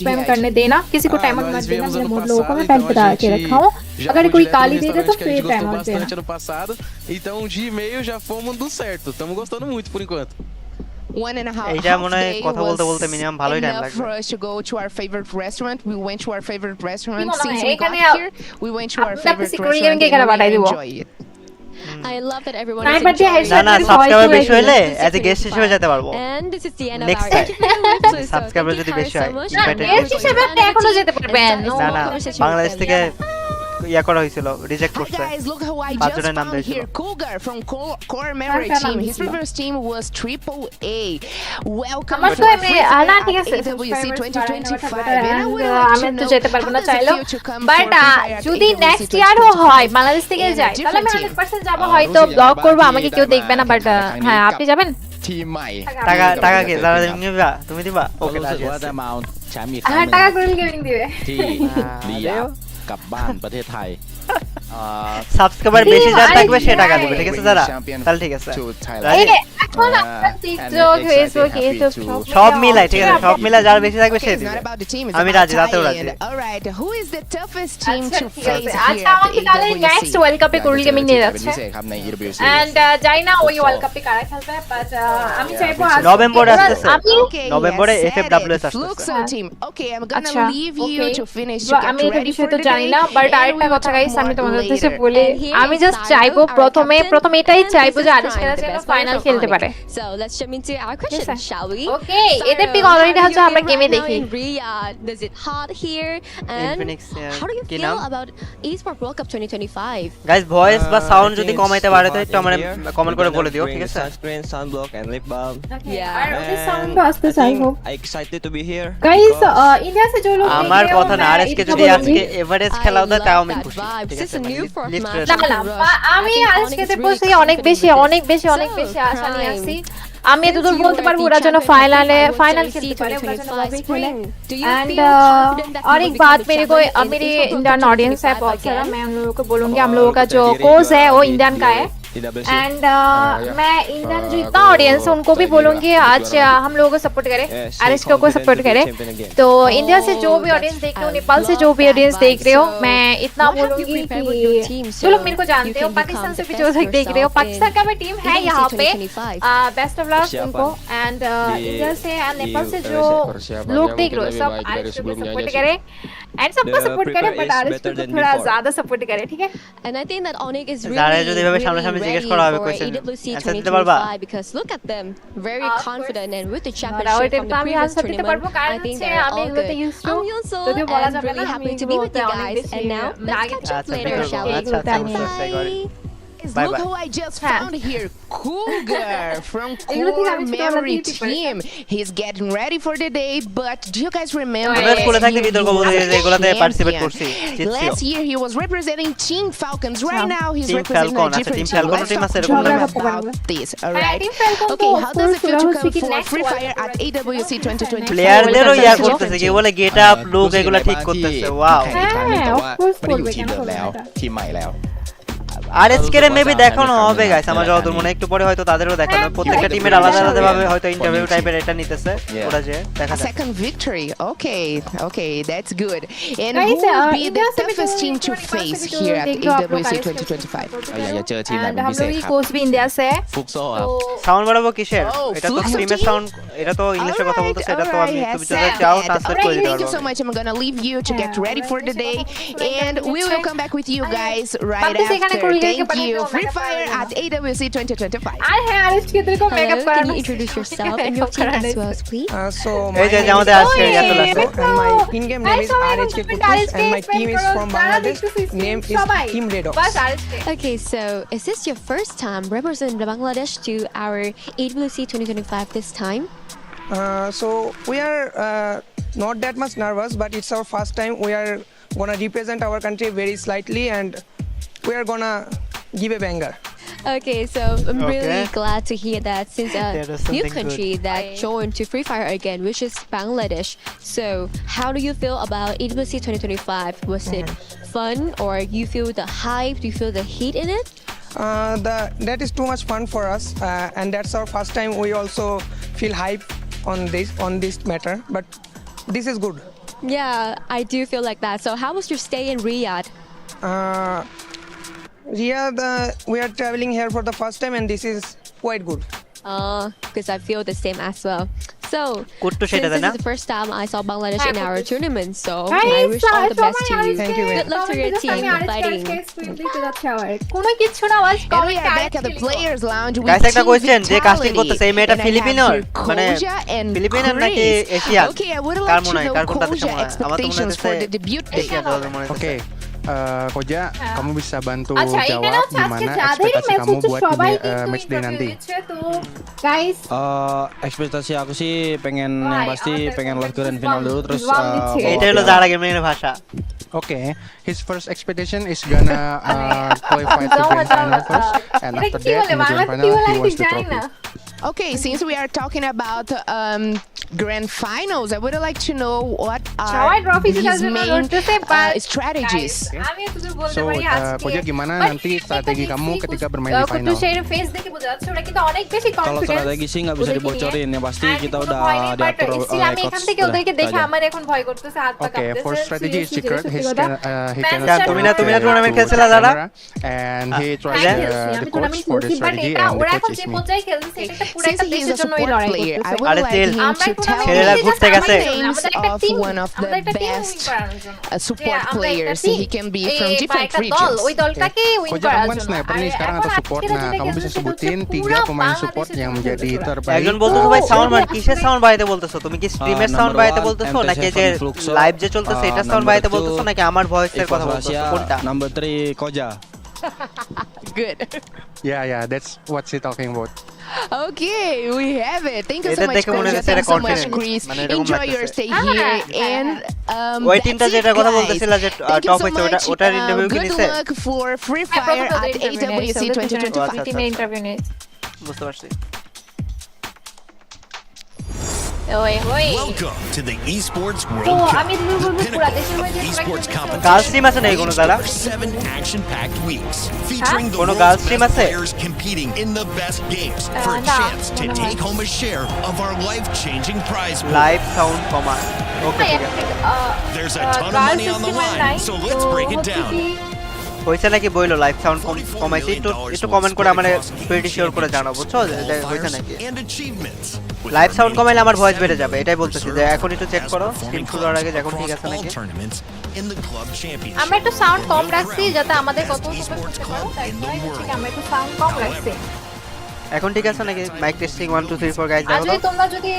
Spam करने देना, किसी को टाइम आउट मत देना। मैंने बहुत लोगों को मैं पहले बता के रखा हूँ, अगर कोई गाली दे दे तो फिर टाइम आउट देना। ano passado, então de e-mail já fomos do certo. Estamos gostando muito por enquanto. 1.5 এইটা মনে হয় কথা বলতে বলতে মিনিমাম ভালোই টাইম enough for লাগবে। us to go to our favorite restaurant. We went to our favorite restaurant. কি মনে Since হয় we got এখানে here, we went to our আপনার favorite security restaurant game কে এখানে and পাঠাই we দিব। enjoy it. I love that everyone is Sniper দিয়ে enjoying headshot না না করে সাবস্ক্রাইবার voice বেশি হলে This is as a guest হিসেবে pretty যেতে পারবো। And this is the end of Next our time. interview. So subscriber thank যদি you বেশি guys হয় so much. invited না, guest হিসেবে আপনি এখনো যেতে পারবেন। না না বাংলাদেশ থেকে ইয়া করা হয়েছিল রিজেক্ট Hi করছে। guys, look who I just পাঁচজনের নাম found দিয়েছিল। here. Cougar from Core Memory team. His previous team was AAA. Welcome আমার to তো the এমনি Free Fire না at ঠিক আছে AWC 2025. And I would আমি like to তো know যেতে পারবো how না does it চাইলেও, feel to come but for Free Fire at যদি AWC নেক্সট ইয়ারও হয় বাংলাদেশ থেকে in a যাই তাহলে আমি different 100% যাব, হয়তো ব্লগ করব, আমাকে কেউ দেখবে না, বাট হ্যাঁ আপনি যাবেন। ทีมใหม่ টাকা টাকা কি যারা দিবা তুমি দিবা ผม ওকে รู้สึก রাজি ว่า আছি।จะมาเอาแชมป์อีกค হ্যাঁรั้งหนึ่ง টাকা করে গেমিং দিবে।ที่ลียากลับบ้านประเทศไทย সাবস্ক্রাইবার বেশি যারা থাকবে সে টাকা দিবে, ঠিক আছে যারা? তাহলে ঠিক আছে এই এখন আপনার টিকটক ফেসবুক ইউটিউব সব মিলাই, ঠিক আছে সব মিলাই যারা বেশি থাকবে সে Okay, it's দিবে। not about the team, it's আমি about রাজি, রাতেও রাজি। tie-in. All right, who is the toughest team আচ্ছা to ঠিক face আছে। here আচ্ছা at আমাকে তাহলে নেক্সট the ওয়ার্ল্ড কাপে কুরুল গেমিং নিয়ে যাচ্ছে,พิเศษครับใน EWC এন্ড জানি না ওই ওয়ার্ল্ড কাপে কারা খেলবে, বাট আমি চাইবো নভেম্বরে আসতেছে। আমি Okay, নভেম্বরে yes, said FFWS it. আসতেছে। Luxo team. Okay, I'm gonna আচ্ছা leave you okay to finish to আমি get এটা ready বিষয় for তো the জানি day. না, বাট and we আরেকটা will কথা talk গাইস আমি more তোমাদের কাছে later. বলি, And here আমি is জাস্ট Sayo, চাইবো our প্রথমে captain, এটাই and চাইবো this যে is আরিশ Prime, খেলা the যেন best player ফাইনাল from খেলতে Onyx. পারে। So let's jump into our question, shall we? Okay এদের Sayo, pick how already do হচ্ছে you আমরা feel গেমে right now দেখি। in Riyadh? Is it hot here? And Infinix, how do you কি feel নাম? about Esports World Cup 2025? Guys voice বা sound I যদি think কমাইতে it's পারে তো hot একটু in আমারে here. কমেন্ট করে We're gonna বলে দিও, bring ঠিক আছে? sunscreen, sunblock, and lip balm. Yeah. আর ওদের সাউন্ড And আসতে I চাই think হোক I'm excited to be here. Guys because India से जो लोग আমার কথা না আরএসকে যদি আজকে এভারেজ I খেলাও দেয় তাও love আমি that খুশি, vibe. ঠিক This is আছে? a new format. লিস্ট না না আমি I think আজকে Onyx is বলছি really অনেক বেশি confident অনেক with বেশি this. অনেক So, বেশি আশা নিয়ে Prime, আসি। আমি since এতদূর you বলতে are পারবো the ওরা যেন champion of ফাইনালে Free Fire ফাইনাল WC খেলতে পারে, ওরা যেন 2025 লবি খেলে। spring. Do you and feel confident that you और will एक become बात the मेरे को champion in मेरी Esports World Indian Cup audience है 2025 बहुत सारा, again? मैं उन लोगों को बोलूंगी हम लोगों का जो कोच है वो इंडियन का है, EWC. एंड मैं इंडियन जो इतना ऑडियंस है उनको भी बोलूंगी आज हम लोगों को सपोर्ट करें, आरएच को सपोर्ट करें। तो इंडिया से जो भी ऑडियंस देख रहे हो, नेपाल से जो भी ऑडियंस देख रहे हो, मैं इतना बोलूंगी कि जो लोग मेरे को जानते हो, पाकिस्तान से भी जो लोग देख रहे हो, पाकिस्तान का भी टीम है यहाँ पे, बेस्ट ऑफ लक उनको। एंड इंडिया से एंड नेपाल से जो लोग देख रहे हो सब आरएच को सपोर्ट करें एंड सबको सपोर्ट करें, बट आरएच को थोड़ा ज्यादा सपोर्ट करें, ठीक है? And I think that Onyx is যারা really, যদি এভাবে really সামনাসামনি ready জিজ্ঞেস করা হবে for question, AWC answer দিতে পারবা? 2025 because look at them, very Of confident and with the ওরা championship ওইটা from তো the আমি previous আনসার দিতে পারবো, tournament. কারণ I think হচ্ছে they're আমি all এগুলোতে good. used to, I'm Yunso যদিও বলা and যাবে really না, happy আমি to be with you এগুলোতে অনেক guys. বেশি And now let's লাগে। catch up আচ্ছা later, ঠিক shall আছে, we? আচ্ছা আচ্ছা Bye. আচ্ছা sorry Guys, Bye look bye. who I just Huh. found here. Cougar from এগুলো থেকে Core আমি ছোটবেলা Memory থেকে people team. He's getting ready for the day, but do you guys remember? আমরা স্কুলে last থাকতে year বিতর্ক he বলতে was যে এগুলাতে champion? পার্টিসিপেট করছি, জিতছিও। Last year he was representing Team Falcons. Right now he's Team representing Falcon, a আচ্ছা, different Team team. Falcon Let's team talk আছে এরকম more না? about this. All হ্যাঁ, right. Team Falcon তো Okay, how does it feel to হচ্ছে come কি for next Free World Fire Cup at AWC 2025? প্লেয়ারদেরও ইয়া ছিল। করতেছে কি বলে গেট আপ লুক এগুলা ঠিক করতেছে, ওয়াও।แข่งอีกครั้งหนึงแต่ว่า of course ไม่ได้อยู่ করবে,ทีม কেন เดิม করবেแล้ว না এটা?ทีมใหม่แล้ว আরএসকে মেবি দেখানো হবে গাইস, আমার যতদূর মনে হয় একটু পরে হয়তো তাদেরও দেখানো হবে। প্রত্যেকটা টিমের আলাদা আলাদা ভাবে হয়তো ইন্টারভিউ টাইপের এটা নিতেছে, ওরা যে দেখা A যাক। second victory. Okay, that's good. And Guys, who will be India the से भी toughest जो team to नेपाल से face भी जो here at देख लो आप लोग AWC आरएच को 2025? support औरอยากจะเจอทีมไหน And เป็น हम พิเศ लोग ษ भी ครับ कोच भी इंडिया से है,ฟุกโซ่ครับ तो সাউন্ড বাড়াবো কিসের? Oh, এটা তো Flux স্ট্রিমের team? সাউন্ড, এটা তো ইংলিশে কথা বলতেছে, এটা তো আমি একটু যদি Alright, চাও Sam. ট্রান্সলেট Alright, করে দিতে thank you পারবো। so much. I'm gonna leave you to get Yeah, ready for the day, and we will come back with you guys right Bapti se ekhane after. Kurul ke Thank padai you. do, Free makeup Fire karaano. at AWC 2025. আর হ্যাঁ আরএচ কে তেরে को Hello, makeup can করানো you introduce yourself and your team as well, please? So এই যে my আমাদের আজকে Oye, ইয়াতুল আছে। and my in-game name is RHK and my team is from Bangladesh. Name is Team Redox. Bus আরএচ Okay, so is this your first time representing Bangladesh to our AWC 2025 this time? So we are not that much nervous, but it's our first time. We are gonna represent our country very slightly, and we are gonna give a banger. Okay, so I'm really Okay. glad to hear that since a There is new something country that joined to Free Fire again, which is Bangladesh. So how do you feel about AWC 2025? Was it fun, or you feel the hype? Do you feel the heat in it? That is too much fun for us, and that's our first time. We also feel hype on this matter, but this is good. Yeah, I do feel like that. So how was your stay in Riyadh? Riyadh, we are traveling here for the first time, and this is quite good. Because I feel the same as well. So, Good to since say this that, is the first time I saw Bangladesh in our tournament, so Guys, I wish all the best to you. Thank you very Good luck to your team fighting. কোনো কিছু না বাস And we are back at the players lounge with Guys, একটা Team question, যে casting Vitality. করতেছে, এই মেয়েটা And I have ফিলিপিনোর? here মানে Koja and ফিলিপিনোর নাকি Chris. Asian? Okay, I would car like to মনে হয়? know কার কোনটা দেশে Koja মনে হয়? আমার তো মনে expectations for হচ্ছে the debut এশিয়ান day. দলের মনে হচ্ছে। Oke, Koja, kamu bisa bantu আচ্ছা এখানে jawab হচ্ছে আজকে gimana যাদেরই ekspektasi ম্যাচ kamu হচ্ছে buat সবাই di কিন্তু match day ইন্টারভিউ nanti? দিচ্ছে তো guys Ekspektasi aku sih pengen Wah, yang pasti amatir pengen lolos kompetisi grand final Bang. dulu terus Bang dice. bawa এটা হলো piala. যারা গেমের ভাষা। Oke, his first expectation is gonna qualify to grand final first, and এটা after কি that বলে in the Bangla grand কি final বলে he আমি wants ঠিক the জানি trophy. না Okay, since we are talking about grand finals, I would like to know what সবাই are ট্রফি জেতার his জন্য main লড়তেছে বাট strategies. আমি তোদের বলতে So, পারি আজকে Koja gimana nanti strategi kamu ketika bermain di কুট্টু final? সেই ফেস দেখে বোঝা যাচ্ছে ওরা কিন্তু অনেক বেশি Kalau confidence strategi sih nggak bisa dibocorin, yang pasti kita udah diatur আমি oleh এখান coach. থেকে ওদেরকে Udah, দেখে itu aja. আমার এখন ভয় করতেছে হাত পা Okay, কাঁপতেছে for strategy is Seriously, secret. সত্যি He কথা। can Match তুমি টা না টুর্নামেন্ট খেলছিলা দাদা? and he trusts হ্যাঁ, খেলছি, the আমি coach টুর্নামেন্ট for the খেলছি বাট strategy, এটা and the ওরা coach এখন is যে me. পর্যায়ে খেলছে সেটা পুরো Since একটা he is দেশের a জন্য এই support লড়াই player, I করতেছে would Are like still- him আমরা to tell ছেলেরা me ঘুরতে গেছে। names আমাদের একটা of team one of the আমাদের একটা টিম best উইন করার জন্য support আমরা একটা players. team, He can be এই from বা different একটা দল regions. ওই দলটাকে উইন Koja, করার kamu kan জন্য sniper আর nih sekarang এখন atau support. আজকের Nah, যেটা kamu খেলছে bisa সেটা হচ্ছে sebutin পুরো 3 pemain support বাংলাদেশের yang জন্য menjadi খেলছে ওরা। terbaik. একজন বলতেছো ভাই সাউন্ড বার কিসের সাউন্ড বাড়াইতে বলতেছো? তুমি কি স্ট্রিমের সাউন্ড Number বাড়াইতে one, বলতেছো নাকি যে MT7 Fluxo, লাইভ যে চলতেছে এটা সাউন্ড number বাড়াইতে two, বলতেছো নাকি আমার ভয়েসের কথা Esports বলতেছো? Asia, কোনটা? number 3 Koja. Good. Yeah, that's what she talking about. Okay, we have it. Thank you so এটা much, দেখে মনে Koja. হচ্ছে Thank এটা you so much, confident। Chris. মানে এরকম Enjoy your লাগতেছে। stay হ্যাঁ, here. হ্যাঁ, And ওই that's টিমটা it, যেটা কথা guys. বলতেছিলা যে Thank you টপ so হইছে much. ওটার ইন্টারভিউ কি Good নিছে? luck for Free হ্যাঁ, Fire প্রথম at ইন্টারভিউ AWC নিয়েছে 2025. টিমের ইন্টারভিউ নিয়েছে বুঝতে পারছি। ওই ওই Welcome to the Esports তো World Cup. আমি তুমি বলবো পুরো দেশের মধ্যে Esports competition. গার্লস টিম আছে নাকি কোনো দাদা? 7 action-packed weeks featuring the কোনো world's girls best team আছে? players competing in the best games for a না, chance to মনে হয়। take home a share of our life-changing prize pool. Live sound কমা। ওকে ঠিক আছে। There's a ton of money on the line, so let's break it down. হইছে নাকি বইলো live sound কমাইছি একটু একটু কমেন্ট করে আমারে প্রিটি শিওর করে জানাও বুঝছো যে হইছে নাকি? And achievements. With live the sound remaining কমাইলে আমার ভয়েস games বেড়ে যাবে এটাই বলতেছি যে এখন একটু চেক করো performing স্ট্রিম শুরু হওয়ার আগে এখন ঠিক across আছে all নাকি? tournaments in the club championship. আমরা একটু সাউন্ড কম রাখছি যাতে আমাদের Best কত esports করতে club পারো তাই in the জন্য world. আমরা একটু সাউন্ড কম রাখছি এখন ঠিক আছে নাকি? মাইক টেস্টিং 1 2 3 4 গাইস আর দেখো যদি তো। তোমরা যদি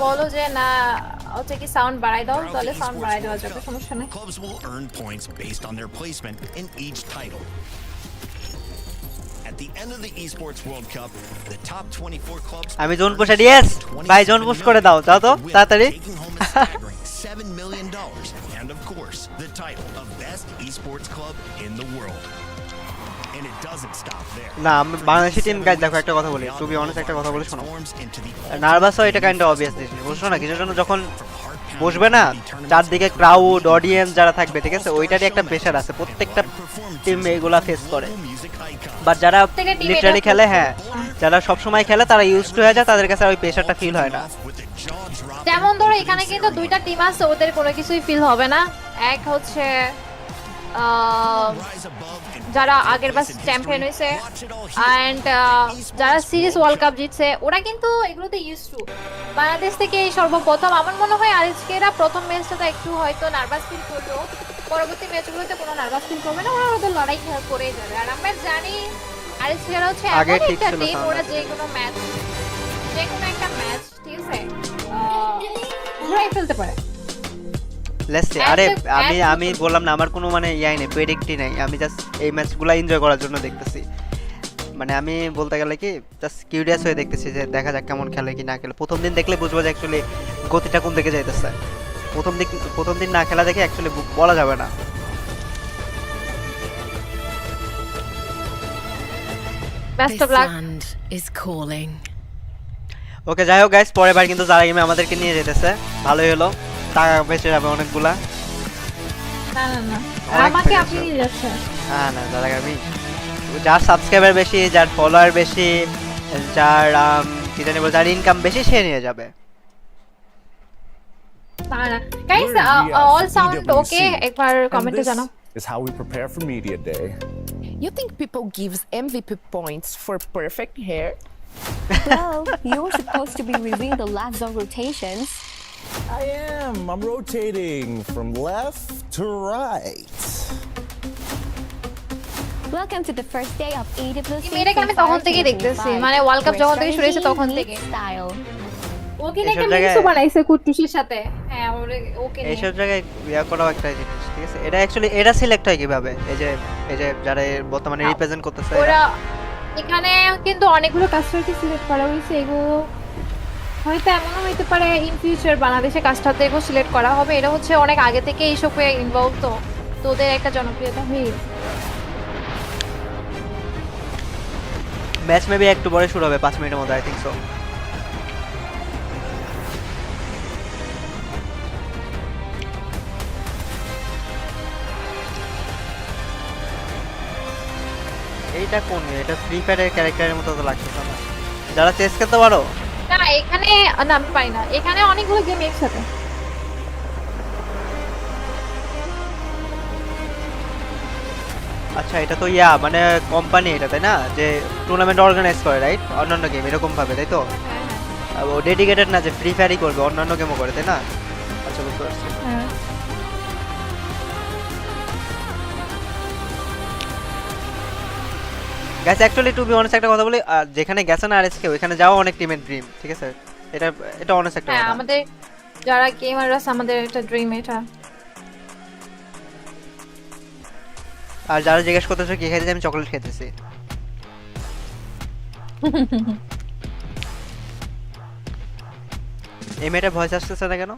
বলো যে না হচ্ছে কি সাউন্ড বাড়াই দাও তাহলে সাউন্ড বাড়াই দেওয়া যাবে সমস্যা নেই Clubs will earn points based on their placement in each title. At the end of the Esports World Cup, the top 24 clubs আমি জোন পুশ ইয়েস ভাই জোন পুশ করে দাও যাও তো তাড়াতাড়ি। taking home a staggering $7 million and of course, the title of best esports club in the world. And it doesn't stop there. না আমি Bangladeshi team guys দেখো একটা কথা বলি টু বি অনেস্ট একটা কথা বলি শোনো Transforms into the নার্ভাস হয় এটা কাইন্ড অফ অবভিয়াস জিনিস বুঝছো না কিছুর জন্য যখন বসবে না চারদিকে ক্রাউড অডিয়েন্স যারা থাকবে ঠিক আছে ওইটারই একটা প্রেশার আছে প্রত্যেকটা টিম এইগুলা ফেস করে music icon. বাট যারা প্রত্যেকটা team লিটারালি এটা খেলে হ্যাঁ যারা সব সময় খেলে তারা ইউজড হয়ে যায় তাদের কাছে আর ওই প্রেশারটা ফিল হয় না With a jaw-dropping যেমন ধরো এখানে কিন্তু দুইটা টিম আছে ওদের কোনো কিছুই ফিল হবে না এক হচ্ছে rise above and যারা আগের বার চ্যাম্পিয়ন হয়েছে অ্যান্ড যারা সিরিজ ওয়ার্ল্ড কাপ জিতছে ওরা কিন্তু এগুলোতে ইউজ টু বাংলাদেশ থেকে এই সর্বপ্রথম আমার মনে হয় আজকেরা প্রথম ম্যাচটাতে একটু হয়তো নার্ভাস ফিল করলো পরবর্তী ম্যাচগুলোতে কোনো নার্ভাস ফিল করবে না ওরা ওদের লড়াই করেই যাবে আর আমরা জানি আজকেরা হচ্ছে আগে এমন ঠিক একটা ছিল টিম তাহলে। ওরা যে কোনো ম্যাচ যে কোনো একটা ম্যাচ ঠিক আছে ঘুরাই ফেলতে পারে লেটস সি আরে আমি বললাম না আমার কোনো মানে ইয়াই নেই প্রেডিক্টই নাই আমি জাস্ট এই ম্যাচগুলো এনজয় করার জন্য দেখতেছি মানে আমি বলতে গেলে কি জাস্ট কিউরিয়াস হয়ে দেখতেছি যে দেখা যাক কেমন খেলে কি না খেলে প্রথম দিন দেখলে বুঝবো যে অ্যাকচুয়ালি গতিটা কোন দিকে যাইতেছে প্রথম দিন না খেলা দেখে অ্যাকচুয়ালি বলা যাবে না বেস্ট অফ লাক ওকে যাই হোক গাইস পরের বার কিন্তু যারা গেমে আমাদেরকে নিয়ে যেতেছে ভালোই হলো টাকা বেঁচে যাবে অনেকগুলা না না না অনেক আমাকে বেড়েছে। আপনি নিয়ে যাচ্ছেন না দাদা আমি যার সাবস্ক্রাইবার বেশি যার ফলোয়ার বেশি যার কি জানি বল যার ইনকাম বেশি সে নিয়ে যাবে ताना गाइस ऑल साउंड ओके एक बार कमेंट में जानो is how we prepare for media day. You think people gives MVP points for perfect hair? Well, you're supposed to be reviewing the last zone rotations. I am. I'm rotating from left to right. Welcome to the first day of AWC মেয়েটাকে আমি তখন থেকেই দেখতেছি মানে world cup যখন থেকে শুরু হয়েছে তখন থেকে style. ওকে একটা মিক্সও বানাইছে কুটুসের সাথে হ্যাঁ ওকে এইসব জায়গায় ইয়া করাও একটা জিনিস ঠিক আছে এটা অ্যাকচুয়ালি এটা সিলেক্ট হয় কিভাবে এই যে যারা বর্তমানে রিপ্রেজেন্ট করতেছে ওরা এখানে কিন্তু অনেকগুলো কাস্টমারকে সিলেক্ট করা হয়েছে এগুলো হয়তো এমনও হইতে পারে ইন ফিউচার বাংলাদেশে কাস্টমারদের এগুলো সিলেক্ট করা হবে এটা হচ্ছে অনেক আগে থেকে এইসবে ইনভলভ তো ওদের একটা জনপ্রিয়তা হয়ে গেছে ম্যাচ মেবি একটু পরে শুরু হবে 5 মিনিটের মধ্যে আই থিংক সো এইটা কোন এটা ফ্রি ফায়ারের ক্যারেক্টারের মতো তো লাগছে না যারা চেস খেলতে পারো না এখানে না আমি পাই না এখানে অনেকগুলো গেম একসাথে আচ্ছা এটা তো ইয়া মানে কোম্পানি এটা তাই না যে টুর্নামেন্ট অর্গানাইজ করে রাইট অন্যান্য গেম এরকম ভাবে তাই তো ও ডেডিকেটেড না যে ফ্রি ফায়ারই করবে অন্যান্য গেমও করে তাই না আচ্ছা বুঝতে পারছি guys actually to be honest একটা কথা বলি যেখানে গেছে না আরএসকে ওখানে যাওয়া অনেক টিমের ড্রিম ঠিক আছে এটা অনেস্ট একটা কথা আমাদের যারা গেমাররা আমাদের একটা ড্রিম এটা আর যারা জিজ্ঞেস করতেছে কি খাইতেছি আমি চকলেট খেতেছি এই মেয়েটা ভয়েস আসতেছে না কেন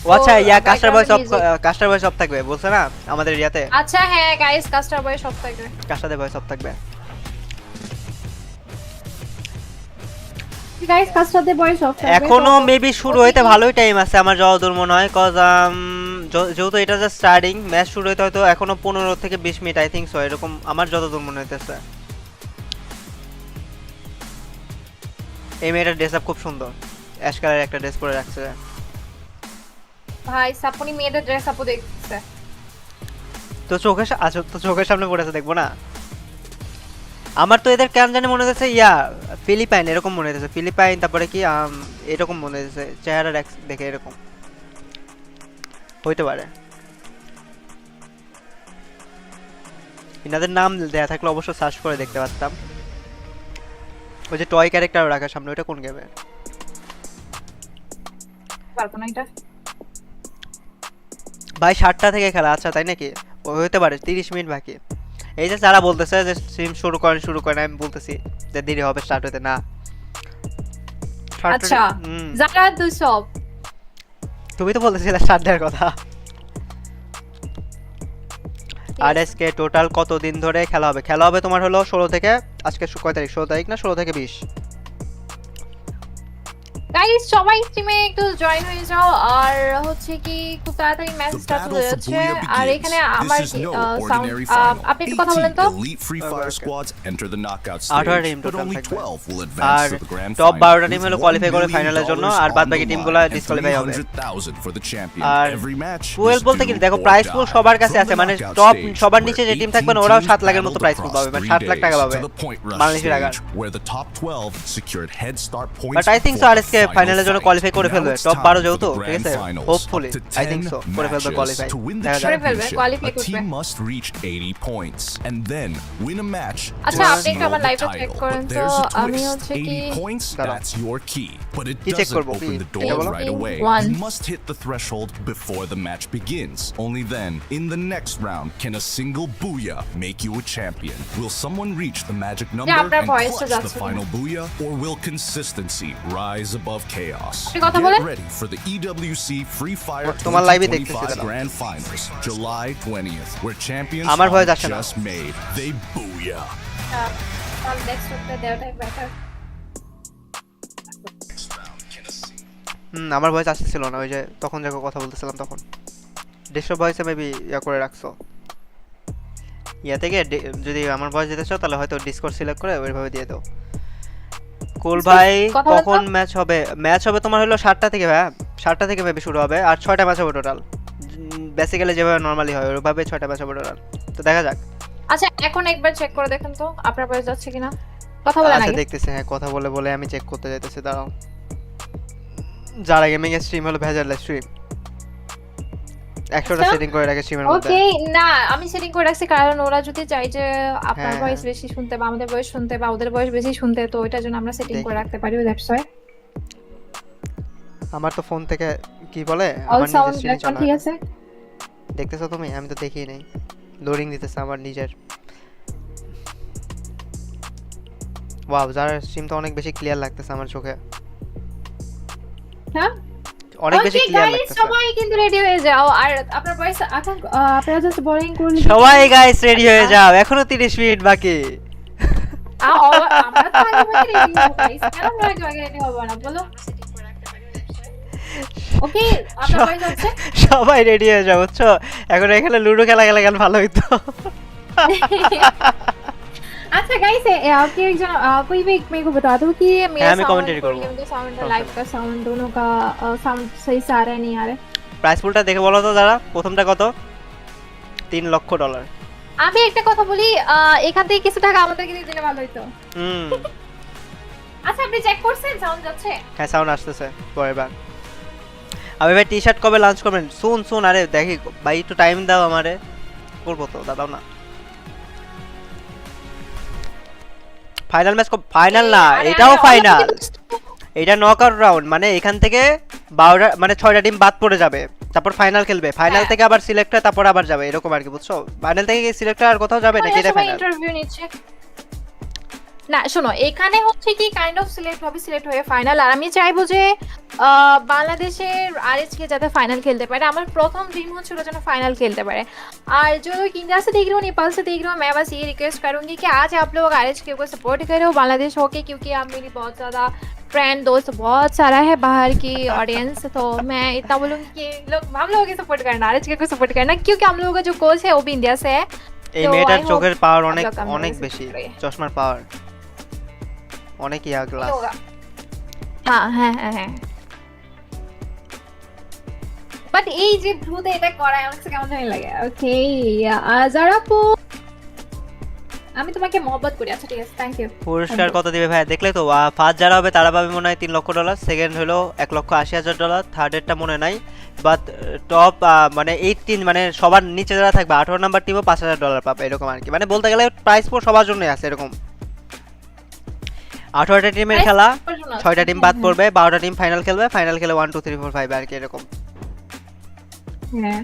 ও আচ্ছা ইয়া কাস্টার ভয়েস অফ থাকবে বলছ না আমাদের এরিয়াতে আচ্ছা হ্যাঁ গাইস কাস্টার ভয়েস অফ থাকবে কাস্টার ভয়েস অফ থাকবে গাইস কাস্টারদের ভয়েস অফ থাকবে এখনো মেবি শুরু হইতে ভালোই টাইম আছে আমার যতদূর মনে হয় কজ যেহেতু এটা জাস্ট স্টার্টিং ম্যাচ শুরু হইতে হয়তো এখনো 15 থেকে 20 মিনিট আই থিংক সো এরকম আমার যতদূর মনে হইতেছে এই মেয়েটার ড্রেস আপ খুব সুন্দর অ্যাশ কালারের একটা ড্রেস পরে রাখছে ভাই সাপনি মেয়েদের ড্রেস আপও দেখছে তো চোখের সামনে পড়েছে দেখবো না আমার তো এদের কেন জানি মনে হচ্ছে ইয়া ফিলিপাইন এরকম মনে হচ্ছে ফিলিপাইন তারপরে কি এরকম মনে হচ্ছে চেহারা দেখে এরকম হইতে পারে ইনাদের নাম দেয়া থাকলে অবশ্য সার্চ করে দেখতে পারতাম ওই যে টয় ক্যারেক্টার রাখা সামনে ওটা কোন গেমে পারবো না এটা ভাই 7টা থেকে খেলা আচ্ছা তাই নাকি হইতে পারে 30 মিনিট বাকি এই যে যারা বলতেছে যে স্ট্রিম শুরু করেন আমি বলতেছি যে দেরি হবে স্টার্ট হতে না আচ্ছা যারা দুসব তুমি তো বলতেছিলে স্টার্ট দেওয়ার কথা আরএসকে টোটাল কত দিন ধরে খেলা হবে তোমার হলো 16 থেকে আজকে কয় তারিখ 16 তারিখ না 16 থেকে 20 গাইস সবাই স্ট্রিমে একটু জয়েন হয়ে যাও আর হচ্ছে কি খুব তাড়াতাড়ি ম্যাচ স্টার্ট হয়ে যাচ্ছে আর এখানে আমার সাউন্ড আপনি একটু কথা বলেন তো আর টপ 12টা টিম হলো কোয়ালিফাই করে ফাইনালের জন্য আর বাদবাকি টিমগুলো ডিসকোয়ালিফাই হবে আর পুল বলতে কি দেখো প্রাইস পুল সবার কাছে আছে মানে টপ সবার নিচে যে টিম থাকবে ওরাও 7 লাখের মতো প্রাইস পুল পাবে মানে 7 লাখ টাকা পাবে বাংলাদেশি টাকা but I think so RSK ফাইনালের জন্য কোয়ালিফাই করে ফেলবে টপ 12 যেহেতু ঠিক আছে হোপফুলি আই থিংক সো করে ফেলবে কোয়ালিফাই করে ফেলবে কোয়ালিফাই করবে আচ্ছা আপনি একটু আমার লাইভটা চেক করেন তো আমি হচ্ছে কি কি চেক করব You must hit the threshold before the match begins. Only then, in the next round, can a single booyah make you a champion. Will someone reach the magic number and clutch the final booyah, or will consistency rise above chaos? Get ready for the EWC Free Fire 2025 Grand Finals, July 20th, where champions are just made. They booyah. আমার voice আসছিল না ওই যে তখন যখন কথা বলতেছিলাম তখন ডেস্কটপ ভয়েসে মেবি ইয়া করে রাখছো ইয়া থেকে যদি আমার ভয়েস দিতে চাও তাহলে হয়তো ডিসকর্ড সিলেক্ট করে ওইভাবে দিয়ে দাও কুল ভাই কখন ম্যাচ হবে তোমার হলো 7টা থেকে ভাই 7টা থেকে মেবি শুরু হবে আর 6টা ম্যাচ হবে টোটাল বেসিক্যালি যেভাবে নরমালি হয় ওইভাবে 6টা ম্যাচ হবে টোটাল তো দেখা যাক আচ্ছা এখন একবার চেক করে দেখেন তো আপনার বয়স যাচ্ছে কিনা কথা বলেন আচ্ছা আগে দেখতেছি হ্যাঁ কথা বলে বলে আমি চেক করতে যাইতেছি দাঁড়াও যারা গেমিং এর স্ট্রিম হলো ভেজাল স্ট্রিম 100টা সেটিং করে রাখে স্ট্রিমের মধ্যে ওকে না আমি সেটিং করে রাখছি কারণ ওরা যদি চাই যে আপনার ভয়েস বেশি শুনতে বা আমাদের ভয়েস শুনতে বা ওদের ভয়েস বেশি শুনতে তো ওইটার জন্য আমরা সেটিং করে রাখতে পারি দ্যাটস ওয়াই আমার তো ফোন থেকে কি বলে অল আমার সাউন্ড নিজের স্ট্রিম ঠিক আছে দেখতেছো তুমি আমি তো দেখিই নাই লোডিং দিতেছে আমার নিজের ওয়াও যারা স্ট্রিম তো অনেক বেশি ক্লিয়ার লাগতেছে আমার চোখে হ্যাঁ অনেক বেশি ক্লিয়ার লাগতেছে সবাই কিন্তু রেডি হয়ে যাও আর আপনার ভয়েস এখন আপনারা জাস্ট বোরিং করলে সবাই গাইস রেডি হয়ে যাও এখনো 30 মিনিট বাকি আমরা তো আগে রেডি হব গাইস কেন আমরা আগে রেডি হব না বলো ওকে আপনার ভয়েস আছে সবাই রেডি হয়ে যাও বুঝছো এখন এখানে লুডো খেলা গেলে কেন ভালো হইতো अच्छा गाइस आपके एक जन कोई भी मेरे को बता दो कि मेरा मैं कमेंट्री करूंगा साउंड लाइव का साउंड दोनों का साउंड सही से आ रहा है नहीं आ रहा है প্রাইস পুলটা দেখে বলো তো দাদা প্রথমটা কত $3 লক্ষ আমি একটা কথা বলি এখান থেকে কিছু টাকা আমাদেরকে দিয়ে দিলে ভালো হতো আচ্ছা আপনি চেক করছেন সাউন্ড যাচ্ছে হ্যাঁ সাউন্ড আসতেছে পরের বার আমি ভাই টি-শার্ট কবে লঞ্চ করবেন শুন আরে দেখি ভাই একটু টাইম দাও আমারে করবো তো দাদাও না ফাইনাল ম্যাচ ফাইনাল না এটাও ফাইনাল এটা নকআউট রাউন্ড মানে এখান থেকে 12টা মানে 6টা টিম বাদ পড়ে যাবে তারপর ফাইনাল খেলবে ফাইনাল থেকে আবার সিলেক্ট হয় তারপর আবার যাবে এরকম আর কি বুঝছো ফাইনাল থেকে সিলেক্ট আর কোথাও যাবে নাকি এটা ফাইনাল ইন্টারভিউ নিচ্ছে না শোনো এখানে হচ্ছে কি কাইন্ড অফ সিলেক্ট হয়ে ফাইনাল আর আমি চাইবো যে বাংলাদেশের আরএইচকে যাতে फाइनल खेलते पारे আমার প্রথম ড্রিম হচ্ছে ওরা যেন ফাইনাল খেলতে পারে আর जो इंडिया से देख रहे हो नेपाल से देख रहे हो मैं बस ये रिक्वेस्ट करूंगी कि आज आप लोग आरएचके को सपोर्ट करो बांग्लादेश होके क्योंकि आप मेरी बहुत ज़्यादा फ्रेंड दोस्त बहुत सारा है बाहर की ऑडियंस तो मैं इतना बोलूँगी कि लोग हम लोगों की सपोर्ट करना आरएचके को सपोर्ट करना क्योंकि हम लोगों का जो कोच है वो भी इंडिया से है এই মেটার চোখের পাওয়ার অনেক অনেক বেশি চশমার পাওয়ার অনেক ইয়া ক্লাস হ্যাঁ হ্যাঁ হ্যাঁ বাট এই যে ব্লুতে এটা করায় আমার কেমন জানি লাগে ওকে যারাপু আমি তোমাকে মহব্বত করি আচ্ছা ঠিক আছে থ্যাংক ইউ পুরস্কার কত দিবে ভাই দেখলে তো ফার্স্ট যারা হবে তারা পাবে মনে হয় $3 লক্ষ সেকেন্ড হলো $1,80,000 থার্ড এরটা মনে নাই বাট টপ মানে 18 মানে সবার নিচে যারা থাকবে 18 নাম্বার টিমও $5,000 পাবে এরকম আর কি মানে বলতে গেলে প্রাইস পুরো সবার জন্যই আছে এরকম 18টা টিমের খেলা 6টা টিম বাদ পড়বে 12টা টিম ফাইনাল খেলবে ফাইনাল খেলে 1 2 3 4 5 আর কি এরকম হ্যাঁ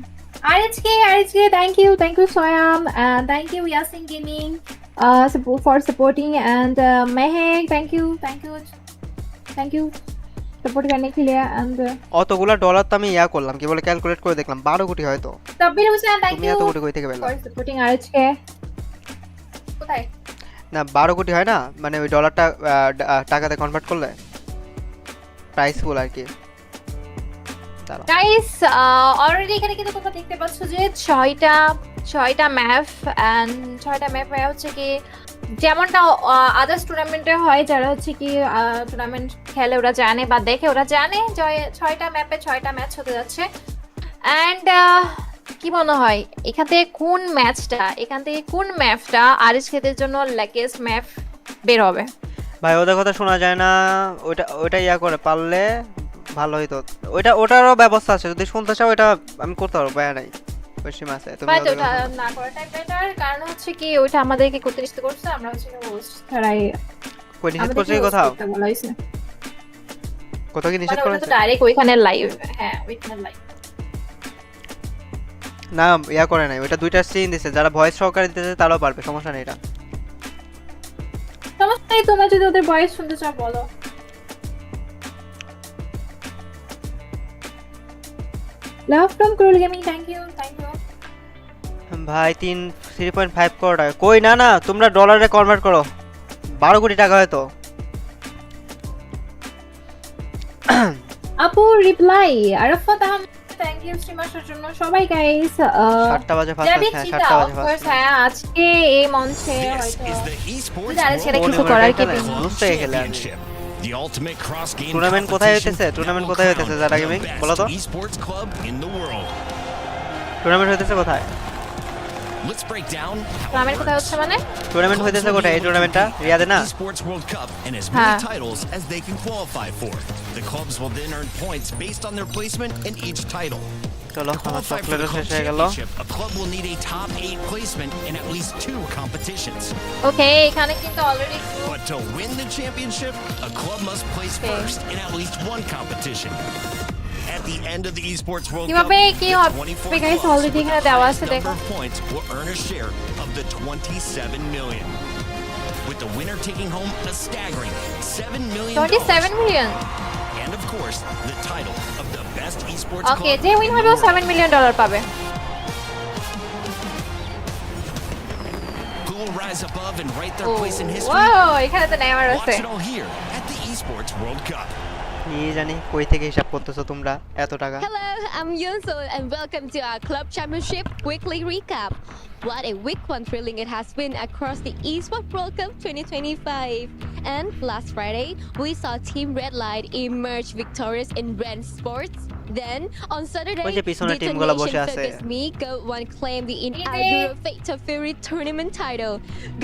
RHK thank you Soyam and thank you Yasin Gaming for supporting and Mehek thank you support करने के लिए and অতগুলা ডলার তো আমি ইয়া করলাম কি বলে ক্যালকুলেট করে দেখলাম 12 কোটি হয়তো তব্বির হোসেন thank তুমি you এত কোটি কই থেকে পেলে for supporting RHK কোথায় না 12 কোটি হয় না মানে ওই ডলারটা টাকাতে কনভার্ট করলে প্রাইস ফুল আর কি গাইস অলরেডি এখানে কিন্তু তোমরা দেখতে পাচ্ছ যে 6টা ম্যাপ এন্ড 6টা ম্যাপ হচ্ছে কি যেমনটা আদার্স টুর্নামেন্টে হয় যারা হচ্ছে কি টুর্নামেন্ট খেলে ওরা জানে বা দেখে ওরা জানে যে 6টা ম্যাপে 6টা ম্যাচ হতে যাচ্ছে এন্ড কি মনে হয় এখান থেকে কোন ম্যাপটা আরএইচকে জন্য লাকেস্ট ম্যাপ বের হবে ভাই ওদের কথা শোনা যায় না ওটা ইয়া করে পারলে ভালো হইতো ওটারও ব্যবস্থা আছে যদি শুনতে চাও এটা আমি করতে পারবো ভাই নাই পশ্চিম আছে তুমি ওটা না করাটাই বেটার কারণ হচ্ছে কি ওটা আমাদেরকে করতে ইচ্ছে করছে আমরা হচ্ছে হোস্ট ছাড়াই কই নিষেধ করছে কোথাও কোথাও কি নিষেধ করেছে তো ডাইরেক্ট ওইখানে লাইভ হ্যাঁ ওইখানে লাইভ না ইয়া করে নাই ওটা দুইটা সিন দিছে যারা ভয়েস সহকারে দিতেছে তারাও পারবে সমস্যা নেই এটা সমস্যা নেই তোমরা যদি ওদের ভয়েস শুনতে চাও বলো Love from KRULL Gaming, thank you. ভাই 3.5 কোটি টাকা কই না তোমরা ডলারে কনভার্ট করো 12 কোটি টাকা হয়তো আপু reply Arafat Ahmed thank you স্ট্রিমারের জন্য সবাই গাইস 7টা বাজে ফাস্ট হ্যাঁ 7টা বাজে ফাস্ট হ্যাঁ আজকে এই মঞ্চে হয়তো যারা সেটা কিছু করার কি বুঝতে গেলে The ultimate cross game tournament কোথায় হইতেছে টুর্নামেন্ট কোথায় হইতেছে যারা গেমিং বলো তো esports club in the world. Tournament হইতেছে কোথায় Let's break down টুর্নামেন্ট কোথায় হচ্ছে মানে টুর্নামেন্ট হইতেছে কোথায় এই টুর্নামেন্টটা রিয়াদে না Esports World Cup and as হ্যাঁ। many titles as they can qualify for. The clubs will then earn points based on their placement in each title. চলো To আমার qualify for the চকলেটও club শেষ হয়ে গেল championship, a club will need a top 8 placement in at least 2 competitions. ওকে এখানে কিন্তু already But to win the championship, a club must place first in at least 1 competition. At the end of the Esports World Cup, কিভাবে কি the হবে 24 guys clubs already with এখানে the দেওয়া highest আছে দেখো number of points will earn a share of the 27 million. With the winner taking home a staggering $7 million. 27 million And of course, the title of the best esports okay club. যে win হবে ও $7 million পাবে Who will rise above and write their ও place in history? Wow এখানে তো Neymar Watch আছে it all here at the Esports World Cup. কি জানি কই থেকে হিসাব করতেছো তোমরা এত টাকা Hello, I'm Yunsul and welcome to our Club Championship Weekly Recap. What a week one thrilling it has been across the Esports World Cup 2025. And last Friday, we saw Team Red Light emerge victorious in Ren Sports. Then, on Saturday, ওই যে পিছনে টিমগুলো বসে আছে Detonation Focus Me Go One claimed the inaugural Fate of Fury tournament title,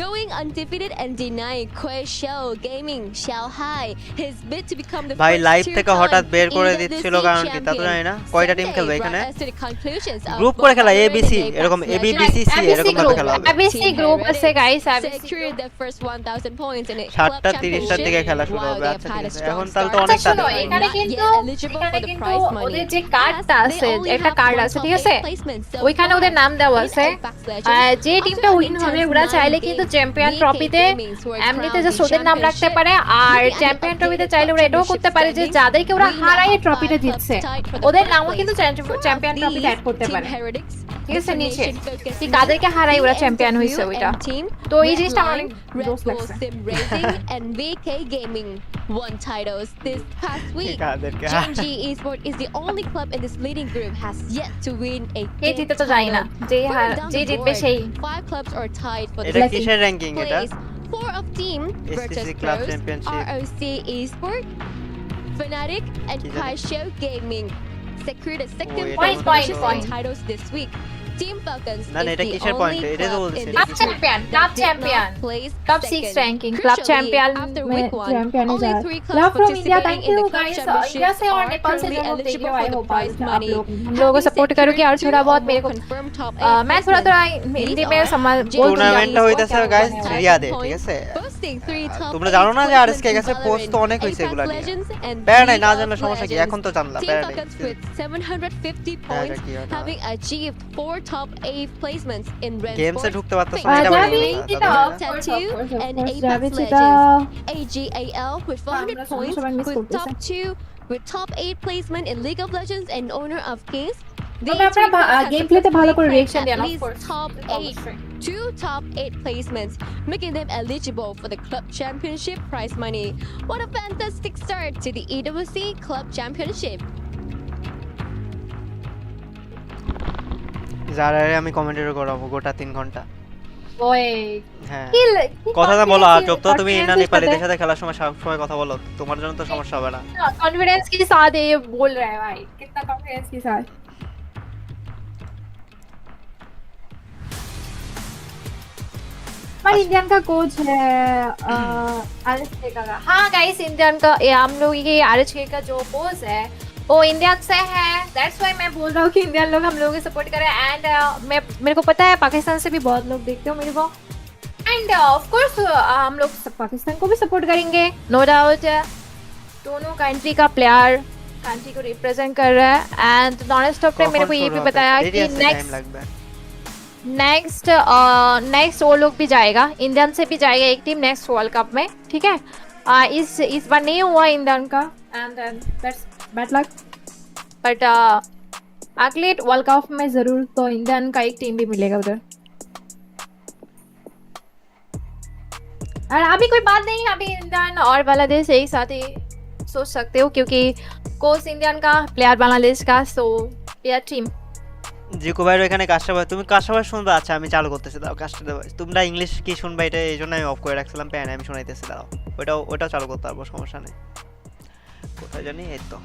going undefeated and denying Corsair Gaming Shanghai his bid to become the ভাই first live tier থেকে club হঠাৎ বের করে in the দিচ্ছিল league কারণ কি তা তো champion. জানি না কয়টা টিম খেলবে Sunday এখানে brought us to the conclusions of group করে both খেলা already এবিসি Apex এরকম Legends এবিবিসিসি এরকম ভাবে খেলা হবে এবিসি গ্রুপ আছে guys ABC secured their first 1000 points in a 7টা club 30টার দিকে championship খেলা শুরু while হবে they আচ্ছা have had ঠিক a আছে strong এখন তাহলে তো start. অনেক আচ্ছা শোনো তাড়াতাড়ি এখানে Not কিন্তু yet eligible for the prize money. ওদের যে কার্ডটা As আছে they only একটা have কার্ড one আছে top ঠিক 8 আছে placement so ওইখানে far ওদের নাম দেওয়া in আছে Apex Legends. যে টিমটা After উইন হবে ওরা 9 চাইলে কিন্তু games, চ্যাম্পিয়ন BK ট্রফিতে Gaming were এমনিতে crowned জাস্ট the ওদের নাম রাখতে championship. পারে আর Looking at the চ্যাম্পিয়ন ট্রফিতে updated চাইলে ওরা এটাও করতে পারে যে championship যাদেরকে ওরা standings, we হারায় now have ট্রফিটা 5 জিতছে clubs tied for the ওদের first নামও place. কিন্তু Four of চ্যাম্পিয়ন ট্রফিতে these, অ্যাড করতে Team পারে HyperX, ঠিক আছে নিচে Detonation Focus কি Me, কাদেরকে হারায় ওরা চ্যাম্পিয়ন BMW হইছে ওইটা and Team তো এই Red জিনিসটা আমার Line, অনেক Red জোস Bull লাগছে Sim Racing and VK Gaming won titles this past week. কাদেরকে GMG Esports is the only club in this leading group has yet to win a K game জিতে তো জানি না title. যে Further down যে the জিতবে board, সেই 5 clubs are tied for the এটা second কিসের র‍্যাঙ্কিং এটা place. 4 of Team Virtus SPECIFICATION Club Pros, Championship. ROC Esports, Fnatic and কি জানি? Corsair Gaming secured a second এটা place মনে হয় position point. on titles this week. Team Falcons না, না, is এটা the কিসের only point? এটা তো club বলতেছি। in Club this champion, group club that did champion. not place Top 6 second. ranking, club Crucially, champion after में week 1, champion only है 3 Love clubs from India, participating thank in you the club guys. championship India से और are Nepal से currently जो लोग देख eligible रहे हो for I the hope prize आप money. लोग हम लोगों को सपोर्ट करोगे और थोड़ा बहुत मेरे को confirmed top 8 मैं थोड़ा हिंदी में समझ बोल दूंगी টুর্নামেন্টটা হইতাছে গাইস রিয়াদে ঠিক আছে boasting 3 top তোমরা 8 জানো না যে placements আরএসকে in কাছে পোস্ট তো Valorant, অনেক হইছে Apex এগুলা নিয়ে Legends and প্যারা নাই না League জানলে of সমস্যা কি Legends. এখন তো জানলা Team প্যারা নাই Falcons with 750 প্যারা points কি হয় না। having achieved 4 top 8 placements in Ren গেমসে Sports, ঢুকতে পারতাছ না Fake এটা Javi, বলি এটা Tattoo of course, and Javi, Apex এটা Legends. AGAL with 400 আমরা points সবাই miss with করতেছি। top 2 with top 8 placement in League of Legends and owner of Kings. তবে আপনারা গেম প্লেতে ভালো করে রিঅ্যাকশন দেন at of least course top 8 2 top 8 placements, making them eligible for the club championship prize money. What a fantastic start to the EWC Club Championship. যারা আমি কমেন্টের করাবো গোটা 3 ঘন্টা ওই হ্যাঁ কি কথাটা বলো আর চুপ তো তুমি না নেপালিদের সাথে খেলার সময় সব সময় কথা বলো তোমার জন্য তো সমস্যা হবে না कॉन्फिडेंस के साथ ये बोल रहा है भाई कितना कॉन्फिडेंस के साथ हमारे इंडियन का कोच है आरएचके का हाँ गाइस इंडियन का ये हम लोग ये आरएचके का जो कोच है वो इंडिया से है दैट्स व्हाई मैं बोल रहा हूँ कि इंडियन लोग हम लोगों को सपोर्ट करें एंड मैं मेरे को पता है पाकिस्तान से भी बहुत लोग देखते हो मेरे को एंड ऑफ कोर्स हम लोग पाकिस्तान को भी सपोर्ट करेंगे नो डाउट दोनों कंट्री का प्लेयर कंट्री को रिप्रेजेंट कर रहा है एंड नॉन स्टॉप ने मेरे को ये भी बताया कि नेक्स्ट वो लोग भी जाएगा इंडियन से भी जाएगा एक टीम नेक्स्ट वर्ल्ड कप में ठीक है इस बार नहीं हुआ इंडियन का and that's bad luck but अगले वर्ल्ड कप में जरूर तो इंडियन का एक टीम भी मिलेगा उधर और अभी कोई बात नहीं अभी इंडियन और बांग्लादेश एक साथ ही सोच सकते हो क्योंकि कोच इंडियन का प्लेयर बांग्लादेश का सो प्लेयर टीम জিকো ভাইর এখানে কাস্টমার তুমি কাস্টমার শুনবা আচ্ছা আমি চালু করতেছি দাও কাস্টমার তোমরা ইংলিশ কি শুনবা এটা এইজন্য আমি অফ করে রাখছিলাম প্যান আমি শোনাইতেছি দাও ওটা চালু করতে পারবো, সমস্যা নেই। কোথায় জানি, এই তো।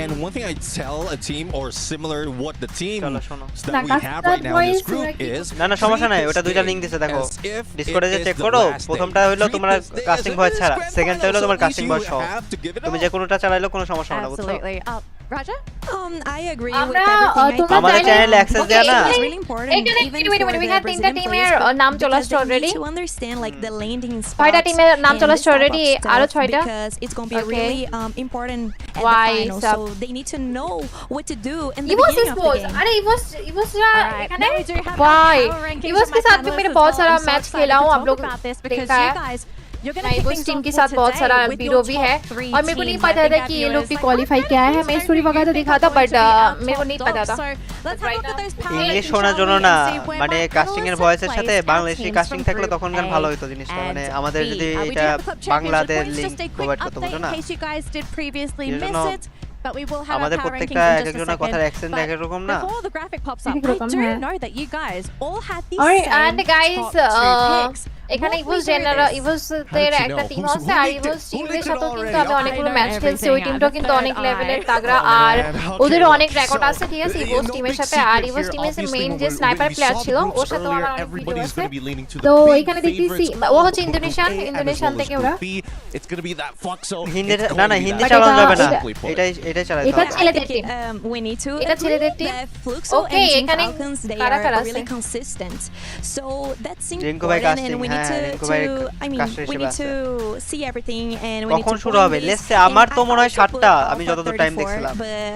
And one thing I tell a team or similar what the team that we Nakas have right now in this group is না সমস্যা নাই, ওটা দুইটা লিংক দিছে দেখো, ডিসকর্ডে যে চেক করো। প্রথমটা হলো তোমার কাস্টিং ভয়েস ছাড়া, সেকেন্ডটা হলো তোমার কাস্টিং ভয়েস সহ। তুমি যে কোনোটা চালাইলো কোনো সমস্যা হবে না, বুঝছো? Raja? I agree আমরা with everything. আমাদের চ্যানেলে অ্যাক্সেস দেয়া না। It's really important. এখানে তিনটা টিমের নাম চলে আসছে already. To understand like the landing spots. ছয়টা টিমের নাম চলে আসছে অলরেডি, আরো 6টা। Because it's going to be really important at Why the final. So they need to know what to do in the Esports beginning of the game. अरे Esports एखाने why Esports के साथ भी मैंने बहुत सारा मैच खेला हूँ, आप लोग देखा है। मैं Esports टीम के साथ बहुत सारा वीडियो भी है और मेरे को नहीं पता था कि ये लोग भी क्वालिफाई किया है। मैं स्टोरी वगैरह तो दिखा था बट मेरे को नहीं पता था। ইংলিশ শোনার জন্য না, মানে কাস্টিং এর ভয়েসের সাথে বাংলাদেশি কাস্টিং থাকলে তখন গান ভালো হতো জিনিসটা। মানে আমাদের যদি এটা বাংলাদেশ লিংক প্রোভাইড করতে পারতো না, But we will have আমাদের প্রত্যেকটা একজনের কথার অ্যাকসেন্ট এক এক রকম না। Before the graphic pops up, I do know that you guys all had these and guys এখানে Esports এর একটা টিম আছে আর Esports টিমের সাথেও কিন্তু আমি অনেকগুলো ম্যাচ খেলছি। ওই টিমটাও কিন্তু অনেক লেভেলের তাগড়া আর ওদের অনেক রেকর্ড আছে, ঠিক আছে Esports টিমের সাথে। আর Esports টিমের মেইন যে স্নাইপার প্লেয়ার ছিল ওর সাথেও আমার অনেক ভিডিও আছে। তো এখানে দেখতেছি ও হচ্ছে ইন্দোনেশিয়ান থেকে ওরা। হিন্দি না হিন্দি চালানো যাবে না, এটাই চালাতে হবে। এটা ছেলেদের টিম, we need to এটা ছেলেদের টিম। ওকে এখানে কারা কারা আছে? really consistent, so that's Rinku ভাই important casting, and we need হ্যাঁ রিঙ্কু ভাই to I mean casting we হিসেবে need আছে। to see everything and we need কখন to শুরু plan হবে? this. লেটস সে আমার তো মনে হয় 7টা, আমি যতদূর টাইম before, দেখছিলাম। but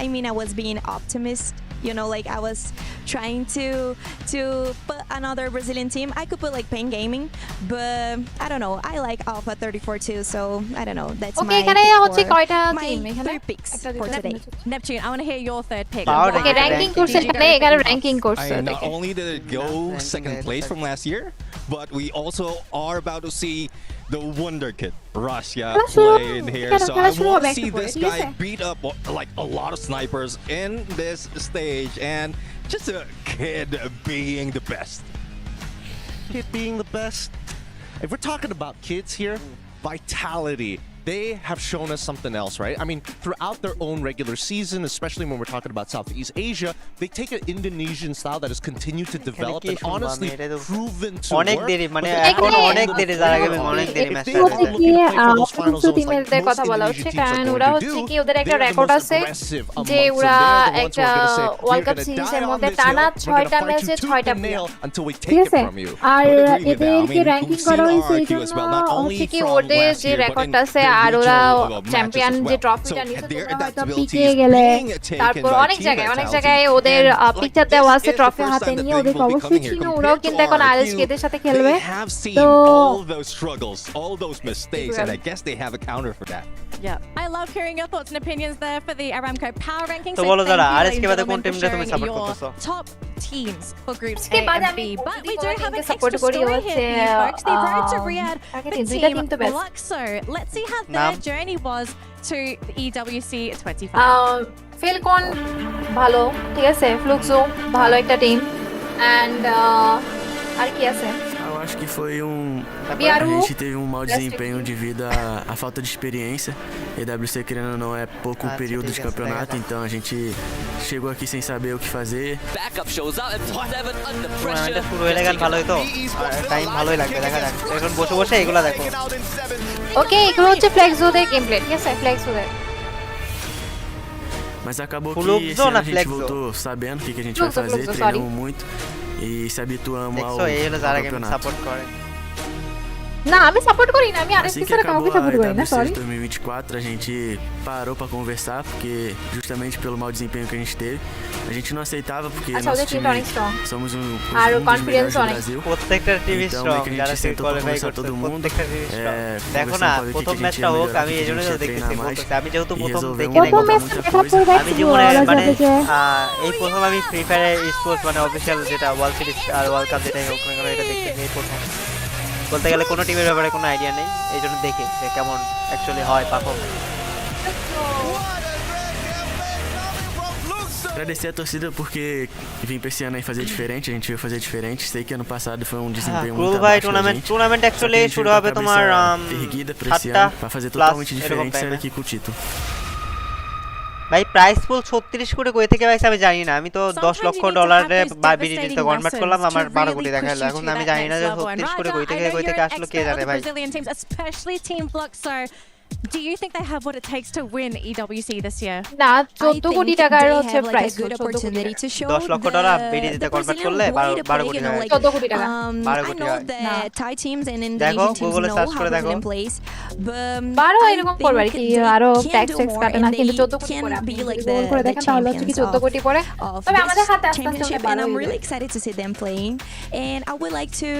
I mean I was being optimist, you know, like I was trying to put another Brazilian team. I could put like Pain Gaming, but I don't know, I like Alpha 34 too, so I don't know, that's okay my এখানে pick হচ্ছে for কয়টা my team এখানে? 3 picks for today. Neptune, I want to hear your third pick. Okay ranking করছে না, এখানে ranking করছে। Not only did it go second place from last year, but we also are about to see the wonder kid Russia play in here. So I want to see this guy beat up like a lot of snipers in this stage, and just a kid being the best. Kid being the best. If we're talking about kids here, vitality. They have shown us something else, right? I mean, throughout their own regular season, especially when we're talking about Southeast Asia, they take an Indonesian style that has continued to develop and honestly proven to অনেক work. দেরি, মানে এখন অনেক দেরি, যারা gaming অনেক দেরি match টিমের কথা বলা হচ্ছে, কারণ ওরা হচ্ছে কি ওদের একটা রেকর্ড আছে যে ওরা একটা ওয়ার্ল্ড কাপ সিরিজের মধ্যে টানা 6টা ম্যাচে 6টা প্লেয়ার, ঠিক আছে। আর এদেরকে র‍্যাঙ্কিং করা হয়েছে এই জন্য হচ্ছে কি ওদের যে রেকর্ডটা আছে আর ওরা চ্যাম্পিয়ন যে ট্রফিটা নিয়েছে হয়তো পিকে গেলে তারপর অনেক জায়গায় ওদের পিকচার দেওয়া আছে ট্রফি হাতে নিয়ে, ওদের অবশ্যই ছিল। ওরাও কিন্তু এখন RHK দের সাথে খেলবে। তো all those struggles, all those mistakes, and I guess they have a counter for that. Yeah, I love hearing your thoughts and opinions there for the Aramco Power Rankings. তো বলো যারা RHK বাদে কোন টিমটা তুমি সাপোর্ট করতেছো? Top teams for groups A इसके बाद and B, हमें but we do have an support extra story करी here for you folks. The road to Riyadh आगे for तीन टीम Team तो best। Luxo. Let's see how their journey was to the EWC 25. Falcon ভালো, ঠিক আছে, Fluxo ভালো একটা team, and আর কি আছে? Eu acho que foi a gente teve um mau desempenho devido à falta de experiência. EWC, querendo ou não, é pouco período de campeonato, então a gente chegou aqui sem saber o que fazer. Backup shows up and 7 under pressure. শুরু হয়ে গেল, ভালোই তো, time ভালোই লাগবে, দেখা যাক। এখন বসে বসে এগুলা দেখো। ওকে এগুলো হচ্ছে ফ্লেক্সোদের গেম প্লে, ঠিক আছে, ফ্লেক্সোদের। Mas acabou que esse ano a gente voltou sabendo o que a gente vai fazer, treinamos muito e se habituamos ao campeonato. না আমি সাপোর্ট করি না, আমি RHK Assim que ছাড়া কাউকে acabou সাপোর্ট করি না, a sorry. EWC 2024, a gente parou para conversar, porque justamente pelo mau desempenho que a gente teve, a gente não aceitava, porque Acha nosso o time time strong. somos um আর dos melhores do confidence Brasil. প্রত্যেকটা TV Então strong, meio que a যারা gente সেই sentou para qualify conversar করছে todo mundo, প্রত্যেকটা TV strong. দেখো না conversando para ver o প্রথম que a gente ম্যাচটা ia হোক, melhorar, আমি o que a এই জন্য gente ia দেখতেছি, treinar mais. বলতেছি। আমি যেহেতু E প্রথম resolvemos দেখে নাই প্রথম ম্যাচটা দেখা পড়ে আমি জীবনে মানে দেখছি এই প্রথম আমি ফ্রি ফায়ার স্পোর্টস মানে অফিশিয়াল যেটা ওয়ার্ল্ড সিরিজ আর ওয়ার্ল্ড কাপ যেটাই হোক না কেন এটা দেখতেছি এই প্রথম। বলতে গেলে কোনো টিমের ব্যাপারে কোনো আইডিয়া নেই, এই জন্য দেখি যে কেমন অ্যাকচুয়ালি হয় performance. Agradecer a torcida porque vim pra esse ano aí fazer diferente, a gente veio fazer diferente. Sei que ano passado foi um desempenho muito abaixo da gente. Tournament actually শুরু হবে তোমার erguida pra esse ano, pra fazer totalmente diferente e sair daqui com o título. ভাই price পুল 36 কোটি কই থেকে পাইছে আমি জানি না। আমি তো 10 লক্ষ ডলারে বিডিটিতে কনভার্ট করলাম, আমার 12 কোটি দেখাইলো। এখন আমি জানি না যে 36 কোটি কই থেকে আসলো, কে জানে ভাই। Do you think they have what it takes to win EWC this year? না 14 কোটি টাকার হচ্ছে প্রাইস, 10 লক্ষ ডলার বিডিটিতে কনভার্ট করলে 12 কোটি টাকা, 14 কোটি টাকা, 12 কোটি টাকা। দেখো গুগলে সার্চ করে দেখো 12 এরকম পড়বে আর কি, আরো ট্যাক্স কাটে না, কিন্তু 14 কোটি পড়ে। আপনি গুগল করে দেখেন তাহলে হচ্ছে কি 14 কোটি পড়ে। তবে আমাদের হাতে আস্তে আস্তে 12 and I'm really excited to see them playing, and I would like to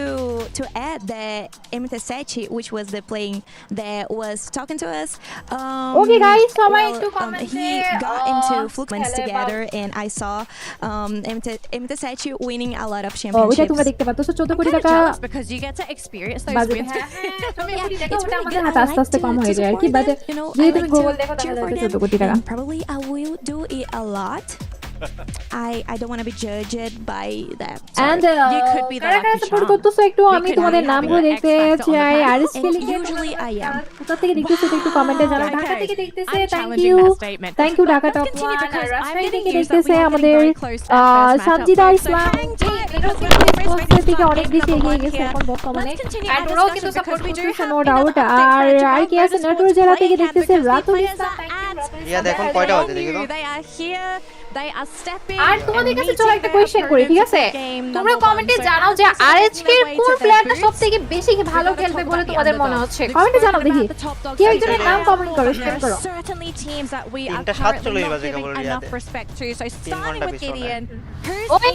add that MSI, which was the playing that was talking to us. Okay guys, সবাই একটু কমেন্টে he got into Fluxmans together, and I saw MSI winning a lot of championships. ওইটা তোমরা দেখতে পাচ্ছ 14 কোটি টাকা because you get to experience those wins. ওটা আমাদের হাতে আস্তে আস্তে কম হয়ে যায় আর কি, বাট যদি তুমি গুগল দেখো তাহলে 14 কোটি টাকা। Probably I will do it a lot. I don't want to be judged by that. And you could be the support করতেছো একটু, আমি তোমাদের নামগুলো দেখতে চাই। আরএসকে লিখে usually I am. কোথা থেকে দেখতেছো একটু কমেন্টে জানাও। ঢাকা থেকে দেখতেছে, thank you Dhaka top 1। Rajshahi থেকে দেখতেছে আমাদের সানজিদা ইসলাম, থেকে অনেক বেশি এগিয়ে গেছে এখন বর্তমানে, এন্ড ওরাও কিন্তু সাপোর্ট করতেছে নো ডাউট। আর কি আছে নাটোর জেলা থেকে দেখতেছে রাতুল ইসলাম, ইয়া দেখুন কয়টা বাজে দেখো। আর তোমাদের কাছে চলো একটা কোশ্চেন করি, ঠিক আছে? তোমরা কমেন্টে জানাও যে আরএইচকে এর কোন প্লেয়ারটা সবথেকে বেশি ভালো খেলবে বলে তোমাদের মনে হচ্ছে। কমেন্টে জানাও দেখি, কেউ একজনের নাম কমেন্ট করো, শেয়ার করো। ওই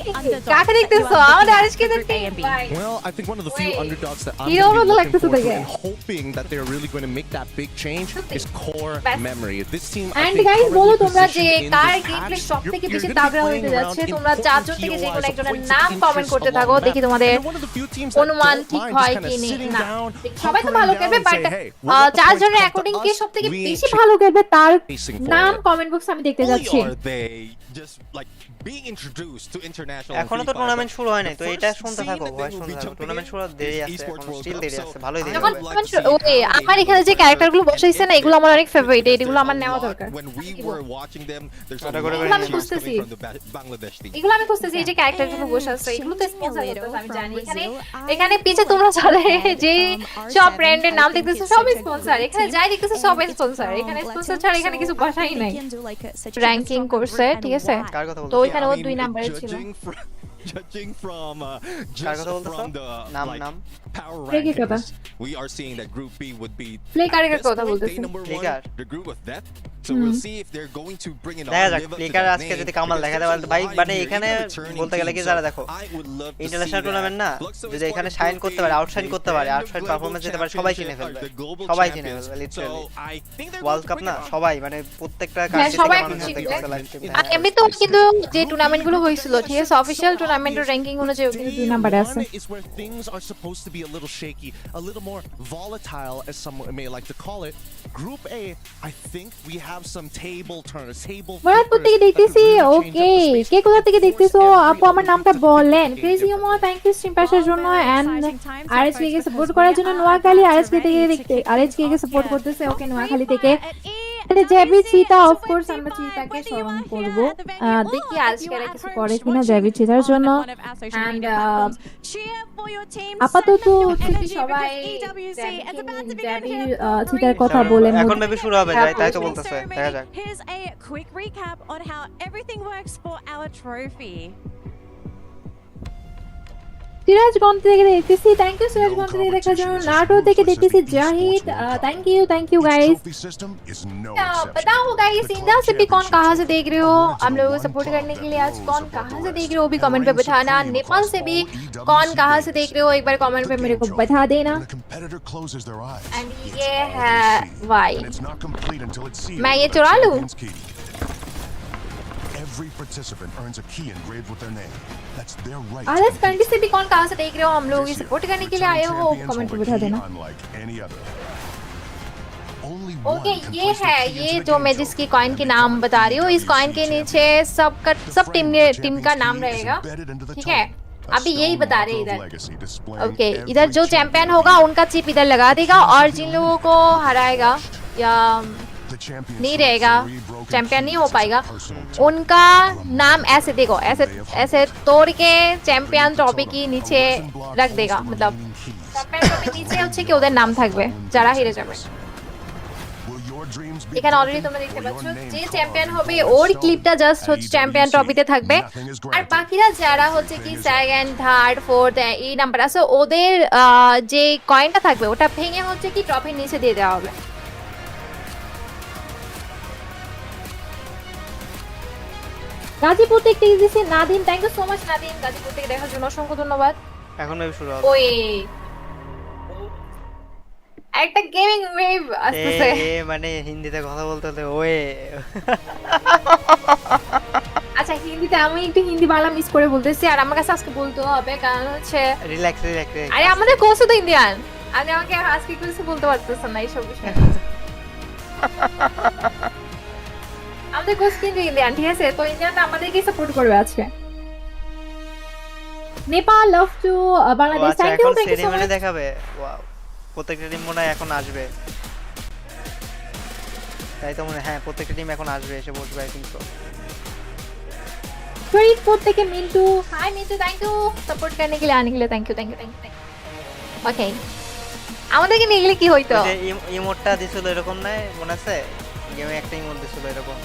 কাকে দেখতেছো? আমাদের আরএইচকে এর team. Well, I think one of the few underdogs that I'm hoping that they're really going to make that big change is core memory. This team, and guys, বলো তোমরা যে কার গেমপ্লে সবথেকে বেশি তাগড়া হতে যাচ্ছে। তোমরা চারজন থেকে যে কোনো একজনের নাম কমেন্ট করতে থাকো, দেখি তোমাদের অনুমান ঠিক হয় কি না। সবাই তো ভালো খেলবে, বাট চারজনের অ্যাকর্ডিং কে সবথেকে বেশি ভালো খেলবে তার নাম কমেন্ট বক্সে আমি দেখতে যাচ্ছি। এখনো তো টুর্নামেন্ট শুরু হয় নাই, তো এটা শুনতে থাকো, ভয়েস শুনতে থাকো। টুর্নামেন্ট শুরু দেরি আছে, এখন স্টিল দেরি আছে, ভালোই দেরি আছে। ওকে, আমার এখানে যে ক্যারেক্টারগুলো বসাইছে না, এগুলো আমার অনেক ফেভারিট, এগুলো আমার নেওয়া দরকার। আমি খুঁজতেছি, এগুলো আমি খুঁজতেছি, এই যে ক্যারেক্টারগুলো বসাইছে এগুলো তো স্পন্সর করতেছে আমি জানি। এখানে পিছে তোমরা চলে যে সব ব্র্যান্ডের নাম দেখতেছো সবই স্পন্সর, এখানে যাই দেখতেছো সবই স্পন্সর, এখানে স্পন্সর ছাড়া এখানে কিছু বসাই নাই। র‍্যাঙ্কিং করছে, ঠিক আছে? তো এখানে ও 2 নম্বরে ছিল। Judging from the power rankings, we are seeing that Group B would be number 1, the group of death. So we'll see if they're going to bring it on. প্লেকার আজকে যদি কামাল দেখাতে পারে ভাই, মানে এখানে বলতে গেলে কি যারা দেখো ইন্টারন্যাশনাল টুর্নামেন্ট না, যদি এখানে শাইন করতে পারে, আউটশাইন করতে পারে, আউটশাইন পারফরম্যান্স দিতে পারে, সবাই চিনে ফেলবে, সবাই চিনে ফেলবে লিটারালি। ওয়ার্ল্ড কাপ না, সবাই মানে প্রত্যেকটা কান্ট্রি থেকে মানুষ দেখতেছে লাইভ স্ট্রিম। আর এমনি তো কিন্তু যে টুর্নামেন্টগুলো হয়েছিল, ঠিক আছে, অফিশিয়াল টুর্নামেন্টের র‍্যাঙ্কিং অনুযায়ী ওখানে 2 নম্বরে আছে। Is where things are supposed to be a little shaky, a little more volatile, as some may like to call it. Group A, I think we have some table turners, table Muradpur থেকে দেখতেছি। ওকে, কে কোথা থেকে দেখতেছো? আপু আমার নামটা বলেন। Crazy ওমো, thank you stream পাশের জন্য এন্ড আরএইচকে কে সাপোর্ট করার জন্য। নোয়াখালী আরএইচকে থেকে দেখতে, আরএইচকে কে সাপোর্ট করতেছে। ওকে, নোয়াখালী থেকে জেবি চিতা, অফ কোর্স আমরা চিতাকে স্মরণ করব। দেখি আজকে আর কিছু করে কিনা জেবি চিতার জন্য। এন্ড আপাতত হচ্ছে সবাই জেবি চিতার কথা বলেন। এখন মেবি শুরু হবে, তাই তো বলতেছে, দেখা যাক। Here's a quick recap on how everything works for our trophy. Sirajganj থেকে দেখতেছি, থ্যাংক ইউ সিরাজগঞ্জ থেকে দেখার জন্য। নাটোর থেকে দেখতেছি জাহিদ, थैंक यू गाइस। बताओ गाइस, इंडिया से भी कौन कहां से देख रहे हो? हम लोगों को सपोर्ट करने के लिए आज कौन कहां से देख रहे हो भी कमेंट पे बताना। नेपाल से भी कौन कहां से देख रहे हो एक बार कमेंट पे मेरे को बता देना। एंड ये है वाई, मैं ये चुरा लूं? Every participant earns a key engraved with their name. That's their right. Others country से भी कौन कहां से देख रहे हो, हम लोगों की सपोर्ट करने के लिए आए हो, कमेंट पे बता देना। ओके ये है, ये जो मैं जिसकी कॉइन के नाम बता रही हूँ, इस कॉइन के नीचे सब टीम का नाम रहेगा, ठीक है। अभी यही बता रहे इधर। ओके इधर जो चैंपियन होगा उनका चिप इधर लगा देगा, और जिन लोगों को हराएगा या नहीं रहेगा, चैंपियन नहीं हो पाएगा, उनका नाम ऐसे देखो, ऐसे तोड़ के चैंपियन ट्रॉफी की नीचे रख देगा, मतलब चैंपियन ट्रॉफी नीचे হচ্ছে কি ওদের নাম থাকবে যারা হেরে যাবে। এখানে অলরেডি তোমরা দেখতে পাচ্ছ যে চ্যাম্পিয়ন হবে ওর ক্লিপটা জাস্ট হচ্ছে চ্যাম্পিয়ন ট্রফিতে থাকবে, আর বাকিরা যারা হচ্ছে কি সেকেন্ড থার্ড ফোর্থ এই নাম্বার আছে ওদের যে কয়েনটা থাকবে ওটা ভেঙে হচ্ছে কি ট্রফির নিচে দিয়ে দেওয়া হবে। গাজীপুর থেকে দিয়েছে Nadim, thank you so much Nadim, Gazipur থেকে দেখার জন্য অসংখ্য ধন্যবাদ। এখন মেবি শুরু হবে। ওই একটা গেমিং ওয়েভ আসছে, মানে হিন্দিতে কথা বলতে হলে ওয়ে। আচ্ছা হিন্দিতে আমি একটু হিন্দি বাংলা মিস করে বলতেছি, আর আমার কাছে আজকে বলতে হবে কারণ হচ্ছে রিল্যাক্স। আরে আমাদের কোর্স তো ইন্ডিয়ান, আমি আমাকে আজকে কিছু বলতে পারতেছ না এইসব বিষয়ে। আমাদের কোর্স কিন্তু ইন্ডিয়ান, ঠিক আছে, তো ইন্ডিয়ানটা আমাদেরকে সাপোর্ট করবে আজকে। Nepal love to Bangladesh, thank you so much. দেখাবে ওয়াও, প্রত্যেকটা টিম মনে হয় এখন আসবে, তাই তো মনে, হ্যাঁ প্রত্যেকটা টিম এখন আসবে, এসে বসবে আই থিংক সো। ফরিদপুর থেকে Mintu, hi Mintu, thank you support करने के लिए आने के लिए, থ্যাংক ইউ। ওকে আমাদেরকে নিয়ে গেলে কি হইতো, যে ইমোটটা দিছিল এরকম না, মনে আছে গেমে একটা ইমোট দিছিল এরকম,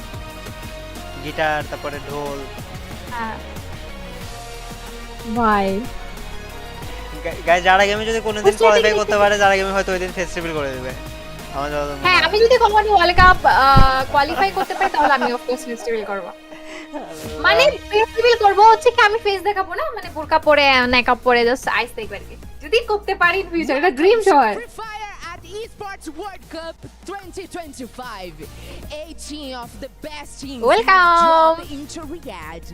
গিটার তারপরে ঢোল। হ্যাঁ ভাই গাইস যারা গেমে যদি কোনোদিন কোয়ালিফাই করতে পারে, যারা গেমে হয়তো ওই দিন ফেস্টিভ্যাল করে দিবে। হ্যাঁ আমি যদি কখনো ওয়ার্ল্ড কাপ কোয়ালিফাই করতে পারি তাহলে আমি অফকোর্স ফেস্টিভ্যাল করব, মানে ফেস্টিভ্যাল করব হচ্ছে কি আমি ফেস দেখাবো না, মানে বোরকা পরে মেকআপ পরে জাস্ট আইস দেখবে আর কি, যদি করতে পারি ফিউচার, এটা dream shot. Esports World Cup 2025. 18 of the best teams Welcome into Riyadh.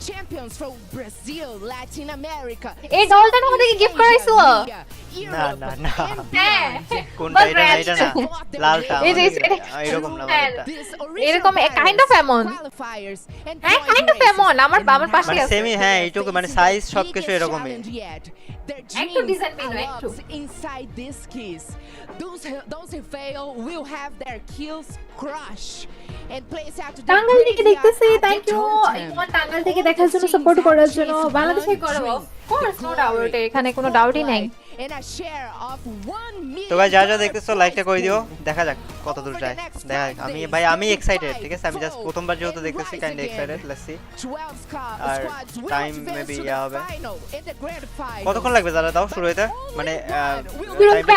Champions from Brazil, Latin America. এই ডলটা আমাদেরকে গিফট করাইছো? না হ্যাঁ কোনটা, এটা না লালটা, এই যে এরকম না, এরকম কাইন্ড অফ এমন, হ্যাঁ কাইন্ড অফ এমন আমার পাশে আছে সেমি, হ্যাঁ এইটুকু মানে সাইজ সবকিছু এরকমই। একটু ডিজাইন পেলো একটু inside this keys. Those who fail will have their kills crushed and place out to Tangail থেকে দেখতেছি, থ্যাংক ইউ ইমন টাঙ্গাইল থেকে দেখার জন্য সাপোর্ট করার জন্য। বাংলাদেশে করব অফ কোর্স, নো ডাউট, এখানে কোনো ডাউটই নাই। তো গাইস যা দেখতেছো লাইকটা করে দিও, দেখা যাক কত দূর যায়, দেখা যাক। আমি এক্সাইটেড, ঠিক আছে, আমি জাস্ট প্রথমবার যেহেতু দেখতেছি কাইন্ড এক্সাইটেড, লেটস সি। আর টাইম মেবি ইয়া হবে, কতক্ষণ লাগবে দাদা দাও শুরু হইতে, মানে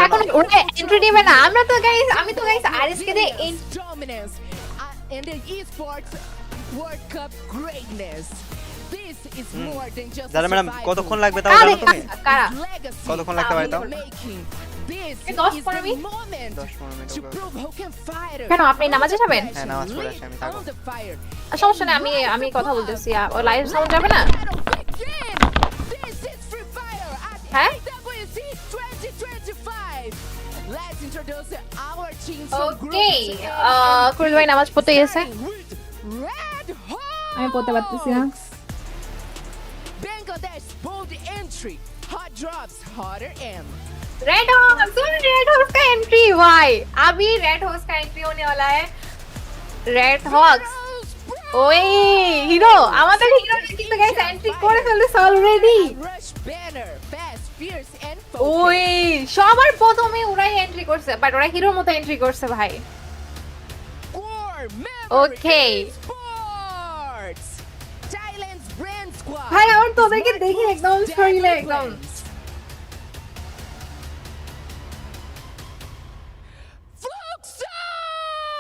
এখন ওটা এন্ট্রি দিবে না, আমি তো গাইস আরএসকে দে in the Esports World Cup greatness. This is more than just দাদা ম্যাডাম কতক্ষণ লাগবে তাও জানো তুমি? কতক্ষণ লাগতে পারে তাও? This is the moment to prove who can fight. কেন আপনি নামাজে যাবেন? হ্যাঁ নামাজ পড়ে আসি আমি, থাকো। সমস্যা নেই, আমি কথা বলতেছি, ও লাইভ সাউন্ড যাবে না? This is Free Fire at WC 2025. Let's introduce our teams from ওকে কুরুল ভাই নামাজ পড়তে গেছে, আমি পড়তে পারতেছি না। Bangladesh bold entry, hot drops, hotter M. Red Hawks का एंट्री भाई, अभी रेड हॉक्स का एंट्री होने वाला है। रेड हॉक्स ওই হিরো, আমাদের হিরো কিন্তু গাইস এন্ট্রি করে ফেলছে অলরেডি। ওই সবার প্রথমে ওরাই এন্ট্রি করছে, বাট ওরা হিরোর মতো এন্ট্রি করছে ভাই। ওকে ভাই আমার তোদেরকে দেখে একদম শরীরে একদম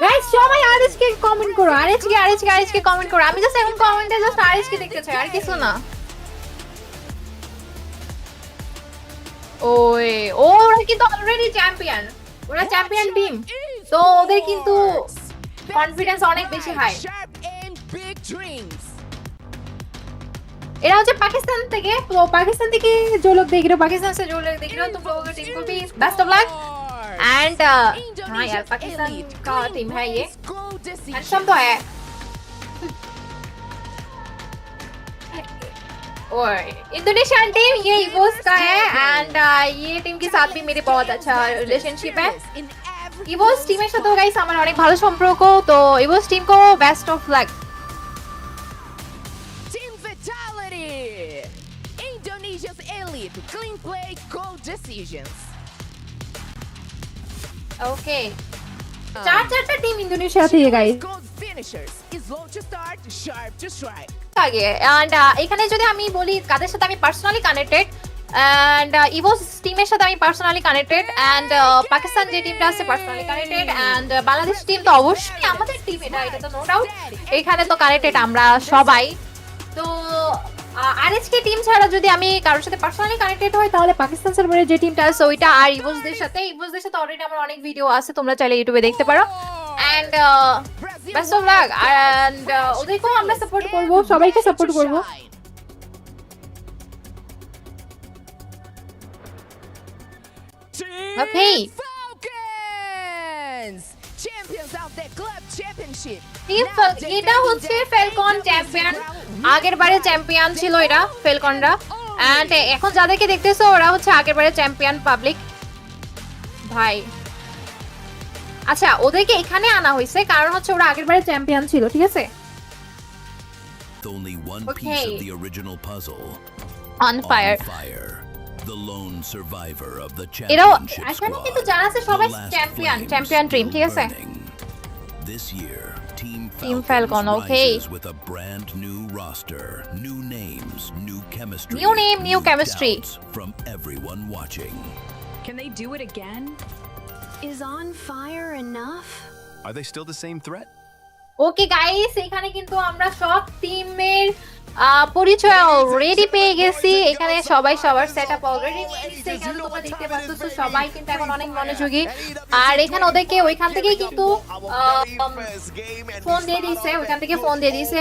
গাইস সবাই আরএচকে কমেন্ট করো, আরএচকে কমেন্ট করো। আমি জাস্ট এখন কমেন্টে জাস্ট আরএচকে দেখতে চাই, আর কিছু না। ওই ওরা কিন্তু অলরেডি চ্যাম্পিয়ন, ওরা চ্যাম্পিয়ন টিম, তো ওদের কিন্তু কনফিডেন্স অনেক বেশি হাই। এরা হচ্ছে পাকিস্তান থেকে, তো পাকিস্তান থেকে जो लोग देख रहे हो, पाकिस्तान से जो लोग देख रहे हो, तुम लोगों की टीम को भी बेस्ट ऑफ लक। एंड हाँ यार पाकिस्तान का टीम है ये हैंडसम तो है और इंडोनेशियन टीम ये इवोस का है एंड ये टीम के साथ भी मेरे बहुत अच्छा रिलेशनशिप है ইভোস টিমের সাথে গাইস আমার অনেক ভালো সম্পর্ক তো ইভোস team co best of luck Team Vitality Indonesia's elite clean play goal decisions ওকে চারটা টিম ইন্দোনেশিয়া থেকে guys finishers is low to start sharp to strike আগে এন্ড এখানে যদি আমি বলি কাদের সাথে আমি পার্সোনালি কানেক্টেড and ইভোস টিমের সাথে আমি পার্সোনালি কানেক্টেড and পাকিস্তান যে টিমটা আছে personally connected and Bangladesh team তো অবশ্যই আমাদের টিম এটা তো নো ডাউট এখানে তো কানেক্টেড আমরা সবাই তো আরএইচকে টিম ছাড়া যদি আমি কারোর সাথে পার্সোনালি কানেক্টেড হই তাহলে পাকিস্তান সার্ভারের যে টিমটা আছে ওইটা আর ইভোসদের সাথে অলরেডি আমার অনেক ভিডিও আছে তোমরা চাইলে ইউটিউবে দেখতে পারো and best of luck and ওদেরকেও আমরা সাপোর্ট করব সবাইকে সাপোর্ট করব Okay. Falcons champions of the club championship এটা হচ্ছে ফ্যালকন চ্যাম্পিয়ন আগের বারে চ্যাম্পিয়ন ছিল এটা ফ্যালকনরা এন্ড এখন যাদেরকে দেখতেছো ওরা হচ্ছে আগের বারে চ্যাম্পিয়ন পাবলিক ভাই আচ্ছা ওদেরকে এখানে আনা হয়েছে কারণ হচ্ছে ওরা আগের বারে চ্যাম্পিয়ন ছিল ঠিক আছে Only one piece of the original puzzle. On fire. The lone survivor of the এরাও championship এখানে squad. কিন্তু যারা আছে সবাই চ্যাম্পিয়ন টিম ঠিক আছে This year, Team Falcon, okay. rises with a brand new roster, new names, new chemistry. New name, new chemistry. doubts from everyone watching. Can they do it again? Is on fire enough? Are they still the same threat? Okay guys এখানে কিন্তু আমরা সব টিমের পরিচয় already পেয়ে গেছি এখানে সবাই সবার সেটআপ অলরেডি নিয়েছে এখানে তোমরা দেখতে পাচ্ছো সবাই কিন্তু এখন অনেক মনোযোগী আর এখানে ওদেরকে ওইখান থেকেই কিন্তু ফোন দিয়ে দিয়েছে ওইখান থেকে ফোন দিয়ে দিয়েছে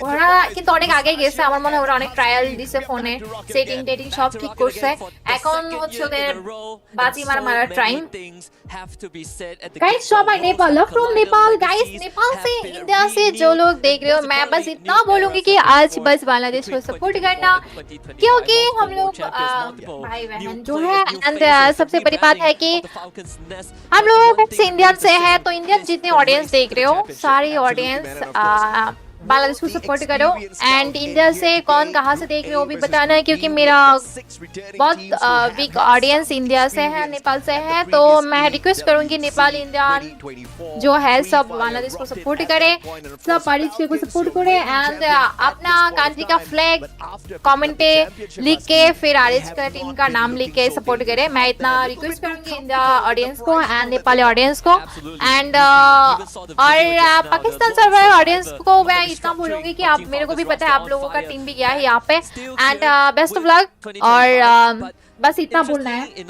ওরা কিন্তু অনেক আগে গেছে আমার মনে হয় ওরা অনেক ট্রায়াল দিছে ফোনে সেটিং টেটিং সব ঠিক করছে এখন হচ্ছে ওদের বাজি মারার টাইম गाइस सबाई Nepal love from Nepal guys Nepal से इंडिया से जो लोग देख रहे हो मैं बस इतना बोलूंगी कि आज बस बांग्लादेश को सपोर्ट करना क्योंकि हम लोग भाई बहन जो है एंड सबसे बड़ी बात है कि हम लोग इंडियन से है तो इंडियन जितने ऑडियंस देख रहे हो सारी ऑडियंस बांग्लादेश को सपोर्ट करो एंड इंडिया से कौन कहाँ से देख रहे हो वो भी बताना है क्योंकि मेरा बहुत बिग ऑडियंस इंडिया से है नेपाल से है तो मैं रिक्वेस्ट करूंगी नेपाल इंडियन जो है सब बांग्लादेश को सपोर्ट करे सब आरएचके को सपोर्ट करे एंड अपना कंट्री का फ्लैग कमेंट पे लिख के फिर आरएचके टीम का नाम लिख के सपोर्ट करे मैं इतना रिक्वेस्ट करूंगी इंडिया ऑडियंस को एंड नेपाली ऑडियंस को एंड और पाकिस्तान सर्वर ऑडियंस को मैं इतना बोलूंगी कि आप मेरे को भी पता है आप लोगों का टीम भी गया है यहाँ पे एंड बेस्ट ऑफ लक और बस इतना बोलना है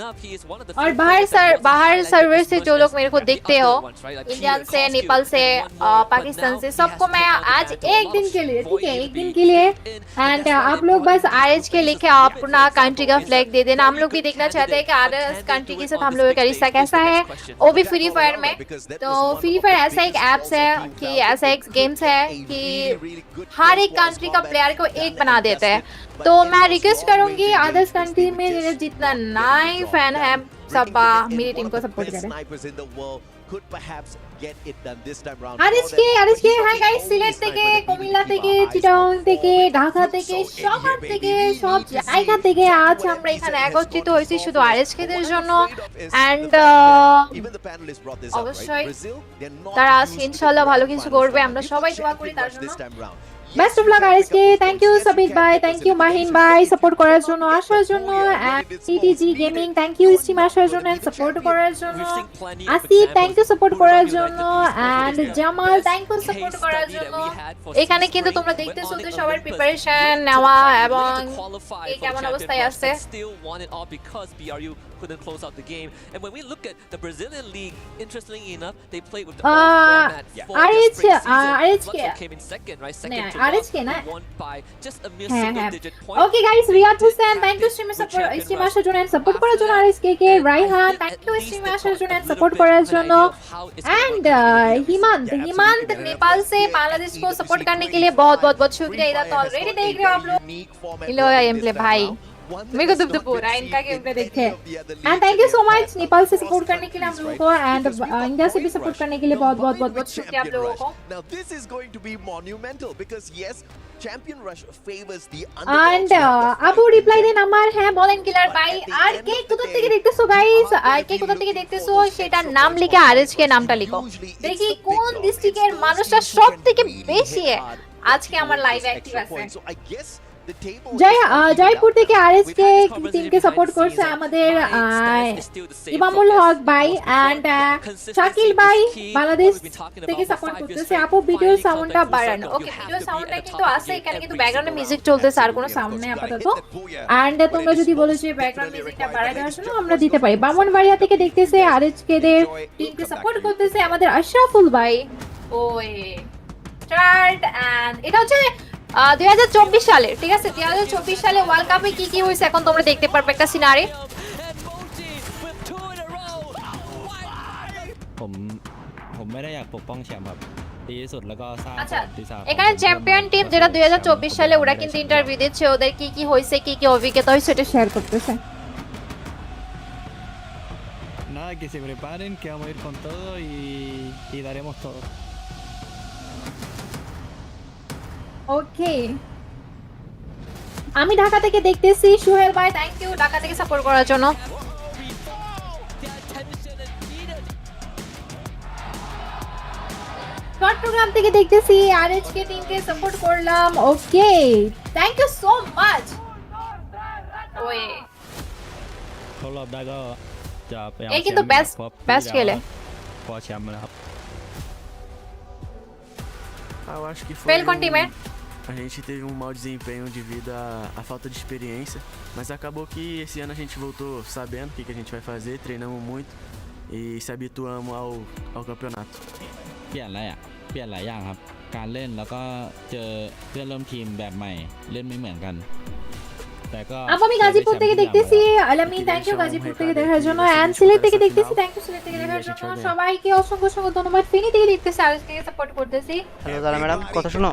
और बाहर सर्वर से जो लोग मेरे को देखते हो इंडिया से नेपाल से पाकिस्तान से सबको मैं आज एक दिन के लिए ठीक है एक दिन के लिए एंड आप लोग बस आरएच के लेके अपना कंट्री का फ्लैग दे देना हम लोग भी देखना चाहते हैं कि अदर कंट्री के साथ हम लोगों का रिश्ता कैसा है वो भी फ्री फायर में तो फ्री फायर ऐसा एक एप्स है कि ऐसा एक गेम्स है कि हर एक कंट्री का प्लेयर को एक बना देता है तो मैं रिक्वेस्ट करूंगी अदर्स कंट्री में जितना नए फैन है सब मेरी टीम को सपोर्ट करें আরএচকে হ্যাঁ গাইস সিলেট থেকে কুমিল্লা থেকে চিটাগং থেকে ঢাকা থেকে শহর থেকে সব জায়গা থেকে আজ আমরা এখানে একত্রিত হয়েছি শুধু আরএচকে দের জন্য এন্ড অবশ্যই তারা ইনশাআল্লাহ ভালো কিছু করবে আমরা সবাই দোয়া করি তার জন্য best of luck RHK thank you Sabit भाई थैंक यू माहिन भाई सपोर्ट করার জন্য আসার জন্য and TTG gaming thank you stream আসার জন্য এন্ড সাপোর্ট করার জন্য আসিফ থ্যাংক ইউ সাপোর্ট করার জন্য and Jamal thank you support করার জন্য এখানে কিন্তু তোমরা দেখতেছো যে সবার প্রিপারেশন নেওয়া এবং এই কেমন অবস্থায় আছে couldn't close out the game. And when we look at the Brazilian league, interestingly enough, they played with the format for the spring season. Luxor came in second, right? Second to RHK না হ্যাঁ okay guys Riyad Hossain thank you stream আসার জন্য support করার জন্য RHK কে Raihan thank you stream আসার জন্য support করার জন্য एंड हिमांत नेपाल से बांग्लादेश को सपोर्ट करने के लिए बहुत बहुत बहुत शुक्रिया इधर तो ऑलरेडी देख रहे हो आप लोग लो गेम प्ले भाई मेरे को दुब हो रहा है इनका गेम प्ले देखे and thank you so much Nepal से सपोर्ट करने के लिए आप लोगों को एंड इंडिया से भी सपोर्ट करने के लिए बहुत बहुत बहुत बहुत शुक्रिया आप लोगों को Now this is going to be monumental because yes Champion Rush favors the and Abu reply দেন আমার হ্যাঁ বলেন কিলার ভাই আর কে কোথা থেকে দেখতেছো গাইস আর কে কোথা থেকে দেখতেছো সেটার নাম লিখে RHK নামটা লিখো দেখি কোন ডিস্ট্রিক্টের মানুষটা সবথেকে বেশি আজকে আমার লাইভ অ্যাক্টিভ আছে জয়পুর থেকে RHK টিমকে সাপোর্ট করছে আমাদের ইমামুল হক ভাই এন্ড শাকিল ভাই বাংলাদেশ থেকে সাপোর্ট করতেছে আপু ভিডিও সাউন্ডটা বাড়ান ওকে ভিডিও সাউন্ডটা কিন্তু আছে এখানে কিন্তু ব্যাকগ্রাউন্ডে মিউজিক চলতেছে আর কোনো সাউন্ড নেই আপাতত এন্ড তোমরা যদি বলো যে ব্যাকগ্রাউন্ড মিউজিকটা বাড়ায় দেওয়ার জন্য আমরা দিতে পারি ব্রাহ্মণবাড়িয়া থেকে দেখতেছে RHK দের টিমকে সাপোর্ট করতেছে আমাদের আশরাফুল ভাই ওই স্টার্ট এন্ড এটা হচ্ছে 2024 সালে ঠিক আছে 2024 সালে ওয়ার্ল্ড কাপে কি কি হইছে এখন তোমরা দেখতে পারবে একটা সিনারিผมไม่ได้อยากปกป้องแชมป์ครับดีที่สุดแล้วก็สร้าง আচ্ছা ประวัติศาสตร์ এখানে চ্যাম্পিয়ন টিম যেটা 2024 সালে ওরা কিন্তু ইন্টারভিউ দিচ্ছে ওদের কি কি হইছে কি কি অভিজ্ঞতা হইছে সেটা শেয়ার করতেছে nada que se preparen que vamos a ir con todo y daremos todo ওকে আমি ঢাকা থেকে দেখতেছি সোহেল ভাই থ্যাংক ইউ ঢাকা থেকে সাপোর্ট করার জন্য চট্টগ্রাম থেকে দেখতেছি RHK টিমকে সাপোর্ট করলাম okay thank you so much ওই เข้ารอบได้ก็จะไปเอา এই কিন্তু বেস্ট খেলেพอแชมป์แล้วครับ Eu acho que foi Fail com time. A gente teve um mau desempenho devido à falta de experiência, mas acabou que esse ano a gente voltou sabendo o que a gente vai fazer, treinamos muito e se habituamos ao campeonato. เปลี่ยนหลายอย่างครับการเล่นแล้วก็เจอเพื่อนร่วมทีมแบบใหม่เล่นไม่เหมือนกันแต่ก็ আমি গাজীপুর থেকে দেখতেছি আলামিন thank you Gazipur থেকে দেখার জন্য and Sylhet থেকে দেখতেছি thank you Sylhet থেকে দেখার জন্য সবাইকে অসংখ্য অসংখ্য ধন্যবাদ ফেনী থেকে দেখতেছি RHK কে সাপোর্ট করতেছি হ্যালো দাদা ম্যাডাম কথা শুনো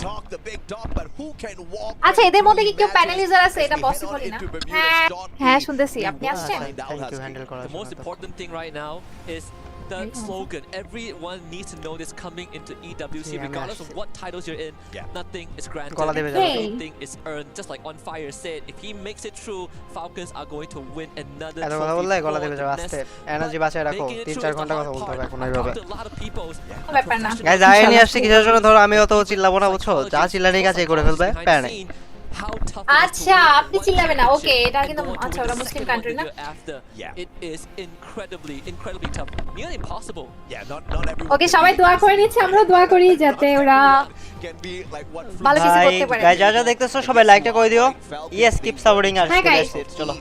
আচ্ছা এদের মধ্যে কি কেউ প্যানেলিজার আছে এটা পসিবল না হ্যাঁ হ্যাঁ শুনতেছি আপনি আসছেন থ্যাংক ইউ হ্যান্ডেল করার The most important thing right now is the slogan. Everyone needs to know this coming into EWC, regardless of what titles you're in. Nothing is granted, everything is earned. Just like On Fire said, if he makes it through, Falcons are going to win another trophy. Energy বাঁচায় রাখো 3-4 ঘন্টা কথা বলতে হবে এখন এইভাবে ব্যাপার না গাইস আইনি আসছে কিসের জন্য ধরো আমি অত চিল্লাবো না বুঝছো যা চিল্লানি কাছে করে ফেলবে প্যারা নেই আচ্ছা আপনি চিল্লাবেন না ওকে এটা কিন্তু আচ্ছা ওরা মুসলিম কান্ট্রি না It is incredibly tough, nearly impossible. not everyone ওকে সবাই দোয়া করে নিচ্ছে আমরা দোয়া করি যাতে ওরা can be like what ভালো কিছু করতে পারে গাইস যারা দেখতেছো সবাই লাইকটা করে দিও ইয়েস কিপ সাপোর্টিং আস চলো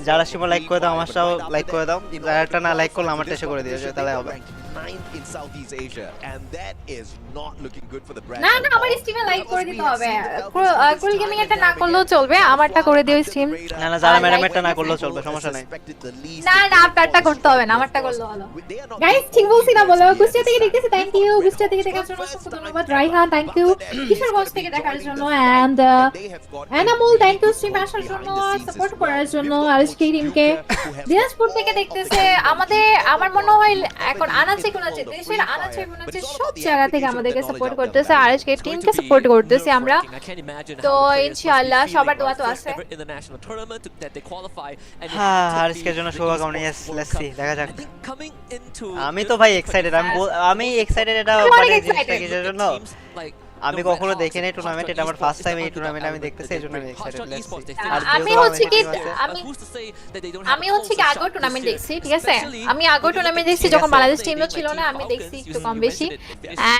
যারা শিমো লাইক করে দাও আমারটাও লাইক করে দাও যারাটা না লাইক করলে আমারটা এসে করে দিও তাহলে হবে 9th in Southeast Asia and that is not looking good for the brand না না আমার স্ট্রিমে লাইক করে দিতে হবে কুল গেমিং এটা না করলেও চলবে আমারটা করে দিও স্ট্রিম না না যারা ম্যাডাম এটা না করলেও চলবে সমস্যা নাই না না আপনারটা করতে হবে না আমারটা করলে ভালো গাইস ঠিক বলছি না বলো গুস্টিয়া থেকে দেখতেছি থ্যাংক ইউ গুস্টিয়া থেকে দেখার জন্য অসংখ্য ধন্যবাদ রাইহান থ্যাংক ইউ কিশোরগঞ্জ থেকে দেখার জন্য and Enamul thank you stream আসার জন্য সাপোর্ট করার জন্য RHK টিমকে দিনাজপুর থেকে দেখতেছে আমার মনে হয় এখন আনাচে কোনাচে দেশের আনাচে কোনাচে সব জায়গা থেকে আমাদেরকে সাপোর্ট করতেছে RHK টিমকে সাপোর্ট করতেছি আমরা তো ইনশাআল্লাহ সবার দোয়া তো আছে হ্যাঁ RHK এর জন্য শুভকামনা ইয়েস লেটস সি দেখা যাক আমি তো ভাই এক্সাইটেড আমি এক্সাইটেড এটা মানে জিনিসটা কিসের জন্য আমি কখনো দেখিনি এই টুর্নামেন্ট এটা আমার ফার্স্ট টাইম এই টুর্নামেন্ট আমি দেখতেছি এইজন্য আমি এক্সাইটেড আমি হচ্ছে কি আগের টুর্নামেন্ট দেখছি ঠিক আছে আমি আগের টুর্নামেন্ট দেখছি যখন বাংলাদেশ টিমও ছিল না আমি দেখছি একটু কম বেশি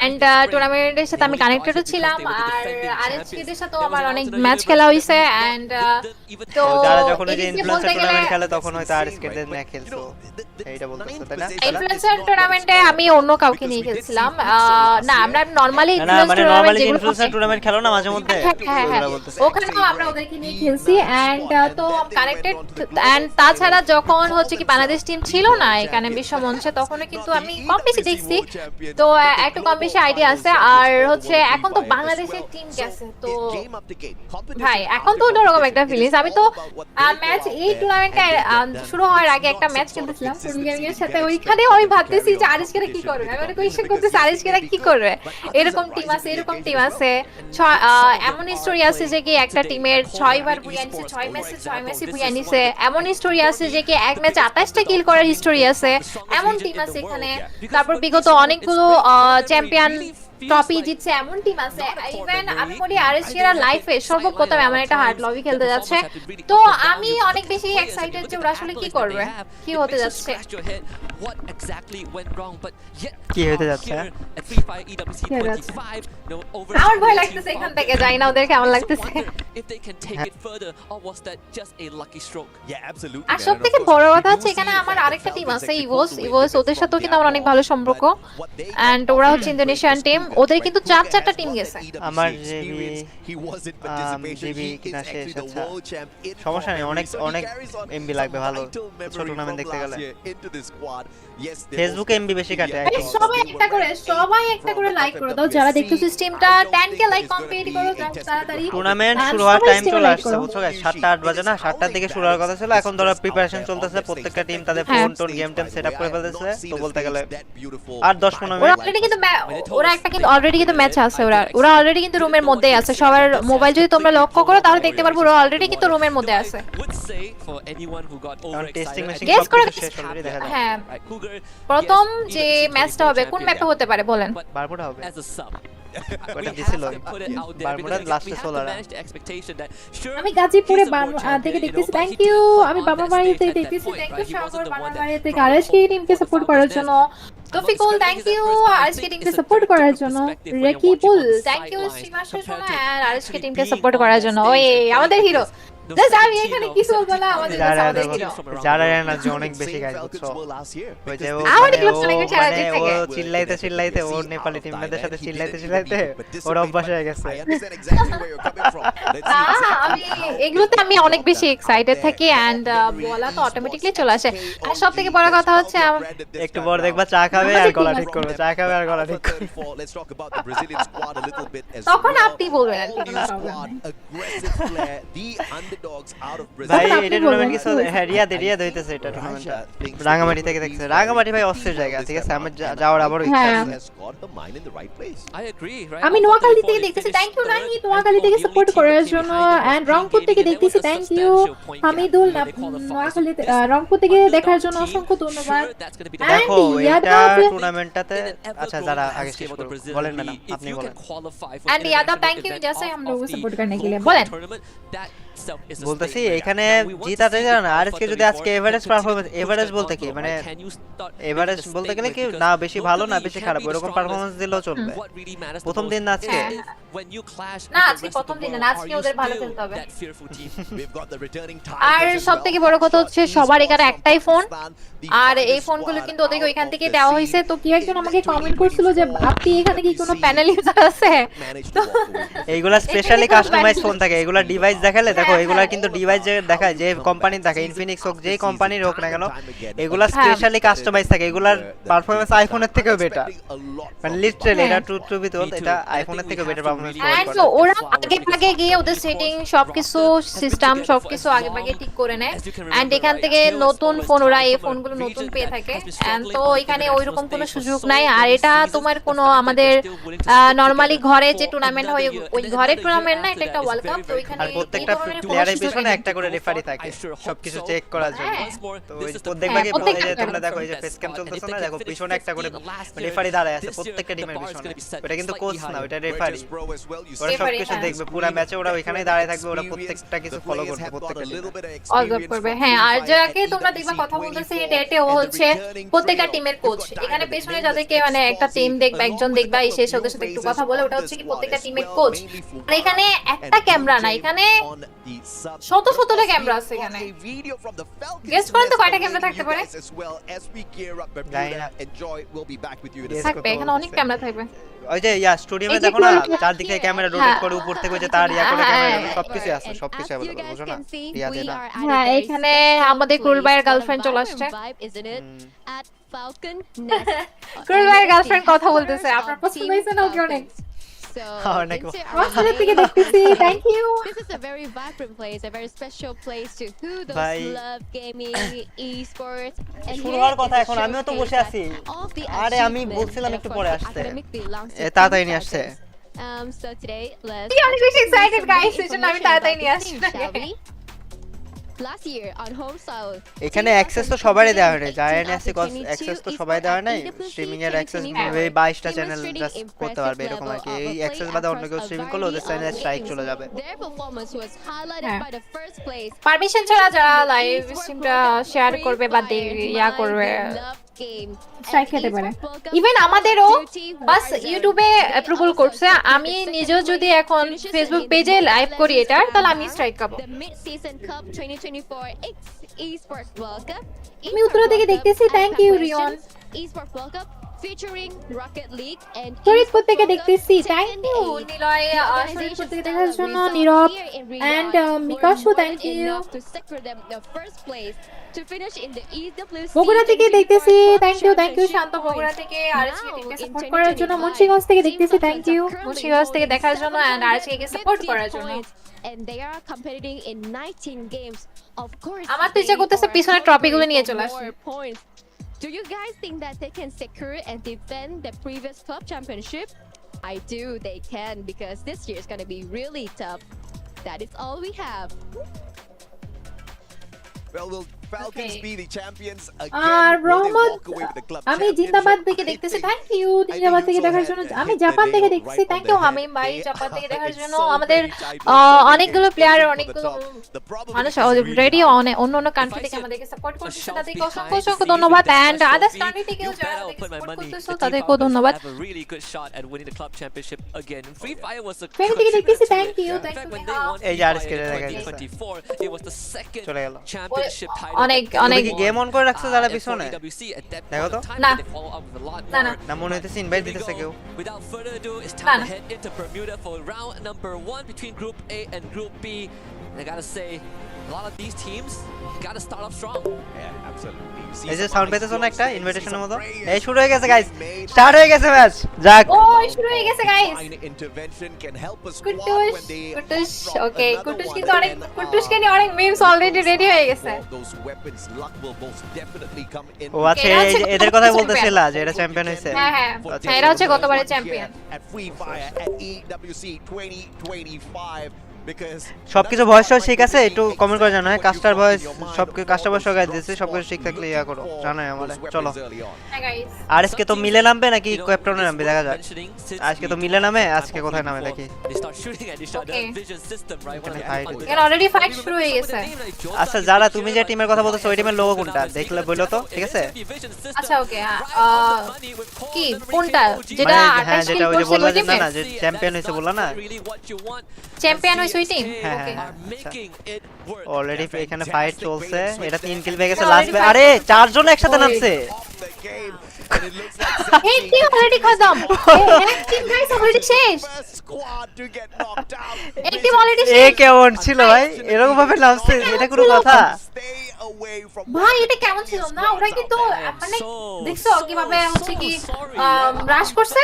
এন্ড টুর্নামেন্টের সাথে আমি কানেক্টেডও ছিলাম আর RHK দের সাথেও আমার অনেক ম্যাচ খেলা হইছে এন্ড তো যারা যখন এই ইনফ্লুয়েন্সার টুর্নামেন্ট খেলে তখন হয়তো RHK দের না খেলতো এইটা বলতেছ তাই না ইনফ্লুয়েন্সার টুর্নামেন্টে আমি অন্য কাউকে নিয়ে খেলছিলাম না আমরা normally influencer globally influencer tournament খেলো না মাঝে মধ্যে ওখানেও আমরা ওদেরকে নিয়ে খেলছি এন্ড তো কানেক্টেড এন্ড তাছাড়া যখন হচ্ছে কি বাংলাদেশ টিম ছিল না এখানে বিশ্ব মঞ্চে তখনও কিন্তু আমি কম বেশি দেখছি তো একটু কম বেশি আইডিয়া আছে আর হচ্ছে এখন তো বাংলাদেশের টিম গেছে তো ভাই এখন তো অন্যরকম একটা ফিলিংস আমি তো ম্যাচ এই টুর্নামেন্টটা শুরু হওয়ার আগে একটা ম্যাচ খেলতেছিলাম ফুল গেমিং এর সাথে ওইখানে আমি ভাবতেছি যে আরিশকেরা কি করবে আমি মানে কোয়েশ্চেন করতেছি আরিশকেরা কি করবে এরকম টিম আছে এমন স্টোরি আছে যে কি একটা টিমের 6 বার বুয়া নিছে 6 ম্যাচে বুয়া নিছে এমন স্টোরি আছে যে কি এক ম্যাচে 28টা কিল করার স্টোরি আছে এমন টিম আছে এখানে তারপর বিগত অনেকগুলো চ্যাম্পিয়ন ট্রফি জিতছে এমন টিম আছে ইভেন আমি বলি আরএসকেরা লাইফে সর্বপ্রথম এমন একটা হার্ড লবি খেলতে যাচ্ছে তো আমি অনেক বেশি এক্সাইটেড যে ওরা আসলে কি করবে কি হতে যাচ্ছে কি হতে যাচ্ছে আমার ভয় লাগতেছে এখান থেকে যাই না ওদের কেমন লাগতেছে আর সবথেকে বড় কথা হচ্ছে এখানে আমার আরেকটা টিম আছে ইভোস ওদের সাথেও কিন্তু আমার অনেক ভালো সম্পর্ক এন্ড ওরা হচ্ছে ইন্দোনেশিয়ান টিম ওদের কিন্তু 4-4টা টিম গেছে আমার জিবি কিনা শেষ আচ্ছা সমস্যা নেই অনেক এমবি লাগবে ভালো ছোট টুর্নামেন্ট দেখতে গেলে ফেসবুকে এমবি বেশি কাটে সবাই একটা করে লাইক করে দাও যারা দেখতেছো স্ট্রিমটা 10k লাইক কমপ্লিট করো তাড়াতাড়ি টুর্নামেন্ট শুরু হওয়ার টাইম চলে আসছে বুঝছো গাইস 7:00-8 বাজে না 7টার দিকে শুরু হওয়ার কথা ছিল এখন ধরো প্রিপারেশন চলতেছে প্রত্যেকটা টিম তাদের ফোন টোন গেম টেম সেটআপ করে ফেলতেছে তো বলতে গেলে আর 10-15 মিনিট অলরেডি কিন্তু ম্যাচ আছে ওরা অলরেডি কিন্তু রুমের মধ্যেই আছে সবার মোবাইল যদি তোমরা লক্ষ্য করো তাহলে দেখতে পারবো ওরা অলরেডি কিন্তু রুমের মধ্যে আছে টেস্টিং মেশিন গেস করে শেষ অলরেডি দেখা যায় হ্যাঁ প্রথম যে ম্যাচটা হবে কোন ম্যাপে হতে পারে বলেন বারমুডা হবে কোটা দিছিল বারমুডা লাস্টে সোলার আমি গাজীপুরে থেকে দেখতেছি থ্যাংক ইউ আমি বামাবাড়ি থেকে দেখতেছি থ্যাংক ইউ সাগর বামাবাড়ি থেকে আরএসকে টিমকে সাপোর্ট করার জন্য তফিকুল থ্যাংক ইউ আরএসকে টিমকে সাপোর্ট করার জন্য রেকিবুল থ্যাংক ইউ শ্রীমাসের জন্য আর আরএসকে টিমকে সাপোর্ট করার জন্য ওই আমাদের হিরো আমি এখানে কি বলবো না আমাদের হিরো যারা না যে অনেক বেশি গাইজ বুঝছো ওই যে ও চিল্লাইতে ও নেপালি টিমদের সাথে চিল্লাইতে ওর অভ্যাস হয়ে গেছে আমি এগুলোতে আমি অনেক বেশি এক্সাইটেড থাকি এন্ড বলা তো অটোমেটিক্যালি চলে আসে আর সবথেকে বড় কথা হচ্ছে একটু পর দেখবা চা খাবে আর গলা ঠিক করবে চা খাবে আর গলা ঠিক করবে তখন আপনি বলবেন আর কি ভাই এটা টুর্নামেন্ট কিছু রিয়া হইতেছে এটা টুর্নামেন্টটা রাঙ্গামাটি থেকে দেখছে রাঙ্গামাটি ভাই অস্থির জায়গা ঠিক আছে আমি যাওয়ার আবার ইচ্ছা আছে আমি নোয়াখালী থেকে দেখতেছি থ্যাংক ইউ নাহি নোয়াখালী থেকে সাপোর্ট করার জন্য এন্ড রংপুর থেকে দেখতেছি থ্যাংক ইউ হামিদুল নোয়াখালী রংপুর থেকে দেখার জন্য অসংখ্য ধন্যবাদ দেখো এটা টুর্নামেন্টটাতে আচ্ছা যারা আগে শেষ করব বলেন ম্যাডাম আপনি বলেন এন্ড यादव थैंक यू जैसे हम लोगों को सपोर्ट करने के लिए बोलें বলতেছি এখানে জিতাতে জানা না আরএসকে যদি আজকে এভারেজ পারফরম্যান্স এভারেজ বলতে কি মানে এভারেজ বলতে গেলে কি না বেশি ভালো না বেশি খারাপ এরকম পারফরম্যান্স দিলেও চলবে প্রথম দিন না আজকে না আজকে প্রথম দিন না আজকে ওদের ভালো খেলতে হবে আর সবথেকে বড় কথা হচ্ছে সবার এখানে একটাই ফোন আর এই ফোনগুলো কিন্তু ওদেরকে ওইখান থেকে দেওয়া হয়েছে তো কি একজন আমাকে কমেন্ট করছিল যে আপনি এখানে কি কোনো প্যানেল ইউজার আছে তো এইগুলা স্পেশালি কাস্টমাইজ ফোন থাকে এগুলা ডিভাইস দেখালে দেখো এগুলা কিন্তু ডিভাইস যে দেখায় যে কোম্পানির থাকে ইনফিনিক্স হোক যেই কোম্পানির হোক না কেন এগুলা স্পেশালি কাস্টমাইজ থাকে এগুলার পারফরম্যান্স আইফোনের থেকেও বেটার মানে লিটারালি এটা টু বি টোল্ড এটা আইফোনের থেকেও বেটার পারফরম্যান্স প্রোভাইড করে ওরা আগে গিয়ে ওদের সেটিং সবকিছু সিস্টেম সবকিছু আগে ঠিক করে নেয় এন্ড এখান থেকে নতুন ফোন ওরা এই ফোনগুলো নতুন পেয়ে থাকে এন্ড তো এখানে ওইরকম কোনো সুযোগ নাই আর এটা তোমার কোনো আমাদের নরমালি ঘরে যে টুর্নামেন্ট হয় ওই ঘরের টুর্নামেন্ট না এটা একটা ওয়ার্ল্ড কাপ তো এখানে প্রত্যেকটা প্লেয়ারের পিছনে একটা করে রেফারি থাকে সবকিছু চেক করার জন্য তো ওই প্রত্যেকবার কি বলে যে তোমরা দেখো এই যে ফেস ক্যাম চলতেছে না দেখো পিছনে একটা করে রেফারি দাঁড়ায় আছে প্রত্যেকটা টিমের পিছনে এটা কিন্তু কোচ না ওটা রেফারি ওরা সবকিছু দেখবে পুরো ম্যাচে ওরা ওইখানেই দাঁড়ায় থাকবে ওরা প্রত্যেকটা কিছু ফলো করবে প্রত্যেকটা অবজার্ভ করবে হ্যাঁ আর যাকে তোমরা দেখবা কথা বলতেছে ডেটে ও হচ্ছে প্রত্যেকটা টিমের কোচ এখানে পেছনে যাদেরকে মানে একটা টিম দেখবা একজন দেখবা এই শেষ ওদের সাথে একটু কথা বলে ওটা হচ্ছে কি প্রত্যেকটা টিমের কোচ আর এখানে একটা ক্যামেরা না এখানে শত শতটা ক্যামেরা আছে এখানে গেস করেন তো কয়টা ক্যামেরা থাকতে পারে থাকবে এখানে অনেক ক্যামেরা থাকবে ওই যে স্টুডিয়ামে দেখো না চারদিকে ক্যামেরা রোটেট করে উপর থেকে ওই যে তার করে ক্যামেরা সবকিছু আছে সবকিছু अवेलेबल বুঝো না রিয়াতে না হ্যাঁ এখানে আমাদের ক্রুল ভাইয়ের গার্লফ্রেন্ড চলে আসছে ক্রুল ভাইয়ের গার্লফ্রেন্ড কথা বলতেছে আপনার পছন্দ হয়েছে না ওকে অনেক Thank you. This is a very vibrant place, a very special place to who those love gaming, esports, and শুরুর কথা এখন আমিও তো বসে আছি আরে আমি বলছিলাম একটু পরে আসতে তাড়াতাড়ি নিয়ে আসছে so today let's I'm really excited guys এজন্য আমি তাড়াতাড়ি নিয়ে আসছি last year on home south এখানে অ্যাক্সেস তো সবারই দেওয়া হয় জায়ান্ট আছে কজ অ্যাক্সেস তো সবাই দেওয়া নাই স্ট্রিমিং এর অ্যাক্সেস এই 22টা চ্যানেল জাস্ট করতে পারবে এরকম আর কি এই অ্যাক্সেস বাদে অন্য কেউ স্ট্রিমিং করলে ওদের চ্যানেলে স্ট্রাইক চলে যাবে their performance was highlighted by the first place permission ছাড়া যারা লাইভ স্ট্রিমটা শেয়ার করবে বা ইয়া করবে স্ট্রাইক খেতে পারে ইভেন আমাদেরও বাস ইউটিউবে অ্যাপ্রুভাল করছে আমি নিজেও যদি এখন ফেসবুক পেজে লাইভ করি এটা তাহলে আমি স্ট্রাইক পাবো Esports World Cup আমি উত্তর থেকে দেখতেছি thank you Riyon Esports World Cup featuring Rocket League and Faridpur থেকে দেখতেছি থ্যাংক ইউ নিলয় ফরিদপুর থেকে দেখার জন্য Nirob and Mikashu thank you to finish in the EWC Bogura থেকে দেখতেছি থ্যাংক ইউ শান্ত বগুড়া থেকে আরএচকে টিমকে সাপোর্ট করার জন্য মুন্সিগঞ্জ থেকে দেখতেছি থ্যাংক ইউ মুন্সিগঞ্জ থেকে দেখার জন্য এন্ড আরএচকে কে সাপোর্ট করার জন্য and they are competing in 19 games of course আমার তো ইচ্ছা করতেছে পিছনে ট্রফিগুলো নিয়ে চলে আসি Do you guys think that they can secure and defend the previous club championship? I do, they can, because this year is going to be really tough. That is all we have. Well, will Falcons be the champions again? রহমত আমি জিন্দাবাদ থেকে দেখতেছি thank you জিন্দাবাদ থেকে দেখার জন্য আমি জাপান থেকে দেখতেছি থ্যাংক ইউ হামিম ভাই জাপান থেকে দেখার জন্য আমাদের অনেকগুলো প্লেয়ার অনেকগুলো মানুষ রেডি অন্য কান্ট্রি থেকে আমাদেরকে সাপোর্ট করছে তাদেরকে অসংখ্য ধন্যবাদ এন্ড আদার্স কান্ট্রি থেকেও যারা সাপোর্ট করতেছো তাদেরকেও ধন্যবাদ ফ্রেন্ড থেকে দেখতেছি থ্যাংক ইউ এই যে আরএসকে দেখাচ্ছি চলে গেল অনেক গেম অন করে রাখছো যারা পিছনে দেখো তো না না মনে হইতেছে ইনভাইট দিতেছে কেউ without further ado it's time to head into Bermuda for round number 1 between group A and group B and I gotta say a lot of these teams gotta start off strong yeah absolutely এই যে sound পেতেছো না একটা ইনভিটেশনের মতো এই শুরু হয়ে গেছে guys start হয়ে গেছে ম্যাচ যাক শুরু হয়ে গেছে guys intervention can help us Kutus ওকে কুটুসকে নিয়ে অনেক মিমস অলরেডি রেডি হয়ে গেছে those weapons luck will most definitely come in ও আচ্ছা এদের কথা বলতেছিলা যে এটা চ্যাম্পিয়ন হইছে হ্যাঁ এরা হচ্ছে গতবারের champion at Free Fire at EWC 2025 because সবকিছু ভয়েস ঠিক আছে একটু কমেন্ট করে জানাও custard voice custard voice guide দিয়েছে সবকিছু ঠিক থাকলে ইয়া করো জানাই আমারে চলো হ্যাঁ গাইস আজকে তো মিলে নামবে নাকি ক্যাপ্টেনে নামবে দেখা যাক আজকে তো মিলে নামে আজকে কোথায় নামে দেখি এর অলরেডি ফাইট শুরু হয়ে গেছে আচ্ছা যারা তুমি যে টিমের কথা বলছো ওই টিমের লোগো কোনটা দেখলে বলো তো ঠিক আছে আচ্ছা ওকে কি কোনটা যেটা হ্যাঁ যেটা ওই যে বললা যে না যে চ্যাম্পিয়ন হইছে বললা না চ্যাম্পিয়ন হইছে ওই টিম ওকে অলরেডি এখানে ফাইট চলছে এটা 3 কিল পেয়ে গেছে লাস্ট আরে চারজন একসাথে নামছে এই টিম অলরেডি খতম এক টিম গাইস অলরেডি শেষ এই টিম অলরেডি শেষ এ কেমন ছিল ভাই এরকম ভাবে নামছে এটা কোনো কথা ভাই এটা কেমন ছিল না ওরা কিন্তু মানে দেখছো কিভাবে হচ্ছে কি রাশ করছে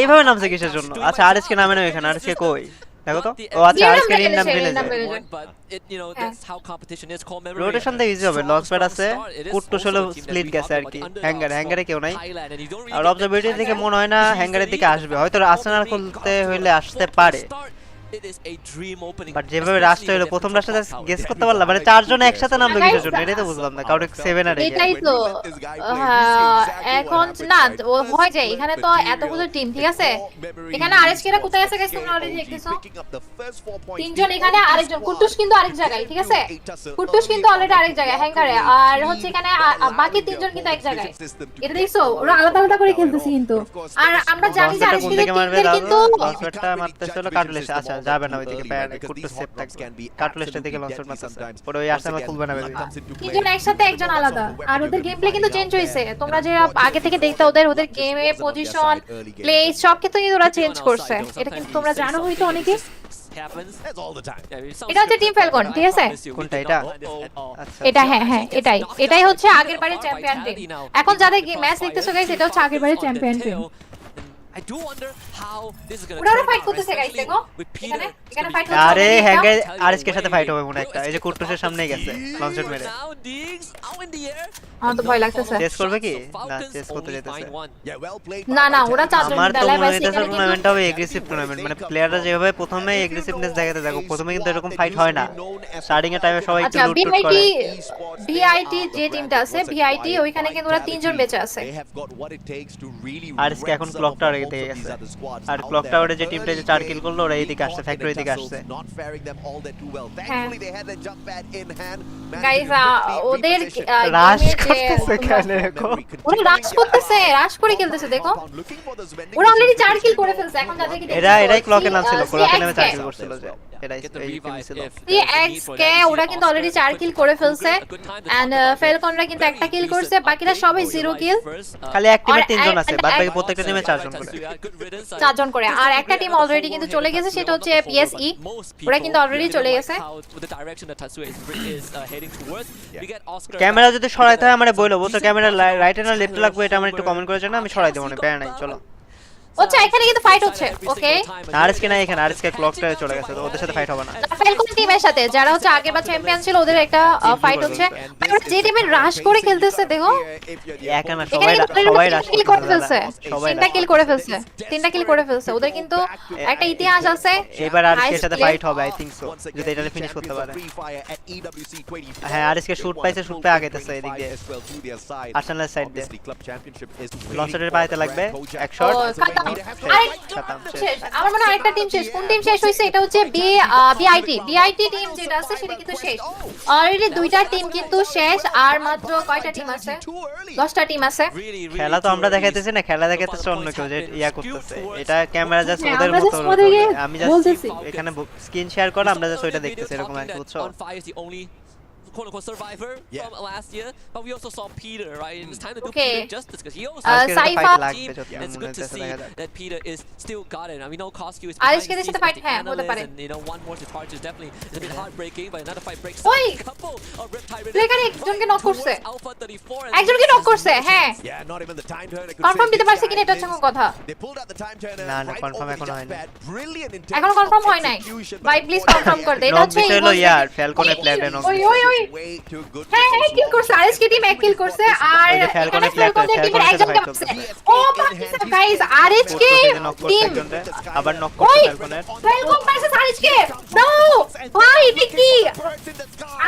এইভাবে নামছে কিসের জন্য আচ্ছা আরএসকে নামে না এখানে আরএসকে কই দেখো তো ও আচ্ছা আরএসকে রিন নাম দিলে রোটেশন দে ইজি হবে লঞ্চ প্যাড আছে কুট্টুস হলো স্প্লিট গেছে আর কি হ্যাঙ্গারে কেউ নাই আর অবজারভেটরি থেকে মনে হয় না হ্যাঙ্গারের দিকে আসবে হয়তো আর্সেনাল খুলতে হইলে আসতে পারে বাট যেভাবে রাশটা হলো প্রথম রাশটা গেস করতে পারলাম মানে চারজন একসাথে নামলো কিসের জন্য এটাই তো বুঝলাম না কাউকে 7 আর এটাই তো এখন না হয়ে যায় এখানে তো এতগুলো টিম ঠিক আছে এখানে আরএসকে রা কোথায় আছে গাইস তোমরা অলরেডি দেখতেছো তিনজন এখানে আরেকজন কুটুস কিন্তু আরেক জায়গায় ঠিক আছে কুটুস কিন্তু অলরেডি আরেক জায়গায় হ্যাঙ্গারে আর হচ্ছে এখানে বাকি তিনজন কিন্তু এক জায়গায় এটা দেখছো ওরা আলাদা আলাদা করে খেলতেছে কিন্তু আর আমরা জানি যে আরএসকে টিমের কিন্তু লঞ্চপ্যাডটা মারতেছিল কাটলেছে আচ্ছা যাবে না ওইদিকে কুট্টু সেফ থাকবে কার্টুলেসটা থেকে লঞ্চার মারতেছে পরে ওই আর্সেনাল খুলবে না বেবি তিনজন একসাথে একজন আলাদা আর ওদের গেম প্লে কিন্তু চেঞ্জ হইছে তোমরা যে আগে থেকে দেখতে ওদের গেমে পজিশন প্লে সব কিছু কিন্তু ওরা চেঞ্জ করছে এটা কিন্তু তোমরা জানো হয়তো অনেকে এটা হচ্ছে টিম ফ্যালকন ঠিক আছে কোনটা এটা এটা হ্যাঁ এটাই হচ্ছে আগের বারের চ্যাম্পিয়ন টিম এখন যাদের ম্যাচ দেখতেছো গাইস এটা হচ্ছে আগের বারের champion team I do wonder how this is going to ওরা ফাইট করতেছে গাইস দেখো এখানে ফাইট হচ্ছে আরে হ্যাঙ্গে আরএসকে এর সাথে ফাইট হবে মনে একটা এই যে কুট্টুসের সামনেই গেছে লঞ্চার মেরে আমার তো ভয় লাগতেছে চেস করবে কি না চেস করতে যেতেছে না ওরা চারজন আমার তো বেলায় মনে বেশি হইতেছে টুর্নামেন্টটা হবে এগ্রেসিভ টুর্নামেন্ট মানে প্লেয়াররা যেভাবে প্রথমে এগ্রেসিভনেস দেখাতে দেখো প্রথমে কিন্তু এরকম ফাইট হয় না স্টার্টিং এর টাইমে সবাই একটু লুট করে ভিআইটি যে টিমটা আছে ভিআইটি ওইখানে কিন্তু ওরা তিনজন বেঁচে আছে আরএসকে এখন ক্লক টাওয়ারে থেকে গেছে আর ক্লক টাওয়ারে যে টিমটা যে 4 কিল করলো ওরা এইদিকে আসছে ফ্যাক্টরি দিকে আসছে গাইস ওদের রাশ করতেছে কেন দেখো ওরা রাশ করে খেলতেছে দেখো ওরা অলরেডি 4 কিল করে ফেলছে এখন যাদেরকে এরাই ক্লকে নামছিল ক্লকে নেমে 4 কিল করছিল যে এরাই এই কিল ছিল এক্সকে ওরা কিন্তু অলরেডি 4 কিল করে ফেলছে এন্ড ফেলকনরা কিন্তু একটা কিল করছে বাকিরা সবাই 0 কিল খালি এক টিমে 3 জন আছে বাদ বাকি প্রত্যেকটা টিমে 4 জন করে 4 জন করে আর একটা টিম অলরেডি কিন্তু চলে গেছে সেটা হচ্ছে পিএসই ওরা কিন্তু অলরেডি চলে গেছে ক্যামেরা যদি সরাইতে হয় আমারে বলো বুঝছো ক্যামেরা রাইটে না লেফটে লাগবে এটা আমার একটু কমেন্ট করে জানা আমি সরাই দেব না প্যারা নাই চলো আচ্ছা এখানে কিন্তু ফাইট হচ্ছে ওকে আরএসকে না এখানে আরএসকে ক্লকটা চলে গেছে তো ওদের সাথে ফাইট হবে না ফেলকন টিমের সাথে যারা হচ্ছে আগেরবার চ্যাম্পিয়ন ছিল ওদের একটা ফাইট হচ্ছে আর যে টিমে রাশ করে খেলতেছে দেখো একা না সবাই রাশ করে ফেলছে তিনটা কিল করে ফেলছে ওদের কিন্তু একটা ইতিহাস আছে এবার আরএসকে সাথে ফাইট হবে আই থিং সো যদি এটা ফিনিশ করতে পারে হ্যাঁ আরএসকে শুট পাইছে শুট পে আগেতেছে এদিক দিয়ে আর্সেনাল সাইড দিয়ে লঞ্চারের পাইতে লাগবে এক শট আমার মনে হয় আরেকটা টিম শেষ কোন টিম শেষ হইছে এটা হচ্ছে বিআইটি টিম যেটা আছে সেটা কিন্তু শেষ অলরেডি দুইটা টিম কিন্তু শেষ আর মাত্র কয়টা টিম আছে 10টা টিম আছে খেলা তো আমরা দেখাইতেছি না খেলা দেখাইতেছে অন্য কেউ যে ইয়া করতেছে এটা ক্যামেরা জাস্ট ওদের মতো আমি জাস্ট এখানে স্ক্রিন শেয়ার করা আমরা জাস্ট ওইটা দেখতেছি এরকম একটা বুঝছো quote-unquote survivor from last year, but we also saw Peter, right? And it's time to do Okay. Peter justice because he also team. It's good to see that Peter is still got it. I mean, no Koskyu is behind the scenes with the analyst, and you know, one more departure is definitely a bit heartbreaking, but another fight breaks up. A couple of Riptide একজনকে knock করছে Alpha 34. একজনকে knock করছে হ্যাঁ confirm দিতে পারছে কিনা এটা হচ্ছে কথা না কনফার্ম এখনো হয়নি এখনো কনফার্ম হয় নাই ভাই প্লিজ কনফার্ম কর দে এটা হচ্ছে হলো ইয়ার ফ্যালকনের প্লেয়ারে নক ওই হ্যাঁ কিল করছে আরএসকে টিম এক কিল করছে আর ফ্যালকনের টিমের একজনকে মারছে ও পাকিস্তান গাইস আরএসকে টিম আবার নক করছে ফ্যালকন ভার্সেস আরএসকে নো ভাই এটা কি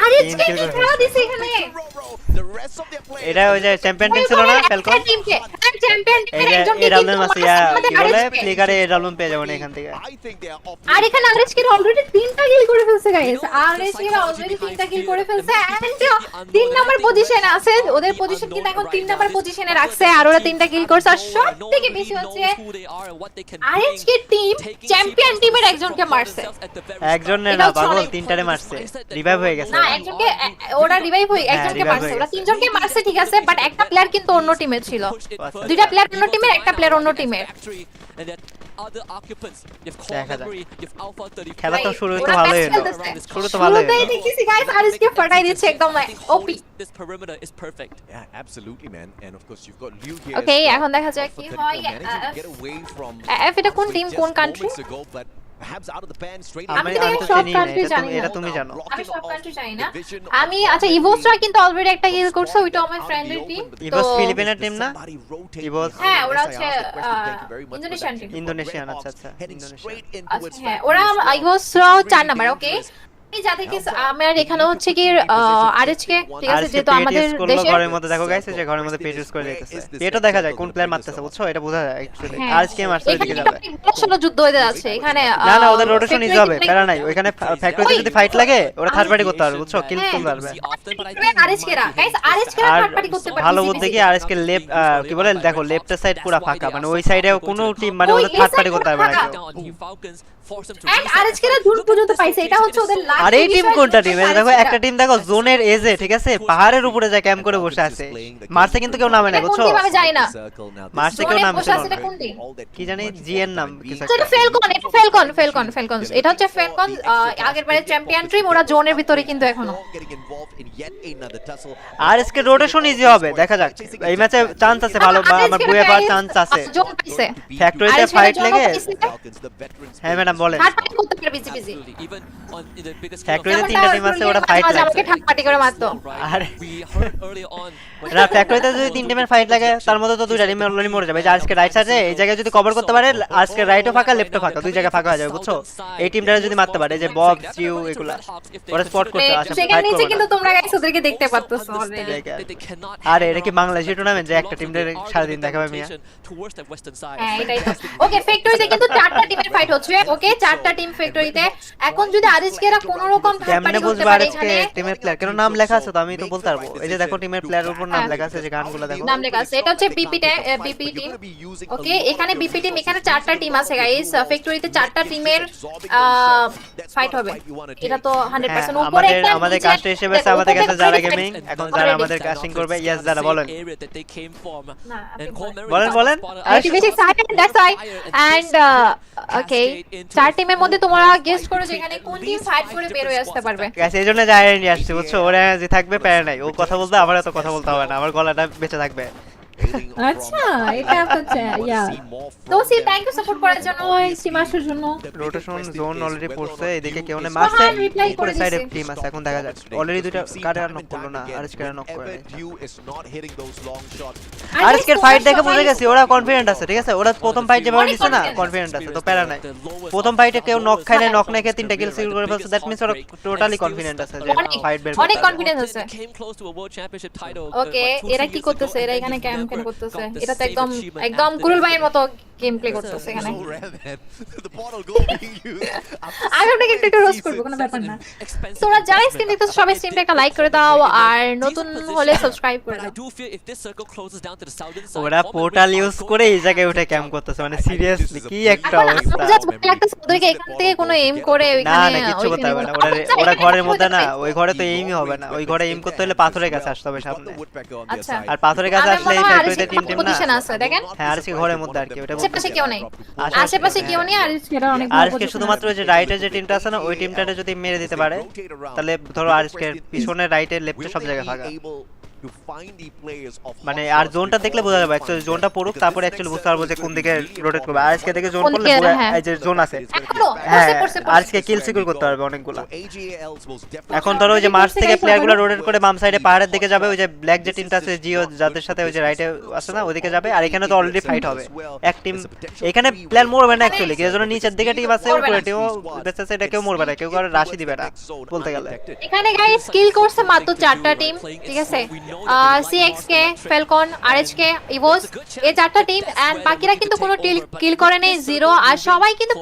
আরএসকে কি খেলা দিছে এখানে এটা ওই যে চ্যাম্পিয়ন টিম ছিল না ফ্যালকন টিমকে চ্যাম্পিয়ন টিমের একজনকে এডালন আছে ইয়া কি বলে ফ্লিকারে এডালন পেয়ে যাবেন এখান থেকে আর এখানে আরএসকে অলরেডি 3টা কিল করে ফেলছে গাইস আরএসকে অলরেডি 3টা কিল করে ফেলছে এন্ড 3 নাম্বার পজিশনে আছে ওদের পজিশন কিন্তু এখন 3 নাম্বার পজিশনে রাখছে আর ওরা 3টা কিল করছে আর সবথেকে বেশি হচ্ছে আরএসকে টিম চ্যাম্পিয়ন টিমের একজনকে মারছে একজনে না পাগল 3টারে মারছে রিভাইভ হয়ে গেছে না একজনকে ওরা রিভাইভ হয়ে একজনকে মারছে ওরা 3জনকে মারছে ঠিক আছে বাট একটা প্লেয়ার কিন্তু অন্য টিমে ছিল দুইটা প্লেয়ার অন্য টিমের একটা প্লেয়ার অন্য টিমের খেলা তো শুরু তো ভালোই হলো শুরু তো ভালোই হলো দেখতেছি গাইস আরএসকে ফাটাই দিচ্ছে একদম ওপি this perimeter is perfect. Yeah, absolutely, man. And of course, you've got Liu here. Okay, এখন দেখা যাক কি হয় এফ এটা কোন টিম কোন country perhaps out of the pan straight আমি তো সব কান্ট্রি জানি না এটা তুমি জানো আমি সব কান্ট্রি জানি না আমি আচ্ছা ইভোসরা কিন্তু অলরেডি একটা কিল করছে ওইটা আমার ফ্রেন্ডের টিম ইভোস ফিলিপিনের টিম না ইভোস হ্যাঁ ওরা হচ্ছে ইন্দোনেশিয়ান টিম ইন্দোনেশিয়ান আচ্ছা ইন্দোনেশিয়ান হ্যাঁ ওরা ইভোসরা 4 নাম্বার ওকে যাদেরকে আমার এখানে হচ্ছে কি RHK ঠিক আছে যেহেতু আমাদের দেশে ঘরের মধ্যে দেখো গাইস যে ঘরের মধ্যে পেজ ইউজ করে দেখতেছে এটা দেখা যায় কোন প্লেয়ার মারতেছে বুঝছো এটা বোঝা যায় অ্যাকচুয়ালি RHK মারছে দিকে যাবে আসলে যুদ্ধ হয়ে যাচ্ছে এখানে না ওদের রোটেশন ইজি হবে প্যারা নাই ওখানে ফ্যাক্টরিতে যদি ফাইট লাগে ওরা থার্ড পার্টি করতে পারবে বুঝছো কিল তুলতে পারবে RHK রা গাইস RHK রা থার্ড পার্টি করতে পারবে ভালো বলতে কি RHK লেফট কি বলে দেখো লেফটের সাইড পুরো ফাঁকা মানে ওই সাইডে কোনো টিম মানে ওদের থার্ড পার্টি করতে পারবে না এন্ড RHK রা দূর পর্যন্ত পাইছে এটা হচ্ছে ওদের লাস্ট আর এই টিম কোনটা টিম দেখো একটা টিম দেখো জোনের এজে ঠিক আছে পাহাড়ের উপরে যায় ক্যাম্প করে বসে আছে মারছে কিন্তু কেউ নামে না বুঝছো আমি জানি না মারছে কেউ নামছে না কি জানি জিএন নাম কিছু এটা ফেলকন এটা হচ্ছে ফেলকন আগের বারে চ্যাম্পিয়ন টিম ওরা জোনের ভিতরে কিন্তু এখনো RHK রোটেশন ইজি হবে দেখা যাক এই ম্যাচে চান্স আছে ভালো আমার বুয়ে পাওয়ার চান্স আছে জোন পাইছে ফ্যাক্টরিতে ফাইট লেগে হ্যাঁ ম্যাডাম বলেন করতে পারে বিজি ফ্যাক্টরিতে তিনটা টিম আছে ওরা ফাইট লাগে আমাকে ঠাক পার্টি করে মারতো আরে না ফ্যাক্টরিতে যদি তিন টিমের ফাইট লাগে তার মধ্যে তো দুইটা টিম অলরেডি মরে যাবে আজকে রাইট সাইডে এই জায়গায় যদি কভার করতে পারে আজকে রাইটও ফাঁকা লেফটও ফাঁকা দুই জায়গা ফাঁকা হয়ে যাবে বুঝছো এই টিমটা যদি মারতে পারে যে বব জিউ এগুলা ওরা স্পট করতে আসে সেখানে নিচে কিন্তু তোমরা গাইস ওদেরকে দেখতে পারতেছো অলরেডি আরে এটা কি বাংলাদেশি টুর্নামেন্ট যে একটা টিমদের সারা দিন দেখাবে মিয়া হ্যাঁ এটাই তো ওকে ফ্যাক্টরিতে কিন্তু চারটা টিমের ফাইট হচ্ছে ওকে চারটা টিম ফ্যাক্টরিতে এখন যদি RHK রা কোনো রকম থার্ড পার্টি করতে পারে এখানে টিমের প্লেয়ার কেন নাম লেখা আছে তো আমি তো বলতে পারবো এই যে দেখো টিমের প্লেয়ারের উপর নাম লেখা আছে যে গানগুলো দেখো নাম লেখা আছে এটা হচ্ছে বিপি টিম ওকে এখানে বিপি টিম এখানে চারটা টিম আছে গাইস ফ্যাক্টরিতে চারটা টিমের ফাইট হবে এটা তো 100% উপরে একটা আমাদের কাস্ট হিসেবে আছে আমাদের কাছে যারা গেমিং এখন যারা আমাদের কাস্টিং করবে ইয়েস যারা বলেন বলেন বেশি এক্সাইটেড দ্যাটস আই এন্ড ওকে চার টিমের মধ্যে তোমরা গেস করো যে এখানে কোন টিম ফাইট করে বের হয়ে আসতে পারবে গাইস এইজন্য যাই নিয়ে আসছে বুঝছো ওরা যে থাকবে প্যারা নাই ও কথা বলতে আমার এত কথা বলতে হবে না আমার গলাটা বেঁচে থাকবে আচ্ছা এটা হচ্ছে ইয়া দোসি থ্যাংক ইউ সাপোর্ট করার জন্য সীমাশুর জন্য রোটেশন জোন অলরেডি পড়ছে এদিকে কেউ না মারছে উপরে সাইডে টিম আছে এখন দেখা যাচ্ছে অলরেডি দুইটা কারে আর নক করলো না RHK এর নক করে RHK এর ফাইট দেখে বুঝে গেছি ওরা কনফিডেন্ট আছে ঠিক আছে ওরা প্রথম ফাইট যেভাবে দিছে না কনফিডেন্ট আছে তো প্যারা নাই প্রথম ফাইটে কেউ নক খায় না নক নাকি তিনটা কিল সিকিউর করে ফেলছে দ্যাট মিন্স ওরা টোটালি কনফিডেন্ট আছে যে ফাইট বের অনেক কনফিডেন্স আছে ওকে এরা কি করতেছে এরা এখানে ক্যাম্প করতেছে এটা তো একদম কুরুল ভাইয়ের মতো গেম প্লে করতেছে এখানে আমি আপনাকে একটু রোস্ট করব কোনো ব্যাপার না তোমরা যারা স্ক্রিন দেখতেছো সবাই স্ক্রিনটা একটা লাইক করে দাও আর নতুন হলে সাবস্ক্রাইব করে দাও ওরা পোর্টাল ইউজ করে এই জায়গায় উঠে ক্যাম্প করতেছে মানে সিরিয়াসলি কি একটা অবস্থা জাস্ট লাগতেছে ওদেরকে এখান থেকে কোনো এম করে ওইখানে না কিছু করতে হবে না ওরা ঘরের মধ্যে না ওই ঘরে তো এইমই হবে না ওই ঘরে এম করতে হলে পাথরের কাছে আসতে হবে সামনে আচ্ছা আর পাথরের কাছে আসলে এই ফ্যাক্টরিতে টিম না পজিশন আছে দেখেন হ্যাঁ RHK ঘরের মধ্যে আর কি ওটা আশেপাশে কেউ নেই আশেপাশে কেউ নেই আর সেটা অনেক RHK শুধুমাত্র যে রাইটের যে টিমটা আছে না ওই টিমটাতে যদি মেরে দিতে পারে তাহলে ধরো RHK এর পিছনে রাইটে লেফটে সব জায়গায় ফাঁকা মানে আর জোনটা দেখলে বোঝা যাবে অ্যাকচুয়ালি জোনটা পড়ুক তারপরে অ্যাকচুয়ালি বুঝতে পারবো যে কোন দিকে রোটেট করবে RHK থেকে জোন করলে পুরো এই যে জোন আছে হ্যাঁ RHK কিল সিকিউর করতে পারবে অনেকগুলো এখন ধরো ওই যে মার্চ থেকে প্লেয়ারগুলো রোটেট করে বাম সাইডে পাহাড়ের দিকে যাবে ওই যে ব্ল্যাক যে টিমটা আছে জিও যাদের সাথে ওই যে রাইটে আছে না ওইদিকে যাবে আর এখানে তো অলরেডি ফাইট হবে এক টিম এখানে প্লেয়ার মরবে না অ্যাকচুয়ালি কি জন্য নিচের দিকে টিম আছে উপরে টিম বেঁচে আছে এটা কেউ মরবে না কেউ আর রাশি দিবে না বলতে গেলে এখানে গাইস কিল করছে মাত্র 4টা টিম ঠিক আছে CXK ফেলকন RHK ইভোস এই চারটা টিম এন্ড বাকিরা কিন্তু কোনো কিল করে নেই জিরো আর সবাই কিন্তু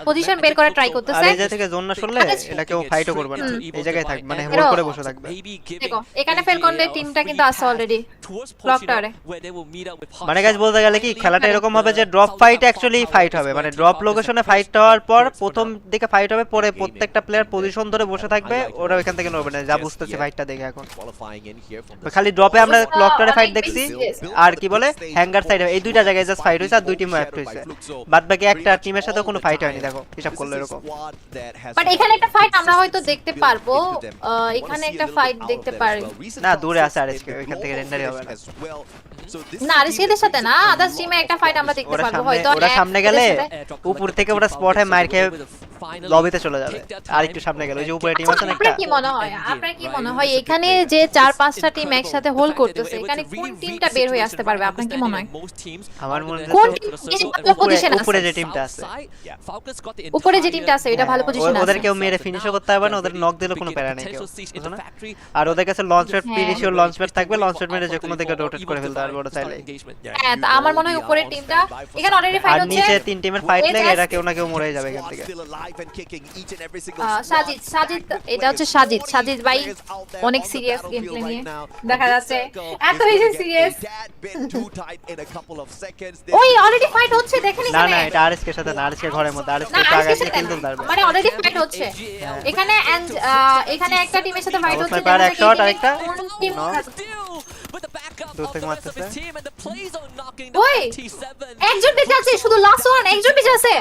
পজিশন বের করে ট্রাই করতেছে আর এই জায়গা থেকে জোন না শুনলে এটা কেউ ফাইটও করবে না এই জায়গায় থাকবে মানে হোল্ড করে বসে থাকবে দেখো এখানে ফেলকনের টিমটা কিন্তু আছে অলরেডি ব্লক টাওয়ারে মানে গাইস বলতে গেলে কি খেলাটা এরকম হবে যে ড্রপ ফাইট অ্যাকচুয়ালি ফাইট হবে মানে ড্রপ লোকেশনে ফাইট হওয়ার পর প্রথম দিকে ফাইট হবে পরে প্রত্যেকটা প্লেয়ার পজিশন ধরে বসে থাকবে ওরা ওখান থেকে নড়বে না যা বুঝতেছি ফাইটটা দেখে এখন খালি ড্রপে আমরা ক্লক টাওয়ারে ফাইট দেখছি আর কি বলে হ্যাঙ্গার সাইডে এই দুইটা জায়গায় জাস্ট ফাইট হইছে আর দুই টিম অ্যাক্ট হইছে বাদ বাকি একটা টিমের সাথে কোনো ফাইট হয়নি দেখো হিসাব করলে এরকম বাট এখানে একটা ফাইট আমরা হয়তো দেখতে পারবো এখানে একটা ফাইট দেখতে পারি না দূরে আছে RHK ওইখান থেকে রেন্ডারই হবে না RHK এর সাথে না আদার্স টিমে একটা ফাইট আমরা দেখতে পারবো হয়তো ওরা সামনে গেলে উপর থেকে ওরা স্পটে মার খেয়ে লবিতে চলে যাবে আর একটু সামনে গেল ওই যে উপরে টিম আছে না একটা আপনার কি মনে হয় এখানে যে 4-5টা টিম একসাথে হোল্ড করতেছে এখানে কোন টিমটা বের হয়ে আসতে পারবে আপনার কি মনে হয় আমার মনে হয় কোন পজিশন আছে উপরে যে টিমটা আছে উপরে যে টিমটা আছে এটা ভালো পজিশন আছে ওদেরকেও মেরে ফিনিশও করতে হবে না ওদের নক দিলে কোনো প্যারা নেই কেউ আর ওদের কাছে লঞ্চ প্যাড পিডিসিও লঞ্চ প্যাড থাকবে লঞ্চ প্যাড মেরে যে কোনো দিকে রোটেট করে ফেলতে পারবে ওটা চাইলে হ্যাঁ তা আমার মনে হয় উপরের টিমটা এখানে অলরেডি ফাইট আর হচ্ছে নিচে তিন টিমের ফাইট লাগে এরা কেউ না কেউ মরে যাবে এখান থেকে সাজিদ এটা হচ্ছে সাজিদ ভাই অনেক সিরিয়াস গেম প্লে নিয়ে দেখা যাচ্ছে এত বেশি সিরিয়াস ওই অলরেডি ফাইট হচ্ছে দেখেন না এখানে না এটা আরএসকে সাথে না আরএসকে ঘরের মধ্যে আরএসকে তো আগে কিল তুলতে পারবে মানে অলরেডি ফাইট হচ্ছে এখানে এন্ড এখানে একটা টিমের সাথে ফাইট হচ্ছে পার এক শট আরেকটা টিম দূর থেকে মারতেছে ওই একজন বেঁচে আছে শুধু লাস্ট ওয়ান একজন বেঁচে আছে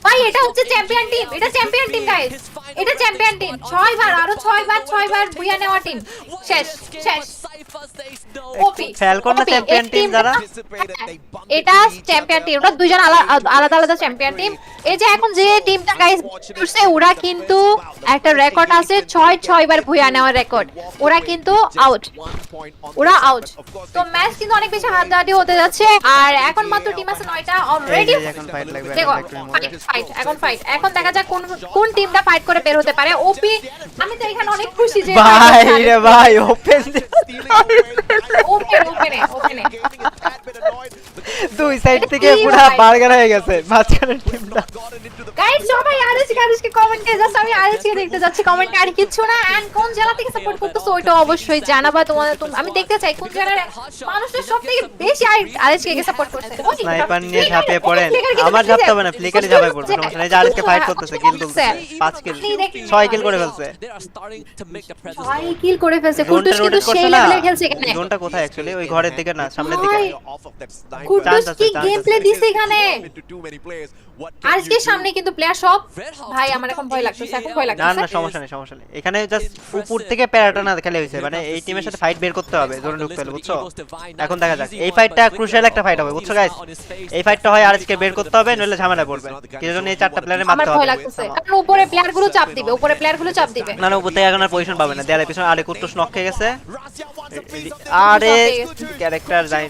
ভাই এটা হচ্ছে চ্যাম্পিয়ন টিম এটা চ্যাম্পিয়ন টিম গাইস এটা চ্যাম্পিয়ন টিম 6 বার আরো 6 বার বুয়া নেওয়া টিম শেষ ওপি ফ্যালকন না চ্যাম্পিয়ন টিম যারা এটা চ্যাম্পিয়ন টিম ওটা দুইজন আলাদা আলাদা চ্যাম্পিয়ন টিম এই যে এখন যে টিমটা গাইস করছে ওরা কিন্তু একটা রেকর্ড আছে 6 বার বুয়া নেওয়ার রেকর্ড ওরা কিন্তু আউট ওরা আউট তো ম্যাচ কিন্তু অনেক বেশি হাড্ডাহাড্ডি হতে যাচ্ছে আর এখন মাত্র টিম আছে 9টা অলরেডি এখন ফাইট লাগবে এখন দেখা যাক কোন টিমটা ফাইট করে বের হতে পারে ওপি আমি তো এখানে অনেক খুশি যে ভাই রে ভাই ওপেন দুই সাইড থেকে পুরো বার্গার হয়ে গেছে মাঝখানে টিমটা গাইস সবাই আরএচকে কমেন্টে জাস্ট আমি আরএচকে দেখতে যাচ্ছি কমেন্টে আর কিছু না এন্ড কোন জেলা থেকে সাপোর্ট করতেছো ওইটা অবশ্যই জানাবা তোমাদের আমি দেখতে চাই কোন জেলার মানুষটা সবথেকে বেশি আরএচকে কে সাপোর্ট করছে স্নাইপার নিয়ে ঝাঁপিয়ে পড়েন আমার ঝাঁপতে হবে না ফ্লিকারই ঝাঁপিয়ে পড়বে সমস্যা নেই যে আরএচকে ফাইট করতেছে কিল তুলছে 5 কিল 6 কিল করে ফেলছে 6 কিল করে ফেলছে কুটুস কিন্তু সেই লেভেলে খেলছে এখানে জোনটা কোথায় অ্যাকচুয়ালি ওই ঘরের দিকে না সামনের দিকে কুটুস কি গেম প্লে দিছে এখানে আজকে সামনে কিন্তু প্লেয়ার সব ভাই আমার এখন ভয় লাগতেছে না না সমস্যা নেই এখানে জাস্ট উপর থেকে প্যারাটা না খেলে হইছে মানে এই টিমের সাথে ফাইট বের করতে হবে জোনে ঢুকতে হলে বুঝছো এখন দেখা যাক এই ফাইটটা ক্রুশিয়াল একটা ফাইট হবে বুঝছো গাইস এই ফাইটটা হয় আরএসকে বের করতে হবে নইলে ঝামেলা পড়বে কিজন্য এই চারটা প্লেয়ারে মারতে হবে আমার ভয় লাগতেছে কারণ উপরে প্লেয়ারগুলো চাপ দিবে না উপরে এখন আর পজিশন পাবে না দেয়ালের পিছনে আরে কুটুস নক খেয়ে গেছে আরে ক্যারেক্টার যাই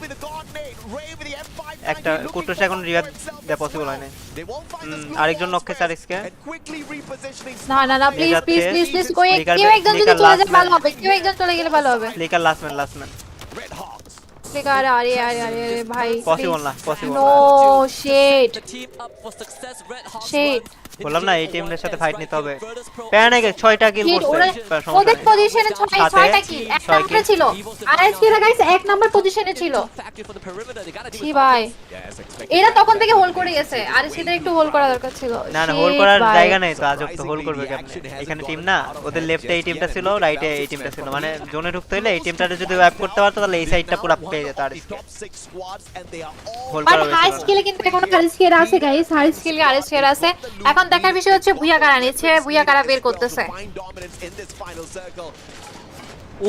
একটা কুটুস এখন রিভাইভ দেয়া পসিবল হয় না আরেকজন নক খেয়েছে আরএসকে না প্লিজ কেউ একজন যদি চলে যায় ভালো হবে কেউ একজন চলে গেলে ভালো হবে ফ্লিকার লাস্ট ম্যান ফ্লিকার আরে ভাই পসিবল না নো শিট বললাম না এই টিমের সাথে ফাইট নিতে হবে প্যানিকে 6টা কিল করছে ওদের পজিশনে 6টা কিল এক নম্বরে ছিল আরএসকে গাইস এক নম্বর পজিশনে ছিল জি ভাই এরা তখন থেকে হোল্ড করে গেছে আরএসকে দের একটু হোল্ড করা দরকার ছিল না হোল্ড করার জায়গা নেই তো আজব তো হোল্ড করবে কেমনে এখানে টিম না ওদের লেফটে এই টিমটা ছিল রাইটে এই টিমটা ছিল মানে জোনে ঢুকতে হলে এই টিমটারে যদি ওয়াইপ করতে পারতো তাহলে এই সাইডটা পুরো পেয়ে যেত আরএসকে হোল্ড করা হাই স্কেলে কিন্তু এখন আরএসকে আছে গাইস হাই স্কেলে আরএসকে আছে এখন দেখার বিষয় হচ্ছে বুয়া কারা নিচ্ছে বুয়া কারা বের করতেছে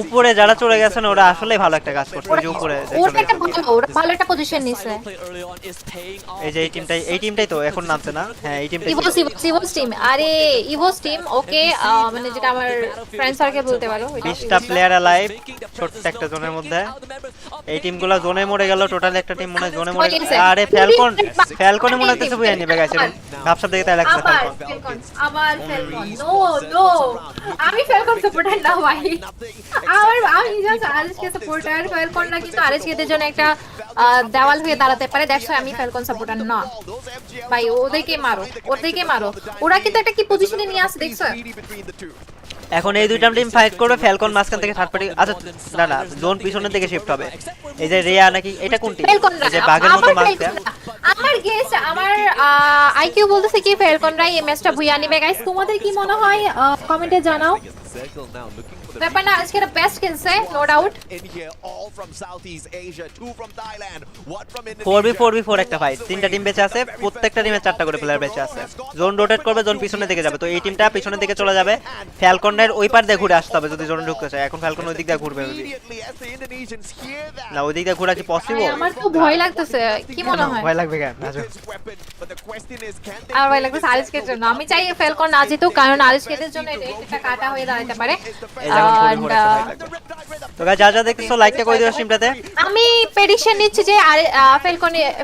উপরে যারা চলে গেছেন ওরা আসলেই ভালো একটা কাজ করছে যে উপরে ওরা ভালো একটা পজিশন নিছে এই যে এই টিমটাই তো এখন নামছে না হ্যাঁ এই টিমটাই ইভোস টিম আরে ইভোস টিম ওকে মানে যেটা আমার ফ্রেন্ড সার্কেল বলতে পারো 20টা প্লেয়ার অ্যালাইভ ছোট একটা জোনের মধ্যে এই টিমগুলো জোনে মরে গেল টোটাল একটা টিম মনে জোনে মরে আরে ফ্যালকনে মনে হচ্ছে বুয়া নিবে গাইছে ভাবসাব দেখে তাই লাগছে আবার ফ্যালকন নো আমি ফ্যালকন সাপোর্টার না ভাই আমি জাস্ট আরএসকে সাপোর্টার ফ্যালকন না কিন্তু আরএসকে দের জন্য একটা দেওয়াল হয়ে দাঁড়াতে পারে দ্যাটস ওয়াই আমি ফ্যালকন সাপোর্টার না ভাই ওদেরকে মারো ওরা কিন্তু একটা কি পজিশনে নিয়ে আসে দেখছো এখন এই দুইটা টিম ফাইট করবে ফ্যালকন মাঝখান থেকে থার্ড পার্টি আচ্ছা না জোন পিছনের দিকে শিফট হবে এই যে রিয়া নাকি এটা কোন টিম এই যে বাঘের মতো মারছে আমার গেস আমার আইকিউ বলতেছে কি ফ্যালকনরাই এই ম্যাচটা বুয়া নিবে গাইস তোমাদের কি মনে হয় কমেন্টে জানাও ব্যাপার না আজকে বেস্ট খেলছে নো ডাউট 4v4 একটা ফাইট তিনটা টিম বেঁচে আছে প্রত্যেকটা টিমে 4টা করে প্লেয়ার বেঁচে আছে জোন রোটেট করবে জোন পিছনের দিকে যাবে তো এই টিমটা পিছনের দিকে চলে যাবে ফ্যালকনের ওই পার দিয়ে ঘুরে আসতে হবে যদি জোনে ঢুকতে চায় এখন ফ্যালকন ওই দিক দিয়ে ঘুরবে না ওই দিক দিয়ে ঘোরা কি পসিবল আমার তো ভয় লাগতেছে কি মনে হয় ভয় লাগবে কেন আর ভাই লাগছে আরএসকের জন্য আমি চাই ফেলকন না জিতুক কারণ আরএসকের জন্য এটা কাটা হয়ে দাঁড়াতে পারে তো গাইস যা দেখতেছো লাইকটা করে দিও স্ট্রিমটাতে আমি প্রেডিকশন নিচ্ছি যে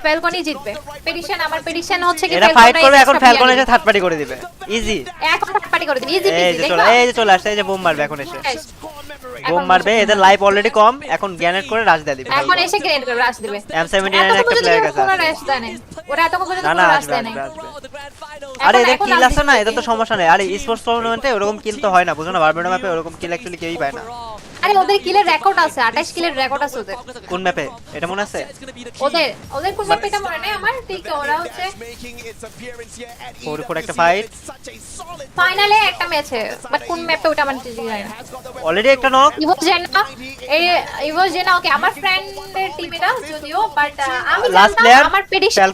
ফেলকনই জিতবে প্রেডিকশন আমার প্রেডিকশন হচ্ছে কি এরা ফাইট করবে এখন ফ্যালকন এসে থার্ড পার্টি করে দিবে ইজি এখন থার্ড পার্টি করে দিবে ইজি এই যে চলে আসছে এই যে বোম মারবে এখন এসে বোম মারবে এদের লাইফ অলরেডি কম এখন গ্রেনেড করে রাশ দিয়ে দিবে এখন এসে গ্রেনেড করে রাশ দিবে M79 এর একটা প্লেয়ার কাছে কোনো রাশ দেয় না ওরা এত পর্যন্ত কোনো রাশ দেয় না আরে এদের কিল আছে না এটা তো সমস্যা নেই আরে স্পোর্টস টুর্নামেন্টে ওরকম কিল তো হয় না বুঝো না বারবেডো ম্যাপে ওরকম কিল অ্যাকচুয়ালি কেউই পায় না আরে ওদের কিলের রেকর্ড আছে 28 কিলের রেকর্ড আছে ওদের কোন ম্যাপে এটা মনে আছে ওদের কোন ম্যাপে এটা মনে নেই আমার ঠিক ওরা হচ্ছে 4-4 একটা ফাইট ফাইনালে একটা ম্যাচে বাট কোন ম্যাপে ওটা আমার ঠিক জানি না অলরেডি একটা নক ইভোস জেনা ওকে আমার ফ্রেন্ডের টিম এটা যদিও বাট আমি লাস্ট প্লেয়ার আমার প্রেডিকশন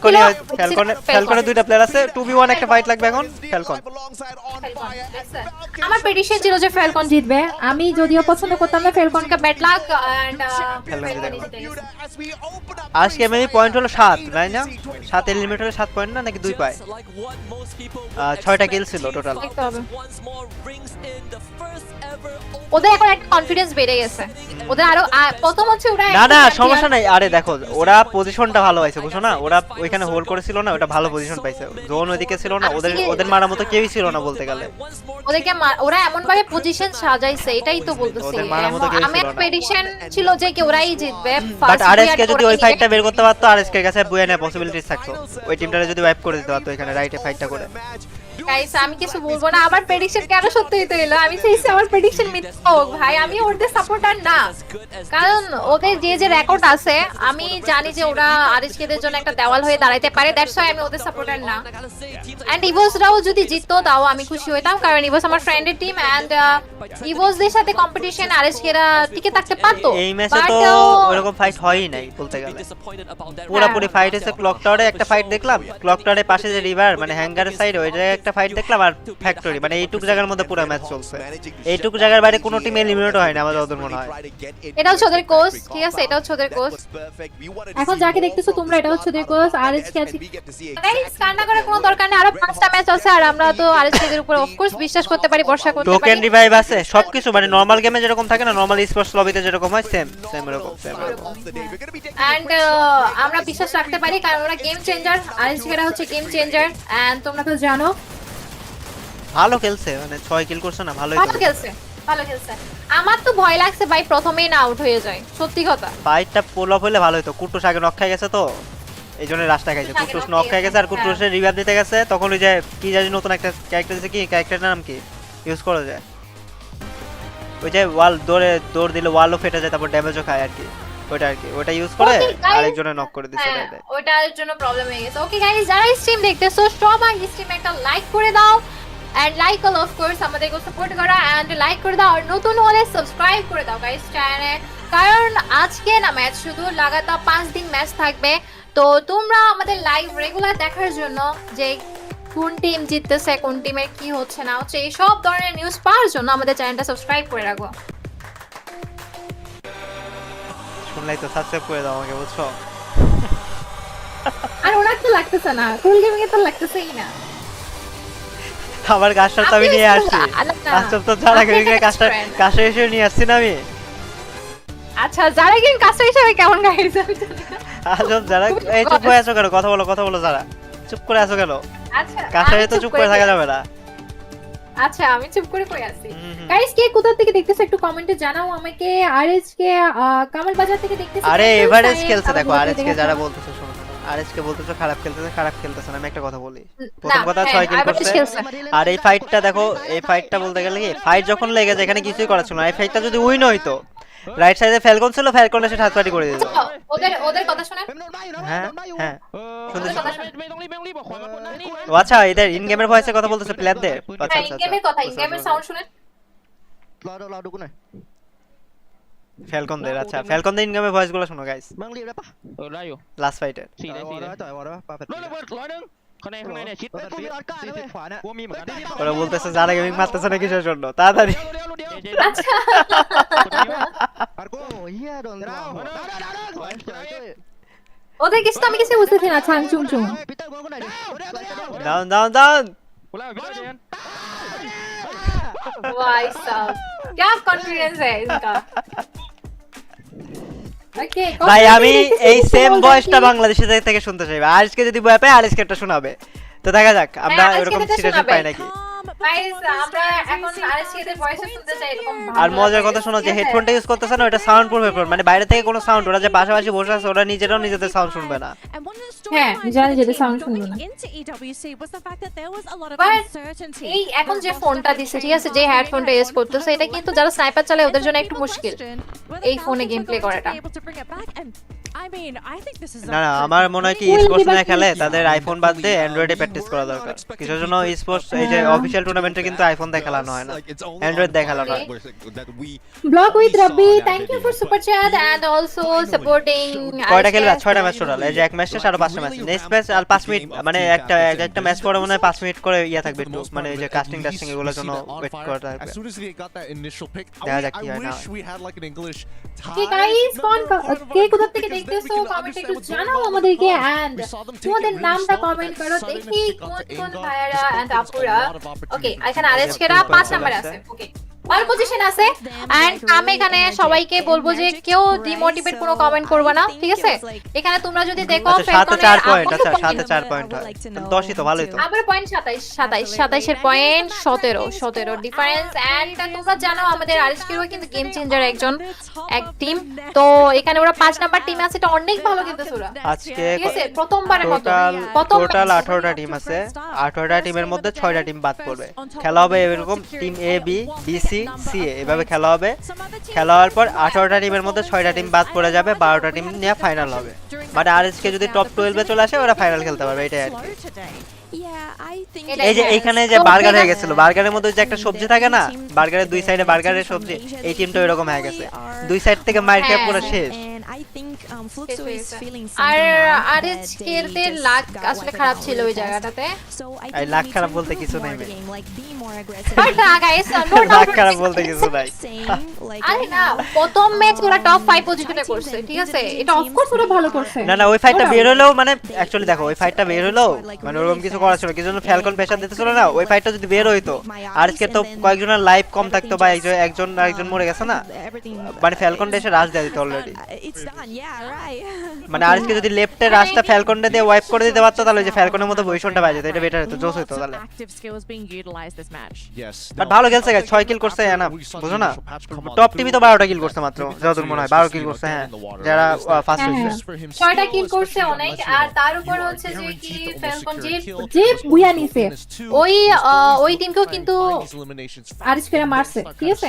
ফ্যালকনের দুইটা প্লেয়ার আছে 2v1 একটা ফাইট লাগবে এখন ফ্যালকন আমার প্রেডিকশন ছিল যে ফ্যালকন জিতবে আমি যদিও পছন্দ করতাম না ফ্যালকনকে ব্যাড লাক এন্ড আজকে মেবি পয়েন্ট হলো 7 তাই না 7 এর লিমিট হলো 7 পয়েন্ট না নাকি 2 পায় 6টা কিল ছিল টোটাল ওদের এখন একটা কনফিডেন্স বেড়ে গেছে ওদের আরো প্রথম হচ্ছে ওরা না সমস্যা নাই আরে দেখো ওরা পজিশনটা ভালো পাইছে বুঝছো না ওরা ওইখানে হোল্ড করেছিল না ওটা ভালো পজিশন পাইছে জোন ওইদিকে ছিল না ওদের মারার মতো কেউই ছিল না বলতে গেলে ওদেরকে ওরা এমন ভাবে পজিশন সাজাইছে এটাই তো বলতেছি আমি প্রেডিকশন ছিল যে কি ওরাই জিতবে বাট আরএসকে যদি ওই ফাইটটা বের করতে পারতো আরএসকে এর কাছে বুয়েনের পসিবিলিটিস থাকতো ওই টিমটারে যদি ওয়াইপ করে দিতে পারতো এখানে রাইটে ফাইটটা করে গাইস আমি কিছু বলবো না আমার প্রেডিকশন কেন সত্যি হতে এলো আমি চাইছি আমার প্রেডিকশন মিথ্যা হোক ভাই আমি ওদের সাপোর্টার না কারণ ওদের যে রেকর্ড আছে আমি জানি যে ওরা আরএসকেদের জন্য একটা দেওয়াল হয়ে দাঁড়াইতে পারে দ্যাটস হোয়াই আমি ওদের সাপোর্টার না এন্ড ইভোসরাও যদি জিততো তাও আমি খুশি হইতাম কারণ ইভোস আমার ফ্রেন্ডের টিম এন্ড ইভোসদের সাথে কম্পিটিশন আরএসকেরা টিকে থাকতে পারতো এই ম্যাচে তো ওরকম ফাইট হয়ই নাই বলতে গেলে পুরোপুরি ফাইট হচ্ছে ক্লক টাওয়ারে একটা ফাইট দেখলাম ক্লক টাওয়ারের পাশে যে রিভার মানে হ্যাঙ্গারের সাইডে ওই জায়গায় একটা ফাইট দেখলাম আর ফ্যাক্টরি মানে এইটুক জায়গার মধ্যে পুরো ম্যাচ চলছে এইটুক জায়গার বাইরে কোনো টিম এলিমিনেট হয় না আমার যতদূর মনে হয় এটা হচ্ছে ওদের কোচ ঠিক আছে এটা হচ্ছে ওদের কোচ এখন যাকে দেখতেছো তোমরা এটা হচ্ছে ওদের কোচ আরএচকে আছে গাইস কান্না করার কোনো দরকার নেই আরো 5টা ম্যাচ আছে আর আমরা তো আরএচকে এর উপর অফকোর্স বিশ্বাস করতে পারি ভরসা করতে পারি টোকেন রিভাইভ আছে সবকিছু মানে নরমাল গেমে যেরকম থাকে না নরমাল স্পোর্টস লবিতে যেরকম হয় সেম এরকম এন্ড আমরা বিশ্বাস রাখতে পারি কারণ ওরা গেম চেঞ্জার আরএচকেরা হচ্ছে গেম চেঞ্জার এন্ড তোমরা তো জানো ভালো খেলছে মানে 6 কিল করছে না ভালোই খেলছে আমার তো ভয় লাগছে ভাই প্রথমেই না আউট হয়ে যায় সত্যি কথা ফাইটটা পুল অফ হলে ভালো হতো কুটুস আগে নক খাই গেছে তো এইজন্য রাস্তা খাইছে কুটুস নক খাই গেছে আর কুটুসের রিভাইভ দিতে গেছে তখন ওই যে কি জানি নতুন একটা ক্যারেক্টার দিছে কি ক্যারেক্টারটার নাম কি ইউজ করা যায় ওই যে ওয়াল দৌড় দিলে ওয়ালও ফেটে যায় তারপর ড্যামেজও খায় আর কি ওটা ইউজ করে আরেকজনে নক করে দিছে ওটার জন্য প্রবলেম হয়ে গেছে ওকে গাইস যারা স্ট্রিম দেখতেছো সবাই স্ট্রিমে একটা লাইক করে দাও and like all of course আমাদেরকে সাপোর্ট করা and লাইক করে দাও আর নতুন হলে সাবস্ক্রাইব করে দাও গাইস চ্যানেলে কারণ আজকে না ম্যাচ শুধু লাগাতার 5 দিন ম্যাচ থাকবে তো তোমরা আমাদের লাইভ রেগুলার দেখার জন্য যে কোন টিম জিততেছে কোন টিমের কি হচ্ছে না হচ্ছে এই সব ধরনের নিউজ পাওয়ার জন্য আমাদের চ্যানেলটা সাবস্ক্রাইব করে রাখো শুনলাই তো সাবস্ক্রাইব করে দাও আমাকে বুঝছো আর ওনার তো লাগতেছে না কুল গেমিং এ তো লাগতেছেই না আমার গাছটা তো আমি নিয়ে আসছি আচ্ছা তো যারা গেমিং এর কাজটা এসে নিয়ে আসছি না আমি আচ্ছা যারা গেমিং কাজটা হিসেবে কেমন গাইস আজব যারা এই চুপ করে আছো কেন কথা বলো যারা চুপ করে আছো কেন আচ্ছা কাজটা তো চুপ করে থাকা যাবে না আচ্ছা আমি চুপ করে আছি গাইস কে কোথা থেকে দেখতেছো একটু কমেন্টে জানাও আমাকে আরএচকে কামাল বাজার থেকে দেখতেছো আরে এভারেজ খেলছে দেখো আরএচকে যারা বলতেছো শোনো আরএচকে বলতেছো খারাপ খেলতেছে না আমি একটা কথা বলি প্রথম কথা 6 কিল করছে আর এই ফাইটটা দেখো এই ফাইটটা বলতে গেলে কি ফাইট যখন লেগে যায় এখানে কিছুই করার ছিল না এই ফাইটটা যদি উইন হইতো রাইট সাইডে ফ্যালকন ছিল ফ্যালকন এসে হাত পাটি করে দিত ওদের কথা শুনে হ্যাঁ আচ্ছা এদের ইন গেমের ভয়েসে কথা বলতেছে প্লেয়ারদের আচ্ছা ইন গেমের কথা ইন গেমের সাউন্ড শুনে লাউড কোনে ফ্যালকনদের আচ্ছা ফ্যালকনদের ইন গেমের ভয়েসগুলো শোনো গাইস লাস্ট ফাইটে ওরা বলতেছে যারা গেমিং মারতেছে না কিসের জন্য তাড়াতাড়ি ওদের কিছু আমি কিছু বুঝতেছি না ছাং চুং চুং डाउन भाई साहब क्या कॉन्फिडेंस है इनका ओके ভাই আমি এই সেম ভয়েসটা বাংলাদেশে থেকে শুনতে চাই আজকে যদি বয় পাই আজকে একটা শোনাবে তো দেখা যাক আমরা এরকম সিচুয়েশন পাই নাকি গাইস আমরা এখন আরএসকে ভয়েস শুনতে চাই এরকম আর মজার কথা শোনো যে হেডফোনটা ইউজ করতেছ না ওটা সাউন্ড প্রুফ হেডফোন মানে বাইরে থেকে কোনো সাউন্ড ওরা যে পাশাপাশি বসে আছে ওরা নিজেরাও নিজেদের সাউন্ড শুনবে না হ্যাঁ জানি যেটা সাউন্ড শুনবো না এই এখন যে ফোনটা দিছে ঠিক আছে যে হেডফোনটা ইউজ করতেছে এটা কিন্তু যারা স্নাইপার চালায় ওদের জন্য একটু মুশকিল এই ফোনে গেম প্লে করাটা না না আমার মনে হয় কি স্পোর্টস না খেলে তাদের আইফোন বাদ দিয়ে অ্যান্ড্রয়েডে প্র্যাকটিস করা দরকার কিছুর জন্য স্পোর্টস এই যে অফিশিয়াল টুর্নামেন্টে কিন্তু আইফোন দিয়ে খেলানো হয় না অ্যান্ড্রয়েড দিয়ে খেলানো হয় blog with Rabbi thank you for super chat and also supporting কয়টা খেলবে 6টা ম্যাচ টোটাল এই যে এক ম্যাচ শেষ আর 5টা ম্যাচ নেক্সট ম্যাচ আর 5 মিনিট মানে একটা ম্যাচ পরে মনে হয় 5 মিনিট করে ইয়া থাকবে একটু মানে এই যে কাস্টিং এগুলোর জন্য ওয়েট করা থাকবে দেখা যাক কি হয় না Okay guys কোন কে কোথা থেকে দেখতেছো কমেন্টে একটু জানাও আমাদেরকে এন্ড তোমাদের নামটা কমেন্ট করো দেখি কোন কোন ভাইরা এন্ড আপুরা ওকে এখানে আরএসকেরা 5 নম্বরে আছে ওকে ভালো পজিশন আছে এন্ড আমি এখানে সবাইকে বলবো যে কেউ ডিমোটিভেট কোনো কমেন্ট করবে না ঠিক আছে এখানে তোমরা যদি দেখো সাথে 4 পয়েন্ট আচ্ছা সাথে 4 পয়েন্ট হয় 10ই তো ভালোই তো আমার পয়েন্ট 27 এর পয়েন্ট 17 ডিফারেন্স এন্ড তোমরা জানো আমাদের আরএসকেরও কিন্তু গেম চেঞ্জার এক টিম তো এখানে ওরা 5 নাম্বার টিম আছে এটা অনেক ভালো কিন্তু ওরা আজকে ঠিক আছে প্রথমবারের মতো টোটাল 18টা টিম আছে 18টা টিমের মধ্যে 6টা টিম বাদ পড়বে খেলা হবে এরকম team A B B C C এভাবে খেলা হবে খেলা হওয়ার পর 18টা টিমের মধ্যে 6টা টিম বাদ পড়ে যাবে 12টা টিম নিয়ে ফাইনাল হবে মানে আরএসকে যদি টপ 12 এ চলে আসে ওরা ফাইনাল খেলতে পারবে এটাই আর কি এই যে এইখানে যে বার্গার হয়ে গেছিল বার্গারের মধ্যে যে একটা সবজি থাকে না বার্গারের দুই সাইডে বার্গারের সবজি এই টিমটা এরকম হয়ে গেছে দুই সাইড থেকে মাইর খেয়ে পুরো শেষ আর আরএসকের লাক আসলে খারাপ ছিল ওই জায়গাটাতে এই লাক খারাপ বলতে কিছু নাই বাট গাইস লাক খারাপ বলতে কিছু নাই আরে না প্রথম ম্যাচ ওরা টপ 5 পজিশনে করছে ঠিক আছে এটা অফ কোর্স ওরা ভালো করছে না না ওই ফাইটটা বের হলো মানে অ্যাকচুয়ালি দেখো ওই ফাইটটা বের হলো মানে ওরকম কিছু করা ছিল কিছু ফ্যালকন প্রেসার দিতেছিল না ওই ফাইটটা যদি বের হইতো আজকে তো কয়েকজনের লাইভ কম থাকতো বা একজন মরে গেছে না মানে ফ্যালকন এসে রাশ দিয়ে দিত অলরেডি মানে আজকে যদি লেফটে রাশটা ফ্যালকনটা দিয়ে ওয়াইপ করে দিতে পারতো তাহলে যে ফ্যালকনের মতো পজিশনটা পাওয়া যেত এটা বেটার হতো জোস হতো তাহলে বাট ভালো খেলছে গাইস 6 কিল করছে না বুঝো না টপ টিভি তো 12টা কিল করছে মাত্র যতদূর মনে হয় 12 কিল করছে হ্যাঁ যারা ফার্স্ট হইছে 6টা কিল করছে অনেক আর তার উপর হচ্ছে যে কি ফ্যালকন যে বুয়া নিছে ওই টিমকেও কিন্তু আরএসকেরা মারছে ঠিক আছে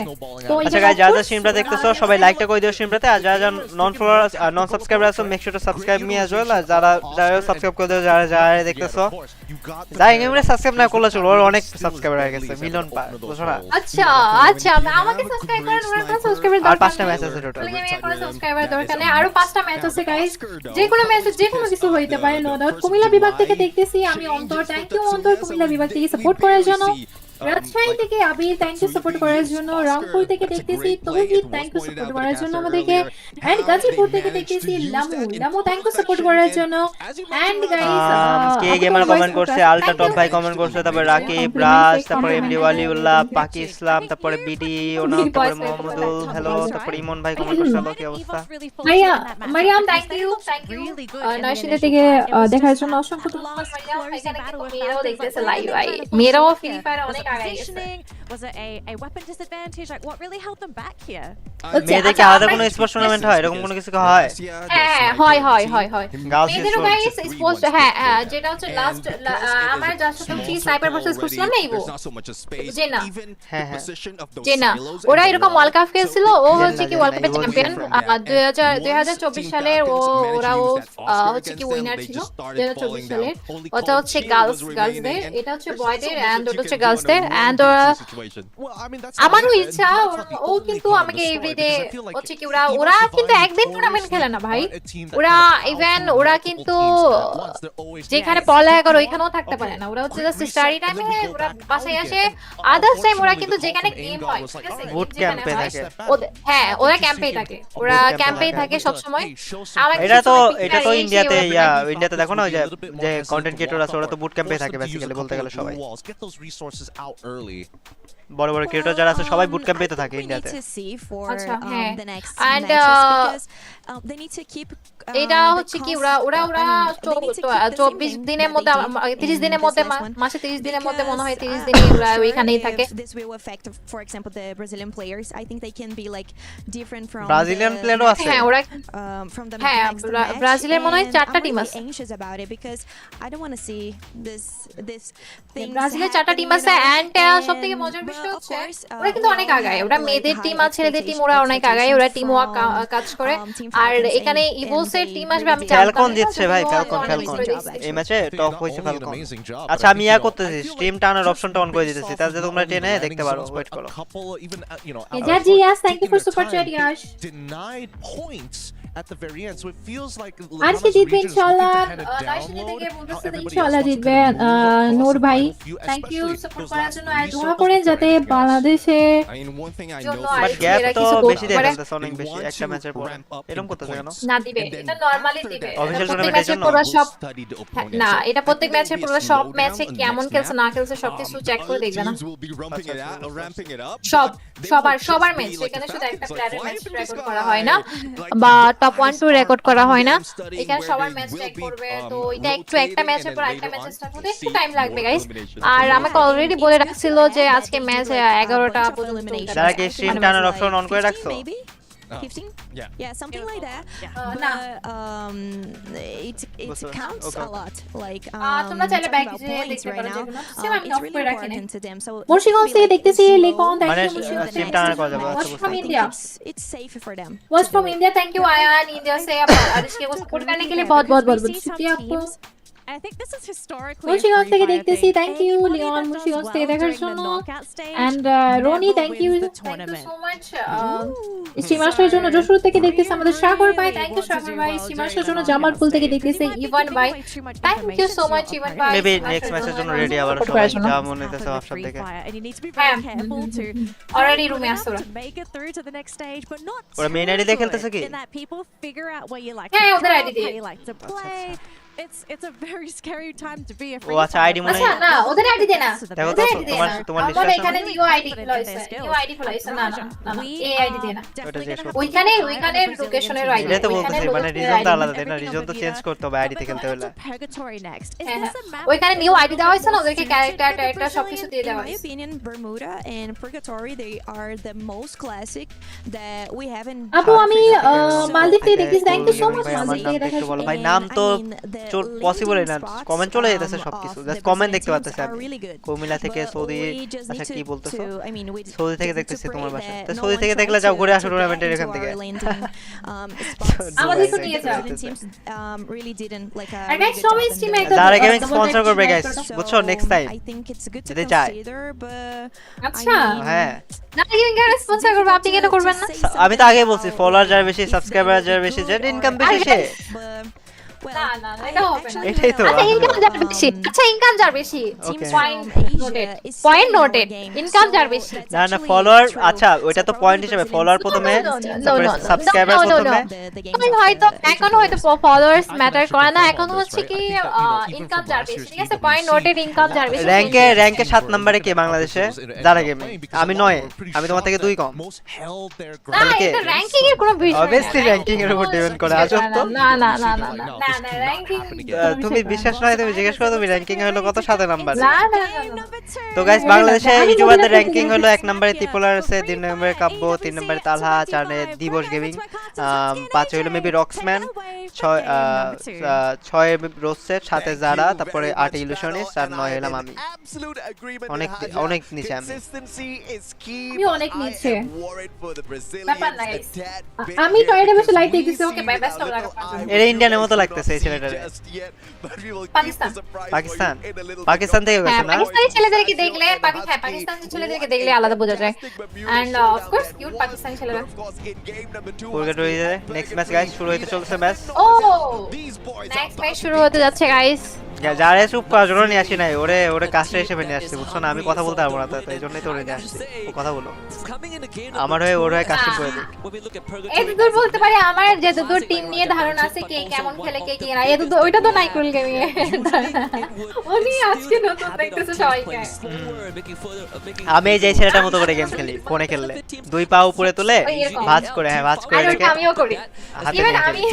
তো আচ্ছা গাইস যারা স্ট্রিমটা দেখতেছো সবাই লাইকটা করে দিও স্ট্রিমটাতে আর যারা নন ফলোয়ার নন সাবস্ক্রাইবার আছো make sure to subscribe me as well আর যারা সাবস্ক্রাইব করে দিও যারা দেখতেছো যাই গেমরে সাবস্ক্রাইব না করলে চলো ওর অনেক সাবস্ক্রাইবার হয়ে গেছে মিলিয়ন পার বুঝছো না আচ্ছা আমাকে সাবস্ক্রাইব করেন ওরা সাবস্ক্রাইবার আর 5টা ম্যাচ আছে টোটাল আমি কোনো সাবস্ক্রাইবার দরকার নেই আরো 5টা ম্যাচ আছে গাইস যে কোনো ম্যাচে যে কোনো কিছু হইতে পারে নো ডাউট কুমিল্লা বিভাগ থেকে দেখতেছি আমি অন্তর থ্যাংক ইউ অন্তর কুমিল্লা বিভাগ থেকে সাপোর্ট করার জন্য রাজশাহী থেকে আবির থ্যাংক ইউ সাপোর্ট করার জন্য রংপুর থেকে দেখতেছি তৌহিদ থ্যাংক ইউ সাপোর্ট করার জন্য আমাদেরকে এন্ড গাজীপুর থেকে দেখতেছি লামু থ্যাংক ইউ সাপোর্ট করার জন্য এন্ড গাইস কে গেমার কমেন্ট করছে আলটা টপ ভাই কমেন্ট করছে তারপর রাকিব রাজ তারপর এমডি ওয়ালিউল্লাহ পাকি ইসলাম তারপর বিডি ওনা তারপর মোহাম্মদুল হ্যালো তারপর ইমন ভাই কমেন্ট করছে হ্যালো কি অবস্থা মারিয়াম থ্যাংক ইউ নয়শিলা থেকে দেখার জন্য অসংখ্য ধন্যবাদ মারিয়াম এখানে কিন্তু মেয়েরাও দেখতেছে লাইভ ভাই মেয়েরাও ফ্রি ফায়ার অনেক Was it a weapon disadvantage? Like, what really held them back here? মেয়েদেরকে আলাদা কোনো স্পোর্টস টুর্নামেন্ট হয় এরকম কোনো কিছু হয় হ্যাঁ হয় মেয়েদেরও গাইস স্পোর্টস হ্যাঁ যেটা হচ্ছে লাস্ট আমার যার সাথে কি স্নাইপার ভার্সেস করছিলাম না ইভো জেনা ওরা এরকম ওয়ার্ল্ড কাপ খেলছিল ও হচ্ছে কি ওয়ার্ল্ড কাপের চ্যাম্পিয়ন 2024 সালের ওরা হচ্ছে কি উইনার ছিল 2024 সালের ওটা হচ্ছে গার্লসদের এটা হচ্ছে বয়দের এন্ড ওটা হচ্ছে গার্লসদের এন্ড ওরা situation. Well, I mean that's আমারও ইচ্ছা ও কিন্তু আমাকে এভরিডে হচ্ছে কি ওরা কিন্তু একদিন টুর্নামেন্ট খেলে না ভাই ওরা ইভেন ওরা কিন্তু যেখানে পড়ালেখা করে ওইখানেও থাকতে পারে না ওরা হচ্ছে জাস্ট স্টাডি টাইমে ওরা বাসায় আসে আদার্স টাইম ওরা কিন্তু যেখানে গেম হয় ঠিক আছে বুট ক্যাম্পে থাকে হ্যাঁ ওরা ক্যাম্পেই থাকে ওরা ক্যাম্পেই থাকে সব সময় এটা তো ইন্ডিয়াতে দেখো না যে কন্টেন্ট ক্রিয়েটর আছে ওরা তো বুট ক্যাম্পে থাকে বেসিক্যালি বলতে গেলে সবাই বড় বড় ক্রিয়েটর যারা আছে সবাই বুট ক্যাম্পে তো থাকে ইন্ডিয়াতে আচ্ছা হ্যাঁ এন্ড এটা হচ্ছে কি ওরা 24 দিনের মধ্যে 30 দিনের মধ্যে মাসে 30 দিনের মধ্যে মনে হয় 30 দিনই ওরা ওইখানেই থাকে for example the Brazilian players I think they can be like different from Brazilian প্লেয়ারও আছে হ্যাঁ ওরা from the হ্যাঁ ব্রাজিলের মনে হয় 4টা টিম আছে anxious about it because I don't want to see this thing ব্রাজিলের 4টা টিম আছে এন্ড সবথেকে মজার বিষয় হচ্ছে ওরা কিন্তু অনেক আগায় ওরা মেয়েদের টিম আর ছেলেদের টিম ওরা অনেক আগায় ওরা টিম ওয়ার্ক কাজ করে আর এখানে ইভোসের টিম আসবে আমি ফ্যালকন জিতছে ভাই ফ্যালকন এই ম্যাচে টপ হইছে ফ্যালকন আচ্ছা আমি করতেছি স্ট্রিম টানার অপশনটা অন করে দিতেছি তাহলে তোমরা টেনে দেখতে পারো ওয়েট করো জাজি ইয়াস thank you for super chat ইয়াস denied points at the very end so it feels like আজকে জিতবে ইনশাআল্লাহ নাইশনি থেকে বলতেছে ইনশাআল্লাহ জিতবে নূর ভাই থ্যাংক ইউ সাপোর্ট করার জন্য আর দোয়া করেন যাতে বাংলাদেশে বাট গ্যাপ তো বেশি দেয় ফেলতেছে অনেক বেশি একটা ম্যাচের পর এরকম করতেছে কেন না দিবে এটা নরমালি দিবে অফিশিয়াল টুর্নামেন্টের জন্য পুরো সব না এটা প্রত্যেক ম্যাচে পুরো সব ম্যাচে কেমন খেলছে না খেলছে সবকিছু চেক করে দেখবে না সবার ম্যাচ এখানে শুধু একটা প্লেয়ারের ম্যাচ রেকর্ড করা হয় না বা টপ 1 2 রেকর্ড করা হয় না এখানে সবার ম্যাচ চেক করবে তো এটা একটা ম্যাচের পর একটা ম্যাচ স্টার্ট হতে একটু টাইম লাগবে গাইস আর আমাকে অলরেডি বলে রাখছিল যে আজকে ম্যাচ 11টা পর্যন্ত যারা কি স্ট্রিম টানার অপশন অন করে রাখছো 15 yeah something like that it counts a lot like তোমরা চাইলে ব্যাক দেখতে পারো যেগুলো সেম আমি অফ করে রাখি না so মুর্শিগঞ্জ থেকে দেখতেছি লেকন থ্যাংক ইউ স্ট্রিম টানার করা যাবে from India it's safe for them was from India thank you Ayan India से RHK को सपोर्ट करने के लिए बहुत शुक्रिया आपको I think this is historically Munshiganj থেকে দেখতেছি থ্যাংক ইউ লিওন মুর্শিগঞ্জ থেকে দেখার জন্য and Roni thank you so much স্ট্রিমার্সের জন্য যশোর থেকে দেখতেছি আমাদের সাগর ভাই থ্যাংক ইউ সাগর ভাই স্ট্রিমার্সের জন্য জামালপুর থেকে দেখতেছি ইভান ভাই thank you so much Evan ভাই মেবি নেক্সট ম্যাচের জন্য রেডি আবার সবাই যা মনে হইতেছে অপশন থেকে অলরেডি রুমে আসছে ওরা মেইন আইডি দিয়ে খেলতেছে কি হ্যাঁ ওদের আইডি দিয়ে it's a very scary time to be a ও আচ্ছা আইডি মনে আচ্ছা না ওদের আইডি দে না দেখো তো তোমার লিস্ট আছে এখানে নিউ আইডি খোলাইছে না এই আইডি দে না ওইখানে লোকেশনের আইডি এটা তো বলতেছি মানে রিজন তো আলাদা তাই না রিজন তো চেঞ্জ করতে হবে আইডি থেকে খেলতে হলে ওইখানে নিউ আইডি দেওয়া হইছে না ওদেরকে ক্যারেক্টার সবকিছু দিয়ে দেওয়া হইছে opinion Bermuda and Purgatory they are the most classic that we haven't আপু আমি মালদ্বীপ থেকে দেখতেছি থ্যাংক ইউ সো মাচ মালদ্বীপ থেকে দেখার জন্য ভাই নাম তো পসিবল না কমেন্ট চলে যেতেছে সবকিছু জাস্ট কমেন্ট দেখতে পাচ্ছেছি আমি কুমিল্লা থেকে সৌদি আচ্ছা কি বলতেছো সৌদি থেকে দেখতেছি তোমার বাসা তো সৌদি থেকে দেখলে যাও ঘুরে আসো টুর্নামেন্টের এখান থেকে আমাদের তো নিয়ে যাও আর নেক্সট সময় স্ট্রিমে একটা যারা গেমিং স্পন্সর করবে গাইস বুঝছো নেক্সট টাইম যদি চাই আচ্ছা হ্যাঁ না গেমিং এর স্পন্সর করবে আপনি কেন করবেন না আমি তো আগে বলছি ফলোয়ার যার বেশি সাবস্ক্রাইবার যার বেশি যার ইনকাম বেশি সে না এটা হবে না এটাই তো আচ্ছা ইনকাম যার বেশি পয়েন্ট নোটেড ইনকাম যার বেশি না ফলোয়ার আচ্ছা ওইটা তো পয়েন্ট হিসেবে ফলোয়ার প্রথমে তারপরে সাবস্ক্রাইবার প্রথমে হয়তো এখন ফলোয়ার্স ম্যাটার করে না এখন হচ্ছে কি ইনকাম যার বেশি ঠিক আছে পয়েন্ট নোটেড ইনকাম যার বেশি র‍্যাঙ্কে 7 নম্বরে কে বাংলাদেশে যারা গেমে আমি 9 আমি তোমার থেকে 2 কম না এটা র‍্যাঙ্কিং এর কোনো বিষয় অবভিয়াসলি র‍্যাঙ্কিং এর উপর ডিপেন্ড করে আজব তো না র‍্যাঙ্কিং তুমি বিশ্বাস নয় তুমি জিজ্ঞেস করো তুমি র‍্যাঙ্কিং হলো কত 7 নাম্বার না তো গাইস বাংলাদেশে ইউটিউবারদের র‍্যাঙ্কিং হলো 1 নম্বরে ত্রিপোলার আছে 2 নম্বরে কাব্য 3 নম্বরে তালহা 4 এ দিবস গেমিং 5 হলো মেবি রক্সম্যান, 6 রোসেট, 7 জারা, তারপরে 8 ইলুশনিস্ট আর 9 হলাম আমি। অনেক নিচে আমি অনেক নিচে ব্যাপার নাই। আমি টয়লেটে বসে লাইট দেখতেছি। Okay bye best of luck. এর ইন্ডিয়ানের মতো লাগতেছে এই ছেলেটারে। পাকিস্তান থেকে গেছে না? পাকিস্তানি ছেলেদেরকে দেখলে পাকিস্তানি ছেলেদেরকে দেখলে আলাদা বোঝা যায়। And of course cute Pakistani ছেলেরা। নেক্সট ম্যাচ গাইস শুরু হতে চলছে ম্যাচ। ও নেক্সট ম্যাচ শুরু হতে যাচ্ছে গাইস। যারে চুপ করার জন্য নিয়ে আসি নাই, ওরে কাস্টার হিসেবে নিয়ে আসছি, বুঝছো না? আমি কথা বলতে পারবো না, তো এই জন্যই তো ওরে নিয়ে আসছি। ও কথা বলো, আমার হয়ে ওর হয়ে কাস্টিং করে দিই। এতদূর বলতে পারি আমার যে দুটো টিম নিয়ে ধারণা আছে, কে কেমন খেলে কে কি না। এতদূর ওইটা তো নাই কুল গেমিং এ। উনি আজকে নতুন দেখতেছে সবাইকে। আমি এই যে ছেলেটার মতো করে গেম খেলি ফোনে খেললে, 2 পা উপরে তুলে ভাঁজ করে, হ্যাঁ ভাঁজ করে রেখে আমিও করি। ইভেন আমি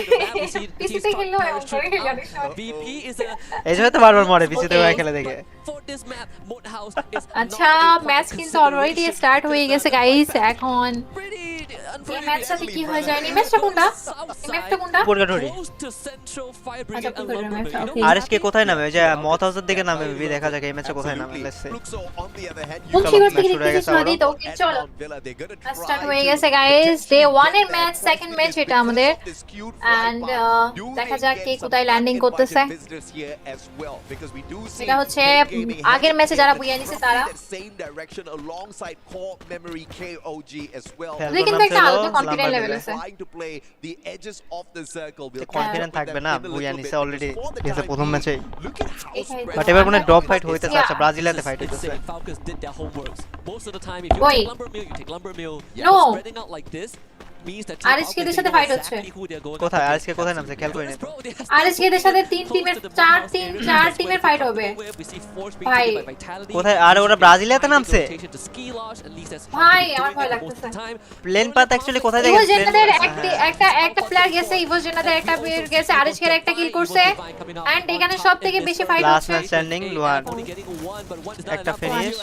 পিসিতে খেললেও এমন করে খেলি অনেক সময়। এই জন্য তো বারবার মরে পিসিতে ওই খেলে দেখে। আচ্ছা ম্যাচ কিন্তু অলরেডি স্টার্ট হয়ে গেছে গাইস। এখন এই ম্যাচটাতে কি হয়ে যায়? এই ম্যাচটা কোনটা? এই ম্যাচটা কোনটা? পুরগাটরি। আচ্ছা পুরগাটরি ম্যাচ। ওকে আরএসকে কোথায় নামে? ওই যে মত হাউসের দিকে নামে, মেবি দেখা যাক এই ম্যাচে কোথায় নামে। Let's see. বলছি করতে কিছু নদী তো ওকে চলো স্টার্ট হয়ে গেছে গাইস। ডে 1 এর ম্যাচ, সেকেন্ড ম্যাচ এটা আমাদের। এন্ড দেখা যাক কে কোথায় ল্যান্ডিং করতেছে। এটা হচ্ছে আগের ম্যাচে যারা বুইয়া নিছে তারা। কিন্তু একটা আলাদা কনফিডেন্ট লেভেল আছে। কনফিডেন্ট থাকবে না, বুইয়া নিছে অলরেডি গেছে প্রথম ম্যাচে। বাট এবার মনে ড্রপ ফাইট হইতেছে। আচ্ছা ব্রাজিলিয়াতে ফাইট হইতেছে। ওই নো RHK দের সাথে ফাইট হচ্ছে। কোথায় RHK কোথায় নামছে খেয়াল করিনি তো। RHK দের সাথে 3 টিমের 4 টিমের ফাইট হবে ভাই। কোথায়? আর ওরা ব্রাজিলিয়াতে নামছে ভাই, আমার ভয় লাগতেছে। প্লেন পাথ অ্যাকচুয়ালি কোথায় দেখেন? ইভোজেনাদের একটা প্লেয়ার গেছে, ইভোজেনাদের একটা প্লেয়ার গেছে, RHK এর একটা কিল করছে। এন্ড এখানে সবথেকে বেশি ফাইট হচ্ছে। লাস্ট ম্যাচ স্ট্যান্ডিং লোয়ার একটা ফিনিশ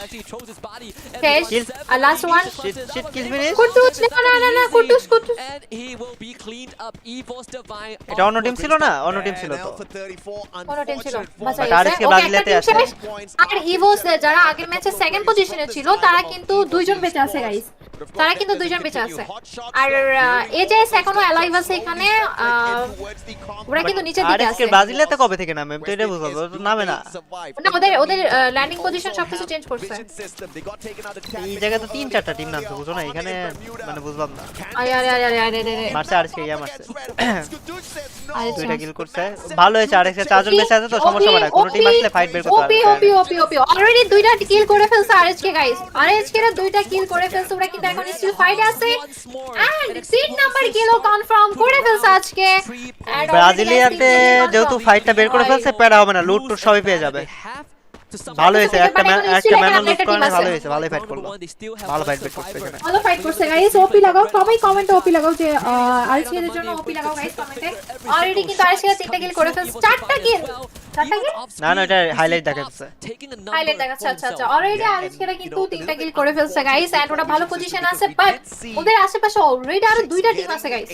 কিল আর লাস্ট ওয়ান শিট কিল ফিনিশ। কুতুস না কুতুস। এটা অন্য টিম ছিল না? অন্য টিম ছিল তো। অন্য টিম ছিল। RHK ব্রাজিলিয়াতে আছে। আর ইভোস যারা আগের ম্যাচে সেকেন্ড পজিশনে ছিল তারা কিন্তু 2 জন বেঁচে আছে গাইস। তারা কিন্তু 2 জন বেঁচে আছে। আর এজেস এখনো অ্যালাইভ আছে এখানে। ওরা কিন্তু নিচের দিকে আছে। RHK ব্রাজিলিয়াতে কবে থেকে নামে? তো এটা বুঝলাম নামে না। না ওদের ল্যান্ডিং পজিশন সবকিছু চেঞ্জ করছে। এই জায়গায় তো 3-4টা টিম নামছে, বুঝো না? এখানে মানে বুঝলাম না। আরে মারছে RHK মারছে। দুইটা কিল করছে। ভালো হয়েছে RHK 4 জন বেঁচে আছে তো সমস্যা হবে না। কোন টিম আসলে ফাইট বের করতে পারবে। ওপি অলরেডি 2টা কিল করে ফেলছে RHK গাইস। RHK এর 2টা কিল করে ফেলছে। ওরা কিন্তু এখন স্টিল ফাইট আছে। এন্ড 3 নাম্বার কিলও কনফার্ম করে ফেলছে আজকে। ব্রাজিলিয়াতে যেহেতু ফাইটটা বের করে ফেলছে, প্যারা হবে না, লুট টুট সবই পেয়ে যাবে। ভালো হয়েছে একটা ম্যান লুট করে ভালো হয়েছে। ভালোই ফাইট করলো, ভালো ফাইট করছে এখানে। ভালো ফাইট করছে গাইস। ওপি লাগাও সবাই, কমেন্টে ওপি লাগাও যে RHK এর জন্য ওপি লাগাও গাইস কমেন্টে। অলরেডি কিন্তু RHK 3টা কিল করে ফেলছে। 4টা কিল না এটা হাইলাইট দেখাচ্ছে। হাইলাইট দেখাচ্ছে। আচ্ছা অলরেডি RHK এর কিন্তু 3টা কিল করে ফেলছে গাইস। এন্ড ওরা ভালো পজিশন আছে, বাট ওদের আশেপাশে অলরেডি আরো 2টা টিম আছে গাইস।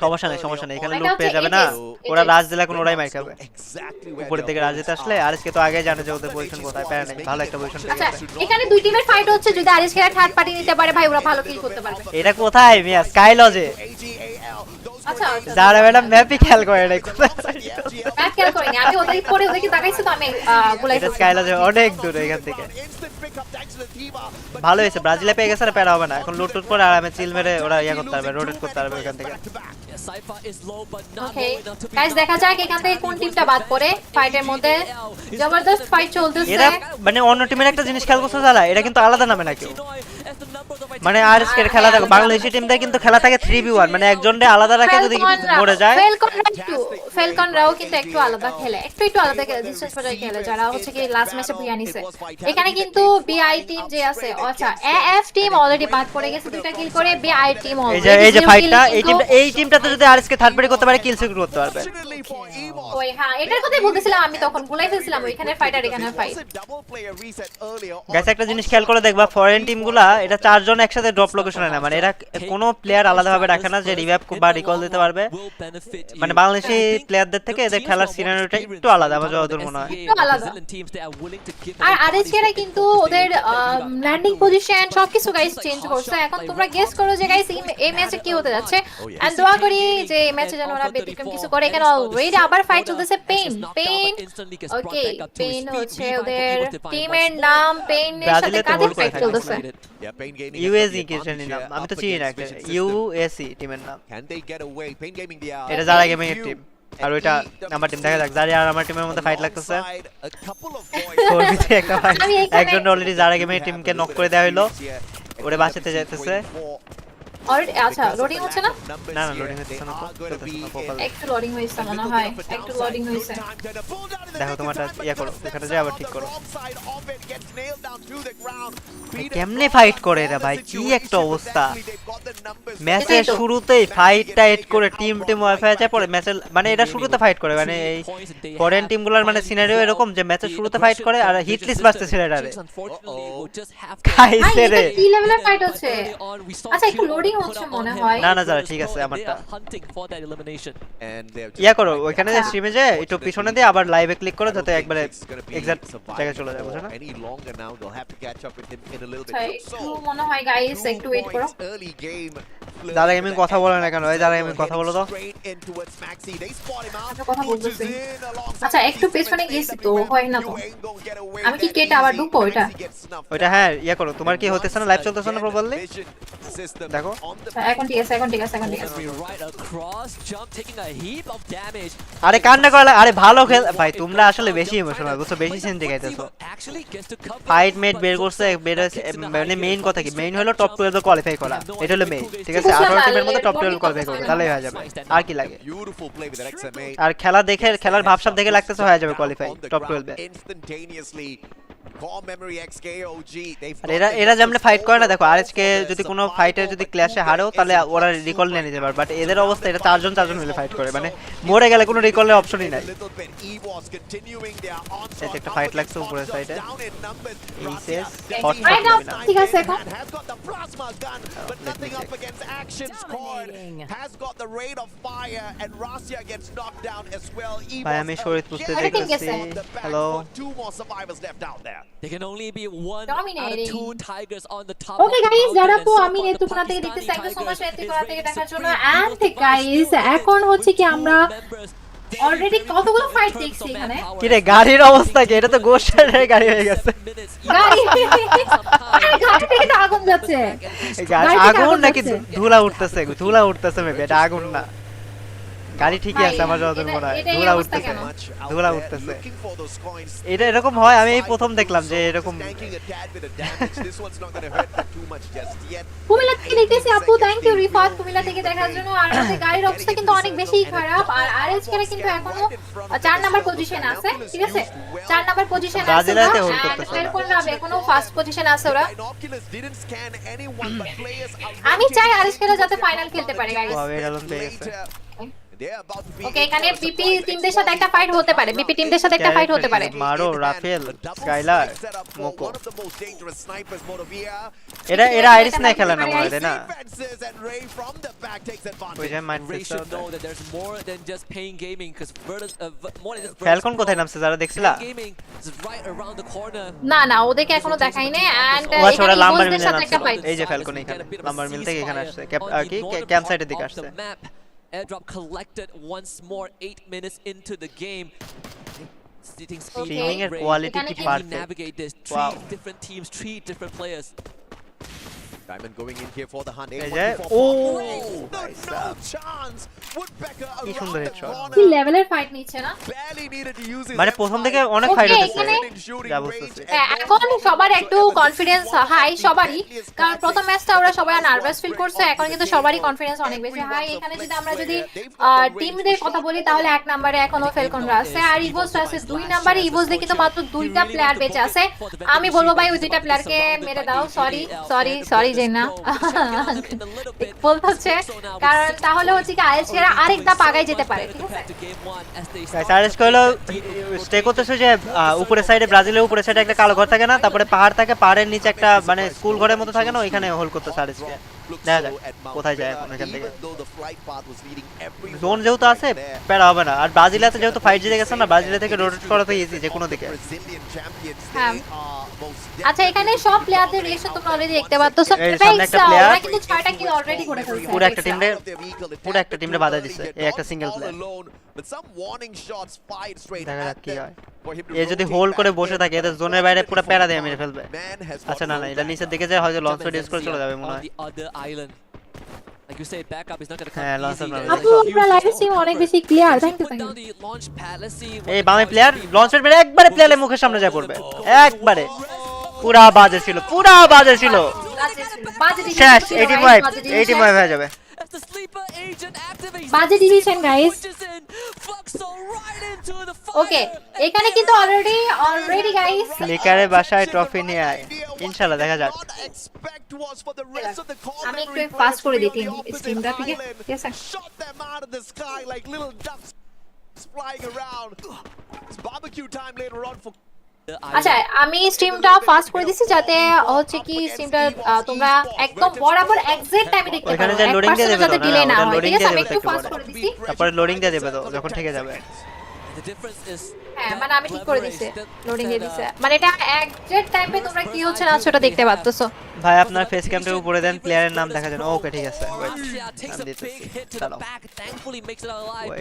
সমস্যা নাই এখানে লুট পেয়ে যাবে না। ওরা রাজ দিলে কোন ওরাই মার খাবে। উপরের দিকে রাজ দিতে আসলে RHK তো আগে জানে যে ওদের পজিশন কোথায়। প্যারা নেই, ভালো একটা পজিশন পেয়ে আচ্ছা গেছে। এখানে 2 টিমের ফাইট হচ্ছে। যদি RHK এর থার্ড পার্টি নিতে পারে ভাই, ওরা ভালো কিল করতে পারবে। এটা কোথায় মিয়া? স্কাইলজে। আচ্ছা যারা ম্যাডাম ম্যাপই খেয়াল করে নাই, ম্যাপ খেয়াল করিনি আমি। ওদের পরে ওদেরকে তাকাইছি তো আমি গুলাই এটা স্কাইলজে অনেক দূর এখান থেকে। ভালো হয়েছে ব্রাজিলে পেয়ে গেছে, আর প্যারা হবে না। এখন লুট টুট করে আরামে চিল মেরে ওরা ইয়া করতে পারবে, রোটেট করতে পারবে এখান থেকে। ওকে গাইস দেখা যাক এখান থেকে কোন টিমটা বাদ পড়ে ফাইটের মধ্যে। জবরদস্ত ফাইট চলতেছে। এরা মানে অন্য টিমের একটা জিনিস খেয়াল করছে যারা, এটা কিন্তু আলাদা নামে না কেউ। মানে RHK এর খেলা থাকে, বাংলাদেশি টিমটা কিন্তু খেলা থাকে 3v1, মানে একজনরে আলাদা রাখে যদি মরে যায়। ফেলকনরাও কিন্তু একটু আলাদা খেলে, একটু আলাদা ডিসটেন্স পর্যায়ে খেলে, যারা হচ্ছে কি লাস্ট ম্যাচে বুইয়া নিছে। এখানে কিন্তু BI টিম যে আছে, আচ্ছা AF টিম অলরেডি বাদ পড়ে গেছে 2টা কিল করে। BI টিম অলরেডি এই যে ফাইটটা এই টিমটা সাথে যদি আরএসকে থার্ড পার্টি করতে পারে কিল সিকিউর করতে পারবে। ওই হ্যাঁ এটার কথাই বলতেছিলাম আমি তখন ভুলাই ফেলছিলাম ওইখানে ফাইট আর এখানে ফাইট। গাইস একটা জিনিস খেয়াল করে দেখবা ফরেন টিমগুলা এটা চারজন একসাথে ড্রপ লোকেশনে না, মানে এরা কোনো প্লেয়ার আলাদাভাবে রাখে না যে রিভাইভ বা রিকল দিতে পারবে। মানে বাংলাদেশি প্লেয়ারদের থেকে এদের খেলার সিনারিওটা একটু আলাদা আমার যতদূর মনে হয়। আর আরএচকেরা কিন্তু ওদের ল্যান্ডিং পজিশন সবকিছু গাইস চেঞ্জ করছে। এখন তোমরা গেস করো যে গাইস এই ম্যাচে কি হতে যাচ্ছে, এন্ড দোয়া করি যে এই ম্যাচে যেন ওরা ব্যতিক্রম কিছু করে। এখানে অলরেডি আবার ফাইট চলতেছে পেইন। ওকে পেইন হচ্ছে ওদের টিমের নাম, পেইনের সাথে কাদের ফাইট চলতেছে? ইউএসই কি জানি নাম, আমি তো চিনি না। ইউএসই টিমের নাম, এটা যারা গেমিং এর টিম। আর ওইটা আমার টিম, দেখা যাক যারা আর আমার টিমের মধ্যে ফাইট লাগতেছে। ওর ভিতরে একটা ফাইট, একজন অলরেডি যারা গেমিং এর টিমকে নক করে দেওয়া হলো, ওরে বাঁচাতে যাইতেছে। অলরেডি আচ্ছা লোডিং হচ্ছে না? না না লোডিং হচ্ছে না, একটু লোডিং হইছে মনে হয়, একটু লোডিং হইছে। দেখো তোমারটা ইয়া করো, এখানে যাও আবার ঠিক করো। কেমনে ফাইট করে এরা ভাই, কি একটা অবস্থা। ম্যাচের শুরুতেই ফাইট টাইট করে টিম ওয়াইফাই আছে পরে ম্যাচের, মানে এটা শুরুতে ফাইট করে। মানে এই ফরেন টিমগুলোর মানে সিনারিও এরকম যে ম্যাচের শুরুতে ফাইট করে আর হিট লিস্ট বাজতেছিল এটারে। খাইছে রে, কি লেভেলের ফাইট হচ্ছে? আচ্ছা একটু লোডিং হচ্ছে মনে হয়। না না যারা ঠিক আছে আমারটা ইয়া করো, ওইখানে যে স্ট্রিমে যে একটু পিছনে দিয়ে আবার লাইভে ক্লিক করো যাতে একবারে এক্সাক্ট জায়গায় চলে যায়, বুঝছো না? একটু মনে হয় গাইস একটু ওয়েট করো। যারা আমি কথা বলে না কেন, যারা আমি কথা বলো তো। কথা বলতেছি। আচ্ছা একটু পেছনে গেছি তো হয় না তো, আমি কি কেটে আবার ঢুকবো ওইটা? ওইটা হ্যাঁ ইয়া করো, তোমার কি হতেছে না, লাইভ চলতেছে না প্রপারলি? দেখো এখন ঠিক আছে, এখন ঠিক আছে, এখন ঠিক আছে। আরে কান্না করে, আরে ভালো খেল ভাই। তোমরা আসলে বেশি ইমোশনাল, বুঝছো, বেশি সিন দেখাইতেছো। ফাইট মেট বের করছে, মানে মেইন কথা কি, মেইন হলো টপ 12 কোয়ালিফাই করা, এটা হলো মেইন। ঠিক আছে 18 টিমের মধ্যে টপ 12 কোয়ালিফাই করবে, তাহলেই হয়ে যাবে। আর কি লাগে? আর খেলা দেখে, খেলার ভাবসাব দেখে লাগতেছে হয়ে যাবে কোয়ালিফাই টপ 12 এ। এরা যেমন ফাইট করে না, দেখো আরএচকে যদি কোনো ফাইটে যদি ক্ল্যাশে হারেও তাহলে ওরা রিকল নিয়ে নিতে পারে, বাট এদের অবস্থা এটা চারজন মিলে ফাইট করে, মানে মরে গেলে কোনো রিকলের অপশনই নাই। এটা একটা ফাইট লাগছে উপরের সাইডে, এই শেষ হট ঠিক আছে। এখন ভাই আমি শরীর পুষতে দেখতেছি। Hello There can only be one out of two tigers on the top. Okay guys, যারা তো আমি নেত্রকোনা থেকে দেখতেছি, thank you so much Netrokona থেকে দেখার জন্য। এন্ড গাইস এখন হচ্ছে কি আমরা অলরেডি কতগুলো ফাইট দেখছি এখানে। কি রে গাড়ির অবস্থা কি? এটা তো গোস্টারের গাড়ি হয়ে গেছে। গাড়ি গাড়ি থেকে তো আগুন যাচ্ছে। আগুন নাকি ধুলা উঠতেছে? ধুলা উঠতেছে মেবি, এটা আগুন না। গাড়ি ঠিকই আছে আমার যতদূর মনে হয়, ধুলা উঠতেছে। এটা এরকম হয়, আমি এই প্রথম দেখলাম যে এরকম। কুমিল্লা থেকে দেখতেছি আপু, থ্যাংক ইউ রিফাত কুমিল্লা থেকে দেখার জন্য। আর আমাদের গাড়ির অবস্থা কিন্তু অনেক বেশি খারাপ। আর আরএচকে কিন্তু এখনো 4 নাম্বার পজিশনে আছে, ঠিক আছে 4 নাম্বার পজিশনে আছে। এরপর না এখনো ফার্স্ট পজিশনে আছে ওরা। আমি চাই আরএচকে যাতে ফাইনাল খেলতে পারে গাইস। ওকে এখানে বিপি টিমদের সাথে একটা ফাইট হতে পারে, বিপি টিমদের সাথে একটা ফাইট হতে পারে। মারো রাফেল, স্কাইলার, মোকো। এরা আইরিস না খেলে না মনে হয় না। ওই যে ফ্যালকন কোথায় নামছে যারা দেখছিলা? না না ওদেরকে এখনো দেখাই নাই। এন্ড ওরা লাম্বার মিলে নামছে, এই যে ফ্যালকন এখানে লাম্বার মিল থেকে এখানে আসছে, কি ক্যাম্প সাইডের দিকে আসছে। Airdrop collected once more 8 minutes into the game. Streaming quality ki perfect. Navigate this 3 different teams, 3 different players. Diamond going in here for the hunt. No chance. Woodpecker around. কি লেভেলের fight নিচ্ছে না? মানে প্রথম থেকে অনেক ফাইট হচ্ছে। এখন সবার একটু কনফিডেন্স হাই সবারই, কারণ প্রথম ম্যাচটা ওরা সবাই নার্ভাস ফিল করছে। এখন কিন্তু সবারই কনফিডেন্স অনেক বেশি হাই। এখানে যদি আমরা টিমদের কথা বলি তাহলে 1 নম্বরে এখনো ফেলকনরা আছে, আর ইভোস আছে 2 নম্বরে। ইভোস দেখি তো মাত্র 2টা প্লেয়ার বেঁচে আছে। আমি বলবো ভাই ওই 2টা প্লেয়ারকে মেরে দাও। সরি যাই না বলতেছে, কারণ তাহলে হচ্ছে কি আইএসকেরা আরেক ধাপ আগায় যেতে পারে। ঠিক আছে গাইস আরএসকে হলো স্টে করতেছে যে উপরের সাইডে, ব্রাজিলের উপরের সাইডে একটা কালো ঘর থাকে না, তারপরে পাহাড় থাকে, পাহাড়ের নিচে একটা মানে স্কুল ঘরের মতো থাকে না, ওইখানে হোল্ড করতেছে আরএসকে। দেখা যাক কোথায় যায় এখন এখান থেকে। জোন যেহেতু আছে প্যারা হবে না, আর ব্রাজিলেতে যেহেতু 5G জিতে গেছে না, ব্রাজিলে থেকে রোটেট করা তো ইজি যে কোনো দিকে। হ্যাঁ আচ্ছা এখানে সব প্লেয়ারদের রিঅ্যাকশন তোমরা অলরেডি দেখতে পাচ্ছ। ওরা কিন্তু 6টা কিল অলরেডি করে ফেলছে। পুরো একটা টিমরে বাধা দিছে এই একটা সিঙ্গেল প্লেয়ার। দেখা যাক কি হয়। এই যদি হোল্ড করে বসে থাকে এদের জোনের বাইরে পুরো প্যারা দিয়ে মেরে ফেলবে। আচ্ছা না এটা নিচে দিকে যায়, হয়তো লঞ্চ প্যাড ইউজ করে চলে যাবে মনে হয়। Like you say, backup is not going to come easy. আপু আপনার লাইভ স্ট্রিম অনেক বেশি ক্লিয়ার, থ্যাংক ইউ। এই বামে প্লেয়ার লঞ্চ প্যাড মেরে একবারে প্লেয়ারের মুখের সামনে যায় পড়বে, একবারে পুরা বাজে ছিল, শেষ 85 হয়ে যাবে। বাজে ডিসিশন গাইস। ওকে এখানে কিন্তু অলরেডি গাইস ফ্লিকারে বাসায় ট্রফি নিয়ে আয়, ইনশাআল্লাহ দেখা যাক। আমি একটু ফাস্ট করে দিই স্ট্রিমটা, ঠিক আছে? আচ্ছা আমি স্ট্রিমটা ফাস্ট করে দিছি যাতে হচ্ছে কি স্ট্রিমটা তোমরা একদম বরাবর এক্সাক্ট টাইমে দেখতে পারো। ওখানে যে লোডিং দিয়ে দেবে যাতে ডিলে না হয়, ঠিক আছে? আমি একটু ফাস্ট করে দিছি, তারপরে লোডিং দিয়ে দেবে তো যখন ঠিক যাবে। হ্যাঁ মানে আমি ঠিক করে দিছি, লোডিং দিয়ে দিছি, মানে এটা এক্সাক্ট টাইমে তোমরা কি হচ্ছে না সেটা দেখতে পাচ্ছো। ভাই আপনার ফেস ক্যামটা উপরে দেন, প্লেয়ারের নাম দেখা যায়। ওকে ঠিক আছে,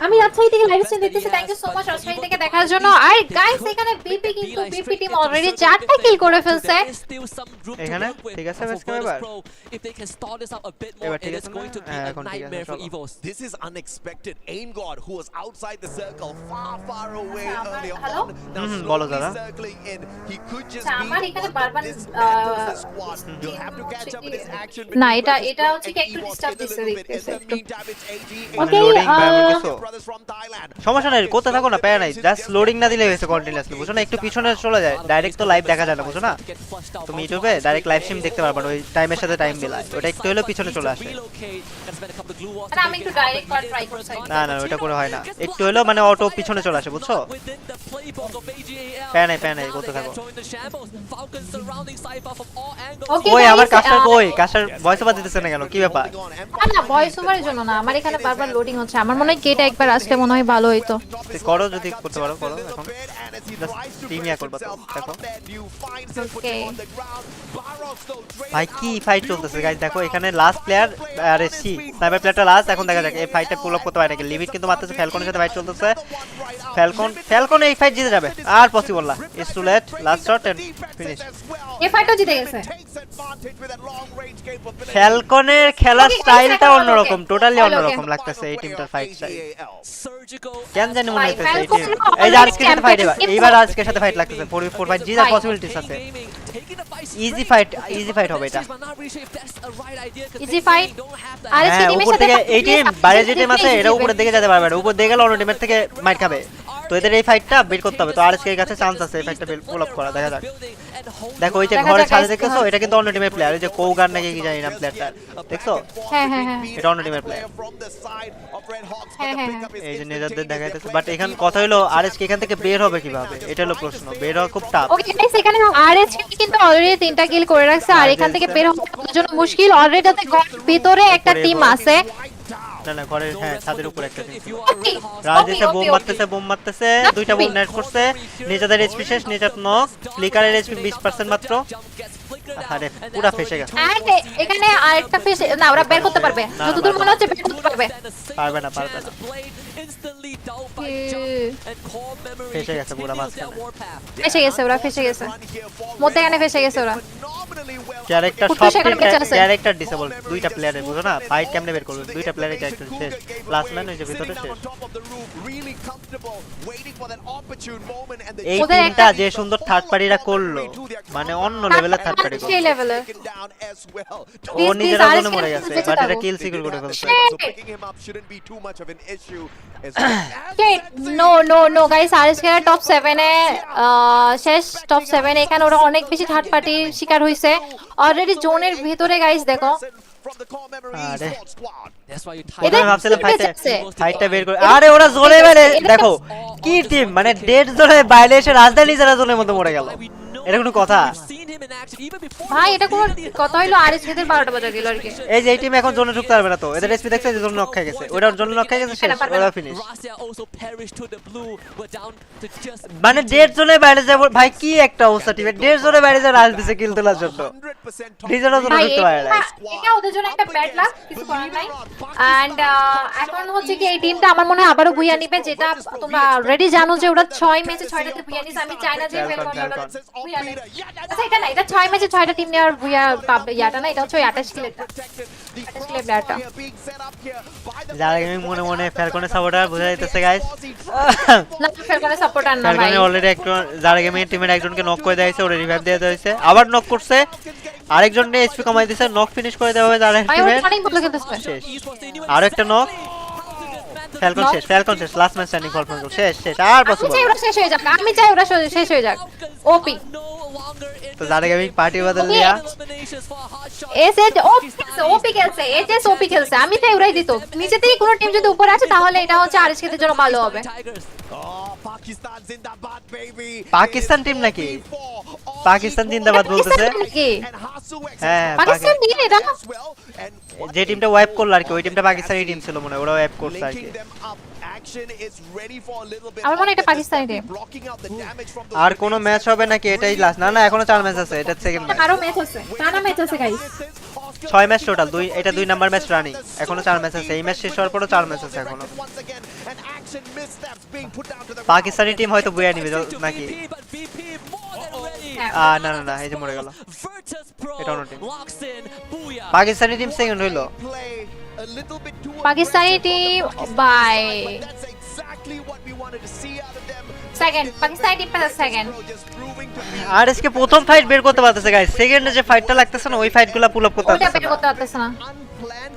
আমি রাজশাহী থেকে লাইভ স্ট্রিম দেখতেছি, thank you so much Rajshahi থেকে দেখার জন্য। আর গাইস এখানে বিপি টিম অলরেডি 4টা কিল করে ফেলছে এখানে। ঠিক আছে ফেস ক্যাম এবার ঠিক আছে, এখন ঠিক আছে। This is unexpected. Aim God who was outside the circle far away earlier on. Now বলো দাদা he could just আমার এখানে বারবার You'll have to catch up with his action. না এটা হচ্ছে কি একটু ডিস্টার্ব দিচ্ছে দেখতেছে একটু। ওকে সমস্যা নাই, কোথা থাকো না প্যারা নাই, জাস্ট লোডিং না দিলে হয়েছে কন্টিনিউয়াসলি, বুঝো না? একটু পিছনে চলে যায়, ডাইরেক্ট তো লাইভ দেখা যায় না, বুঝো না? তুমি ইউটিউবে ডাইরেক্ট লাইভ স্ট্রিম দেখতে পারবে না, ওই টাইমের সাথে টাইম মিলায়, ওটা একটু হলেও পিছনে চলে আসে। না আমি একটু ডাইরেক্ট কল ট্রাই করছি, না ওটা করে হয় না, একটু হলেও মানে অটো পিছনে চলে আসে, বুঝছো? প্যারা নাই কোথা থাকো। ওই আমার কাস্টার কই, কাস্টার ভয়েস ওভার দিতেছে না কেন, কি ব্যাপার? না ভয়েস ওভারের জন্য না, আমার এখানে বারবার লোডিং হচ্ছে। আমার মনে হয় কেটা একবার আসলে মনে হয় ভালো হইতো। করো যদি করতে পারো করো, এখন টিমিয়া করবা তো দেখো। ওকে ভাই কি ফাইট চলতেছে গাইস, দেখো এখানে লাস্ট প্লেয়ার আরে স্নাইপার প্লেয়ারটা লাস্ট। এখন দেখা যাক এই ফাইটটা পুল আপ করতে পারে নাকি। লিমিট কিন্তু মারতেছে, ফ্যালকনের সাথে ফাইট চলতেছে, ফ্যালকন এই ফাইট জিতে যাবে, আর পসিবল না। It's too late, last shot and finish. এই ফাইটও জিতে গেছে। ফ্যালকনের খেলার স্টাইলটা অন্যরকম, টোটালি অন্যরকম লাগতেছে এই টিমটার ফাইট স্টাইল। কেন জানি মনে হইতেছে এই টিম এই যে আজকের সাথে ফাইট এইবার আজকের সাথে ফাইট লাগতেছে। 4v4 ফাইট জিতার পসিবিলিটিস আছে। ইজি ফাইট হবে এটা, ইজি ফাইট। আর এই টিমের সাথে এই টিম বাইরে যে টিম আছে এরা উপরের দিকে যেতে পারবে না, উপর দিকে গেলে অন্য টিমের থেকে মাইর খাবে। তো এদের এই ফাইটটা বের করতে হবে। তো আরএসকে এর কাছে চান্স আছে এই ফাইটটা পুল আপ করা, দেখা যাক। দেখো ওই যে ঘরে ছাদে দেখতেছো, এটা কিন্তু অন্য টিমের প্লেয়ার, ওই যে কৌগার নাকি কি জানি না প্লেয়ারটা, দেখছো? হ্যাঁ এটা অন্য টিমের প্লেয়ার। এই যে নিজেদের দেখাইতেছে, বাট এখান কথা হলো আরএসকে এখান থেকে বের হবে কিভাবে, এটা হলো প্রশ্ন। বের হওয়া খুব টাফ। ওকে গাইস এখানে আরএসকে কিন্তু অলরেডি 3টা কিল করে রাখছে, আর এখান থেকে বের হওয়ার জন্য মুশকিল। অলরেডি তাতে ভিতরে একটা টিম আছে। না ঘরে, হ্যাঁ ছাদের উপর একটা টিম। রাজ এসে বোম মারতেছে, দুইটা বোম নেট করছে, নিজেদের এইচপি শেষ, নিজের নক, ফ্লিকারের এইচপি 20% মাত্র। আরে পুরো ফেসে গেছে। আর এখানে আরেকটা ফেস না, ওরা বের করতে পারবে, যতদূর মনে হচ্ছে বের করতে পারবে না। ফেসে গেছে পুরো মাঝখানে, ফেসে গেছে মধ্যখানে ফেসে গেছে ওরা। ক্যারেক্টার সব ক্যারেক্টার ডিসেবল, দুইটা প্লেয়ারে, বুঝো না? ফাইট কেমনে বের করবে, দুইটা প্লেয়ারে দেখতেছি শেষ লাস্ট ম্যান ওই যে ভিতরে শেষ এই টিমটা যে সুন্দর থার্ড পার্টিরা করলো মানে অন্য লেভেলের থার্ড পার্টি সেই লেভেলে ও নিজেরা জন্য মরে গেছে বাট এটা কিল সিকিউর করে ফেলছে নো গাইস আরএসকে টপ 7 এ শেষ টপ 7 এখানে ওরা অনেক বেশি থার্ড পার্টি শিকার হইছে অলরেডি জোনের ভিতরে গাইস দেখো আরে এটা ভাবছিলাম ফাইটটা বের করে আরে ওরা জোনে বাইরে দেখো কি টিম মানে ডেড জোনে বাইরে এসে রাজধানী যারা জোনের মধ্যে মরে গেল এটা কোনো কথা ভাই এটা কোন কথা হইলো আরএসকে দের 12টা বাজে দিল আর কি এই যে এই টিম এখন জোনে ঢুকতে পারবে না তো এদের এসপি দেখছে যে জোন নক খেয়ে গেছে ওটার জন্য নক খেয়ে গেছে শেষ ওরা ফিনিশ মানে ডেড জোনে বাইরে যাব ভাই কি একটা অবস্থা টিম ডেড জোনে বাইরে যা রাজ দিছে কিল তোলার জন্য ডিজারও জোনে ঢুকতে পারে না এটা ওদের জন্য একটা ব্যাড লাক কিছু করার নাই এন্ড এখন হচ্ছে কি এই টিমটা আমার মনে হয় আবারো বুইয়া নিবে যেটা তোমরা অলরেডি জানো যে ওরা 6 ম্যাচে 6টাতে বুইয়া নিছে আমি চাই না যে বুইয়া নেয় আচ্ছা এটা না এটা 6 ম্যাচে 6টা টিম নেওয়ার বুইয়া পাবে ইয়াটা না এটা হচ্ছে 28 কিলেটা 28 কিলে ব্যাটটা যারা গেমিং মনে মনে ফ্যালকনের সাপোর্টার বোঝা যাইতেছে গাইস না ফ্যালকনের সাপোর্টার না ভাই ফ্যালকনে অলরেডি একটা যারা গেমিং টিমের একজনকে নক করে দেয়া হয়েছে ওরে রিভাইভ দেয়া হয়েছে আবার নক করছে আরেকজনকে এইচপি কমাই দিয়েছে নক ফিনিশ করে দেওয়া হয়েছে আরেকটা টিমের শেষ আর একটা নক ফ্যালকন শেষ লাস্ট ম্যাচ স্ট্যান্ডিং ফল ফ্রন্ট শেষ আর পসিবল আমি চাই ওরা শেষ হয়ে যাক ওপি তো যারা গেমিং পার্টি বদল লিয়া এসএড ওপি খেলছে এজএস ওপি খেলছে আমি চাই ওরাই দিত নিচেতেই কোনো টিম যদি উপরে আছে তাহলে এটা হচ্ছে আরএসকে দের জন্য ভালো হবে পাকিস্তান টিম নাকি পাকিস্তান জিন্দাবাদ বলতেছে হ্যাঁ পাকিস্তান টিম এটা যে টিমটা ওয়াইপ করলো আর কি ওই টিমটা পাকিস্তানি টিম ছিল মনে ওরা ওয়াইপ করছে আর কি আমার মনে এটা পাকিস্তানি টিম আর কোন ম্যাচ হবে নাকি এটাই লাস্ট না এখনো 4 ম্যাচ আছে এটা সেকেন্ড ম্যাচ আরো ম্যাচ আছে টানা ম্যাচ আছে গাইস 6 ম্যাচ টোটাল এটা 2 নাম্বার ম্যাচ রানিং এখনো 4 ম্যাচ আছে এই ম্যাচ শেষ হওয়ার পরও 4 ম্যাচ আছে এখনো পাকিস্তানি টিম হয়তো বুয়া নিবে নাকি না এই যে মরে গেল এটা অন্য টিম পাকিস্তানি টিম সেকেন্ড হইলো Pakistani team by second Pakistani team pass second আর এসকে প্রথম ফাইট বের করতে পারতেছে গাইস সেকেন্ডে যে ফাইটটা লাগতেছে না ওই ফাইটগুলো পুল আপ করতে পারতেছে না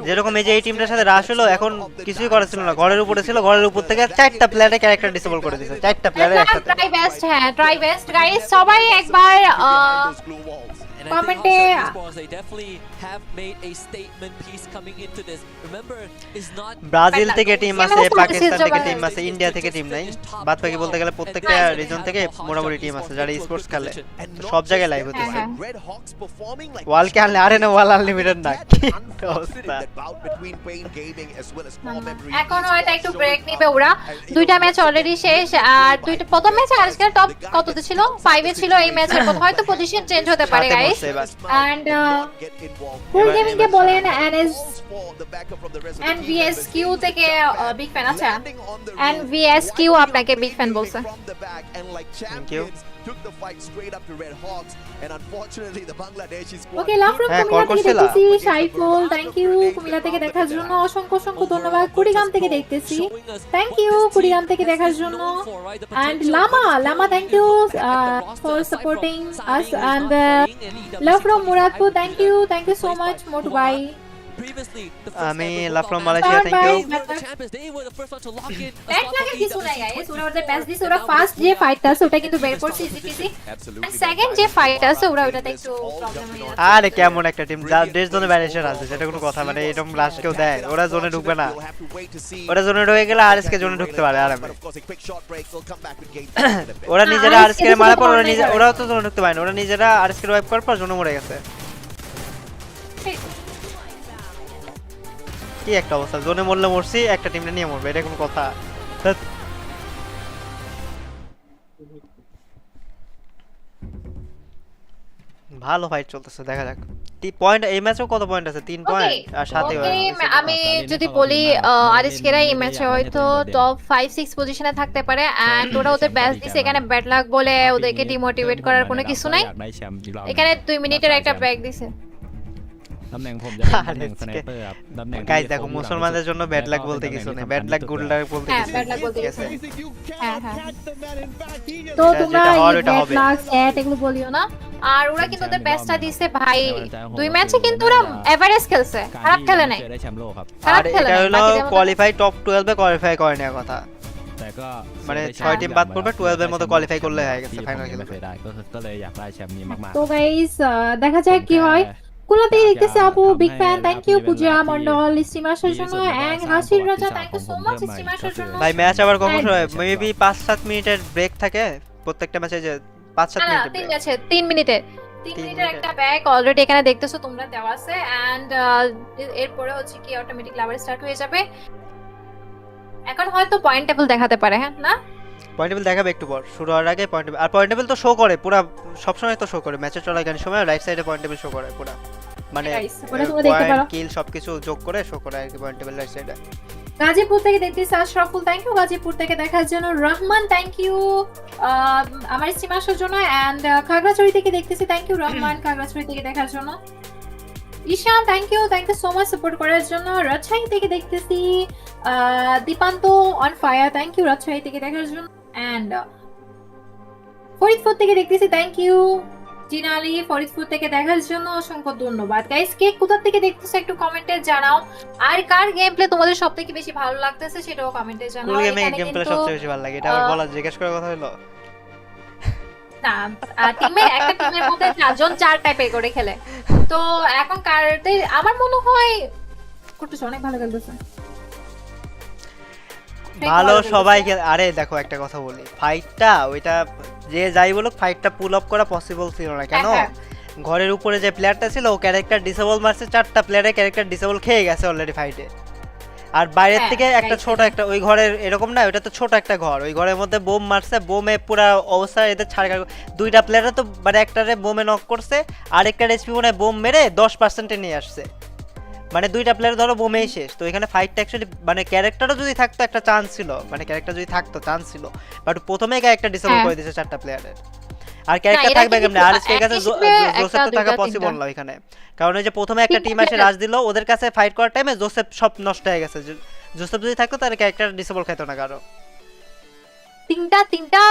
যেরকম এই যে এই টিমটার সাথে রাশ হলো এখন কিছুই করা ছিল না ঘরের উপরে ছিল ঘরের উপর থেকে 4টা প্লেয়ারে ক্যারেক্টার ডিসেবল করে দিয়েছে 4টা প্লেয়ারে একসাথে ট্রাই বেস্ট হ্যাঁ ট্রাই বেস্ট গাইস সবাই একবার কমেন্টে ব্রাজিল থেকে টিম আছে পাকিস্তান থেকে টিম আছে ইন্ডিয়া থেকে টিম নাই বাদ বাকি বলতে গেলে প্রত্যেকটা রিজন থেকে মোটামুটি টিম আছে যারা স্পোর্টস খেলে সব জায়গায় লাইভ হতেছে ওয়াল কে আনলে আরে না ওয়াল আনলিমিটেড না এখন হয়তো একটু ব্রেক নিবে ওরা দুইটা ম্যাচ অলরেডি শেষ আর দুইটা প্রথম ম্যাচে আজকে টপ কততে ছিল 5 এ ছিল এই ম্যাচের পর হয়তো পজিশন চেঞ্জ হতে পারে গাইস and ফুল গেমিং কে বলেন NVSQ থেকে বিগ ফ্যান আচ্ছা NVSQ আপনাকে বিগ ফ্যান বলছে thank you okay love from Comilla থেকে দেখতেছি সাইফুল থ্যাংক ইউ কুমিল্লা থেকে দেখার জন্য অসংখ্য ধন্যবাদ কুড়িগ্রাম থেকে দেখতেছি থ্যাংক ইউ কুড়িগ্রাম থেকে দেখার জন্য and Lama thank you for supporting us and love from Muradpur thank you so much Motu bhai আমি love from Malaysia thank you ব্যাট লাগে কিছু নাই গাইস ওরা ওদের বেস্ট দিছে ওরা ফার্স্ট যে ফাইটটা আছে ওটা কিন্তু বের করছে ইজিপিসি এন্ড সেকেন্ড যে ফাইট আছে ওটাতে একটু প্রবলেম হয়ে যাচ্ছে আরে কেমন একটা টিম যা ডেড জোনে ব্যারিশার আছে সেটা কোনো কথা মানে এরকম লাস্ট কেউ দেয় ওরা জোনে ঢুকবে না ওরা জোনে ঢুকে গেলে আরএসকে জোনে ঢুকতে পারে আরামে ওরা নিজেরা আরএসকে মারা পর ওরাও তো জোনে ঢুকতে পারে না ওরা নিজেরা আরএসকে ওয়াইপ করার পর জোনে মরে গেছে কি একটা অবস্থা জোনে মরলে মরছি একটা টিমটা নিয়ে মরবে এটা কোনো কথা ভালো ফাইট চলতেছে দেখা যাক পয়েন্ট এই ম্যাচেও কত পয়েন্ট আছে 3 পয়েন্ট আর 7 আমি যদি বলি আরএসকেরা এই ম্যাচে হয়তো টপ 5 6 পজিশনে থাকতে পারে এন্ড ওরা ওদের বেস্ট দিছে এখানে ব্যাড লাক বলে ওদেরকে ডিমোটিভেট করার কোনো কিছু নাই এখানে 2 মিনিটের একটা ব্রেক দিছে ตำแหน่งผมจะเป็นตำแหน่งสไนเปอร์ครับตำแหน่ง গাইস দেখো মুসলমানদের জন্য ব্যাড লাক বলতে কিছু নেই ব্যাড লাক গুড লাক বলতে হ্যাঁ কিছু ব্যাড লাক বলতে আছে হ্যাঁ হ্যাঁ তো তোমরা ব্যাড লাক স্যাট এগুলো বলিও না আর ওরা কিন্তু ওদের বেস্টটা দিছে ভাই দুই ম্যাচে কিন্তু ওরা এভারেজ খেলছে খারাপ খেলে নাইได้แชมป์โลกครับ আর এটা হলো কোয়ালিফাই টপ 12 এ কোয়ালিফাই করে নেওয়ার কথাแต่ก็ মানে 6 টিম বাদ পড়বে 12 এর মতো কোয়ালিফাই করলে হয়ে গেছে ফাইনাল খেলেได้ก็เลยอยากได้แชมป์นี้มากๆ তো গাইস দেখা যাক কি হয় কোলা থেকে দেখতেছে আপু বিগ ফ্যান থ্যাংক ইউ পূজা মন্ডল স্ট্রিমারের জন্য এন্ড হাসির রাজা থ্যাংক ইউ সো মাচ স্ট্রিমারের জন্য ভাই ম্যাচ আবার কখন হয় মেবি 5-7 মিনিটের ব্রেক থাকে প্রত্যেকটা ম্যাচে যে 5-7 মিনিট তিন আছে 3 মিনিটের 3 মিনিটের একটা ব্যাক অলরেডি এখানে দেখতেছো তোমরা দেওয়া আছে এন্ড এরপরে হচ্ছে কি অটোমেটিক লাভার স্টার্ট হয়ে যাবে এখন হয়তো পয়েন্ট টেবিল দেখাতে পারে হ্যাঁ না পয়েন্ট টেবিল দেখাবে একটু পর শুরু হওয়ার আগে পয়েন্ট টেবিল আর পয়েন্ট টেবিল তো শো করে পুরো সব সময় তো শো করে ম্যাচে চলাকালীন সময় রাইট সাইডে পয়েন্ট টেবিল শো করে পুরো মানে পয়েন্ট কিল সবকিছু যোগ করে শো করে আর কি পয়েন্ট টেবিল রাইট সাইডে গাজীপুর থেকে দেখতেছি আশরাফুল থ্যাংক ইউ গাজীপুর থেকে দেখার জন্য রহমান থ্যাংক ইউ আমার স্ট্রিমারের জন্য এন্ড খাগড়াছড়ি থেকে দেখতেছি থ্যাংক ইউ রহমান খাগড়াছড়ি থেকে দেখার জন্য Ishan thank you so much support করার জন্য রাজশাহী থেকে দেখতেছি Dipanto on fire thank you Rajshahi থেকে দেখার জন্য এন্ড ফরিদপুর থেকে দেখতেছি থ্যাংক ইউ জিনালি ফরিদপুর থেকে দেখার জন্য অসংখ্য ধন্যবাদ গাইস কে কোথা থেকে দেখতেছো একটু কমেন্টে জানাও আর কার গেম প্লে তোমাদের সবথেকে বেশি ভালো লাগতেছে সেটাও কমেন্টে জানাও কোন গেম প্লে সবচেয়ে বেশি ভালো লাগে এটা আবার বলা জিজ্ঞেস করার কথা হলো না টিমে একটা টিমের মধ্যে চারজন চার টাইপের করে খেলে তো এখন কারদের আমার মনে হয় করতেছে অনেক ভালো খেলতেছে ভালো সবাই আরে দেখো একটা কথা বলি ফাইটটা ওইটা যে যাই বলুক ফাইটটা পুল আপ করা পসিবল ছিল না কেন ঘরের উপরে যে প্লেয়ারটা ছিল ও ক্যারেক্টার ডিসেবল মারছে চারটা প্লেয়ারের ক্যারেক্টার ডিসেবল খেয়ে গেছে অলরেডি ফাইটে আর বাইরের থেকে একটা ছোট একটা ওই ঘরের এরকম না ওটা তো ছোট একটা ঘর ওই ঘরের মধ্যে বোম মারছে বোমে পুরো অবস্থা এদের ছাড় দুইটা প্লেয়ারে তো মানে একটারে বোমে নক করছে আর একটা এসপি মনে বোম মেরে 10% নিয়ে আসছে মানে দুইটা প্লেয়ার ধরো বোমেই শেষ তো এখানে ফাইটটা অ্যাকচুয়ালি মানে ক্যারেক্টারও যদি থাকতো একটা চান্স ছিল মানে ক্যারেক্টার যদি থাকতো চান্স ছিল বাট প্রথমেই ক্যারেক্টার ডিসেবল করে দিয়েছে চারটা প্লেয়ারের আর ক্যারেক্টার থাকবে কেমনে আরএসকে এর কাছে জোসেফ তো থাকা পসিবল না এখানে কারণ এই যে প্রথমে একটা টিম এসে রাজ দিল ওদের কাছে ফাইট করার টাইমে জোসেফ সব নষ্ট হয়ে গেছে জোসেফ যদি থাকতো তাহলে ক্যারেক্টার ডিসেবল খেতো না কারো তিনটা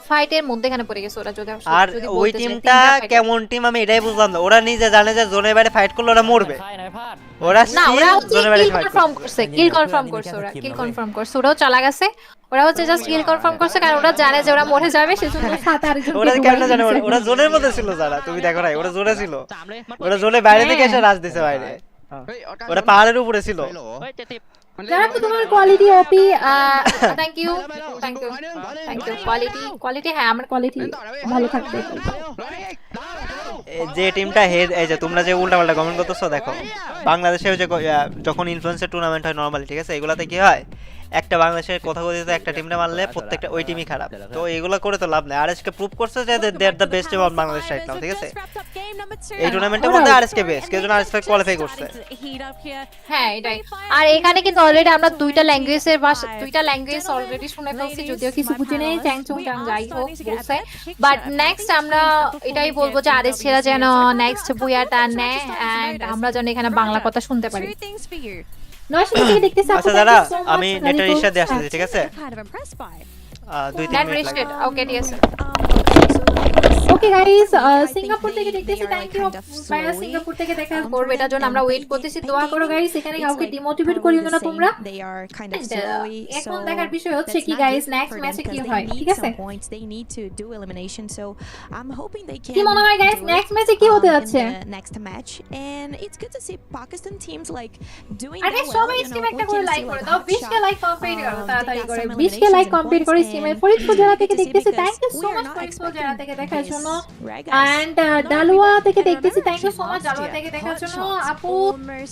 ফাইটের মধ্যে এখানে পড়ে গেছে ওরা যদি আর ওই টিমটা কেমন টিম আমি এটাই বুঝলাম না ওরা নিজে জানে যে জোনের বাইরে ফাইট করলে ওরা মরবে ওরা না ওরা জোনের বাইরে কনফার্ম করছে কিল কনফার্ম করছে ওরা কিল কনফার্ম করছে ওরাও চলা গেছে ওরা হচ্ছে জাস্ট কিল কনফার্ম করছে কারণ ওরা জানে যে ওরা মরে যাবে সেজন্য সাথে আরেকজন ওরা কেন জানে ওরা জোনের মধ্যে ছিল যারা তুমি দেখো না ওরা জোরে ছিল ওরা জোনের বাইরে থেকে এসে রাজ দিছে বাইরে ওরা পাহাড়ের উপরে ছিল যারা তো তোমার quality OP thank you quality হ্যাঁ আমার কোয়ালিটি ভালো থাকবে যে টিমটা হেড এই যে তোমরা যে উল্টাপাল্টা কমেন্ট করতেছো দেখো বাংলাদেশে যে যখন ইনফ্লুয়েন্সার টুর্নামেন্ট হয় নরমালি ঠিক আছে এগুলাতে কি হয় একটা বাংলাদেশের কথা কথিত একটা টিমে মারলে প্রত্যেকটা ওই টিমই খারাপ তো এগুলো করে তো লাভ নেই আরএসকে প্রুভ করছে যে they are the best team of Bangladesh right now ঠিক আছে এই টুর্নামেন্টের মধ্যে আরএসকে বেস্ট কেজন আরএসকে কোয়ালিফাই করছে হ্যাঁ এটাই আর এখানে কিন্তু অলরেডি আমরা দুইটা ল্যাঙ্গুয়েজ অলরেডি শুনে ফেলছি যদিও কিছু বুঝি নেই চ্যাংচুং চাং যাই হোক বলছে বাট নেক্সট আমরা এটাই বলবো যে আরএস ছেড়া যেন নেক্সট বুয়াটা নেয় এন্ড আমরা যেন এখানে বাংলা কথা শুনতে পারি আচ্ছা দাদা আমি নেটের ইস্যু দিয়ে আসছি ঠিক আছে 2-3 মিনিট ওকে ঠিক আছে ওকে গাইস সিঙ্গাপুর থেকে দেখতেছি থ্যাংক ইউ ভাইয়া সিঙ্গাপুর থেকে দেখা করবে এটার জন্য আমরা ওয়েট করতেছি দোয়া করো গাইস এখানে কাউকে ডিমোটিভেট করিও না তোমরা এখন দেখার বিষয় হচ্ছে কি গাইস নেক্সট ম্যাচে কি হয় ঠিক আছে কি মনে হয় গাইস নেক্সট ম্যাচে কি হতে যাচ্ছে আরে সবাই স্ট্রিম একটা করে লাইক করে দাও 20 কে লাইক কমপ্লিট করো তাড়াতাড়ি করে 20 কে লাইক কমপ্লিট করে স্ট্রিমে ফরিদপুর জেলা থেকে দেখতেছি thank you so much Faridpur জেলা থেকে দেখার জন্য এন্ড ডালুয়া থেকে দেখতেছি থ্যাংক ইউ সো মাচ ডালুয়া থেকে দেখার জন্য আপু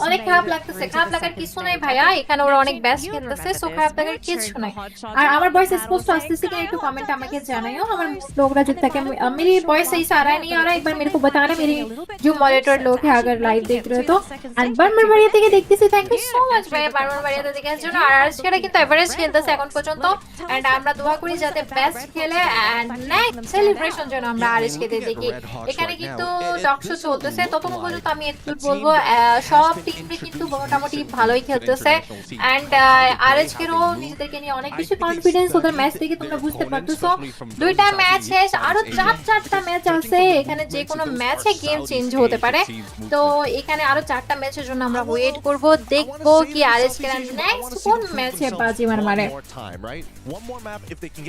অনেক খারাপ লাগতেছে খারাপ লাগার কিছু নাই ভাইয়া এখানে ওরা অনেক বেস্ট খেলতেছে সো খারাপ লাগার কিছু নাই আর আমার ভয়েস স্পষ্ট আসতেছে কিনা একটু কমেন্ট আমাকে জানাইও আমার लोग जो तक मेरी वॉइस सही से आ रहा है नहीं आ रहा है एक बार मेरे को बताना मेरी जो मॉनिटर लोग हैं अगर लाइव देख रहे हो तो एंड बारबार বাড়িয়া থেকে দেখতেছি থ্যাংক ইউ সো মাচ ভাই বারবার বাড়িয়া থেকে দেখার জন্য আর আজকেরা কিন্তু এভারেজ খেলতেছে এখন পর্যন্ত এন্ড আমরা দোয়া করি যাতে বেস্ট খেলে এন্ড নেক্সট সেলিব্রেশন যেন আমরা আর আরএসকে তে দেখি এখানে কিন্তু টকশো চলতেছে ততক্ষণ পর্যন্ত আমি একটু বলবো সব টিমই কিন্তু মোটামুটি ভালোই খেলতেছে এন্ড আরএসকেরও নিজেদেরকে নিয়ে অনেক বেশি কনফিডেন্স ওদের ম্যাচ দেখে তোমরা বুঝতে পারতেছো দুইটা ম্যাচ শেষ আরো চারটা ম্যাচ আছে এখানে যে কোনো ম্যাচে গেম চেঞ্জ হতে পারে তো এখানে আরো 4টা ম্যাচের জন্য আমরা ওয়েট করব দেখবো কি আরএসকে নেক্সট কোন ম্যাচে বাজি মারে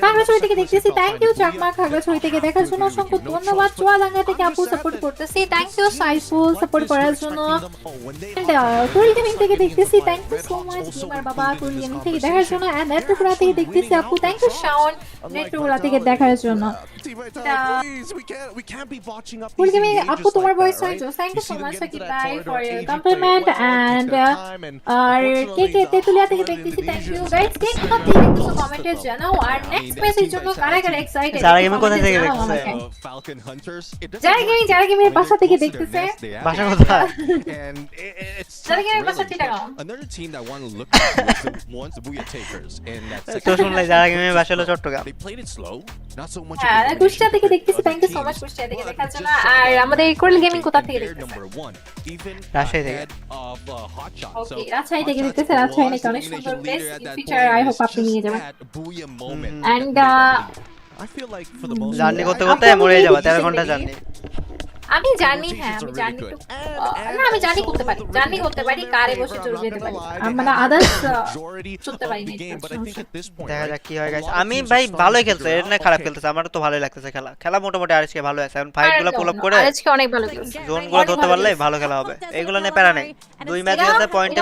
খাগড়াছড়ি থেকে দেখতেছি থ্যাংক ইউ চাকমা খাগড়াছড়ি থেকে দেখার জন্য অসংখ্য ধন্যবাদ চুয়াডাঙ্গা থেকে আপু সাপোর্ট করতেছি থ্যাংক ইউ সাইফুল সাপোর্ট করার জন্য কুরুল গেমিং থেকে দেখতেছি thank you so much gamer বাবা কুরুল গেমিং থেকে দেখার জন্য এন্ড নেটওয়ার্ক থেকে দেখতেছি আপু থ্যাংক ইউ শাওন নেটওয়ার্ক থেকে দেখার জন্য কুরুল গেমিং আপু তোমার ভয়েস শুনছো thank you so much Sakib ভাই ফর ইওর কমপ্লিমেন্ট এন্ড আর কে তেতুলিয়া থেকে দেখতেছি থ্যাংক ইউ গাইস কে কত দেখতেছো কমেন্টে জানাও আর নেক্সট ম্যাচের জন্য কারা এক্সাইটেড যারা গেমিং কোথা থেকে দেখতেছে যারা গেমিং বাসা থেকে দেখতেছে বাসা কোথায় যারা গেমিং বাসা থেকে দাও Another team that want to look wants the Booyah takers and that's তো শুনলে যারা গেমিং বাসা হলো Chittagong they played it slow not so much হ্যাঁ কুষ্টিয়া থেকে দেখতেছি thank you so much Kushtia থেকে দেখার জন্য আর আমাদের কুরুল গেমিং কোথা থেকে দেখতেছে রাজশাহী থেকে ওকে রাজশাহী থেকে দেখতেছে রাজশাহী নাকি অনেক সুন্দর place in future I hope আপনি নিয়ে যাবেন and I feel like for the most journey করতে করতে মরে যাবে 13 ঘন্টা জার্নি আমি জানি হ্যাঁ আমি জানি না আমি জানি করতে পারি কারে বসে চলে যেতে পারি মানে আদার্স চলতে পারি না দেখা যাক কি হয় গাইস আমি ভাই ভালোই খেলছে এর না খারাপ খেলতেছে আমার তো ভালোই লাগতেছে খেলা মোটামুটি আরএসকে ভালো আছে এখন ফাইটগুলো পুল আপ করে আরএসকে অনেক ভালো খেলছে জোনগুলো ধরতে পারলে ভালো খেলা হবে এইগুলো নিয়ে প্যারা নাই দুই ম্যাচে আছে পয়েন্টে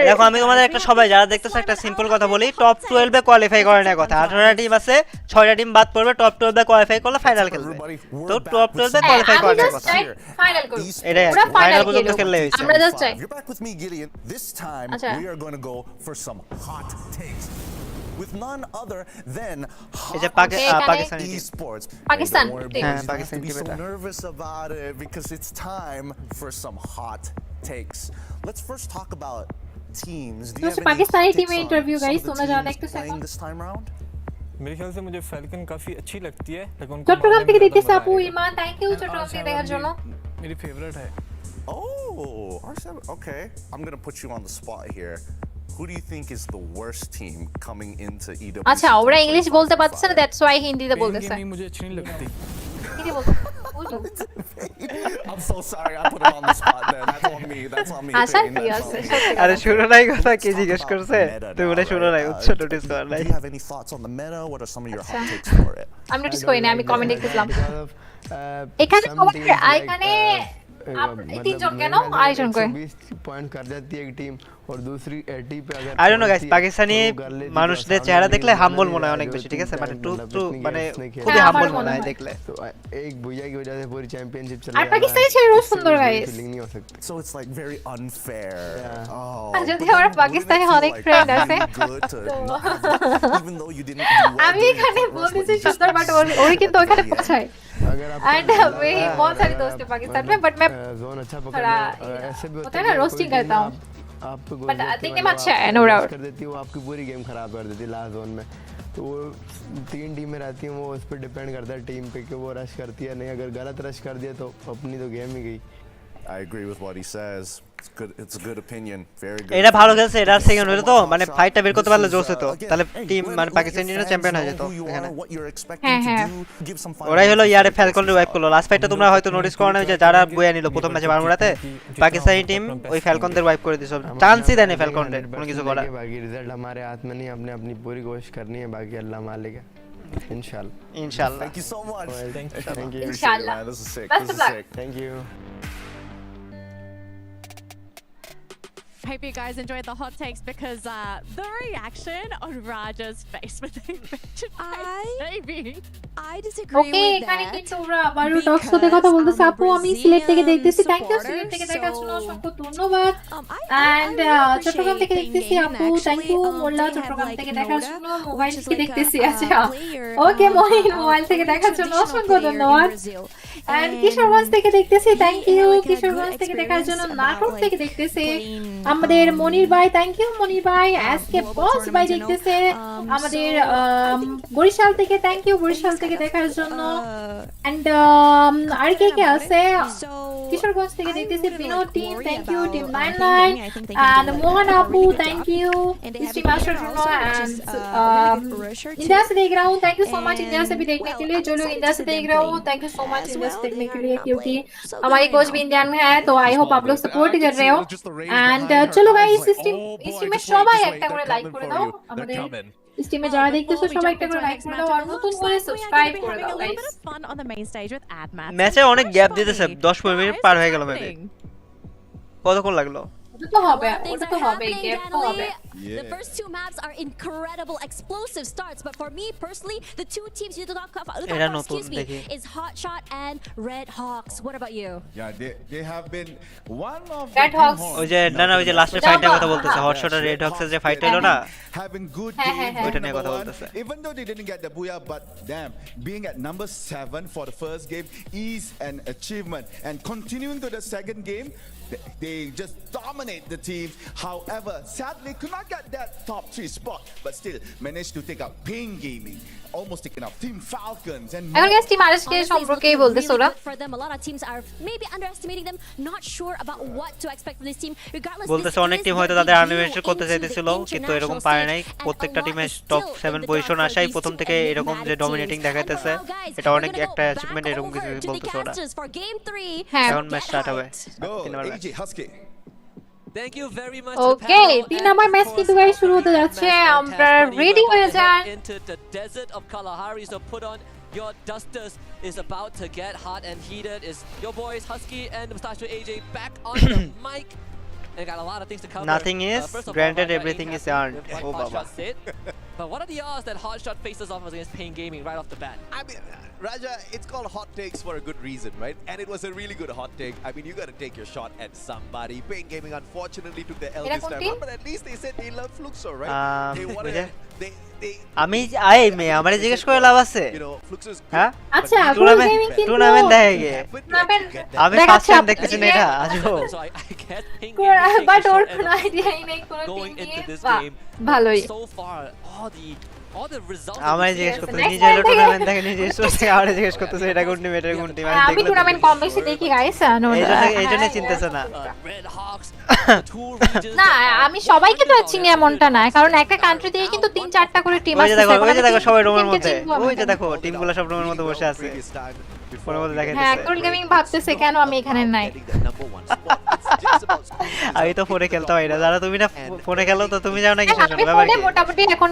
দেখো আমি তোমাদের একটা সবাই যারা দেখতেছে একটা সিম্পল কথা বলি টপ 12 এ কোয়ালিফাই করে না কথা 18টা টিম আছে 6টা টিম বাদ পড়বে টপ 12 এ কোয়ালিফাই করলে ফাইনাল খেলবে তো টপ 12 এ কোয়ালিফাই করে না কথা ফাইনাল করব এটা ফাইনাল পর্যন্ত খেললে হইছে আমরা জাস্ট চাই You're back with me, Gideon. This time we are going to go for some hot takes with none other than Pakistan Esports. Pakistan. Yeah, Pakistan. Be so nervous about it because it's time for some hot takes. Let's first talk about teams. Do you have any Pakistani team interview guys তোমরা জানা দেখতেছো this time round? मेरे ख्याल से मुझे falcon काफी अच्छी लगती है लेकिन চট্টগ্রাম থেকে দেখতেছি আপু ইমান থ্যাংক ইউ চট্টগ্রাম থেকে দেখার জন্য मेरी फेवरेट है Oh, R7. Okay, I'm gonna put you on the spot here. Who do you think is the worst team coming into EW? আচ্ছা ওরা ইংলিশ বলতে পারছে না দ্যাটস ওয়াই হিন্দিতে বলতেছে मुझे अच्छी नहीं लगती হিন্দি বলতে I'm so sorry I put it on the spot there. That's on me. আচ্ছা ঠিক আছে আরে শুনো নাই কথা কি জিজ্ঞেস করছে তুই বলে শুনো নাই উৎস নোটিস কর নাই Do you have any thoughts on the meta? What are some of your hot takes for it? আমি নোটিস করি না আমি কমেন্ট দেখতেছিলাম এখানে এখানে तीन কেন আয়োজন করে 20 पॉइंट कर जाती है एक टीम और दूसरी 80 पे अगर I don't know guys Pakistani মানুষদের চেহারা দেখলে হাম্বল মনে হয় অনেক বেশি ঠিক আছে মানে টু মানে খুবই হাম্বল মনে হয় দেখলে तो एक भुइया की वजह से पूरी चैंपियनशिप चल আর পাকিস্তানি ছেলেও সুন্দর গাইস फीलिंग नहीं हो सकती So it's like very unfair. যদি আমার পাকিস্তানি অনেক ফ্রেন্ড আছে Even though you didn't do well. আমি এখানে বলতেছি সুন্দর বাট ওই কিন্তু ওখানে পৌঁছায় एंड मेरी बहुत सारी दोस्त है पाकिस्तान में बट मैं जोन अच्छा थोड़ा ऐसे भी होता है ना रोस्टिंग करता हूँ आपको बट देखने में अच्छा है नो डाउट कर देती है वो आपकी पूरी गेम खराब कर देती है लास्ट जोन में तो वो 3 टीमें रहती हैं वो उस पर डिपेंड करता है टीम पे कि वो रश करती है नहीं अगर गलत रश कर दिया तो अपनी तो गेम ही गई I agree with what he says. It's a good opinion. Very good. এটা ভালো খেলছে এটা সেকেন্ড হলো তো মানে ফাইটটা বের করতে পারলে জোশ হতো তাহলে টিম মানে পাকিস্তান টিম চ্যাম্পিয়ন হয়ে যেত এখানে হ্যাঁ ওরাই হলো ইয়ারে ফ্যালকন রিভাইভ করলো লাস্ট ফাইটটা তোমরা হয়তো নোটিস করো না যে যারা বয়া নিল প্রথম ম্যাচে বারমুড়াতে পাকিস্তানি টিম ওই ফ্যালকনদের ওয়াইপ করে দিয়েছে চান্সই দেয়নি ফ্যালকনদের কোনো কিছু করার बाकी रिजल्ट हमारे हाथ में नहीं हमने अपनी पूरी कोशिश करनी है बाकी अल्लाह मालिक है इंशाल्लाह Thank you so much. Thank you. Inshallah. This is sick. Best of luck. Thank you. Hope you guys enjoyed the hot takes because the reaction on Raja's face when they mentioned baby. I disagree okay with এখানে that. কিন্তু ওরা আবারও টকশোতে কথা বলতেছে আপু আমি সিলেট থেকে দেখতেছি থ্যাংক ইউ সিলেট থেকে দেখার জন্য অসংখ্য ধন্যবাদ এন্ড চট্টগ্রাম থেকে দেখতেছি আপু থ্যাংক ইউ মোল্লা চট্টগ্রাম থেকে দেখার জন্য মোবাইল থেকে দেখতেছি আচ্ছা ওকে মহিন মোবাইল থেকে দেখার জন্য অসংখ্য ধন্যবাদ এন্ড কিশোরগঞ্জ থেকে দেখতেছি থ্যাংক ইউ কিশোরগঞ্জ থেকে দেখার জন্য নাটক থেকে দেখতেছি আমাদের মনির ভাই, থ্যাংক ইউ মনির ভাই। এসকে বস ভাই দেখতেছে আমাদের বরিশাল থেকে, থ্যাংক ইউ বরিশাল থেকে দেখার জন্য। এন্ড আর কে কে আছে কিশোরগঞ্জ থেকে দেখতেছি, Binod team, thank you team 99 and Mohan आपू, thank you history master Juno and India से देख रहा हूँ, thank you so much India से भी देखने के लिए। जो लोग इंडिया से देख रहे हो thank you so much India से देखने के लिए, क्योंकि हमारी कोच भी इंडियन है, तो आई होप आप लोग सपोर्ट कर रहे हो। एंड चलो गाइस इस टीम में সবাই একটা করে লাইক করে দাও, আমাদের इस टीम में যারা দেখতেছো সবাই একটা করে লাইক করে দাও আর নতুন করে সাবস্ক্রাইব করে দাও গাইস। ম্যাচে অনেক গ্যাপ দিতেছে, 10-15 মিনিট পার হয়ে গেল মেবি। কতক্ষণ লাগলো? ওটা তো হবে গেম তো হবে। The first two maps are incredible, explosive starts. But for me personally, the two teams you look at is Hotshot and Red Hawks. What about you? Yeah, they have been one of Red Hawks. ওই যে না ওই যে লাস্টের ফাইটের কথা বলতেছে, hotshot আর red হক্সের যে fight হলো না, having good ওইটা নিয়ে কথা বলতেছে। Even though they didn't get the booyah, but damn, being at number 7 for the first game is an achievement. And continuing to the second game, they just dominate the team. However, sadly could not get that top 3 spot, but still managed to take out Pain Gaming, almost taken out Team Falcons and এখন guys team RHK সম্পর্কে বলতেছে ওরা। For them, a lot of teams are maybe underestimating them, not sure about what to expect from this team. Regardless, বলতেছে অনেক team হয়তো তাদের আনিমেশন করতে চাইতেছিল কিন্তু এরকম পারে নাই। প্রত্যেকটা টিমে টপ 7 পজিশন আসাই প্রথম থেকে এরকম যে ডমিনেটিং দেখাইতেছে, এটা অনেক একটা অ্যাচিভমেন্ট, এরকম কিছু বলতেছে ওরা। এখন ম্যাচ স্টার্ট হবে 3 নম্বর match. Thank you very much. Okay 3 নম্বর ম্যাচ কিন্তু গাইস শুরু হতে যাচ্ছে, আমরা রেডি হয়ে যান। Into the desert of Kalahari, so put on your dusters. Is about to get hot and heated. Is your boys Husky and Mustache AJ back on the mic? They got a lot of things to cover. Nothing is granted, everything is earned. Oh baba. But what are the odds that Hotshot faces off against Pain Gaming right off the bat? I mean, Raja, it's called hot takes for a good reason, right? And it was a really good hot take. I mean, you got to take your shot at somebody. Pain Gaming unfortunately took the L this time, but at least they said they love Fluxo, right? They wanted আমি I may আমারে জিজ্ঞেস করে লাভ আছে? হ্যাঁ আচ্ছা tournament দেখে আমি first time দেখতেছি না এটা আজও, বাট ওর কোনো আইডিয়াই নেই কোন টিম নিয়ে। ভালোই আমারে জিজ্ঞেস করতে নিজে হলো টুর্নামেন্ট দেখে নিজে সোচে আমারে জিজ্ঞেস করতেছে এটা কোন টিম এটা কোন টিম। আমি টুর্নামেন্ট কম বেশি দেখি গাইস, এইজন্য চিন্তাছে না। না আমি সবাইকে তো চিনি এমনটা না, কারণ একটা কান্ট্রি থেকে কিন্তু 3-4টা করে টিম আছে। ওই যে দেখো সবাই রুমের মধ্যে, ওই যে দেখো টিমগুলো সব রুমের মধ্যে বসে আছে। হ্যাঁ KRULL গেমিং ভাবতেছে কেন আমি এখানে নাই। আমি তো ফোনে খেলতাম এটা, যারা তুমি না ফোনে খেলো তো তুমি জানো না কি আমি ফোনে মোটামুটি এখন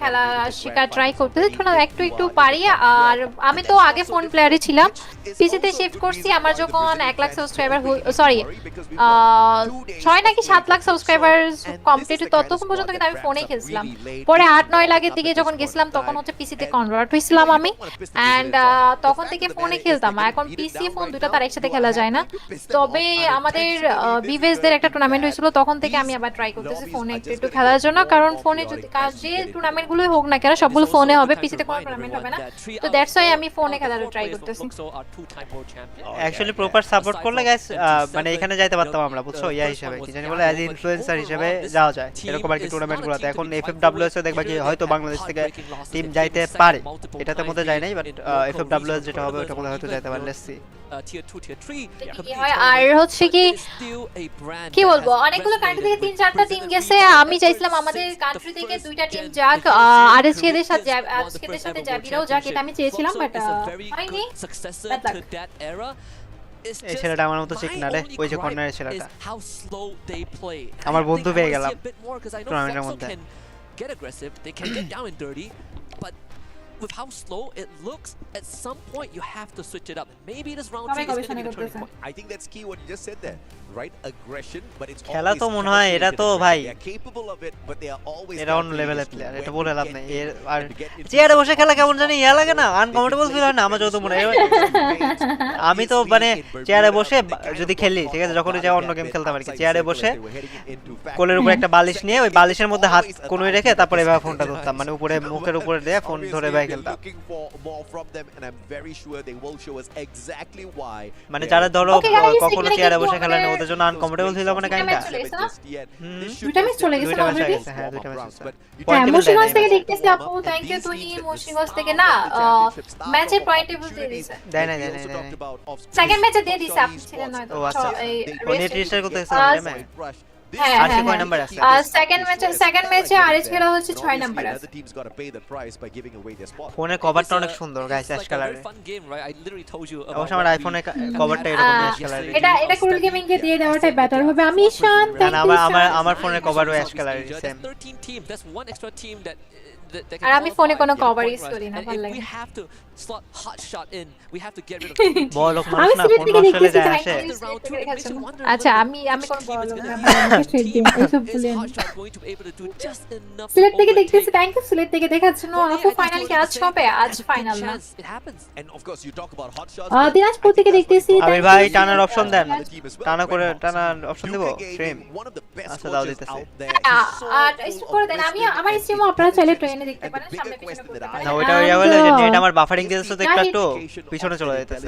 খেলা শেখা ট্রাই করতেছি, একটু পারি। আর আমি তো আগে ফোন প্লেয়ারই ছিলাম, পিসিতে শিফট করছি আমার যখন 1 লাখ সাবস্ক্রাইবার সরি 6 নাকি 7 লাখ সাবস্ক্রাইবার কমপ্লিট ততক্ষণ পর্যন্ত কিন্তু আমি ফোনেই খেলছিলাম। পরে 8-9 লাখের দিকে যখন গেছিলাম তখন হচ্ছে পিসিতে কনভার্ট হইছিলাম আমি, এন্ড তখন থেকে ফোনে খেলতাম। এখন পিসি ফোন দুটো তার একসাথে খেলা যায় না। তবে আমাদের বিভেসদের একটা টুর্নামেন্ট হয়েছিল, তখন থেকে আমি আবার ট্রাই করতেছি ফোনে একটু খেলার জন্য, কারণ ফোনে যদি যে টুর্নামেন্ট গুলো হোক না কেন সবগুলো ফোনে হবে, পিসিতে কোনো টুর্নামেন্ট হবে না। তো দ্যাটস ওয়াই আমি ফোনে খেলার ট্রাই করতেছি। অ্যাকচুয়ালি প্রপার সাপোর্ট করলে গাইস মানে এখানে যাইতে পারতাম আমরা, বুঝছো, ইয়া হিসেবে কি জানি বলে অ্যাজ ইনফ্লুয়েন্সার হিসেবে যাওয়া যায় এরকম আর কি টুর্নামেন্টগুলোতে। এখন এফএফডব্লিউএস এ দেখবা কি হয়তো বাংলাদেশ থেকে টিম যাইতে পারে, এটাতে মধ্যে যায় নাই, বাট এফএফডব্লিউএস যেটা হবে ওটা মধ্যে হয়তো যাইতে পারে। লেটস সি আর হচ্ছে কি বলবো, অনেকগুলো কান্ট্রি থেকে 3-4টা টিম গেছে। আমি চাইছিলাম আমাদের কান্ট্রি থেকে 2টা টিম যাক, আরএসকে দের সাথে যাবিরাও যাক, এটা আমি চেয়েছিলাম, বাট হয়নি। এই ছেলেটা আমার মতো চিক না রে, ওই যে কর্নারের ছেলেটা আমার বন্ধু পেয়ে গেলাম টুর্নামেন্টের মধ্যে। With how slow it looks, at some point you have to switch it up. Maybe this round 3 is going to be the turning point. I think that's key what you just said there, right? Aggression, but it's খেলা তো মনে হয় এরা তো ভাই capable of it, but they are always এরা অন্য লেভেলের প্লেয়ার, এটা বলে লাভ নাই। আর চেয়ারে বসে খেলা কেমন জানি ইয়া লাগে না, আনকমফোর্টেবল ফিল হয় না আমার যত মনে হয়। আমি তো মানে চেয়ারে বসে যদি খেলি, ঠিক আছে, যখন যে অন্য গেম খেলতাম আর কি, চেয়ারে বসে কোলের উপর একটা বালিশ নিয়ে ওই বালিশের মধ্যে হাত কোনোই রেখে তারপরে এভাবে ফোনটা ধরতাম, মানে উপরে মুখের উপরে দিয়ে ফোন ধরে ভাই খেলতাম looking for more from them and I'm very sure they will show us exactly why মানে যারা ধরো কখনো টিয়ারে বসে খেলে না ওদের জন্য আনকমফোর্টেবল ছিল মানে কাইন্ডা দুইটা ম্যাচ চলে গেছে অলরেডি হ্যাঁ দুইটা ম্যাচ হ্যাঁ মুশিগঞ্জ থেকে দেখতেছি আপু থ্যাংক ইউ তুহিন মুশিগঞ্জ থেকে না ম্যাচের পয়েন্ট টেবিল দিয়ে দিয়েছে দেয় না সেকেন্ড ম্যাচে দিয়ে দিয়েছে আপনি ছিলেন নয়তো ও আচ্ছা উনি রেজিস্টার করতেছে ম্যাম হ্যাঁ আর কয় নাম্বার আছে সেকেন্ড ম্যাচে আরএইচকে হচ্ছে 6 নাম্বার আছে ফোনের কভারটা অনেক সুন্দর গাইস অ্যাশ কালারে অবশ্য আমার আইফোনে কভারটা এরকম অ্যাশ কালারে এটা কুরুল গেমিং কে দিয়ে দেওয়াটাই বেটার হবে আমি শান আমার ফোনের কভারও অ্যাশ কালারে সেম আর আমি ফোনে কোনো কভার ইউজ করি না ভালো লাগে বড় মানুষ না ফোন নষ্ট যায় আসে আচ্ছা আমি কোন বড় লোক না এইসব বলেন সিলেট থেকে দেখতেছি থ্যাংক ইউ সিলেট থেকে দেখার জন্য আপু ফাইনাল কি আজ হবে আজ ফাইনাল না দিনাজপুর থেকে দেখতেছি আমি ভাই টানার অপশন দেন টানার অপশন দেব স্ট্রিম আচ্ছা দাও দিতেছি আর স্টপ করে দেন আমি আমার স্ট্রিমও আপনারা চাইলে ট্রেনে দেখতে পারেন সামনে পিছনে করতে পারেন না ওইটা ওই হলো যে নেট আমার বাফারিং দিতেছে তো একটু পিছনে চলে যাইতেছে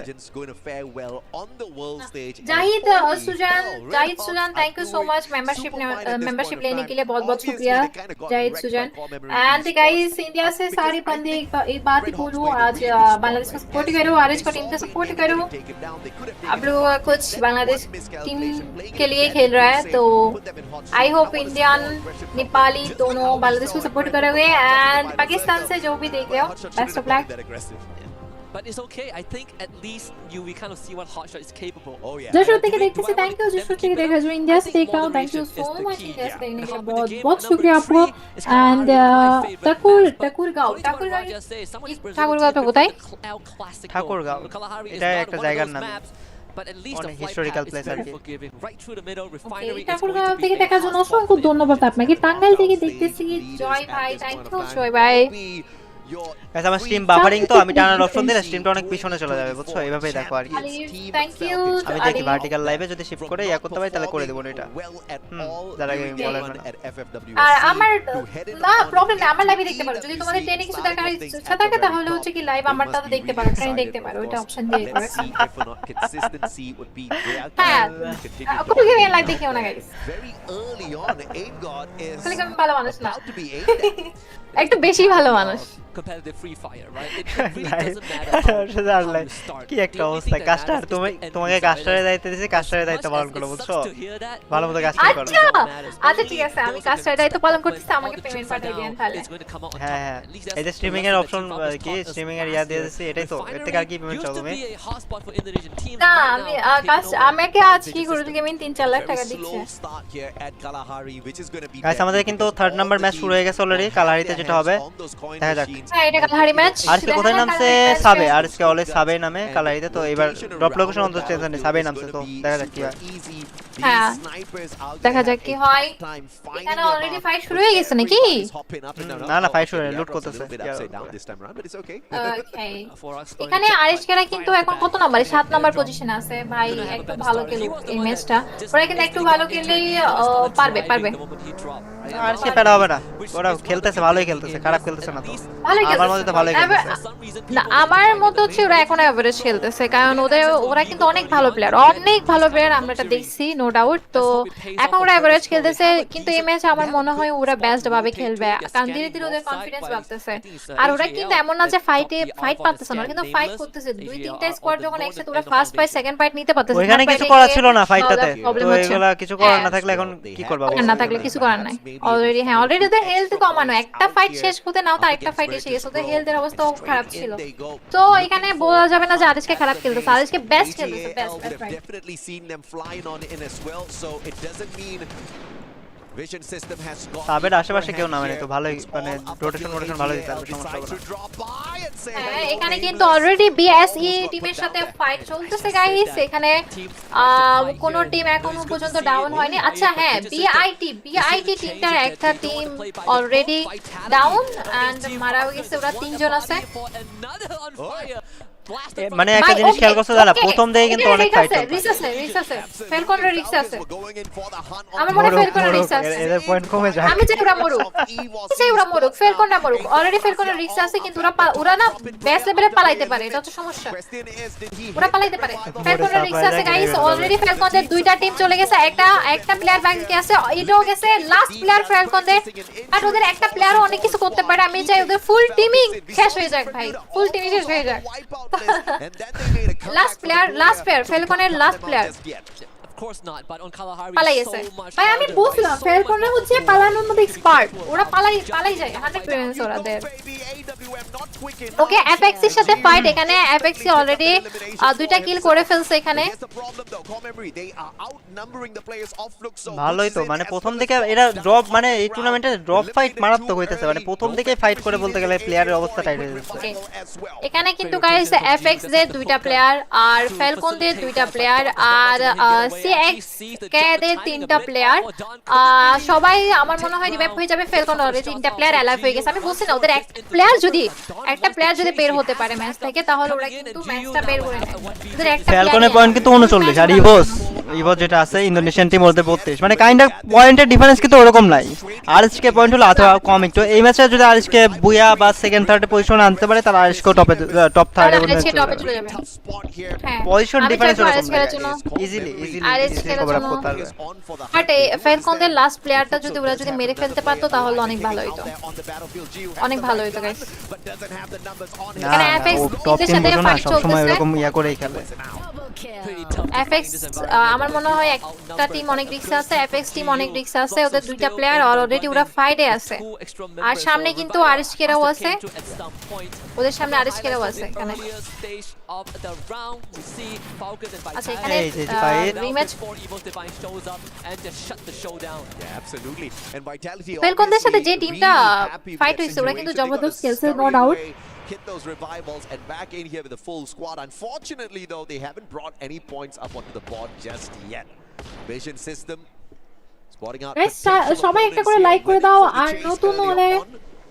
Zahid Sujan thank you so much membership लेने के लिए बहुत-बहुत शुक्रिया Zahid Sujan and guys India से सारे बंदे एक बात ही बोलूं आज बांग्लादेश को सपोर्ट करो आरएच को टीम को सपोर्ट करो आप लोग कुछ बांग्लादेश टीम के लिए खेल रहा है तो आई होप इंडियन नेपाली दोनों बांग्लादेश को सपोर्ट करोगे एंड पाकिस्तान से जो भी देख रहे हो best of luck But it's okay. I think at least we kind of see what Hotshot is capable. Oh yeah. जोशो तक देखते से थैंक यू जोशो तक देखा जो इंडिया से देख रहा हूं thank you so much India से देखने के लिए बहुत शुक्रिया आपको एंड ठाकुरगांव पे बताइए ঠাকুরগাঁও এটা একটা জায়গার নাম অনেক হিস্টোরিক্যাল প্লেস আর কি ঠাকুরগাঁও থেকে দেখার জন্য অসংখ্য ধন্যবাদ আপনাকে টাঙ্গাইল থেকে দেখতেছি জয় ভাই থ্যাংক ইউ জয় ভাই গাইস আমার স্ট্রিম বাফারিং তো আমি টানার অপশন দিলে স্ট্রিমটা অনেক পিছনে চলে যাবে বুঝছো এইভাবেই দেখো আর কি থ্যাংক ইউ আমি দেখি ভার্টিক্যাল লাইভে যদি শিফট করে ইয়া করতে পারি তাহলে করে দেব এটা যারা গেম বলেন না আর আমার না প্রবলেম না আমার লাইভে দেখতে পারো যদি তোমাদের ট্রেনে কিছু দরকার ইচ্ছা থাকে তাহলে হচ্ছে কি লাইভ আমার তাতে দেখতে পারো ট্রেনে দেখতে পারো ওটা অপশন দিয়ে পারো হ্যাঁ কোন গেমে লাইভ দেখিও না গাইস খালি আমি ভালো মানুষ না একটু বেশি ভালো মানুষ competitive free fire right it really doesn't matter কি একটা অবস্থা কাস্টার তোমাকে কাস্টারে দায়িত্ব দিয়েছে কাস্টারে দায়িত্ব পালন করো বুঝছো ভালোমতো কাজ করো আচ্ছা ঠিক আছে আমি কাস্টারে দায়িত্ব পালন করতেছি আমাকে পেমেন্ট পাঠিয়ে দেন তাহলে হ্যাঁ এই যে স্ট্রিমিং এর অপশন কি স্ট্রিমিং এর ইয়া দিয়ে দিয়েছি এটাই তো এর থেকে আর কি পেমেন্ট চাও তুমি না আমি আমাকে আজ কি করে গেমিং 3-4 লাখ টাকা দিচ্ছে গাইস আমাদের কিন্তু থার্ড নাম্বার ম্যাচ শুরু হয়ে গেছে অলরেডি কালাহারিতে যেটা হবে দেখা যাক হ্যাঁ এটা কালাহারি ম্যাচ আজকে কোথায় নামছে সাবে আজকে অলওয়েজ সাবে নামে কালাহারিতে তো এবার ড্রপ লোকেশন অন্তত চেঞ্জ হয়নি সাবে নামছে তো দেখা যাক কি হয় হ্যাঁ দেখা যাক কি হয় এখানে অলরেডি ফাইট শুরু হয়ে গেছে নাকি না না ফাইট শুরু হয়নি লুট করতেছে ওকে এখানে আরএইচকেরা কিন্তু এখন কত নাম্বারে 7 নাম্বার পজিশনে আছে ভাই একটু ভালো খেলুক এই ম্যাচটা ওরা কিন্তু একটু ভালো খেললেই পারবে আর সে প্যারা হবে না ওরা খেলতেছে ভালোই খেলতেছে খারাপ খেলতেছে না তো আমার মতে তো ভালোই খেলতেছে না আমার মতে হচ্ছে ওরা এখন এভারেজ খেলতেছে কারণ ওরা কিন্তু অনেক ভালো প্লেয়ার আমরা এটা দেখছি নো ডাউট তো এখন ওরা এভারেজ খেলতেছে কিন্তু এই ম্যাচে আমার মনে হয় ওরা বেস্ট ভাবে খেলবে কারণ ধীরে ধীরে ওদের কনফিডেন্স বাড়তেছে আর ওরা কিন্তু এমন না যে ফাইট পারতেছে না কিন্তু ফাইট করতেছে 2-3টা স্কোয়াড যখন একসাথে ওরা ফার্স্ট ফাইট সেকেন্ড ফাইট নিতে পারতেছে ওখানে কিছু করার ছিল না ফাইটটাতে তো এগুলা কিছু করার না থাকলে এখন কি করবা না থাকলে কিছু করার নাই অলরেডি ওদের হেলথ কমানো একটা ফাইট শেষ করতে নাও তার একটা ফাইট এসে গেছে ওদের হেলথের অবস্থা খারাপ ছিল তো এখানে বলা যাবে না যে আরএইচকে খারাপ খেলতেছে আরএইচকে বেস্ট খেলতেছে best definitely seen them flying on in as well so it doesn't mean vision system has got সাবের আশেপাশে কেউ নামে না তো ভালোই মানে রোটেশন ভালোই দিতে হবে সমস্যা হবে হ্যাঁ এখানে কিন্তু অলরেডি বিএসই টিমের সাথে ফাইট চলতেছে গাইস এখানে কোন টিম এখনো পর্যন্ত ডাউন হয়নি আচ্ছা হ্যাঁ বিআইটি টিমটার একটা টিম অলরেডি ডাউন এন্ড মারা গেছে ওরা তিনজন আছে মানে একটা জিনিস খেয়াল করছো দাদা, প্রথম দিকে কিন্তু অনেক ফাইট চলছে। রিক্স আছে ফেলকনের রিক্স আছে, আমার মনে ফেলকনের রিক্স আছে, এদের পয়েন্ট কমে যায়। আমি চাই ওরা মরুক, ফেলকনটা মরুক, অলরেডি ফেলকনের রিক্স আছে, কিন্তু ওরা না বেস্ট লেভেলে পালাইতে পারে, এটা হচ্ছে সমস্যা, ওরা পালাইতে পারে। ফেলকনের রিক্স আছে গাইস, অলরেডি ফেলকনদের দুইটা টিম চলে গেছে, একটা প্লেয়ার বাকি আছে, এটাও গেছে লাস্ট প্লেয়ার ফেলকনদের, আর ওদের একটা প্লেয়ারও অনেক কিছু করতে পারে। আমি চাই ওদের ফুল টিমিং শেষ হয়ে যাক ভাই, ফুল টিমিং শেষ হয়ে যাক। লাস্ট প্লেয়ার ফেলকনের লাস্ট প্লেয়ার পালাই গেছে ভাই। আমি বুঝলাম ফেলকনরা হচ্ছে পালানোর মধ্যে এক্সপার্ট, ওরা পালাই যায় 100% ওরাদের। ওকে এফএক্স এর সাথে ফাইট, এখানে এফএক্স অলরেডি দুইটা কিল করে ফেলছে এখানে। ভালোই তো, মানে প্রথম দিকে এরা ড্রপ, মানে এই টুর্নামেন্টে ড্রপ ফাইট মারাত্মক হইতেছে, মানে প্রথম দিকেই ফাইট করে বলতে গেলে প্লেয়ারের অবস্থা টাইট হয়ে যাচ্ছে। এখানে কিন্তু গাইস এফএক্স দের দুইটা প্লেয়ার আর ফেলকন দের দুইটা প্লেয়ার আর সিএক্সকে দের তিনটা প্লেয়ার, সবাই আমার মনে হয় রিভাইভ হয়ে যাবে। ফেলকন অলরেডি তিনটা প্লেয়ার অ্যালাইভ হয়ে গেছে। আমি বলছি না ওদের একটা প্লেয়ার যদি বের হতে পারে ম্যাচ থেকে, তাহলে ওরা কিন্তু ম্যাচটা বের করে নেয়। ওদের একটা ফেলকনের পয়েন্ট কিন্তু 39 আর ইভোস যেটা আছে ইন্দোনেশিয়ান টিম ওদের 32, মানে কাইন্ড অফ পয়েন্টের ডিফারেন্স কিন্তু ওরকম নাই। আরএইচকে পয়েন্ট হলো আধা কম একটু। এই ম্যাচে যদি আরএইচকে বুয়া বা সেকেন্ড থার্ড পজিশনে আনতে পারে, তাহলে আরএইচকে টপ থার্ডে চলে যাবে। পজিশন ডিফারেন্স ওরকম ইজিলি কভার আপ করতে পারবে। বাট এই ফেলকনদের লাস্ট প্লেয়ারটা যদি ওরা মেরে ফেলতে পারতো, তাহলে অনেক ভালো হতো, অনেক ভালো হতো গাইস। এখানে এফএক্স এর সাথে ফাইট চলতেছে, সবসময় এরকম ইয়া করেই খেলে এফএক্স। আমার মনে হয় একটা টিম অনেক রিস্ক আছে, এফএক্স টিম অনেক রিস্ক আছে, ওদের দুইটা প্লেয়ার অলরেডি ওরা ফাইটে আছে, আর সামনে কিন্তু আরএইচকেরাও আছে, ওদের সামনে আরএইচকেরাও আছে এখানে। আচ্ছা এখানে রিম্যাচ ফেলকনদের সাথে যে টিমটা ফাইট হইছে ওরা কিন্তু জবরদস্ত খেলছে, no doubt. Hit those revivals and back in here with a full squad. Unfortunately though, they haven't brought any points up onto the board just yet. Vision system spotting out. সবাই একটা করে like করে দাও, আর নতুন হলে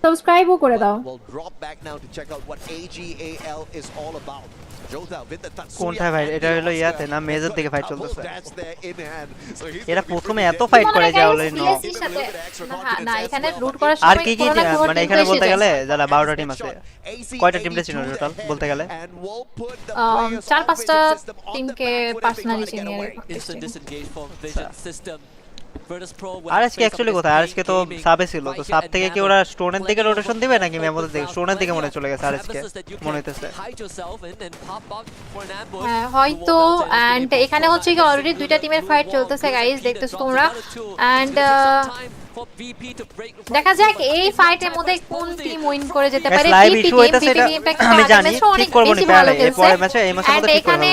সাবস্ক্রাইবও করে দাও। We'll drop back now to check out what AGAL is all about. কোনটা ভাই? এটা হলো ইয়াতে না, মেজর দিকে ফাইট চলতেছে। এরা প্রথমে এত ফাইট করে যে অলরেডি না, এখানে রুট করার সময় আর কি মানে এখানে বলতে গেলে যারা 12টা টিম আছে, কয়টা টিম ছিল টোটাল বলতে গেলে? 4-5টা টিমকে পার্সোনালি চিনি। আরএসকে অ্যাকচুয়ালি কোথায়? আরএসকে তো সাবে ছিল, তো সাব থেকে কি ওরা স্টোনের দিকে রোটেশন দিবে নাকি মেমোদের দিকে? স্টোনের দিকে মনে চলে গেছে আরএসকে মনে হইতেছে। হ্যাঁ হয়তো। এন্ড এখানে হচ্ছে কি অলরেডি দুইটা টিমের ফাইট চলতেছে গাইস, দেখতেছো তোমরা। এন্ড দেখা যাক এই ফাইটের মধ্যে কোন টিম উইন করে যেতে পারে। আমি জানি ঠিক করব না, পরে ম্যাচে এই ম্যাচের মধ্যে ঠিক করব। এখানে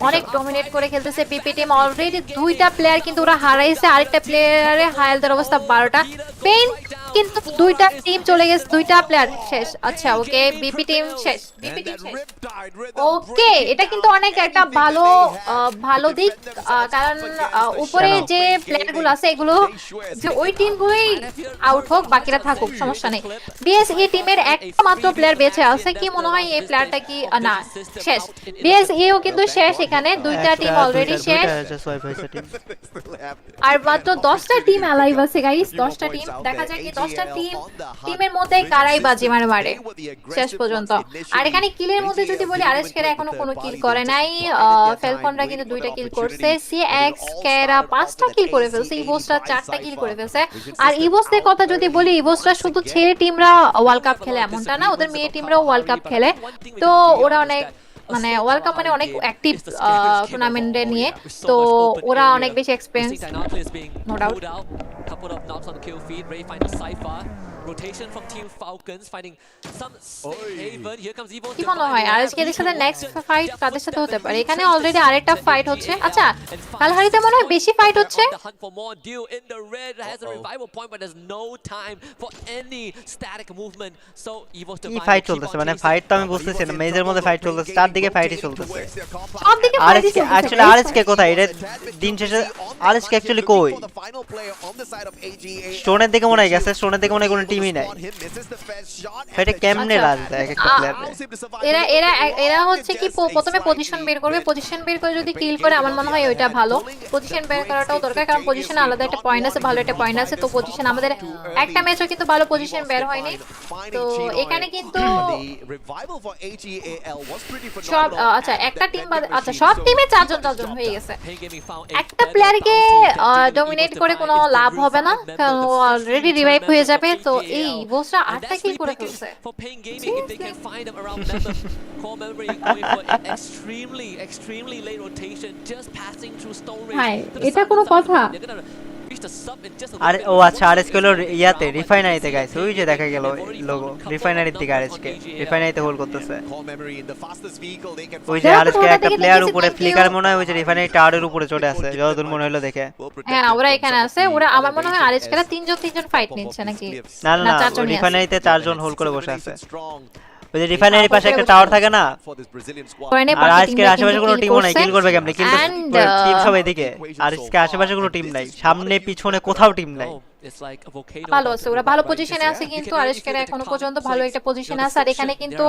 অনেক ডমিনেট করে খেলতেছে পিপি টিম, অলরেডি দুইটা প্লেয়ার কিন্তু ওরা হারাইছে, আরেকটা প্লেয়ারে হায়ালদের অবস্থা 12টা। পেইন কিন্তু দুইটা টিম চলে গেছে, দুইটা প্লেয়ার শেষ। আচ্ছা ওকে, বিপি টিম শেষ, বিপি টিম শেষ। ওকে, এটা কিন্তু অনেক একটা ভালো দিক, কারণ উপরে যে প্লেয়ারগুলো আছে এগুলো যে ওই টিমগুলোই আউট হোক, বাকিরা থাকুক, সমস্যা নেই। বিএসই টিমের একটা মাত্র প্লেয়ার বেঁচে আছে, কি মনে হয় এই প্লেয়ারটা কি না শেষ? বিএসইও কিন্তু শেষ, এখানে দুইটা টিম অলরেডি শেষ, আর মাত্র 10টা টিম অ্যালাইভ আছে গাইস, 10টা টিম। দেখা যাক এই 10টা টিমের মধ্যে কারাই বাজি মারে শেষ পর্যন্ত। আর এখানে কিলের মধ্যে যদি বলি, আরএসকেরা এখনো কোনো কিল করে নাই, ফেলকনরা কিন্তু 2টা কিল করছে, সিএক্সকেরা 5টা কিল করে ফেলছে, ইভোসরা 4টা কিল করে ফেলছে। আর ইভোসদের কথা যদি বলি, ইভোসরা শুধু ছেলে টিমরা ওয়ার্ল্ড কাপ খেলে এমনটা না, ওদের মেয়ে টিমরাও ওয়ার্ল্ড কাপ খেলে। তো ওরা অনেক মানে ওয়ার্ল্ড কাপ মানে অনেক অ্যাক্টিভ টুর্নামেন্টে নিয়ে, তো ওরা অনেক বেশি experience, no doubt. Couple of knocks on the kill feed. Ray finds a Cypher. Rotation from Team Falcons finding some haven. Here comes Evo. কি মনে হয় আরএসকে এর সাথে নেক্সট ফাইট কাদের সাথে হতে পারে? এখানে অলরেডি আরেকটা ফাইট হচ্ছে। আচ্ছা কালহারিতে মনে হয় বেশি ফাইট হচ্ছে। কি ফাইট চলতেছে? মানে ফাইট তো আমি বুঝতেছি না, মেজের মধ্যে ফাইট চলতেছে, চারদিকে ফাইটই চলতেছে। আরএসকে অ্যাকচুয়ালি আরএসকে কোথায়? এটা দিন শেষে আরএসকে অ্যাকচুয়ালি কই? স্টোনের দিকে মনে হয় গেছে, স্টোনের দিকে মনে হয় কোনো টিমই নাই এটা কেমনে রাজ দেয় এক একটা প্লেয়ারে এরা হচ্ছে কি প্রথমে পজিশন বের করবে, পজিশন বের করে যদি কিল করে আমার মনে হয় ওইটা ভালো। পজিশন বের করাটাও দরকার, কারণ পজিশনে আলাদা একটা পয়েন্ট আছে, ভালো একটা পয়েন্ট আছে। তো পজিশন আমাদের একটা ম্যাচও কিন্তু ভালো পজিশন বের হয়নি। তো এখানে কিন্তু সব আচ্ছা একটা টিম আচ্ছা সব টিমে 4 জন হয়ে গেছে। একটা প্লেয়ারকে ডমিনেট করে কোনো লাভ হবে না, কারণ ও অলরেডি রিভাইভ হয়ে যাবে। তো এই বোসরা 8টা কিল করে ফেলছে। ভাই এটা কোনো কথা? আরে ও আচ্ছা আরএসকে হলো ইয়াতে রিফাইনারিতে গাইস, ওই যে দেখা গেল লোগো রিফাইনারির দিকে আরএসকে রিফাইনারিতে হোল্ড করতেছে। ওই যে আরএসকে একটা প্লেয়ার উপরে ফ্লিকার মনে হয় ওই যে রিফাইনারি টাওয়ারের উপরে চড়ে আছে যতদূর মনে হলো দেখে। হ্যাঁ ওরা এখানে আছে, ওরা আমার মনে হয় আরএসকেরা 3 জন ফাইট নিচ্ছে নাকি? না না রিফাইনারিতে 4 জন হোল্ড করে বসে আছে। ওই যে রিফাইনারির পাশে একটা টাওয়ার থাকে না, আর আজকের আশেপাশে কোনো টিমও নাই। কিল করবে কেমনে? কিল টিম সব এদিকে, আর আজকে আশেপাশে কোনো টিম নাই, সামনে পিছনে কোথাও টিম নাই। ভালো আছে, ওরা ভালো পজিশনে আছে, কিন্তু আরএসকেরা এখনো পর্যন্ত ভালো একটা পজিশনে আছে। আর এখানে কিন্তু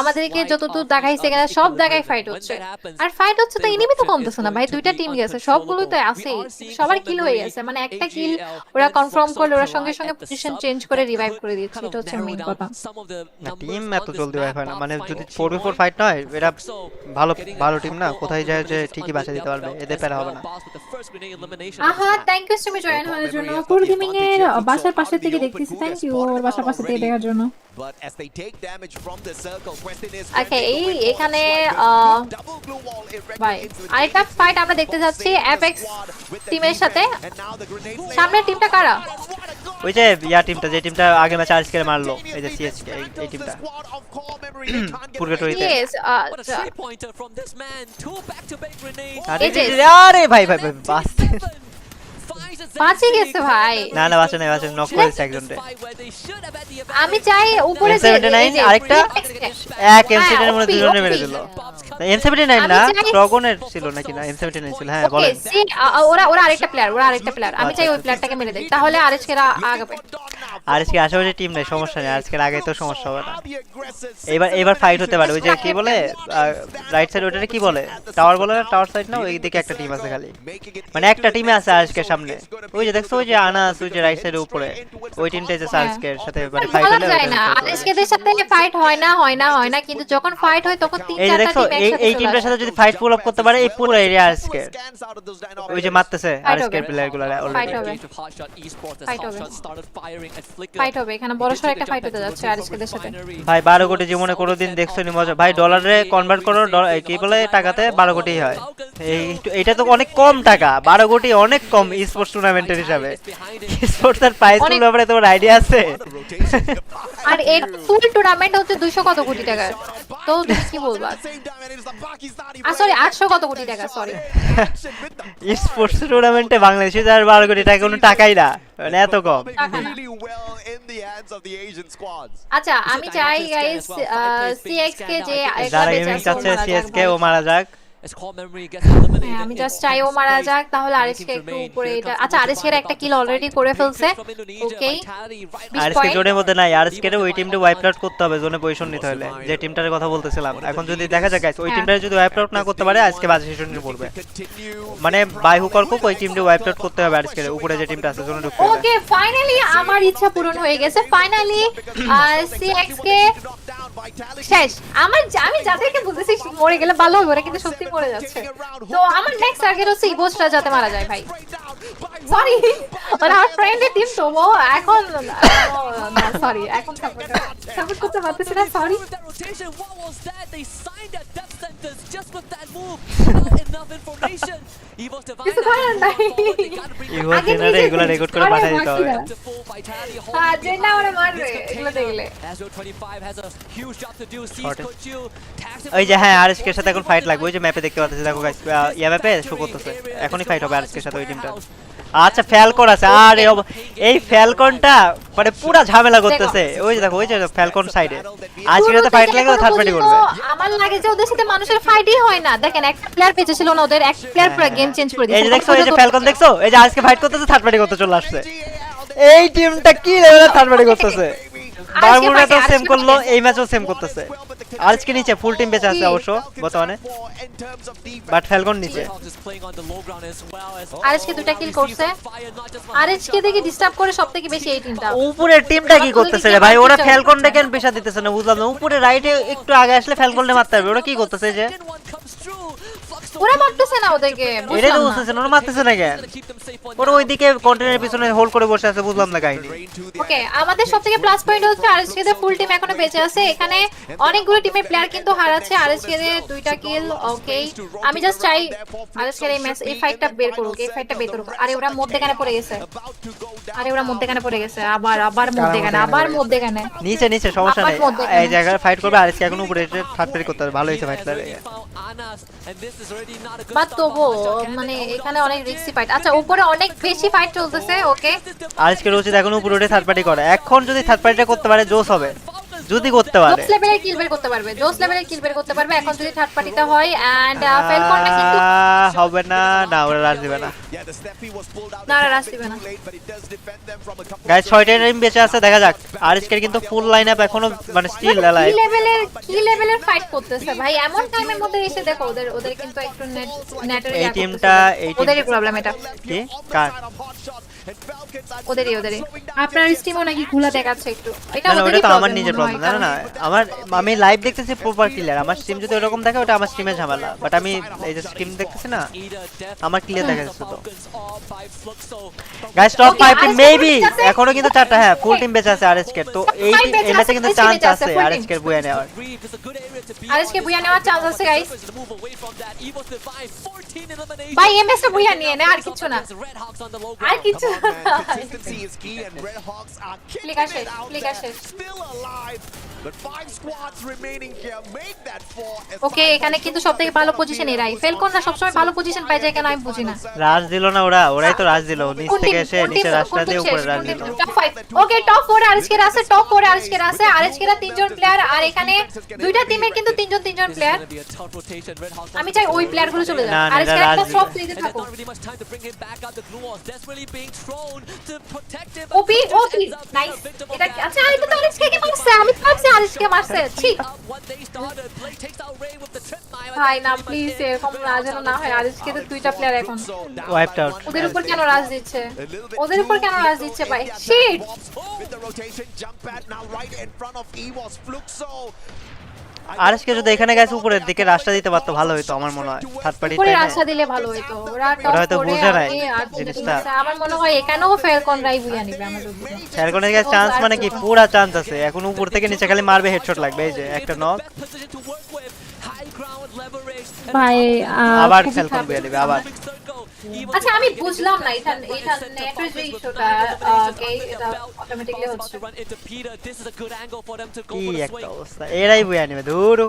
আমাদেরকে যতদূর দেখাইছে এখানে সব জায়গায় ফাইট হচ্ছে, আর ফাইট হচ্ছে তো এনিমি তো কমতেছে না ভাই। 2টা টিম গেছে, সবগুলোই তো আছেই, সবার কিল হয়ে গেছে। মানে একটা কিল ওরা কনফার্ম করলে ওরা সঙ্গে সঙ্গে পজিশন চেঞ্জ করে রিভাইভ করে দিচ্ছে, এটা হচ্ছে মেইন কথা। না টিম এত জলদি রিভাইভ হয় না, মানে যদি 4v4 ফাইট নয় এরা ভালো টিম না, কোথায় যায় যে ঠিকই বাঁচা দিতে পারবে, এদের প্যারা হবে না। আহা thank you so much join হওয়ার জন্য। কোর গেমিং এর বাসার পাশে থেকে দেখতেছি, থ্যাংক ইউ ওর বাসার পাশে থেকে দেখার জন্য। ওকে এখানে ভাই আরেকটা ফাইট আমরা দেখতে যাচ্ছি এপেক্স টিমের সাথে। সামনের টিমটা কারা? ওই যে ইয়া টিমটা, যে টিমটা আগে ম্যাচে আরএসকে মারলো, এই যে সিএসকে, এই টিমটা পুরগাটরিতে। আরে ভাই ভাই বাস্তে বাঁচে গেছে ভাই। না না বাঁচে নাই, নক করেছে একজনকে। আমি চাই উপরে যে M79 আরেকটা এক M79 এর মধ্যে দুজনে মেরে দিল। M79 না ড্রাগনের ছিল নাকি? না M79 ছিল। হ্যাঁ বলেন। ওরা আরেকটা প্লেয়ার, আমি চাই ওই প্লেয়ারটাকে মেরে দেই, তাহলে আরএসকেরা আগাবে। আরএসকে আশেপাশে টিম নাই, সমস্যা নেই, আরএসকে আগে তো সমস্যা হবে না। এবার ফাইট হতে পারে। ওই যে কি বলে রাইট সাইড, ওটারে কি বলে টাওয়ার বলে না? টাওয়ার সাইড না, ওই দিকে একটা টিম আছে খালি, মানে একটা টিমে আছে আরএসকে সামনে। ওই যে দেখছো ওই যে আনাস ওই যে রাইট সাইডের উপরে, ওই টিমটাই যে আরএসকের সাথে মানে ফাইট হলো না। আরএসকেদের সাথে ফাইট হয় না, কিন্তু যখন ফাইট হয় তখন 3-4টা টিম একসাথে। এই টিমটার সাথে যদি ফাইট পুল আপ করতে পারে এই পুরো এরিয়া আরএসকে, ওই যে মারতেছে আরএসকে প্লেয়ারগুলো অলরেডি ফাইট হবে। এখানে বড় সর একটা ফাইট হতে যাচ্ছে আরএসকেদের সাথে। ভাই 12 কোটি জীবনে কোনোদিন দেখছনি মজা ভাই? ডলারে কনভার্ট করো, কি বলে টাকাতে 12 কোটি হয়। এইটা তো অনেক কম টাকা, 12 কোটি অনেক কম স্পোর্টস টুর্নামেন্টের হিসাবে। স্পোর্টস এর প্রাইস গুলো ব্যাপারে তোমার আইডিয়া আছে? আর এর ফুল টুর্নামেন্ট হচ্ছে 200 কত কোটি টাকা, তো তুমি কি বলবা? সরি 800 কত কোটি টাকা, সরি। স্পোর্টস টুর্নামেন্টে বাংলাদেশে যার 12 কোটি টাকা কোনো টাকাই না, মানে এত কম। আচ্ছা আমি চাই গাইস সিএক্সকে যে যারা গেমিং চাচ্ছে সিএসকে ও মারা যাক। আমি জাস্ট চাই ও মারা যাক, তাহলে আরএসকে একটু উপরে এটা। আচ্ছা আরএসকে এর একটা কিল অলরেডি করে ফেলছে। ওকে আরএসকে জোনের মধ্যে নাই, আরএসকে এর ওই টিমটা ওয়াইপ আউট করতে হবে জোনে পজিশন নিতে হলে, যে টিমটার কথা বলতেছিলাম। এখন যদি দেখা যায় গাইস ওই টিমটা যদি ওয়াইপ আউট না করতে পারে আজকে বাজে সেশনে পড়বে, মানে বাই হুক অর কুক ওই টিমটা ওয়াইপ আউট করতে হবে আরএসকে এর উপরে যে টিমটা আছে জোনে ঢুকতে। ওকে ফাইনালি আমার ইচ্ছা পূরণ হয়ে গেছে। ফাইনালি সিএক্সকে শেষ। আমি যাদেরকে বলতেছি মরে গেলে ভালো হবে, ওরা কিন্তু সত্যি মরে যাচ্ছে। তো আমার নেক্সট টার্গেট হচ্ছে ইবোসটা যাতে মারা যায় ভাই। সরি ওরা আমার ফ্রেন্ডের টিম, তো ও এখন সরি এখন সাপোর্ট করতে পারতেছি না, সরি। কিছু করার নাই, এগুলো রেকর্ড করে পাঠিয়ে দিতে হবে। হ্যাঁ যে না ওরা মারবে এগুলো দেখলে। ওই যে হ্যাঁ আরএসকে এর সাথে এখন ফাইট লাগবে, ওই যে ম্যাপে দেখতে পাচ্ছেন, দেখো গাইস ইয়া ম্যাপে শো করতেছে, এখনই ফাইট হবে আরএসকে এর সাথে ওই টিমটা। আচ্ছা ফ্যালকন আছে, আরে এই ফ্যালকনটা মানে পুরো ঝামেলা করতেছে। ওই যে দেখো ওই যে ফ্যালকন সাইডে আজকে রাতে ফাইট লাগলে থার্ড পার্টি করবে। আমার লাগে যে ওদের সাথে মানুষের ফাইটই হয় না। দেখেন একটা প্লেয়ার বেঁচে ছিল না, ওদের এক প্লেয়ার পুরো গেম চেঞ্জ করে দিয়েছে। এই যে দেখছো এই যে ফ্যালকন দেখছো, এই যে আজকে ফাইট করতেছে থার্ড পার্টি করতে চলে আসছে। এই টিমটা কি লেভেলে থার্ড পার্টি করতেছে বারমুডা তো সেম করলো এই ম্যাচও সেম করতেছে আজকে নিচে ফুল টিম বেঁচে আছে অবশ্য বর্তমানে বাট ফ্যালকন নিচে আরএসকে দুটো কিল করছে আরএসকে দেখে ডিস্টার্ব করে সবথেকে বেশি এই টিমটা উপরের টিমটা কি করতেছে রে ভাই ওরা ফ্যালকনটা কেন পেশা দিতেছে না বুঝলাম না উপরে রাইটে একটু আগে আসলে ফ্যালকনটা মারতে হবে ওরা কি করতেছে যে ওরা মারতেছে না ওদেরকে এরে তো বুঝতেছেন ওরা মারতেছে না কেন ওরা ওইদিকে কন্টেনারের পিছনে হোল্ড করে বসে আছে বুঝলাম না কাহিনী ওকে আমাদের সবথেকে প্লাস পয়েন্ট হচ্ছে আরএসকে দের ফুল টিম এখনো বেঁচে আছে এখানে অনেকগুলো টিমের প্লেয়ার কিন্তু হারাচ্ছে আরএসকে দের দুইটা কিল ওকে আমি জাস্ট চাই আরএসকে এই ম্যাচ এই ফাইটটা বের করুক এই ফাইটটা বের করুক আরে ওরা মধ্যখানে পড়ে গেছে আবার মধ্যখানে নিচে নিচে সমস্যা নেই এই জায়গায় ফাইট করবে আরএসকে এখন উপরে থার্ড প্লেয়ার করতে হবে ভালো হইছে ফাইটটা বাট তবু মানে এখানে অনেক রিস্কি ফাইট আচ্ছা উপরে অনেক বেশি ফাইট চলতেছে ওকে আজকে রোজিত এখন উপরে উঠে থার্ড পার্টি করে এখন যদি থার্ড পার্টিটা করতে পারে জোস হবে যদি করতে পারে জোস লেভেলের কিল বের করতে পারবে এখন যদি থার্ড পার্টিটা হয় এন্ড ফেলকনটা কিন্তু হবে না না ওরা রাশ দিবে না গাইস 6টা টিম বেঁচে আছে দেখা যাক আরএসকে কিন্তু ফুল লাইনআপ এখনো মানে স্টিল লাইভ কি লেভেলের ফাইট করতেছে ভাই এমন টাইমের মধ্যে এসে দেখো ওদের কিন্তু একটু নেটের এই টিমটা ওদেরই প্রবলেম এটা কি কার ওদেরই আপনার স্ট্রিমও নাকি খোলা দেখাচ্ছে একটু এটা ওদেরই তো আমার নিজের প্রবলেম না না আমি লাইভ দেখতেছি প্রপার ক্লিয়ার আমার স্ট্রিম যদি এরকম দেখে ওটা আমার স্ট্রিমে ঝামেলা বাট আমি এই যে স্ট্রিম দেখতেছি না আমার ক্লিয়ার দেখা যাচ্ছে তো গাইস টপ 5 টিম মেবি এখনো কিন্তু 4টা হ্যাঁ ফুল টিম বেঁচে আছে আরএসকে তো এই ম্যাচে কিন্তু চান্স আছে আরএসকে বুয়া নেওয়ার চান্স আছে গাইস ভাই এমএস বুয়া নিয়ে না আর কিছু না ওকে এখানে কিন্তু সবথেকে ভালো পজিশন এরাই ফেলকনরা সবসময় ভালো পজিশন পায় যায় কেন আমি বুঝি না রাশ দিল না ওরাই তো রাশ দিল নিচ থেকে এসে নিচে রাশটা দিয়ে উপরে রাশ দিল ওকে টপ 4 আরএসকে আছে টপ 4 আরএসকে রা তিনজন প্লেয়ার আর এখানে দুইটা টিমের কিন্তু তিনজন প্লেয়ার আমি চাই ওই প্লেয়ার গুলো চলে যাক আরএসকে একটা সব প্লেতে থাকো ওপি নাইস এটা আচ্ছা এটা তো আরএসকে কে মারছে আমি ভাবছি আরএসকে মারছে ঠিক ভাই না প্লিজ এরকম না যেন না হয় আরএসকে তো দুইটা প্লেয়ার এখন ওয়াইপড আউট ওদের উপর কেন রাজ দিচ্ছে ভাই শিট আরএসকে যদি এখানে গেছে উপরের দিকে রাস্তা দিতে পারতো ভালো হতো আমার মনে হয় থার্ড পার্টি উপরে রাস্তা দিলে ভালো হতো ওরা হয়তো বুঝে নাই জিনিসটা আমার মনে হয় এখানেও ফেলকন রাই বুয়া নিবে আমার ফেলকনের কাছে চান্স মানে কি পুরো চান্স আছে এখন উপর থেকে নিচে খালি মারবে হেডশট লাগবে এই যে একটা নক ভাই আবার ফেলকন বুয়া দিবে আবার আচ্ছা আমি বুঝলাম না এটা নেটের যে ইস্যুটা এটা অটোমেটিক্যালি হচ্ছে কি একটা অবস্থা এরাই বুয়া নিবে ধুরু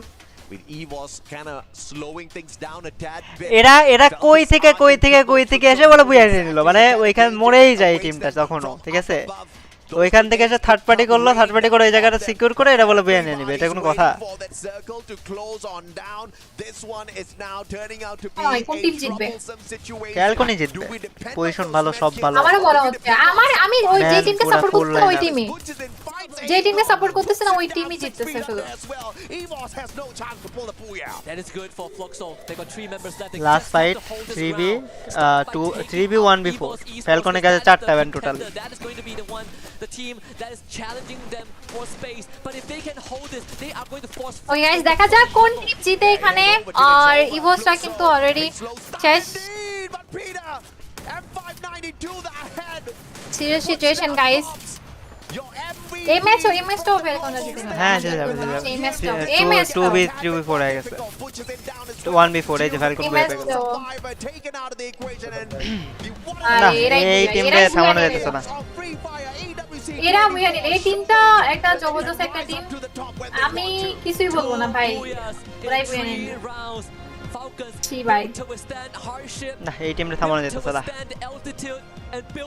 এরা কই থেকে এসে বলে বুয়া নিয়ে নিল মানে ওইখানে মরেই যায় টিমটা তখনও ঠিক আছে ওইখান থেকে এসে থার্ড পার্টি করে এই জায়গাটা সিকিউর করে এটা বলে বুয়া নিয়ে নিবে এটা কোনো কথা ক্যালকনি জিতবে পজিশন ভালো সব ভালো আমারও বলা হচ্ছে আমি ওই যে টিমকে সাপোর্ট করতেছি ওই টিমই যে টিমকে সাপোর্ট করতেছি না ওই টিমই জিততেছে শুধু লাস্ট ফাইট 3v 1v4 ফ্যালকনের কাছে 4টা event total the team that is challenging them for space but if they can hold this they are going to force okay guys দেখা যাক কোন টিম জিতে এখানে আর ইভোসটা কিন্তু অলরেডি শেষ সিরিয়াস সিচুয়েশন গাইস এই ম্যাচটা ফেলকনরা জিতে না হ্যাঁ জিতে যাবে এই ম্যাচ 2v4 হয়ে গেছে 1v4 এই যে ফ্যালকন বুয়া পেয়ে গেল এই টিমকে থামানো যেতেছে না এরা বুয়ানি এই টিমটা একটা জবরদস্ত একটা টিম আমি কিছুই বলবো না ভাই ওরাই বুয়ানি জি ভাই না এই টিমটা থামানো যেতেছে না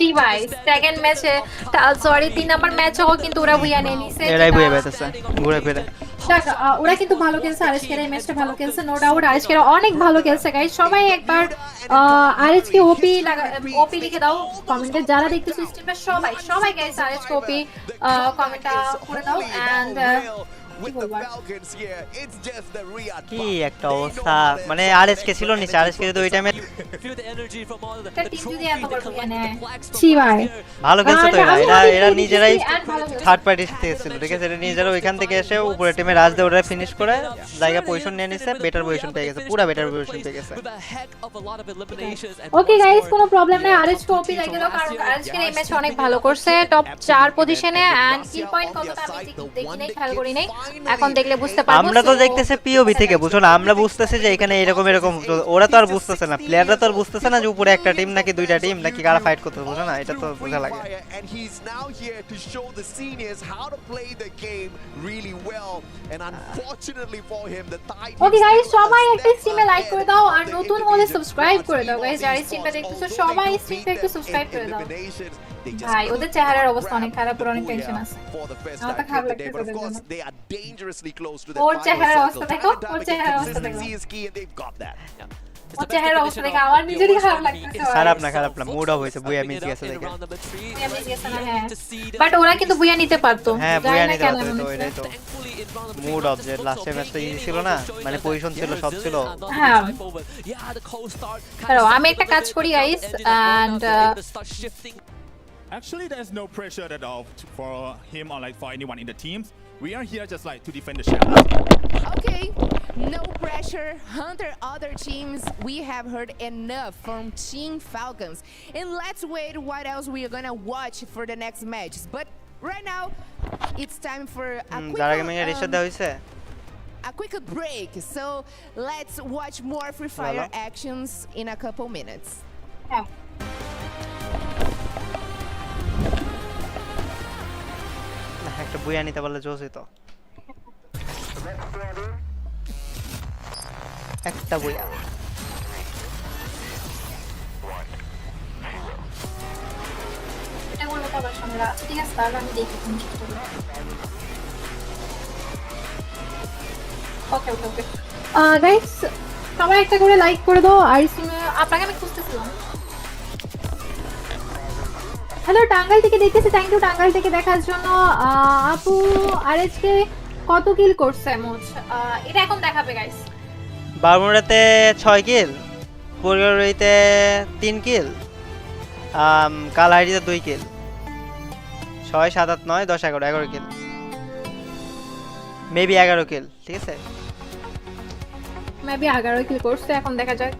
জি ভাই সেকেন্ড ম্যাচে সরি 3 নাম্বার ম্যাচ হোক কিন্তু ওরা বুয়া নিয়ে নিছে এরাই বুয়া পেতেছে ঘুরে ফিরে ওরা কিন্তু ভালো খেলছে, আরএসকে এই ম্যাচটা ভালো খেলছে, নো ডাউট আরএসকে অনেক ভালো খেলছে গাইস। সবাই একবার আরএসকে ওপি লিখে দাও কমেন্টে, যারা দেখতেছো স্ট্রিমটা সবাই গাইস আরএসকে ওপি কমেন্টটা করে দাও। এন্ড কি একটা অবস্থা, মানে আরএসকে ছিল নিচে, আরএসকে যদি ওই টাইমে ভালো খেলছে তো এরা নিজেরাই থার্ড পার্টি থেকে ছিল, ঠিক আছে, এরা নিজেরা ওইখান থেকে এসে উপরে টিমে রাজ দিয়ে ওরা ফিনিশ করে জায়গা পজিশন নিয়ে নিছে, বেটার পজিশন পেয়ে গেছে, পুরো বেটার পজিশন পেয়ে গেছে। ওকে গাইস, কোনো প্রবলেম নাই, আরএসকে ওপি লাগিয়ে দাও, কারণ আরএসকে এই ম্যাচ অনেক ভালো করছে, টপ 4 পজিশনে। এন্ড কিল পয়েন্ট কতটা আমি দেখি নাই, খেয়াল করি নাই, এখন দেখলে বুঝতে পারবো। আমরা তো দেখতেছি পিওভি থেকে, বুঝছো না, আমরা বুঝতেছি যে এখানে এরকম ওরা তো আর বুঝতেছে না, প্লেয়াররা তো আর বুঝতেছে না যে উপরে একটা টিম নাকি দুইটা টিম নাকি কারা ফাইট করতে, বুঝছো না, এটা তো বোঝা লাগে। ওকে গাইস, সবাই একটা স্ট্রিমে লাইক করে দাও আর নতুন হলে সাবস্ক্রাইব করে দাও গাইস, যারা স্ট্রিমটা দেখতেছো সবাই স্ট্রিমটা একটু সাবস্ক্রাইব করে দাও। ভাই ওদের চেহারার অবস্থা অনেক খারাপ, অনেক টেনশন আছে, আমার তো খারাপ লাগছে ওদের জন্য। ওর চেহারার অবস্থা দেখো, ওর চেহারার অবস্থা দেখো, ওর চেহারার অবস্থা দেখো, আমার নিজেরই খারাপ লাগছে। খারাপ না, মুড অফ হইছে, বুয়া মিস গেছে দেখে, বুয়া মিস গেছে না, হ্যাঁ, বাট ওরা কিন্তু বুয়া নিতে পারতো, হ্যাঁ বুয়া নিতে পারতো, তো এটাই তো মুড অফ, যে লাস্ট ম্যাচটা ইজি ছিল না, মানে পজিশন ছিল, সব ছিল। হ্যাঁ আমি একটা কাজ করি guys, and actually there's no pressure at all for him or like for anyone in the teams. We are here just like to defend the shadow. Okay, no pressure. Hunter other teams, we have heard enough from Team Falcons. And let's wait what else we are gonna watch for the next matches. But right now, it's time for a quick break. So let's watch more Free Fire actions in a couple minutes. Yeah. একটা বুয়া নিতে পারলে জোস হইতো, একটা বুয়া। এটা বলতে পারছ আমরা, ঠিক আছে তাহলে আমি দেখি তুমি কি করবে। ওকে ওকে ওকে গাইস, সবাই একটা করে লাইক করে দাও। আর আপনাকে আমি খুঁজতেছিলাম। হ্যালো, টাঙ্গাইল থেকে দেখতেছি, থ্যাংক ইউ টাঙ্গাইল থেকে দেখার জন্য। আপু আরএচকে কত কিল করছে মোট, এটা এখন দেখাবে গাইস। বারমুড়াতে 6 কিল, পরিবারিতে 3 কিল, কালাহারিতে 2 কিল, 6 7 8 9 10 11 কিল, মেবি 11 কিল, ঠিক আছে, মেবি 11 কিল করছে, এখন দেখা যাক।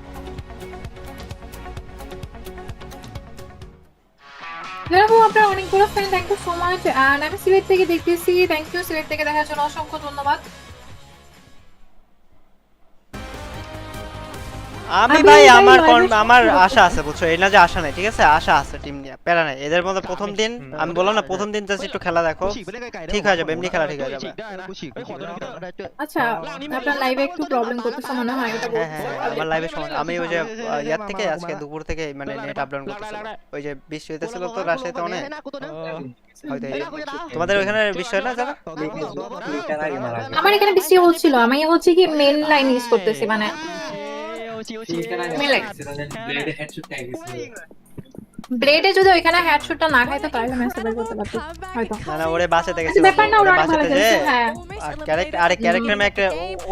যারা আপনারা অনেকগুলো friend, thank you so much. And আমি সিলেট থেকে দেখতেছি, থ্যাংক ইউ সিলেট থেকে দেখার জন্য অসংখ্য ধন্যবাদ। আমি ভাই আমার আশা আছে, বুঝছো, এই না যে আশা নাই, ঠিক আছে, আশা আছে টিম নিয়ে, প্যারা নাই এদের মধ্যে। প্রথম দিন আমি বললাম না, প্রথম দিন জাস্ট একটু খেলা দেখো, ঠিক হয়ে যাবে, এমনি খেলা ঠিক হয়ে যাবে। আচ্ছা আপনার লাইভে একটু প্রবলেম করতেছে মনে হয়, এটা বলতে। হ্যাঁ আমার লাইভে সমস্যা, আমি ওই যে ইয়ার থেকে আজকে দুপুর থেকে মানে নেট আপ ডাউন করতেছিলাম, ওই যে বৃষ্টি হইতেছিল তো রাজশাহীতে অনেক, হয়তো তোমাদের ওখানে বৃষ্টি হয় না যারা? আমার এখানে বৃষ্টি হচ্ছিল, আমি হচ্ছে কি মেন লাইন ইউজ করতেছি, মানে ব্লেডে যদি ওইখানে হেডশটটা না খাইতো তাহলে ম্যাচটা বের করতে পারতো হয়তো। না ওরে বাসে থেকে ছিল, ব্যাপার না, ওরা ভালো খেলছে। হ্যাঁ আর ক্যারেক্টার, আরে ক্যারেক্টার মে একটা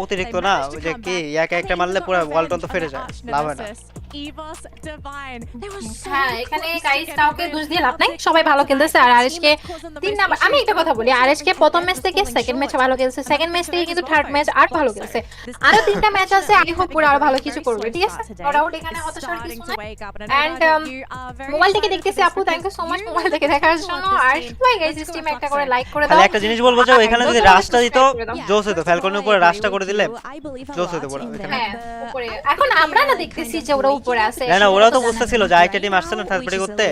অতিরিক্ত না, ওই যে কি এক একটা মারলে পুরো ওয়ালটন তো ফেটে যায়, লাভ হয় না। হ্যাঁ এখানে গাইস কাউকে দোষ দিয়ে লাভ নাই, সবাই ভালো খেলতেছে। আর আরএসকে 3 নাম্বার, আমি একটা কথা বলি, আরএসকে প্রথম ম্যাচ থেকে সেকেন্ড ম্যাচে ভালো খেলছে, সেকেন্ড ম্যাচ থেকে কিন্তু থার্ড ম্যাচ আর ভালো খেলছে, আরো 3টা ম্যাচ আছে, আই হোপ পুরো আরো ভালো কিছু করবে, ঠিক আছে, নো ডাউট এখানে হতাশার কিছু নাই। এন্ড মোবাইল থেকে দেখতেছি আপু, thank you so much mobile থেকে দেখার জন্য। আর সবাই গাইস স্ট্রিমে একটা করে লাইক করে দাও। একটা জিনিস বলবো যে এখানে যদি রাশটা দিত জোস হতো, ফ্যালকনের উপরে রাশটা করে দিলে জোস হতো পুরো এখানে। হ্যাঁ উপরে এখন আমরা না দেখতেছি যে ওরা উপরে আছে না ওরা তো বুঝতেছিল যে আরেকটা টিম আসছে না থার্ড পার্টি করতে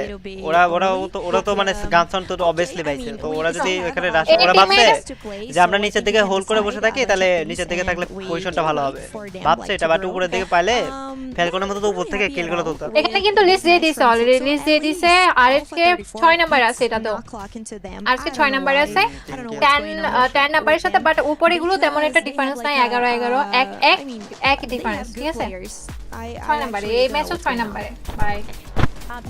ওরা তো মানে গান সাউন্ড তো অবভিয়াসলি পাইছে তো ওরা যদি এখানে রাশ ওরা ভাবছে যে আমরা নিচের দিকে হোল্ড করে বসে থাকি তাহলে নিচের দিকে থাকলে পজিশনটা ভালো হবে ভাবছে এটা বাট উপরের দিকে পাইলে ফ্যালকনের মতো তো উপর থেকে কিলগুলো তুলতে এখানে কিন্তু লিস্ট দিয়ে দিয়েছে অলরেডি লিস্ট দিয়ে দিয়েছে RHK 6 নাম্বার আছে এটা তো RHK 6 নাম্বার আছে 10 নাম্বারের সাথে বাট উপরেগুলো তেমন একটা ডিফারেন্স নাই 11 এক ডিফারেন্স ঠিক আছে 6 নাম্বারে এই ম্যাচও 6 নাম্বারে by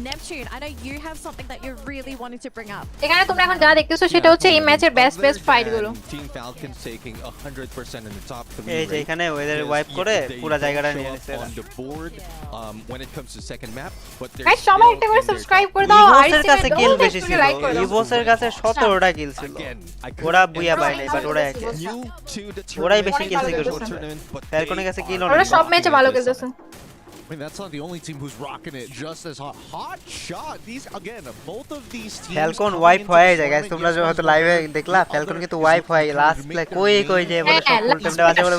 Neptune, I know you have something that you're really wanting to bring up. এখানে তোমরা এখন যা দেখতেছো সেটা হচ্ছে এই ম্যাচের বেস্ট ফাইট গুলো Team Falcons taking 100% in the top 3. এই যে এখানে ওদের ওয়াইপ করে পুরো জায়গাটা নিয়ে নিছে on the board when it comes to second map, but guys সবাই একটা করে সাবস্ক্রাইব করে দাও আর ইভোসের কাছে কিল বেশি ছিল ইভোসের কাছে 17টা কিল ছিল ওরা বুইয়া পায় নাই বাট ওরা একে ওরাই বেশি কিল থেকে করছে ফ্যালকনের কাছে কিল ওরা সব ম্যাচে ভালো খেলতেছে I mean, that's not the only team who's rocking it just as hot. Hot shot. These again, both of these teams. Falcon wipe হয়ে যায় गाइस তোমরা হয়তো লাইভে দেখলা Falcon কিন্তু ওয়াইপ হয় লাস্ট প্লে কই যে বলে সব ফুল টাইমটা বাজে বলে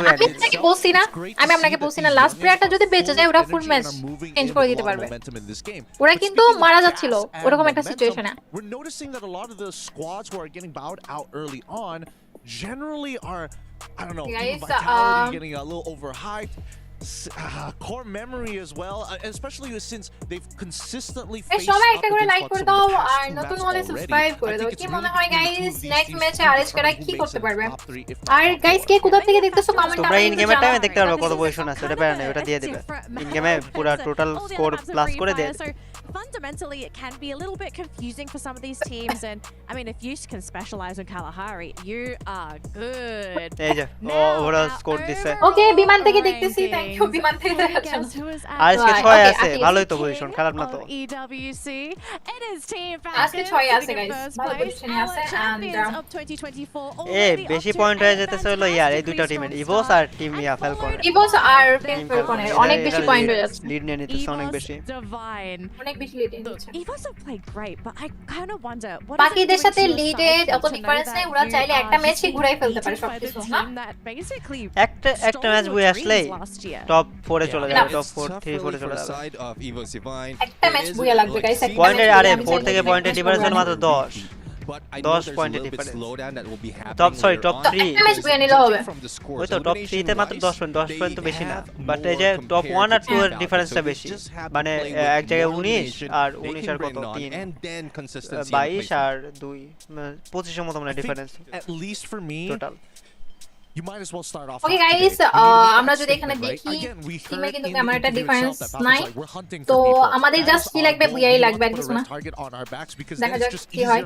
আমি আপনাকে বলছি না লাস্ট প্লেয়ারটা যদি বেঁচে যায় ওরা ফুল ম্যাচ চেঞ্জ করে দিতে পারবে ওরা কিন্তু মারা যাচ্ছিল ওরকম একটা সিচুয়েশনে We're noticing that a lot of the squads who are getting bowed out early on generally are I don't know, vitality getting a little overhyped. Core memory as well, especially since they've consistently faced সবাই একটা করে like করে দাও আর নতুন হলে subscribe করে দাও কি মনে হয় গাইস নেক্সট ম্যাচে RHK রা কি করতে পারবে আর গাইস কে কোথা থেকে দেখতেছো কমেন্ট তোমরা ইন গেমের টাইমে দেখতে পারবে কত পজিশন আছে ওটা প্যারা নেই ওটা দিয়ে দিবে ইন গেমে পুরো টোটাল স্কোর প্লাস করে দেয় Fundamentally, it can be a little bit confusing for some of these teams, and I mean, if you can specialize in Kalahari, you are good. এই যে ওরা স্কোর দিছে ওকে বিমান থেকে দেখতেছি থ্যাংক ইউ বিমান থেকে দেখাচ্ছেন RHK 6 আছে ভালোই তো পজিশন খারাপ না তো EWC, it is Team RHK 6 আছে গাইস ভালো পজিশনে আছে এ বেশি পয়েন্ট হয়ে যেতেছে হলো ইয়ার এই দুটো টিমের ইভোস আর টিম ইয়া ফ্যালকন ইভোস আর ফ্যালকনের অনেক বেশি পয়েন্ট হয়ে যাচ্ছে লিড নিয়ে নিতেছে অনেক বেশি অনেক বেশি লিড নিচ্ছে Evos have played great, but I kind of wonder what বাকিদের সাথে লিডের অত ডিফারেন্স নাই ওরা চাইলে একটা ম্যাচই ঘুরাই ফেলতে পারে সবকিছু না একটা ম্যাচ বুই আসলেই টপ 4 এ চলে যাবে টপ 4 3 4 এ চলে যাবে একটা ম্যাচ বুইয়া লাগবে গাইস পয়েন্টের আরে 4 থেকে পয়েন্টের ডিফারেন্স হলো মাত্র 10 পয়েন্টের ডিফারেন্স টপ 3 ম্যাচ বুইয়া নিলে হবে ওই তো টপ 3 তে মাত্র 10 পয়েন্ট তো বেশি না বাট এই যে টপ 1 আর 2 এর ডিফারেন্সটা বেশি মানে এক জায়গায় 19 আর 19 আর কত 3 22 আর 2 25 এর মতো মানে difference at least for me total you might as well start off okay guys আমরা যদি এখানে দেখি টিমে কিন্তু আমার একটা ডিফারেন্স নাই তো আমাদের জাস্ট কি লাগবে বুইয়াই লাগবে কিছু না দেখা যাক কি হয়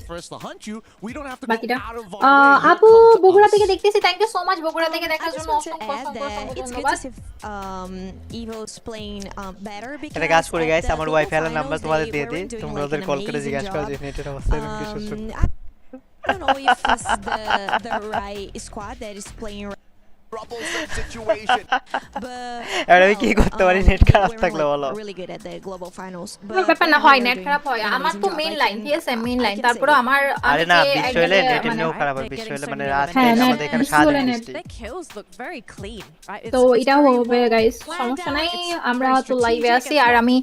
বাকিটা আপু বগুড়া থেকে দেখতেছি thank you so much Bogura থেকে দেখার জন্য অসংখ্য ধন্যবাদ Evo's playing better because এটা কাজ করে গাইস আমার ওয়াইফাই এর নাম্বার তোমাদের দিয়ে দিই তোমরা ওদের কল করে জিজ্ঞাসা করো যে নেটের অবস্থা কিছু I don't know if it's the right squad that is playing situation. আর আমি কি করতে পারি নেট খারাপ থাকলে বলো really good at the global finals ব্যাপার না হয় নেট খারাপ হয় আমার তো মেইন লাইন ঠিক আছে মেইন লাইন তারপর আমার আরে না বিশ্ব হলে নেট এমনিও খারাপ হয় বিশ্ব হলে মানে আজকে আমাদের এখানে সাদা the kills look very clean right তো এটা হবে গাইস সমস্যা নাই আমরা তো লাইভে আছি আর আমি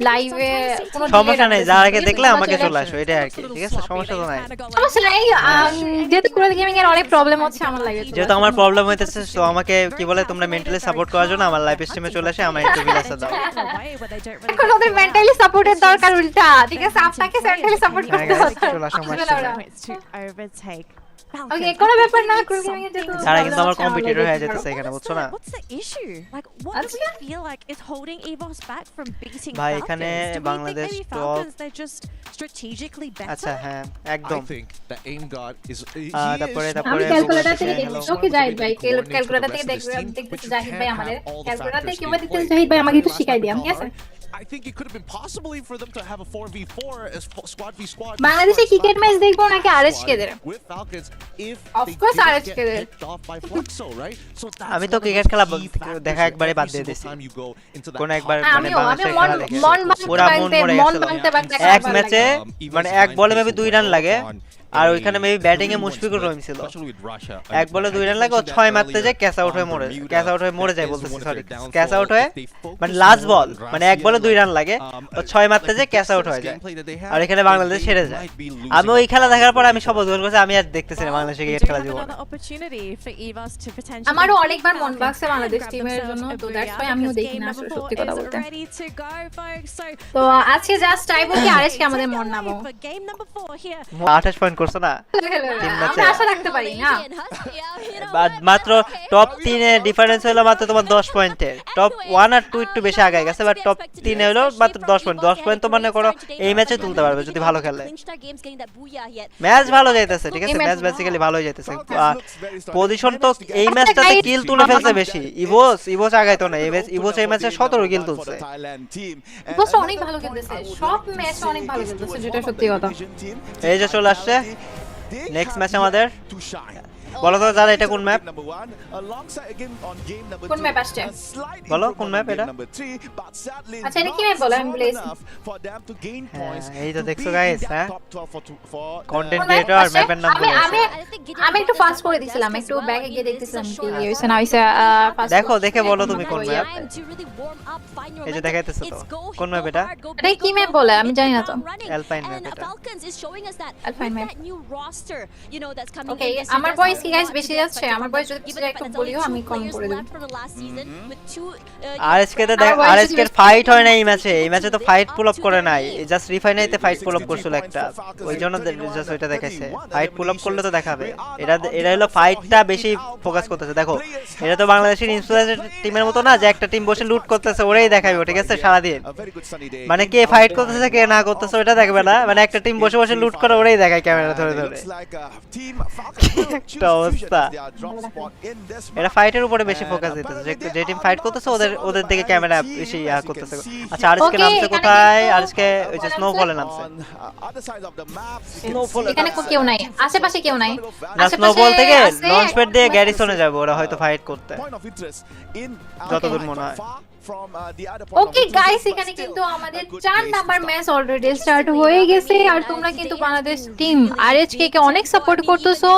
লাইভে কোনো সমস্যা নাই যার আগে দেখলে আমাকে চলে আসো এটা আর কি ঠিক আছে সমস্যা তো নাই সমস্যা নাই যেহেতু কোরাল গেমিং এর অনেক প্রবলেম হচ্ছে আমার লাইভে যেহেতু আমার প্রবলেম হইতেছে তো আমাকে কি বলে তোমরা মেন্টালি সাপোর্ট করার জন্য আমার লাইভ স্ট্রিমে চলে আসে আমার একটু বিলাসা দাও এখন ওদের মেন্টালি সাপোর্টের দরকার উল্টা ঠিক আছে আপনাকে মেন্টালি সাপোর্ট করতে হবে চলে আসো overtake ওকে কোনো ব্যাপার না কোরাল গেমিং এর যেহেতু তারা কিন্তু আমার কম্পিটিটর হয়ে যেতেছে এখানে বুঝছো না what's the issue like what do we feel like is holding Evos back from beating ভাই এখানে Bangladesh top they just strategically better আচ্ছা হ্যাঁ একদম I think the aim god is তারপরে আমি ক্যালকুলেটর থেকে দেখছি ওকে জাহিদ ভাই ক্যালকুলেটর থেকে দেখতেছি জাহিদ ভাই আমাদের ক্যালকুলেটর থেকে কিভাবে দিতে জাহিদ ভাই আমাকে একটু শিখাই দিন ঠিক আছে I think it could have been possibly for them to have a 4v4 as squad v squad বাংলাদেশে ক্রিকেট ম্যাচ দেখবো নাকি RHK there with Falcons if of course RHK দের আমি তো ক্রিকেট খেলা দেখা একবারে বাদ দিয়ে দিয়েছি কোন একবার মানে বাংলাদেশের খেলা দেখে পুরো মন মরে গেছে এক ম্যাচে মানে এক বলে মেবি 2 রান লাগে আর ওইখানে মেবি ব্যাটিং এ মুশফিকুর রহিম ছিল এক বলে 2 রান লাগে ও 6 মারতে যায় ক্যাচ আউট হয়ে মরে যায় বলতেছি সরি ক্যাচ আউট হয়ে মানে লাস্ট বল মানে এক বলে 2 রান লাগে ও 6 মারতে যায় ক্যাচ আউট হয়ে যায় আর এখানে বাংলাদেশ হেরে যায় আমি ওই খেলা দেখার পর আমি সব বদল করছি আমি আর দেখতেছি না বাংলাদেশে ক্রিকেট খেলা জীবন আমারও অনেকবার মন বাকছে বাংলাদেশ টিমের জন্য তো দ্যাটস ওয়াই আমিও দেখি না আসলে সত্যি কথা বলতে তো আজকে জাস্ট চাইবো কি আরএসকে আমাদের মন নামো 28 পয়েন্ট করছ না আমরা আশা রাখতে পারি না মাত্র টপ 3 এ ডিফারেন্স হলো মাত্র তোমার 10 পয়েন্টের টপ 1 আর 2 একটু বেশি আগায় গেছে বাট টপ 3 এ হলো মাত্র 10 পয়েন্ট তো মনে করো এই ম্যাচে তুলতে পারবে যদি ভালো খেলে ম্যাচ ভালো যাইতেছে ঠিক আছে ম্যাচ বেসিক্যালি ভালো যাইতেছে পজিশন তো এই ম্যাচটাতে কিল তুলে ফেলছে বেশি ইভোস আগাইতো না ইভোস এই ম্যাচে 17 কিল তুলছে ইভোস অনেক ভালো খেলতেছে সব ম্যাচে অনেক ভালো খেলতেছে যেটা সত্যি কথা এই যে চলে আসছে নেক্সট ম্যাচ আমাদের বলো তো যারা এটা কোন ম্যাপ কোন ম্যাপ আসছে বলো কোন ম্যাপ এটা আচ্ছা এটা কি ম্যাপ বলো আমি বলেছি এই তো দেখছো গাইস হ্যাঁ কন্টেন্ট ক্রিয়েটর ম্যাপের নাম বলে আমি একটু ফাস্ট করে দিছিলাম একটু ব্যাকে গিয়ে দেখতেছিলাম কি হইছে না হইছে ফাস্ট দেখো দেখে বলো তুমি কোন ম্যাপ এই যে দেখাইতেছো তো কোন ম্যাপ এটা এটা কি ম্যাপ বলে আমি জানি না তো অ্যালপাইন ম্যাপ এটা অ্যালপাইন ম্যাপ ওকে আমার ভয়েস কি গাইস বেশি যাচ্ছে আমার ভয়েস যদি কিছু একটু বলিও আমি কম করে দেব আরএসকে তে দেখ আরএসকে ফাইট হয় না এই ম্যাচে তো ফাইট পুল আপ করে নাই জাস্ট রিফাইনারিতে ফাইট পুল আপ করছিল একটা ওই জন্য জাস্ট ওইটা দেখাইছে ফাইট পুল আপ করলে তো দেখাবে এরা হলো ফাইটটা বেশি ফোকাস করতেছে দেখো এটা তো বাংলাদেশের ইনফ্লুয়েন্সার টিমের মতো না যে একটা টিম বসে লুট করতেছে ওরাই দেখাবে ঠিক আছে সারা দিন মানে কে ফাইট করতেছে কে না করতেছে ওটা দেখবে না মানে একটা টিম বসে বসে লুট করে ওরাই দেখায় ক্যামেরা ধরে ধরে অবস্থা এটা ফাইটের উপরে বেশি ফোকাস দিতেছে যে টিম ফাইট করতেছে ওদের দিকে ক্যামেরা বেশি করতেছে আচ্ছা আরএসকে নামছে কোথায় আরএসকে ওই যে স্নোফলে নামছে এখানে কেউ নাই আশেপাশে কেউ নাই স্নোফল থেকে লঞ্চ প্যাড দিয়ে গ্যারিসনে যাবে ওরা হয়তো ফাইট করতে যতদূর মনে হয় ওকে গাইস এখানে কিন্তু আমাদের 4 নাম্বার ম্যাচ অলরেডি স্টার্ট হয়ে গেছে আর তোমরা কিন্তু বাংলাদেশ টিম আরএইচকে কে অনেক সাপোর্ট করতেছো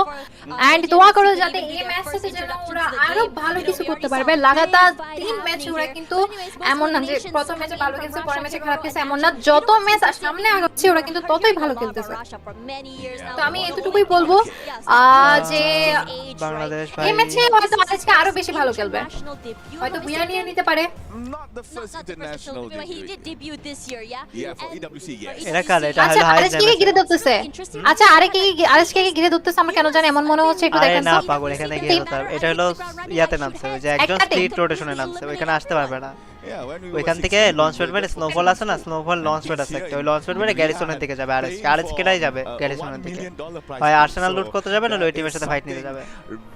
এন্ড দোয়া করো যাতে এই ম্যাচটাতে যেন ওরা আরো ভালো কিছু করতে পারবে লাগাতার 3 ম্যাচ ওরা কিন্তু এমন না যে প্রথম ম্যাচে ভালো খেলছে পরের ম্যাচে খারাপ খেলছে এমন না যত ম্যাচ সামনে আগাচ্ছে ওরা কিন্তু ততই ভালো খেলতেছে তো আমি এতটুকুই বলবো যে বাংলাদেশ ভাই এই ম্যাচে হয়তো আরএইচকে আরো বেশি ভালো খেলবে হয়তো বুয়া নিয়ে নিতে পারে Not the first international debut. He did debut this year, yeah? Yeah, for EWC, yes. এটা কার এটা হলো হাই আরএসকে কে ঘিরে ধরতেছে আচ্ছা আরএসকে কে ঘিরে ধরতেছে আমরা কেন জানি এমন মনে হচ্ছে একটু দেখেন না পাগল এখানে ঘিরে ধরতে হবে এটা হলো ইয়াতে নামছে ওই যে একজন স্প্লিট রোটেশনে নামছে ওইখানে আসতে পারবে না ওইখান থেকে লঞ্চ প্যাড মানে স্নোফল আছে না স্নোফল লঞ্চ প্যাড আছে একটা ওই লঞ্চ প্যাড মানে গ্যারিসনের দিকে যাবে আরএসকেটাই যাবে গ্যারিসনের দিকে ভাই আর্সেনাল লুট করতে যাবে না ওই টিমের সাথে ফাইট নিতে যাবে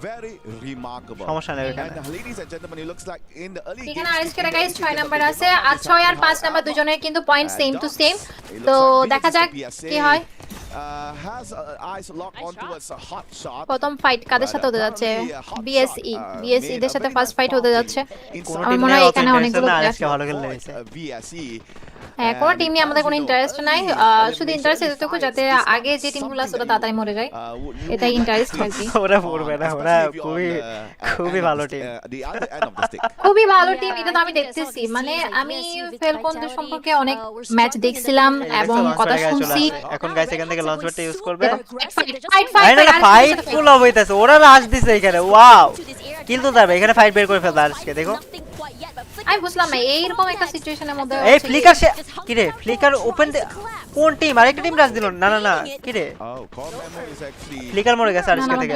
Very remarkable. সমস্যা নেই এখানে Ladies and gentlemen, it looks like in the early এখানে আরএসকে গাইস 6 নাম্বার আছে আর 6 আর 5 নাম্বার দুজনের কিন্তু পয়েন্ট সেম টু সেম তো দেখা যাক কি হয় has eyes locked on towards a hot shot. প্রথম ফাইট কাদের সাথে হতে যাচ্ছে বিএসই দের সাথে ফার্স্ট ফাইট হতে যাচ্ছে আমার মনে হয় এখানে অনেকগুলো আজকে ভালো খেলে হয়েছে হ্যাঁ কোন টিম নিয়ে আমাদের কোনো ইন্টারেস্ট নাই শুধু ইন্টারেস্ট এতটুকু যাতে আগে যে টিমগুলো আছে ওরা তাড়াতাড়ি মরে যায় এটাই ইন্টারেস্ট আর কি ওরা পড়বে না ওরা খুবই ভালো টিম খুবই ভালো টিম এটা তো আমি দেখতেছি মানে আমি ফেলকনদের সম্পর্কে অনেক ম্যাচ দেখছিলাম এবং কথা শুনছি এখন গাইস এখান থেকে লঞ্চ প্যাডটা ইউজ করবে ফাইট ফুল অফ হইতাছে ওরা রাশ দিছে এখানে ওয়াও কিন্তু যাবে এখানে ফাইট বের করে ফেলবে আজকে দেখো আমি বুঝলাম না এইরকম একটা সিচুয়েশনের মধ্যে এই ফ্লিকার কি রে ফ্লিকার ওপেন কোন টিম আরেকটা টিম রাশ দিল না না না কি রে ফ্লিকার মরে গেছে আজকে থেকে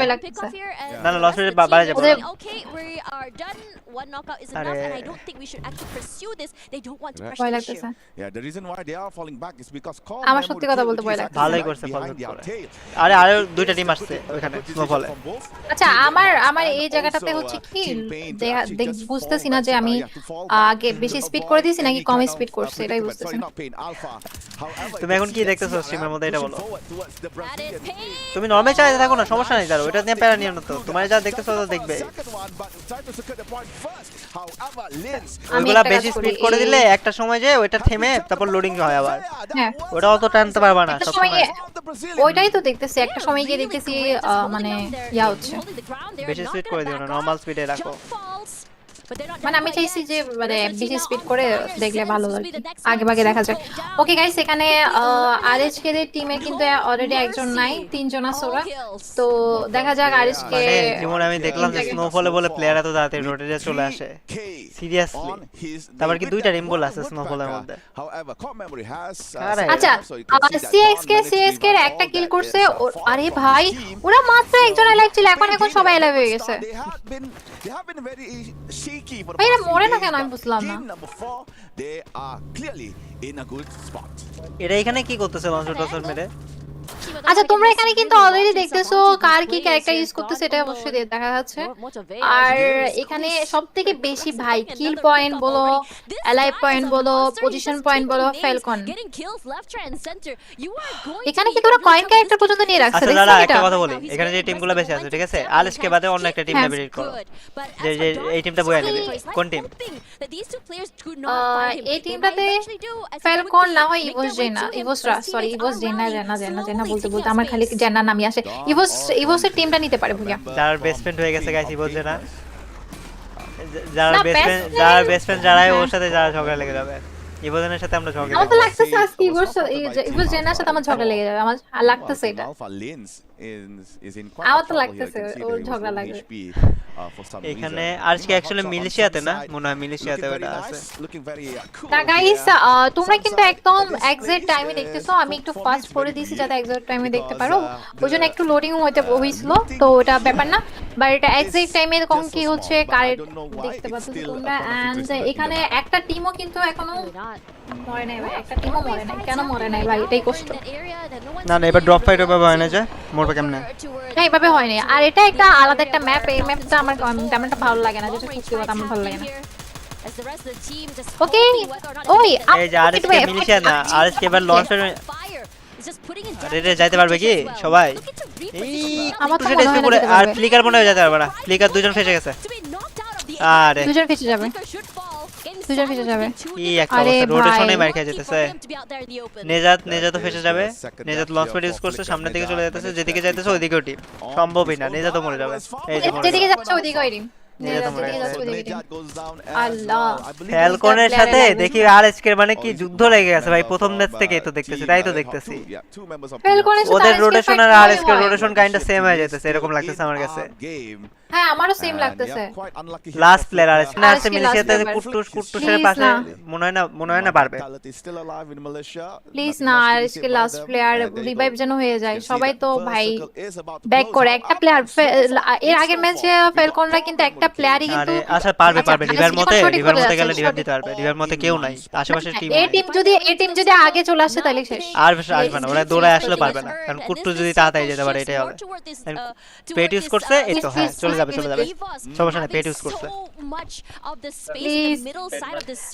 না না লস হয়ে বাড়া যাবে Okay, we are done. One knockout is enough, and I don't think we should actually pursue this. They don't want to ভয় pressure the লাগতেছে issue. Yeah, the reason why they are falling back is because আমার সত্যি কথা বলতে ভয় লাগছে ভালোই করছে ফলো করে আরে আরো দুইটা টিম আসছে ওখানে স্নোফলে আচ্ছা আমার এই জায়গাটাতে হচ্ছে কি বুঝতেছি না যে আমি আগে বেশি স্পিড করে দিয়েছি নাকি কম স্পিড করছি এটাই বুঝতেছি না তুমি এখন কি দেখতেছো স্ট্রিমের মধ্যে এটা বলো তুমি নরমাল চালাতে থাকো না সমস্যা নাই দাঁড়াও এটা নিয়ে প্যারা নিও না তো তোমার যা দেখতেছো তো দেখবে ওইগুলা বেশি স্পিড করে দিলে একটা সময় যে ওইটা থেমে তারপর লোডিং হয় আবার ওটা অত টানতে পারবা না সব সময় ওইটাই তো দেখতেছি একটা সময় গিয়ে দেখতেছি মানে ইয়া হচ্ছে বেশি স্পিড করে দিও না নরমাল স্পিডে রাখো মানে আমি চাইছি যে মানে বেশি স্পিড করে দেখলে ভালো লাগে আগে ভাগে দেখা যায় ওকে গাইস এখানে আরএইচকে এর টিমে কিন্তু অলরেডি একজন নাই তিনজন আছে ওরা তো দেখা যাক আরএইচকে যেমন আমি দেখলাম যে স্নোফলে বলে প্লেয়ার এত তাড়াতাড়ি রোটেটে চলে আসে সিরিয়াসলি তারপর কি দুইটা রিমবল আছে স্নোফলের মধ্যে আচ্ছা সিএক্সকে এর একটা কিল করছে আরে ভাই ওরা মাত্র একজন লাইভ ছিল এখন সবাই লাইভ হয়ে গেছে ভাই মরে না কেন আমি বুঝলাম না এরা এখানে কি করতেছে লঞ্চ মেরে আচ্ছা তোমরা এখানে কিন্তু অলরেডি দেখতেছো কার কি ক্যারেক্টার ইউজ করতেছে এটা অবশ্যই দেখা যাচ্ছে আর এখানে সবথেকে বেশি ভাই কিল পয়েন্ট বলো অ্যালাইভ পয়েন্ট বলো পজিশন পয়েন্ট বলো ফ্যালকন এখানে কি তোরা কয়েন ক্যারেক্টার পর্যন্ত নিয়ে রাখছে আচ্ছা দাঁড়া একটা কথা বলি এখানে যে টিমগুলো বেশি আছে ঠিক আছে আলেশকে বাদে অন্য একটা টিম নেভিগেট করো যে এই টিমটা বয়া নেবে কোন টিম এই টিমটাতে ফ্যালকন না হয় ইভোসরা সরি ইভোস জেনা বলতে আমার খালি জেনা নামই আসে ইভোসের টিমটা নিতে পারে ভাইয়া যার বেস্ট ফ্রেন্ড হয়ে গেছে গাইস ইভোস জেনা যার বেস্ট ফ্রেন্ড যারাই ওর সাথে যারা ঝগড়া লেগে যাবে ইভোজেনের সাথে আমরা ঝগড়া আমার তো লাগতেছে আজকে ইভোস জেনার সাথে আমার ঝগড়া লেগে যাবে আমার লাগতেছে এটা আমার তো লাগতেছে ওর ঝগড়া লাগবে এখানে আজকে অ্যাকচুয়ালি মিলিশিয়াতে না মনে হয় মিলিশিয়াতে ওটা আছে তা গাইস তোমরা কিন্তু একদম এক্সাক্ট টাইমে দেখতেছো আমি একটু ফাস্ট করে দিয়েছি যাতে এক্সাক্ট টাইমে দেখতে পারো ওইজন্য একটু লোডিং হইছিল তো ওটা ব্যাপার না বাট এটা এক্সাক্ট টাইমে কোন কি হচ্ছে কারেন্ট দেখতে পাচ্ছ তোমরা এন্ড এখানে একটা টিমও কিন্তু এখনো মরে নাই ভাই একটা টিমও মরে নাই কেন মরে নাই ভাই এটাই কষ্ট না এবার ড্রপ ফাইট হবে হয় না যে মরবে কেমনে না এইভাবে হয় না আর এটা একটা আলাদা একটা ম্যাপ এই ম্যাপটা আমার তেমনটা ভালো লাগে না যেটা সত্যি কথা আমার ভালো লাগে না ওকে ওই এই যে আরএসকে মিলিশিয়া না আরএসকে এবার লঞ্চ আরে যাইতে পারবে কি সবাই আমার তো মনে হয় না আর ফ্লিকার মনে হয় যেতে পারবে না ফ্লিকার দুজন ফেসে গেছে আরে দুজন ফেসে যাবে কি একটা অবস্থা রোটেশনে মার খেয়ে যেতেছে নেজাত ফেসে যাবে নেজাত লঞ্চ প্যাড ইউজ করছে সামনের দিকে চলে যাচ্ছে যেদিকে যাইতেছে ওইদিকেও টিম সম্ভবই না নেজাত মরে যাবে এই যে যেদিকে যাচ্ছে ওইদিকেই টিম ফ্যালকনের সাথে দেখি আরএইচকে মানে কি যুদ্ধ লেগে গেছে ভাই প্রথম ম্যাচ থেকেই তো দেখতেছি তাই তো দেখতেছি ওদের রোটেশন আর আরএইচকে রোটেশন কাইন্ডটা সেম হয়ে যাইতেছে এরকম লাগতেছে আমার কাছে হ্যাঁ আমারও সেম লাগতেছে লাস্ট প্লেয়ার আরএইচকে না আছে মিলিশিয়াতে কুট্টুসের পাশে মনে হয় না পারবে প্লিজ না আরএইচকে লাস্ট প্লেয়ার রিভাইভ যেন হয়ে যায় সবাই তো ভাই ব্যাক করে একটা প্লেয়ার এর আগের ম্যাচে ফ্যালকনরা কিন্তু একটা প্লেয়ারই কিন্তু আচ্ছা পারবে রিভার মতে গেলে রিভার দিতে পারবে রিভার মতে কেউ নাই আশেপাশের টিম এই টিম যদি আগে চলে আসে তাহলে শেষ আর আসবে না ওরা দৌড়ে আসলে পারবে না কারণ কুট্টু যদি তাড়াতাড়ি যেতে পারে এটাই হবে পেট ইউজ করছে এই তো হ্যাঁ চলে যাবে সমস্যা নেই পেট ইউজ করছে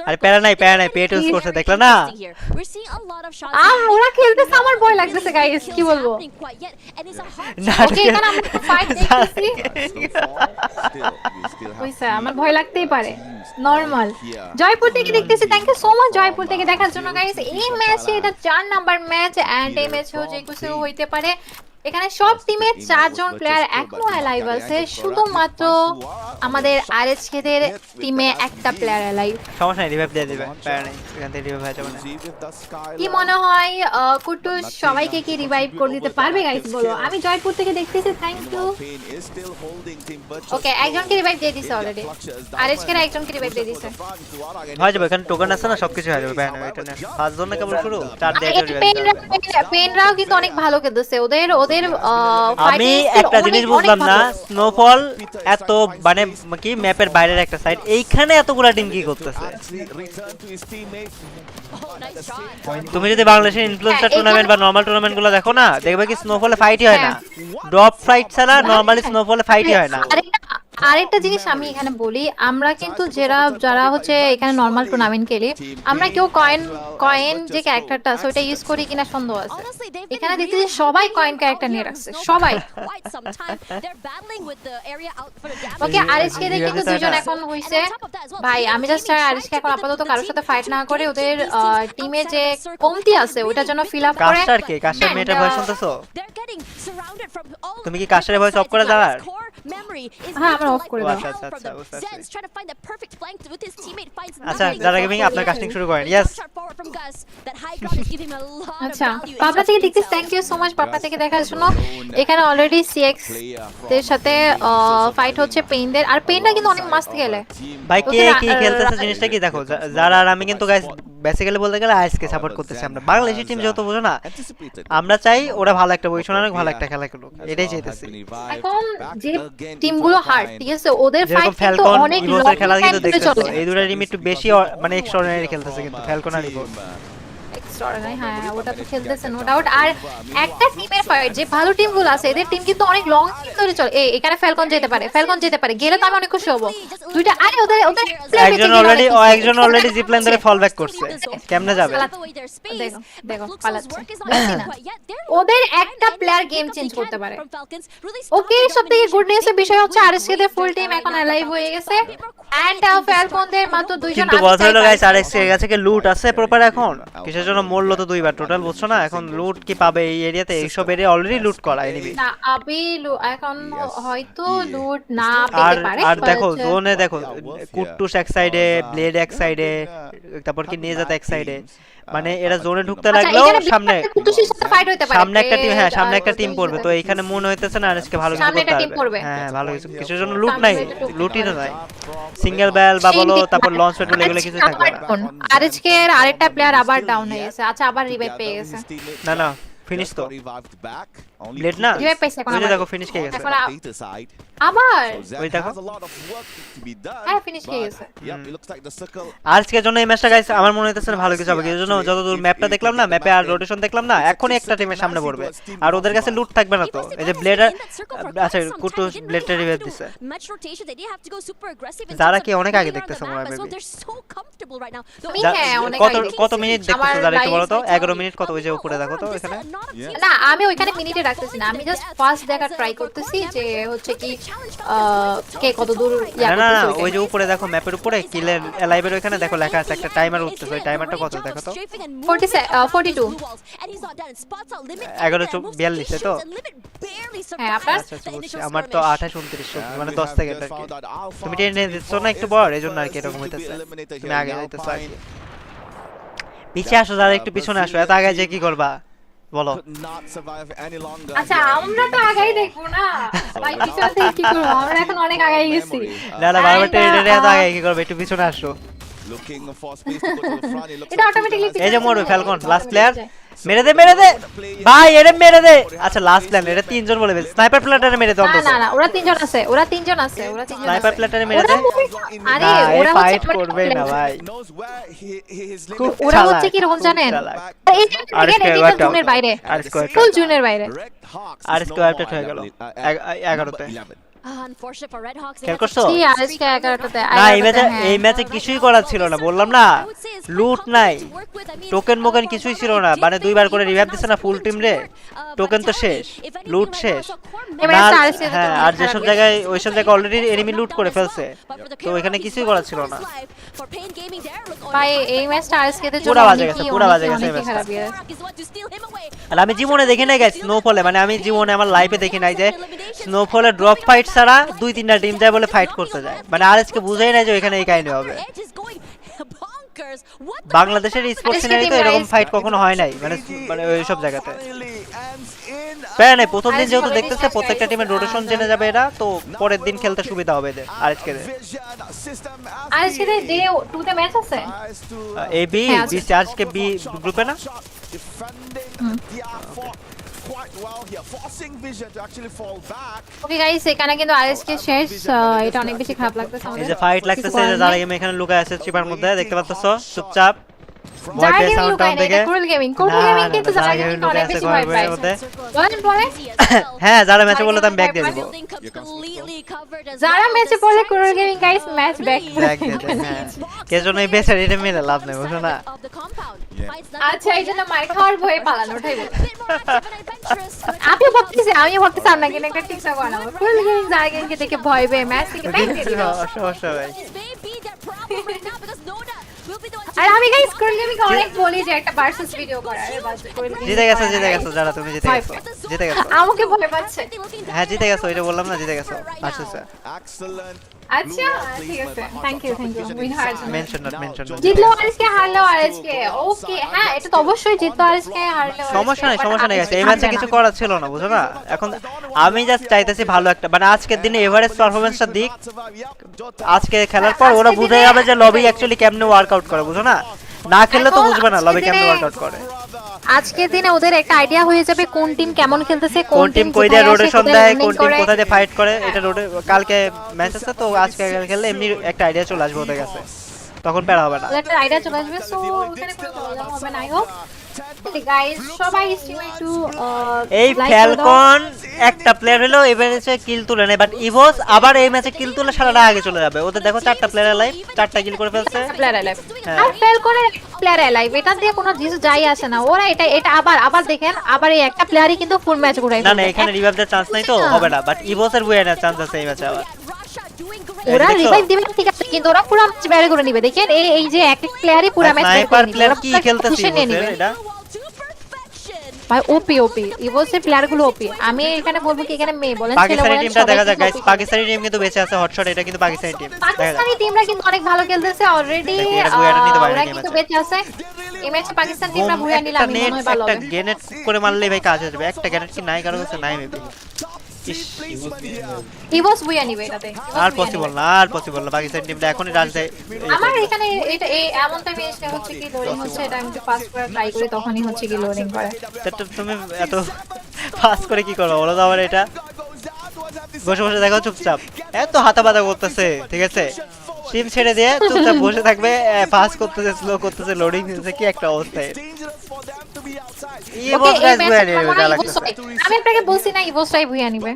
আরে প্যারা নাই পেট ইউজ করছে দেখলা না ওরা খেলতেছে আমার ভয় লাগতেছে গাইস কি বলবো ওকে এখানে আমরা ফাইট দেখতেছি কইছে আমার ভয় লাগতেই পারে নরমাল জয়পুর থেকে দেখতেছি thank you so much Joypur থেকে দেখার জন্য গাইস এই ম্যাচে এটা 4 নাম্বার ম্যাচ এন্ড এই ম্যাচেও যে কিছু হইতে পারে এখানে সব টিমে 4 জন প্লেয়ার এখনো অ্যালাইভ আছে শুধুমাত্র আমাদের আরএইচকে এর টিমে একটা প্লেয়ার অ্যালাইভ সমস্যা নেই রিভাইভ দিয়ে দিবে প্যারা নাই এখান থেকে রিভাইভ হয়ে যাবে না কি মনে হয় কুট্টু সবাইকে কি রিভাইভ করে দিতে পারবে গাইস বলো আমি জয়পুর থেকে দেখতেছি থ্যাংক ইউ ওকে একজনকে রিভাইভ দিয়ে দিছে অলরেডি আরএইচকে এর একজনকে রিভাইভ দিয়ে দিছে হয়ে যাবে এখানে টোকেন আছে না সবকিছু হয়ে যাবে প্যারা নাই এটা না 5 জন না কেবল শুরু 4 দিয়ে পেনরাও কিন্তু অনেক ভালো খেলতেছে ওদের আমি একটা জিনিস বুঝলাম না স্নোফল এত মানে কি ম্যাপের বাইরের একটা সাইড এইখানে এতগুলা টিম কি করতেছে তুমি যদি বাংলাদেশের ইনফ্লুয়েন্সার টুর্নামেন্ট বা নরমাল টুর্নামেন্ট গুলো দেখো না দেখবে কি স্নোফলে ফাইটই হয় না ড্রপ ফাইট ছাড়া নরমালি স্নোফলে ফাইটই হয় না আরেকটা জিনিস আমি এখানে বলি, আমরা কিন্তু যারা হচ্ছে এখানে নরমাল টুর্নামেন্ট খেলি, আমরা কেউ কয়েন যে ক্যারেক্টারটা আছে ওটা ইউজ করি কিনা সন্দেহ আছে। এখানে দেখতে যে সবাই কয়েন ক্যারেক্টার নিয়ে রাখছে, সবাই। ওকে আরএসকে দের কিন্তু দুজন এখন হইছে ভাই। আমি জাস্ট চাই আরএসকে এখন আপাতত কারোর সাথে ফাইট না করে ওদের টিমে যে কমতি আছে ওটা যেন ফিল আপ করে। কাস্টার মেয়েটার ভয়েস শুনতেছো? তুমি কি কাস্টারের ভয়েস অফ করে দাঁড়ার? হ্যাঁ আমরা অফ করে দাও। আচ্ছা যারা গেমিং আপনার কাস্টিং শুরু করেন। ইয়েস আচ্ছা পাপা থেকে দেখতেছ, থ্যাংক ইউ সো মাচ পাপা থেকে দেখার জন্য। এখানে অলরেডি সিএক্স দের সাথে ফাইট হচ্ছে পেইনদের, আর পেইনটা কিন্তু অনেক মাস্ত খেলে ভাই। কে কি খেলতেছে জিনিসটা কি দেখো, যারা আর আমি কিন্তু গাইস বেসিক্যালি বলতে গেলে আইএসকে সাপোর্ট করতেছি। আমরা বাংলাদেশি টিম যেহেতু বুঝো না, আমরা চাই ওরা ভালো একটা পজিশন আনুক, ভালো একটা খেলা খেলুক, এটাই চাইতেছি। এখন যে টিমগুলো হার্ড, ঠিক আছে, ওদের ফাইট কিন্তু অনেক লং খেলা কিন্তু দেখতেছো, চলে। এই দুটো টিম একটু বেশি মানে এক্সট্রাঅর্ডিনারি খেলতেছে কিন্তু ফ্যালকন আর ইভো এক্সট্রাঅর্ডিনারি। হ্যাঁ ওটা তো খেলতেছে নো ডাউট। আর একটা টিমের ফাইট যে ভালো টিমগুলো আছে এদের টিম কিন্তু অনেক লং ধরে চলে। এখানে ফ্যালকন যেতে পারে, গেলে তো আমি অনেক খুশি হব। দুইটা আরে ওদের একজন অলরেডি জিপলাইন ধরে ফল ব্যাক করছে, কেমনে যাবে দেখো পালাচ্ছে। ওদের একটা প্লেয়ার গেম চেঞ্জ করতে পারে। ওকে সবথেকে গুড নিউজের বিষয় হচ্ছে আরএসকে দের ফুল টিম এখন অ্যালাইভ হয়ে গেছে এন্ড ফ্যালকন দের মাত্র দুইজন। কিন্তু কথা হলো গাইস আরএসকে এর কাছে কি লুট আছে প্রপার? এখন কিসের জন্য মরলো তো দুইবার টোটাল, বুঝছো না? এখন লুট কি পাবে এই এরিয়াতে? এইসব এরিয়া অলরেডি লুট করা এনিমি না, আবি এখন হয়তো লুট না পেতে পারে। আর দেখো জোনে দেখো কুট্টুস এক সাইডে, ব্লেড এক সাইডে, তারপর কি নিয়ে যেতে এক সাইডে, মানে এরা জোনে ঢুকতে লাগলেও সামনে একটা টিম, হ্যাঁ সামনে একটা টিম পড়বে। তো এইখানে মনে হইতেছে না আজকে ভালো কিছু করতে পারবে। হ্যাঁ ভালো কিছু, কিছুর জন্য লুট নাই, লুটই না নাই, সিঙ্গেল ব্যাল বা বলো তারপর লঞ্চ প্যাড এগুলো কিছু থাকবে না। আরএচকে এর আরেকটা প্লেয়ার আবার ডাউন হয়ে গেছে। আচ্ছা আবার রিভাইভ পেয়ে গেছে। না ফিনিশ তো ব্লেড না, রিভাইভ পেয়েছে এখন। ওই যে দেখো ফিনিশ খেয়ে গেছে আবার, ওই দেখো হ্যাঁ ফিনিশ খেয়ে গেছে। আজকের জন্য এই ম্যাচটা গাইস আমার মনে হইতেছে ভালো কিছু হবে। এর জন্য যতদূর ম্যাপটা দেখলাম না, ম্যাপে আর রোটেশন দেখলাম না, এখনই একটা টিমের সামনে পড়বে আর ওদের কাছে লুট থাকবে না। তো এই যে ব্লেডার, আচ্ছা কুটু ব্লেডটা রিভাইভ দিছে, যারা কি অনেক আগে দেখতেছে মনে হয় কত মিনিট দেখতেছো যারা একটু বলো তো? 11 মিনিট কত? ওই যে উপরে দেখো তো এখানে। না আমি ওইখানে মিনিটে রাখতেছি না, আমি জাস্ট ফার্স্ট দেখা ট্রাই করতেছি যে হচ্ছে কি কে কত দূর ইয়া করতেছে। না ওই যে উপরে দেখো ম্যাপের উপরে কিলের লাইভের ওখানে দেখো লেখা আছে একটা টাইমার উঠতেছে, ওই টাইমারটা কত দেখো তো? 42 11:42 তো। হ্যাঁ আপনার? আচ্ছা বুঝছি, আমার তো 28:29 মানে 10 সেকেন্ড আর কি। তুমি টেনে দিচ্ছো না একটু বড়, এজন্য আর কি এরকম হইতেছে। তুমি আগে যাইতেছো আর কি। পিছে আসো, যারা একটু পিছনে আসো, এত আগে যে কি করবা বলো? আচ্ছা আমরা তো আগেই দেখবো না ভাই, পিছন থেকে কি করব? আমরা এখন অনেক আগে গেছি। না বারবার টেনে এত আগে কি করবে? একটু পিছনে আসো। এটা অটোমেটিক্যালি এই যে মরবে ফ্যালকন, লাস্ট প্লেয়ার। মেরে দে ভাই, এরে মেরে দে। আচ্ছা লাস্ট প্লেয়ার, এটা তিনজন বলে স্নাইপার প্লেয়ারে মেরে দাও। না ওরা তিনজন আছে। স্নাইপার প্লেয়ারে মেরে দে। আরে ওরা ফাইট করবে না ভাই, ওরা হচ্ছে কি রকম জানেন? এই যে জুনের বাইরে, ফুল জুনের বাইরে। আর স্কোয়ার আপডেট হয়ে গেল 11তে। খেয়াল করছো? না এই ম্যাচে কিছুই করার ছিল না, বললাম না লুট নাই, টোকেন মোকেন কিছুই ছিল না। মানে দুইবার করে রিভাইভ দিছে না ফুল টিম রে, টোকেন তো শেষ, লুট শেষ। হ্যাঁ আর যেসব জায়গায় ওইসব জায়গায় অলরেডি এনিমি লুট করে ফেলছে, তো এখানে কিছুই করার ছিল না ভাই। এই ম্যাচটা আরএসকে তে পুরো বাজে গেছে এই ম্যাচটা। আর আমি জীবনে দেখি নাই গাইস স্নোফলে, মানে আমি জীবনে আমার লাইফে দেখি নাই যে স্নোফলে ড্রপ ফাইট ছাড়া 2-3টা টিম যায় বলে ফাইট করতে যায়। মানে আরএসকে বুঝাই নাই যে এখানে এই কাহিনী হবে। বাংলাদেশের স্পোর্টস সিনারি তো এরকম ফাইট কখনো হয় নাই, মানে ওইসব জায়গাতে প্রায় নাই। প্রথম দিন যেহেতু দেখতেছে প্রত্যেকটা টিমের রোটেশন জেনে যাবে এরা, তো পরের দিন খেলতে সুবিধা হবে এদের। আরএসকে ডে 2 তে ম্যাচ আছে, A B charge K B গ্রুপে না। ওকে গাইস এখানে কিন্তু আরএসকে শেষ, এটা অনেক বেশি খারাপ লাগতেছে আমাদের। এই যে ফাইট লাগতেছে, যে যারা গেম এখানে লুকায় আছে চিপার মধ্যে দেখতে পাচ্ছেছো চুপচাপ। যারা গেমিং লুকায় না এটা ক্রুল গেমিং কিন্তু যারা গেমিং অনেক বেশি ভয় পায় বলেন হ্যাঁ যারা ম্যাচে বললে আমি ব্যাক দিয়ে দেব যারা ম্যাচে বলে ক্রুল গেমিং গাইস ম্যাচ ব্যাক দিয়ে দেন হ্যাঁ কে জন্য এই বেচার এটা মেরে লাভ নেই বুঝছো না আচ্ছা এই জন্য মার খাওয়ার ভয়ে পালানো ওঠাই আমি ভাবতেছি আপনাকে একটা টিকটক বানাবো ক্রুল গেমিং যারা গেমিংকে দেখে ভয় পেয়ে ম্যাচ থেকে ব্যাক দিয়ে দিল সমস্যা ভাই আর আমি গাইস ক্রুল গেমিং অনেক বলি যে একটা ভার্সেস ভিডিও করার জিতে গেছো যারা তুমি জিতে গেছো আমাকে ভয় পাচ্ছে হ্যাঁ জিতে গেছো এটা বললাম না জিতে গেছো ভার্সেস আচ্ছা ঠিক আছে থ্যাংক ইউ উইন হার্জ মেনশন জিতলো আরএসকে হারলো আরএসকে ওকে হ্যাঁ এটা তো অবশ্যই জিতলো আরএসকে হারলো সমস্যা নাই গাইস এই ম্যাচে কিছু করার ছিল না বুঝো না এখন আমি জাস্ট চাইতেছি ভালো একটা মানে আজকের দিনে এভারেজ পারফরম্যান্সটা দিক আজকে খেলার পর ওরা বুঝে যাবে যে লবি অ্যাকচুয়ালি কেমনে ওয়ার্কআউট করে বুঝো না না খেললে তো বুঝবে না লবি কেমনে ওয়ার্কআউট করে আজকের দিনে ওদের একটা আইডিয়া হয়ে যাবে কোন টিম কেমন খেলতেছে কোন টিম কই দিয়ে রোটেশন দেয় কোন টিম কোথা দিয়ে ফাইট করে এটা রোডে কালকে ম্যাচ আছে তো আজকে খেললে এমনি একটা আইডিয়া চলে আসবে ওদের কাছে তখন প্যারা হবে না একটা আইডিয়া চলে আসবে সো ওখানে প্রবলেম হবে না আই হোপ গাইস সবাই স্ট্রিমে একটু এই ফ্যালকন একটা প্লেয়ার হলো এভারেজে কিল তুলে নেয় বাট ইভোস আবার এই ম্যাচে কিল তুলে সারাটা আগে চলে যাবে ওদের দেখো 4টা প্লেয়ার লাইভ 4টা কিল করে ফেলছে প্লেয়ার লাইভ আর ফ্যালকনের প্লেয়ার লাইভ এটা দিয়ে কোনো কিছু যাই আসে না ওরা এটা আবার দেখেন আবার এই একটা প্লেয়ারই কিন্তু ফুল ম্যাচ ঘুরাই না এখানে রিভাইভ দেওয়ার চান্স নাই তো হবে না বাট ইভোসের বুয়েনার চান্স আছে এই ম্যাচে আবার ওরা রিভাইভ দিবে ঠিক আছে কিন্তু ওরা পুরো ম্যাচ বের করে নেবে দেখেন এই যে এক প্লেয়ারই পুরো ম্যাচ বের করে নেবে প্লেয়ার কি খেলতেছে এটা ভাই ওপি ইভোসের প্লেয়ার গুলো ওপি আমি এখানে বলবো কি এখানে মেয়ে বলেন পাকিস্তানি টিমটা দেখা যাক গাইস পাকিস্তানি টিম কিন্তু বেঁচে আছে হটশট এটা কিন্তু পাকিস্তানি টিম পাকিস্তানি টিমরা কিন্তু অনেক ভালো খেলতেছে অলরেডি ওরা কিন্তু বেঁচে আছে এই ম্যাচে পাকিস্তান টিমরা ভুয়া নিলে আমি মনে হয় ভালো হবে একটা গ্রেনেড করে মারলেই ভাই কাজ হয়ে যাবে একটা গ্রেনেড কি নাই কারো কাছে নাই মেবি ইভোস ভুয়া নিবে এটাতে আর পসিবল না পাকিস্তানি টিমটা এখনই রাজ দেয় আমার এখানে এটা এই এমন টাইমে এসে হচ্ছে কি লোডিং হচ্ছে এটা আমি ফাস্ট করে ট্রাই করি তখনই হচ্ছে কি লোডিং করে তুমি এত ফাস্ট করে কি করবে বলো তো আবার এটা বসে দেখো চুপচাপ এত হাতাবাতা করতেছে ঠিক আছে টিম ছেড়ে দিয়ে চুপচাপ বসে থাকবে ফাস্ট করতেছে স্লো করতেছে লোডিং দিতেছে কি একটা অবস্থা আমি আপনাকে বলছি না ইভোসটাই ভুয়া নিবে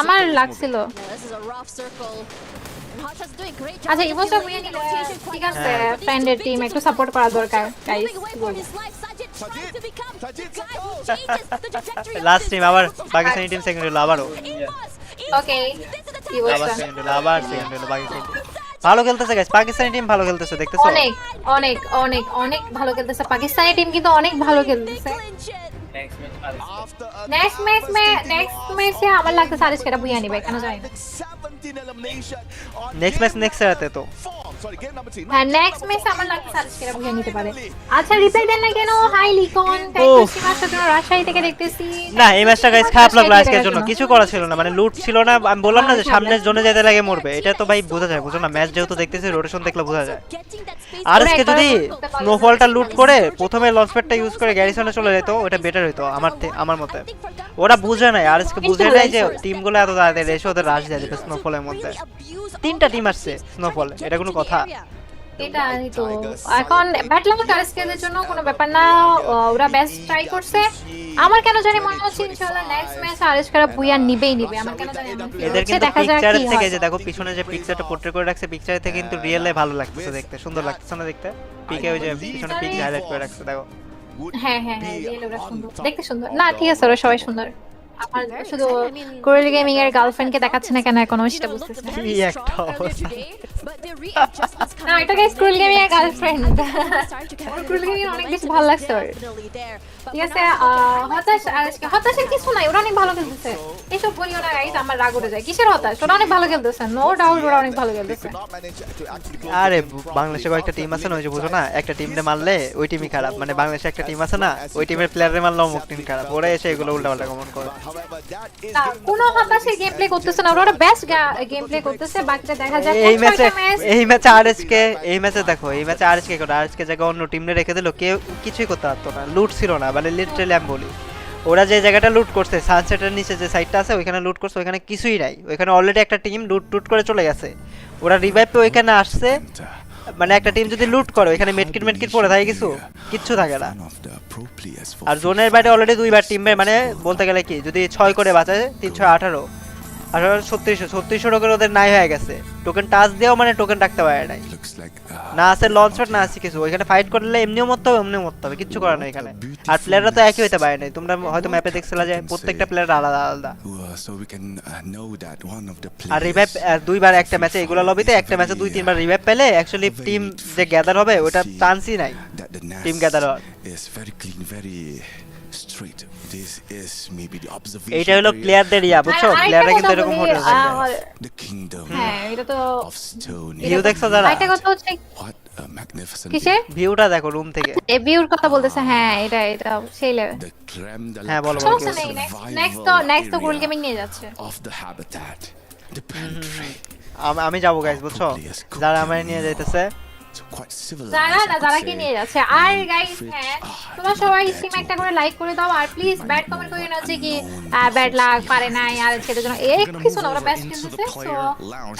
আমার লাগছিল আচ্ছা ইভোসটা ভুয়া নিলে ঠিক আছে ফ্রেন্ডের টিম একটু সাপোর্ট করা দরকার গাইস লাস্ট টিম আবার পাকিস্তানি টিম সেকেন্ড হলো আবারও ওকে আবার সেকেন্ড হলো পাকিস্তানি ভালো খেলতেছে গাইস পাকিস্তানি টিম ভালো খেলতেছে দেখতেছো অনেক ভালো খেলতেছে পাকিস্তানি টিম কিন্তু অনেক ভালো খেলতেছে নেক্সট ম্যাচে আমার লাগতেছে আরএসকে ভুয়া নিবে কেন জানি না নেক্সট ম্যাচ নেক্সট রাতে তো হ্যাঁ নেক্সট ম্যাচে আমার লাগতেছে আরএসকে ভুয়া নিতে পারে আচ্ছা রিপ্লাই দেন না কেন hi Likon thank you so much আপনারা রাজশাহী থেকে দেখতেছি না এই ম্যাচটা গাইস খারাপ লাগলো আজকের জন্য কিছু করা ছিল না মানে লুট ছিল না আমি বললাম না যে সামনের জোনে যেতে লাগে মরবে এটা তো ভাই বোঝা যায় বুঝো না ম্যাচ যেহেতু দেখতেছি রোটেশন দেখলে বোঝা যায় আরএসকে যদি স্নোফলটা লুট করে প্রথমে লঞ্চপ্যাডটা ইউজ করে গ্যারিসনে চলে যেত ওটা বেটার হইতো আমার মতে ওরা বুঝে নাই আরএসকে বুঝে নাই যে টিমগুলো এত তাড়াতাড়ি এসে ওদের রাশ দিয়ে দিবে স্নোফলের মধ্যে 3টা টিম আসছে স্নোফল এটা কোনো কথা এটাই তো এখন ব্যাটলাম আরএসকের জন্য কোনো ব্যাপার না ওরা বেস্ট ট্রাই করছে আমার কেন জানি মনে হচ্ছে ইনশাআল্লাহ নেক্সট ম্যাচ আরএসকেরা ভুয়া নিবেই আমার কেন জানি এদের কিন্তু পিকচার থেকে যে দেখো পিছনে যে পিকচারটা পোর্ট্রেট করে রাখছে পিকচার থেকে কিন্তু রিয়েলে ভালো লাগতেছে দেখতে সুন্দর লাগতেছে না দেখতে পিকে ওই যে পিছনে পিক হাইলাইট করে রাখছে দেখো হ্যাঁ রিয়েল ওরা সুন্দর দেখতে সুন্দর না ঠিক আছে ওরা সবাই সুন্দর আমার শুধু কোরেল গেমিং এর গার্লফ্রেন্ডকে দেখাচ্ছে না কেন এখনো সেটা বুঝতেছি না কি একটা অবস্থা না এটা গাইস কোরেল গেমিং এর গার্লফ্রেন্ড কোরেল গেমিং অনেক বেশি ভালো লাগছে ঠিক আছে হতাশের কিছু নাই ওরা অনেক ভালো খেলতেছে এইসব বলিও না গাইস আমার রাগ উঠে যায় কিসের হতাশ ওরা অনেক ভালো খেলতেছে নো ডাউট ওরা অনেক ভালো খেলতেছে আরে বাংলাদেশে কয়েকটা টিম আছে না ওই যে বুঝো না একটা টিমে মারলে ওই টিমই খারাপ মানে বাংলাদেশে একটা টিম আছে না ওই টিমের প্লেয়ারে মারলে অমুক টিম খারাপ ওরা এসে এগুলো উল্টাপাল্টা কমেন্ট করে কোনো হতাশে গেম প্লে করতেছে না ওরা বেস্ট গেম প্লে করতেছে বাকিটা দেখা যাক এই ম্যাচে আরএসকে এই ম্যাচে দেখো এই ম্যাচে আরএসকে জায়গা অন্য টিমে রেখে দিল কেউ কিছুই করতে পারতো না লুট ছিল না মানে লিটারালি আমি বলি ওরা যে জায়গাটা লুট করছে সানসেটের নিচে যে সাইডটা আছে ওইখানে লুট করছে ওইখানে কিছুই নাই ওইখানে অলরেডি একটা টিম লুট করে চলে গেছে ওরা রিভাইভ পেয়ে ওইখানে আসছে মানে একটা টিম যদি লুট করে এখানে মেডকিট পড়ে থাকে কিচ্ছু থাকে না। আর জোনের বাইরে অলরেডি দুইবার টিমের মানে বলতে গেলে কি যদি 6 করে বাঁচে 318 3600 টোকেন ওদের নাই হয়ে গেছে। টোকেন টাচ দিয়েও মানে টোকেন রাখতে পারে নাই, না আছে লঞ্চ প্যাড না আছে কিছু। ওইখানে ফাইট করলে এমনিও মরতে হবে কিচ্ছু করার নাই এখানে। আর প্লেয়াররা তো একই হইতে পারে নাই, তোমরা হয়তো ম্যাপে দেখছিলা যে প্রত্যেকটা প্লেয়ার আলাদা আলাদা। আর রিভাইভ দুইবার একটা ম্যাচে এগুলো লবিতে একটা ম্যাচে 2-3 বার রিভাইভ পেলে অ্যাকচুয়ালি টিম যে গ্যাদার হবে ওটা চান্সই নাই টিম গ্যাদার হওয়ার। এইটা হলো প্লেয়ারদের ইয়া বুঝছো, প্লেয়াররা কিন্তু এরকম হতে থাকে। হ্যাঁ এটা তো ভিউ দেখছো যারা, একটা কথা হচ্ছে কিসের ভিউটা দেখো রুম থেকে, এই ভিউর কথা বলতেছে। হ্যাঁ এটা সেই লেভেল। হ্যাঁ বলো নেক্সট তো কুল গেমিং নিয়ে যাচ্ছে। আমি যাবো গাইস বুঝছো, যারা আমারে নিয়ে যাইতেছে যারা কি নিয়ে যাচ্ছে। আর গাইস হ্যাঁ তোমরা সবাই স্ট্রিম একটা করে লাইক করে দাও আর প্লিজ ব্যাড কমেন্ট করে না যে কি ব্যাড লাগ পারে না আর ছেলেদের জন্য এই কিছু না, ওরা বেস্ট খেলতেছে।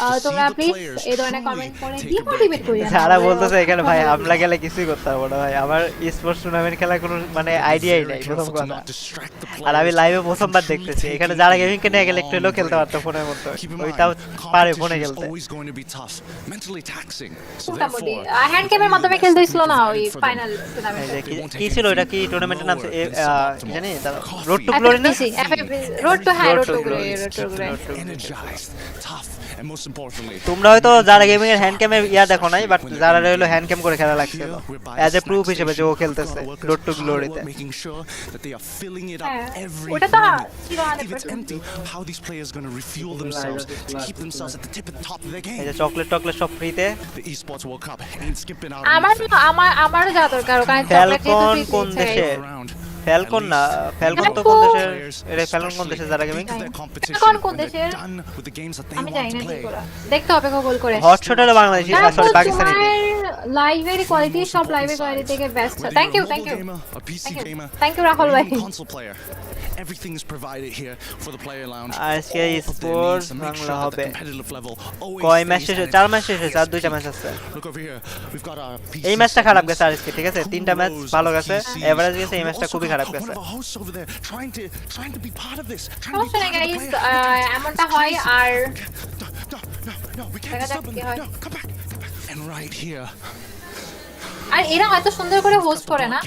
সো তোমরা প্লিজ এই ধরনের কমেন্ট করে ডিমোটিভেট করিও না। যারা বলতেছে এখানে ভাই আমরা গেলে কিছুই করতে পারবো না ভাই, আমার স্পোর্টস টুর্নামেন্ট খেলার কোনো মানে আইডিয়াই নাই প্রথম কথা। আর আমি লাইভে প্রথমবার দেখতেছি, এখানে যারা গেমিং কে নিয়ে গেলে একটু হলেও খেলতে পারতো ফোনের মধ্যে, ওইটাও পারে ফোনে খেলতে। হ্যান্ড ক্যামের মাধ্যমে খেলতে ছিল না ওই ফাইনাল টুর্নামেন্টে। কি ছিল এটা, কি টুর্নামেন্টের নাম কি জানি, রোড টু গ্লোরি না, রোড টু গ্লোরি। তোমরা হয়তো যারা গেমিং এর হ্যান্ড ক্যামের ইয়া দেখো নাই, বাট যারা হলো হ্যান্ড ক্যাম করে খেলা লাগছিল অ্যাজ এ প্রুফ হিসেবে যে ও খেলতেছে রোড টু গ্লোরিতে। ওটা তো এই যে চকলেট সব ফ্রিতে। আমারও যাওয়া দরকার ওখানে। ফ্যালকন কোন দেশের? ফ্যালকন না, ফ্যালকন তো কোন দেশের? এটা ফ্যালকন কোন দেশের যারা গেমিং? কোন দেশের আমি জানি না, ঠিক করে দেখতে হবে গুগল করে। হটশট হলো বাংলাদেশি, সরি পাকিস্তানি। লাইভের কোয়ালিটি সব লাইভের কোয়ালিটি থেকে বেস্ট। থ্যাংক ইউ রাহুল ভাই। Everything is provided here for the player lounge. আজকে স্পোর্টস বাংলা হবে কয় ম্যাচ শেষ? 4 ম্যাচ শেষ হয়েছে, আর 2টা ম্যাচ আছে। এই ম্যাচটা খারাপ গেছে আজকে, ঠিক আছে 3টা ম্যাচ ভালো গেছে, এভারেজ গেছে, এই ম্যাচটা খুবই খারাপ গেছে। সমস্যা নেই গাইস, এমনটা হয় আর দেখা যাক কি হয়। And right here আর এরা এত সুন্দর করে হোস্ট করে না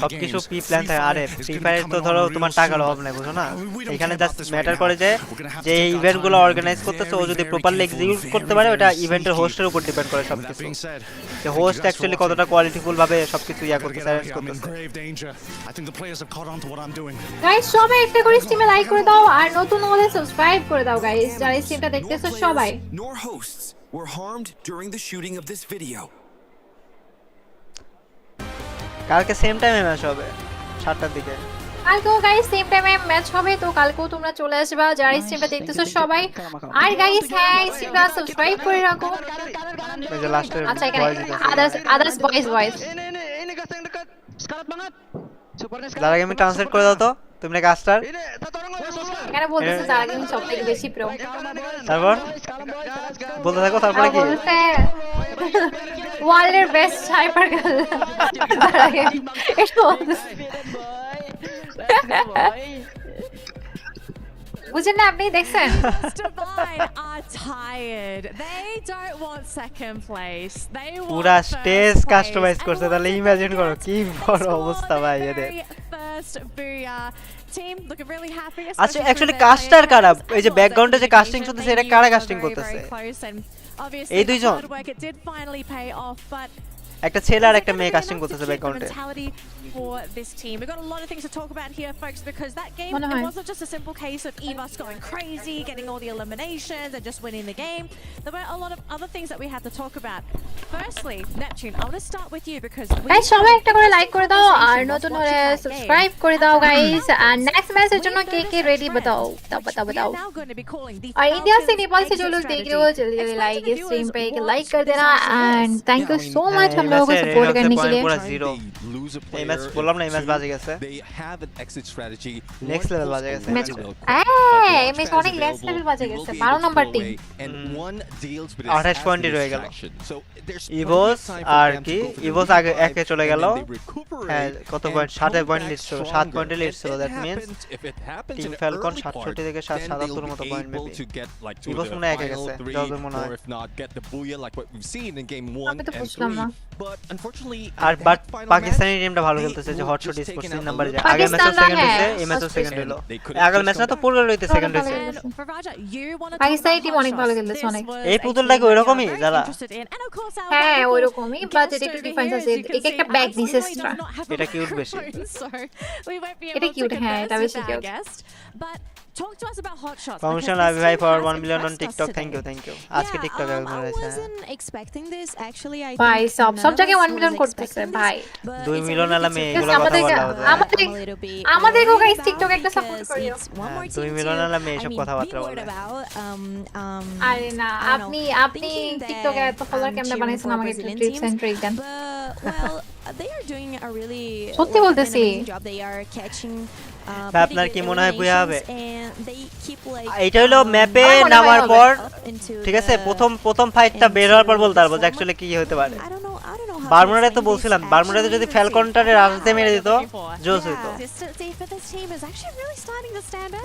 সবকিছু প্রি প্ল্যান থাকে। আরে ফ্রি ফায়ার তো ধরো তোমার টাকার অভাব নাই বুঝো না, এখানে জাস্ট ম্যাটার করে যে যে ইভেন্টগুলো অর্গানাইজ করতেছে ও যদি প্রপারলি এক্সিকিউট করতে পারে, ওটা ইভেন্টের হোস্টের উপর ডিপেন্ড করে সবকিছু, যে হোস্ট অ্যাকচুয়ালি কতটা কোয়ালিটিফুল ভাবে সবকিছু ইয়া করতেছে, অ্যারেঞ্জ করতেছে। গাইস সবাই একটা করে স্ট্রিমে লাইক করে দাও আর নতুন হলে সাবস্ক্রাইব করে দাও গাইস, যারা স্ট্রিমটা দেখতেছো সবাই। Nor hosts were harmed during the shooting of this video. কালকে সেম টাইমে ম্যাচ হবে 7টার দিকে। কালকেও গাইস সেম টাইমে ম্যাচ হবে, তো কালকেও তোমরা চলে আসবা যারা স্ট্রিমটা দেখতেছো সবাই। আর গাইস হ্যাঁ স্ট্রিমটা সাবস্ক্রাইব করে রাখো। এই যে লাস্টের আচ্ছা এখানে আদার্স ভয়েস যারা গেমিং ট্রান্সলেট করে দাও তো তুমি কাস্টার। এখানে বলতেছে যারা গেমিং সবথেকে বেশি প্রো। তারপর বলতে থাকো, তারপরে কি ওয়ার্ল্ডের বেস্ট হাইপার গার্ল এসো বুঝেন না আপনি দেখছেন? পুরা স্টেজ কাস্টমাইজ করছে, তাহলে ইমাজিন করো কি বড় অবস্থা ভাই এদের। আচ্ছা অ্যাকচুয়ালি কাস্টার কারা? এই যে ব্যাকগ্রাউন্ডে যে কাস্টিং চলতেছে এটা কারা কাস্টিং করতেছে? এই দুইজন, একটা ছেলে আর একটা মেয়ে কাস্টিং করতেছে ব্যাকগ্রাউন্ডে। For this team, we've got a lot of things to talk about here, folks, because that game it wasn't just a simple case of Evas going crazy, getting all the eliminations, and just winning the game. There were a lot of other things that we had to talk about. Firstly, Neptune, I want to start with you because guys সবাই একটা করে like করে দাও আর নতুন হলে subscribe করে দাও guys. আর next ম্যাচের জন্য কে রেডি बताओ। और इंडिया से नेपाल से जो लोग देख रहे हो जल्दी लाइक स्ट्रीम पे एक लाइक कर देना and thank you so much हम लोगों को सपोर्ट करने के लिए पूरा 0 এই ম্যাচ বললাম না এই ম্যাচ বাজে গেছে নেক্সট লেভেল বাজে গেছে ম্যাচ ম্যাচ অনেক নেক্সট লেভেল বাজে গেছে 12 নাম্বার টিম 28 পয়েন্টই রয়ে গেল ইভোস আর কি ইভোস আগে একে চলে গেল হ্যাঁ কত পয়েন্ট 7 পয়েন্ট লিড ছিল 7 পয়েন্টে লিড ছিল দ্যাট মিন্স টিম ফ্যালকন 67 থেকে 77 মতো পয়েন্ট মেবি ইভোস মনে একে গেছে যতদূর মনে হয় আমি তো বুঝলাম না আর বাট পাকিস্তানি টিমটা ভালো খেলতেছে যে হটশট স্পোর্টস 3 নাম্বারে যায় আগের ম্যাচে সেকেন্ড হয়েছে এই ম্যাচে সেকেন্ড হলো আগের ম্যাচে তো পুরো রইতে সেকেন্ড হয়েছে পাকিস্তানি টিম অনেক ভালো খেলতেছে অনেক এই পুতুলটাকে ওইরকমই যারা হ্যাঁ ওইরকমই বাট এটা একটু ডিফারেন্স আছে এক একটা ব্যাক দিছে এক্সট্রা এটা কিউট বেশি এটা কিউট হ্যাঁ এটা বেশি cute Talk to us about hot shots. Promotion live by for 1 million on TikTok. Thank you. আজকে TikTok A I wasn't expecting this actually. I ভাই সব জায়গায় 1 মিলিয়ন করতেছে ভাই 2 মিলিয়ন আলা মেয়ে এগুলো কথা বলা আমাদের গো গাইস TikTok একটা সাপোর্ট করিও 2 মিলিয়ন আলা মেয়ে সব কথাবার্তা বলে আরে না আপনি TikTok এ এত ফলোয়ার কেমনে বানাইছেন আমাকে একটু টিপস এন্ড ট্রিক দেন Well, they are doing a really সত্যি বলতেছি job. They are catching আপনার কি মনে হয় বুয়া হবে এইটা হলো ম্যাপে নামার পর ঠিক আছে প্রথম ফাইটটা বের হওয়ার পর বলতে পারবো যে অ্যাকচুয়ালি কি হতে পারে বারমুডাতে তো বলছিলাম বারমুডাতে যদি ফ্যালকনটারে রাজতে মেরে দিত জোস হইতো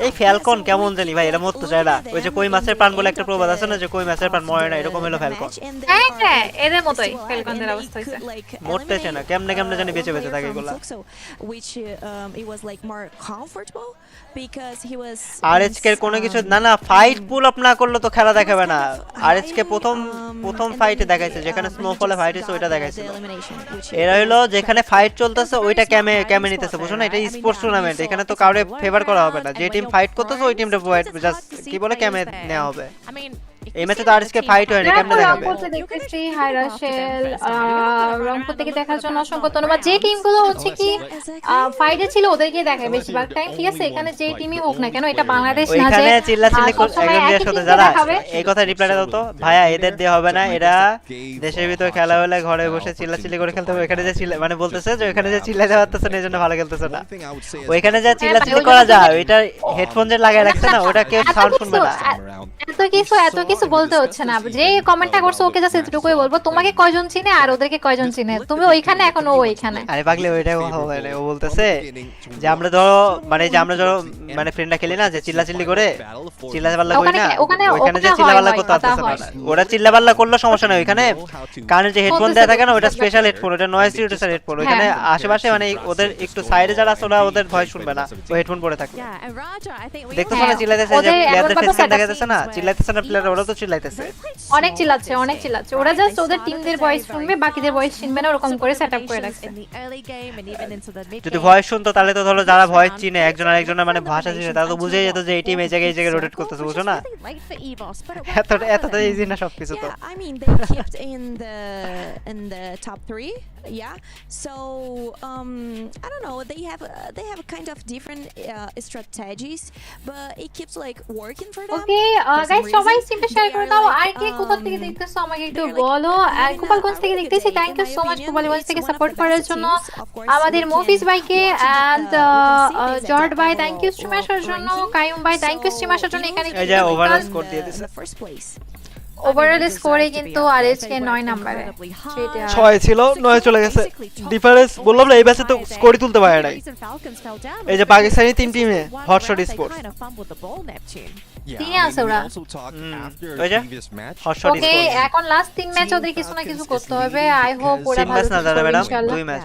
এই ফ্যালকন কেমন জানি ভাই এটা মরতে চায় না ওই যে কই মাছের প্রাণ বলে একটা প্রবাদ আছে না যে কই মাছের প্রাণ মরে না এরকম হলো ফ্যালকন হ্যাঁ এদের মতই ফ্যালকনদের অবস্থা হইছে মরতেছে না কেমনে জানি বেঁচে থাকে এগুলা which it was like more comfortable because he was RHK এর কোনো কিছু না ফাইট পুল আপ না করলে তো খেলা দেখাবে না RHK প্রথম ফাইটে দেখাইছে যেখানে স্নোফলে ফাইট হইছে ওইটা দেখাইছে এরা হলো যেখানে ফাইট চলতেছে ওইটা ক্যামে নিতেছে বুঝছো না এটা স্পোর্টস টুর্নামেন্ট এখানে তো কাউরে ফেভার করা হবে না যে টিম ফাইট করতেছে ওই টিমটা জাস্ট কি বলে ক্যামে নেওয়া হবে এই ম্যাচে তো আরএসকে ফাইট হয়নি কেমনে দেখাবে রংপুর থেকে দেখতেছি হাই রাশেল রংপুর থেকে দেখার জন্য অসংখ্য ধন্যবাদ যে টিমগুলো হচ্ছে কি ফাইটে ছিল ওদেরকে দেখায় বেশিরভাগ টাইম ঠিক আছে এখানে যে টিমই হোক না কেন এটা বাংলাদেশ না যে এখানে চিল্লাচিল্লি একদম দেশ হতে যারা এই কথা রিপ্লাই দাও তো ভাইয়া এদের দিয়ে হবে না এরা দেশের ভিতর খেলা হলে ঘরে বসে চিল্লাচিল্লি করে খেলতে হবে এখানে যে মানে বলতেছে যে এখানে যে চিল্লাতে পারতেছে না এজন্য ভালো খেলতেছে না ওইখানে যে চিল্লাচিল্লি করা যায় ওইটা হেডফোন যে লাগায় রাখছে না ওটা কেউ সাউন্ড শুনবে না এত কিছু বলতে হচ্ছে না যে কমেন্টটা করছো ওকে জাস্ট এতটুকুই বলবো তোমাকে কয়জন চিনে আর ওদেরকে কয়জন চিনে তুমি ওইখানে এখন ও ওইখানে আরে পাগলি ওইটাই কথা বলে না ও বলতেছে যে আমরা ধরো মানে ফ্রেন্ডরা খেলি না যে চিল্লাচিল্লি করে চিল্লাপাল্লা করি না ওখানে যে চিল্লাপাল্লা করতে পারতেছে না ওরা চিল্লাপাল্লা করলে সমস্যা নাই ওখানে কানে যে হেডফোন দেয়া থাকে না ওটা স্পেশাল হেডফোন ওটা নয়েজ রিডিউসার হেডফোন ওখানে আশেপাশে মানে ওদের একটু সাইডে যারা আছে ওরা ওদের ভয়েস শুনবে না ও হেডফোন পরে থাকে দেখতে না চিল্লাইতেছে যে প্লেয়ারদের ফেস ক্যাম দেখাতেছে না চিল্লাইতেছে না প্লেয়ার ওরা তো চিল্লাইতেছে অনেক চিল্লাচ্ছে ওরা জাস্ট ওদের টিমদের ভয়েস শুনবে বাকিদের ভয়েস শুনবে না ওরকম করে সেটআপ করে রাখছে যদি ভয়েস শুনতো তাহলে তো ধরো যারা ভয়েস চিনে একজন আরেকজনের মানে ভাষা চিনে তারা তো বুঝেই যেত যে এই টিম এই জায়গায় রোটেট করতেছে বুঝছো না এতটা ইজি না সবকিছু তো I mean they kept in the top 3 yeah so I don't know they have kind of different strategies but it keeps like working for them okay guys সবাই স্ট্রিমটা শেয়ার করে দাও আর কে কোথা থেকে দেখতেছো আমাকে একটু বলো গোপালগঞ্জ থেকে দেখতেছি thank you so much Gopalganj থেকে সাপোর্ট করার জন্য আমাদের মুভিস ভাইকে এন্ড জর্জ ভাই থ্যাংক ইউ স্ট্রিম আসার জন্য কাইম ভাই থ্যাংক ইউ স্ট্রিম আসার জন্য এখানে এই যে ওভারঅল স্কোর দিয়ে দিছে ওভারঅল স্কোরে কিন্তু আরএচকে 9 নম্বরে 6 ছিল 9 চলে গেছে ডিফারেন্স বললাম না এই ম্যাচে তো স্কোরই তুলতে পারে নাই এই যে পাকিস্তানি তিন টিমে হটশট স্পোর্টস তিনে আছে ওরা ওই যে হটশট ওকে এখন লাস্ট 3 ম্যাচ ওদের কিছু না কিছু করতে হবে আই হোপ ওরা ভালো না দাদা ম্যাডাম 2 ম্যাচ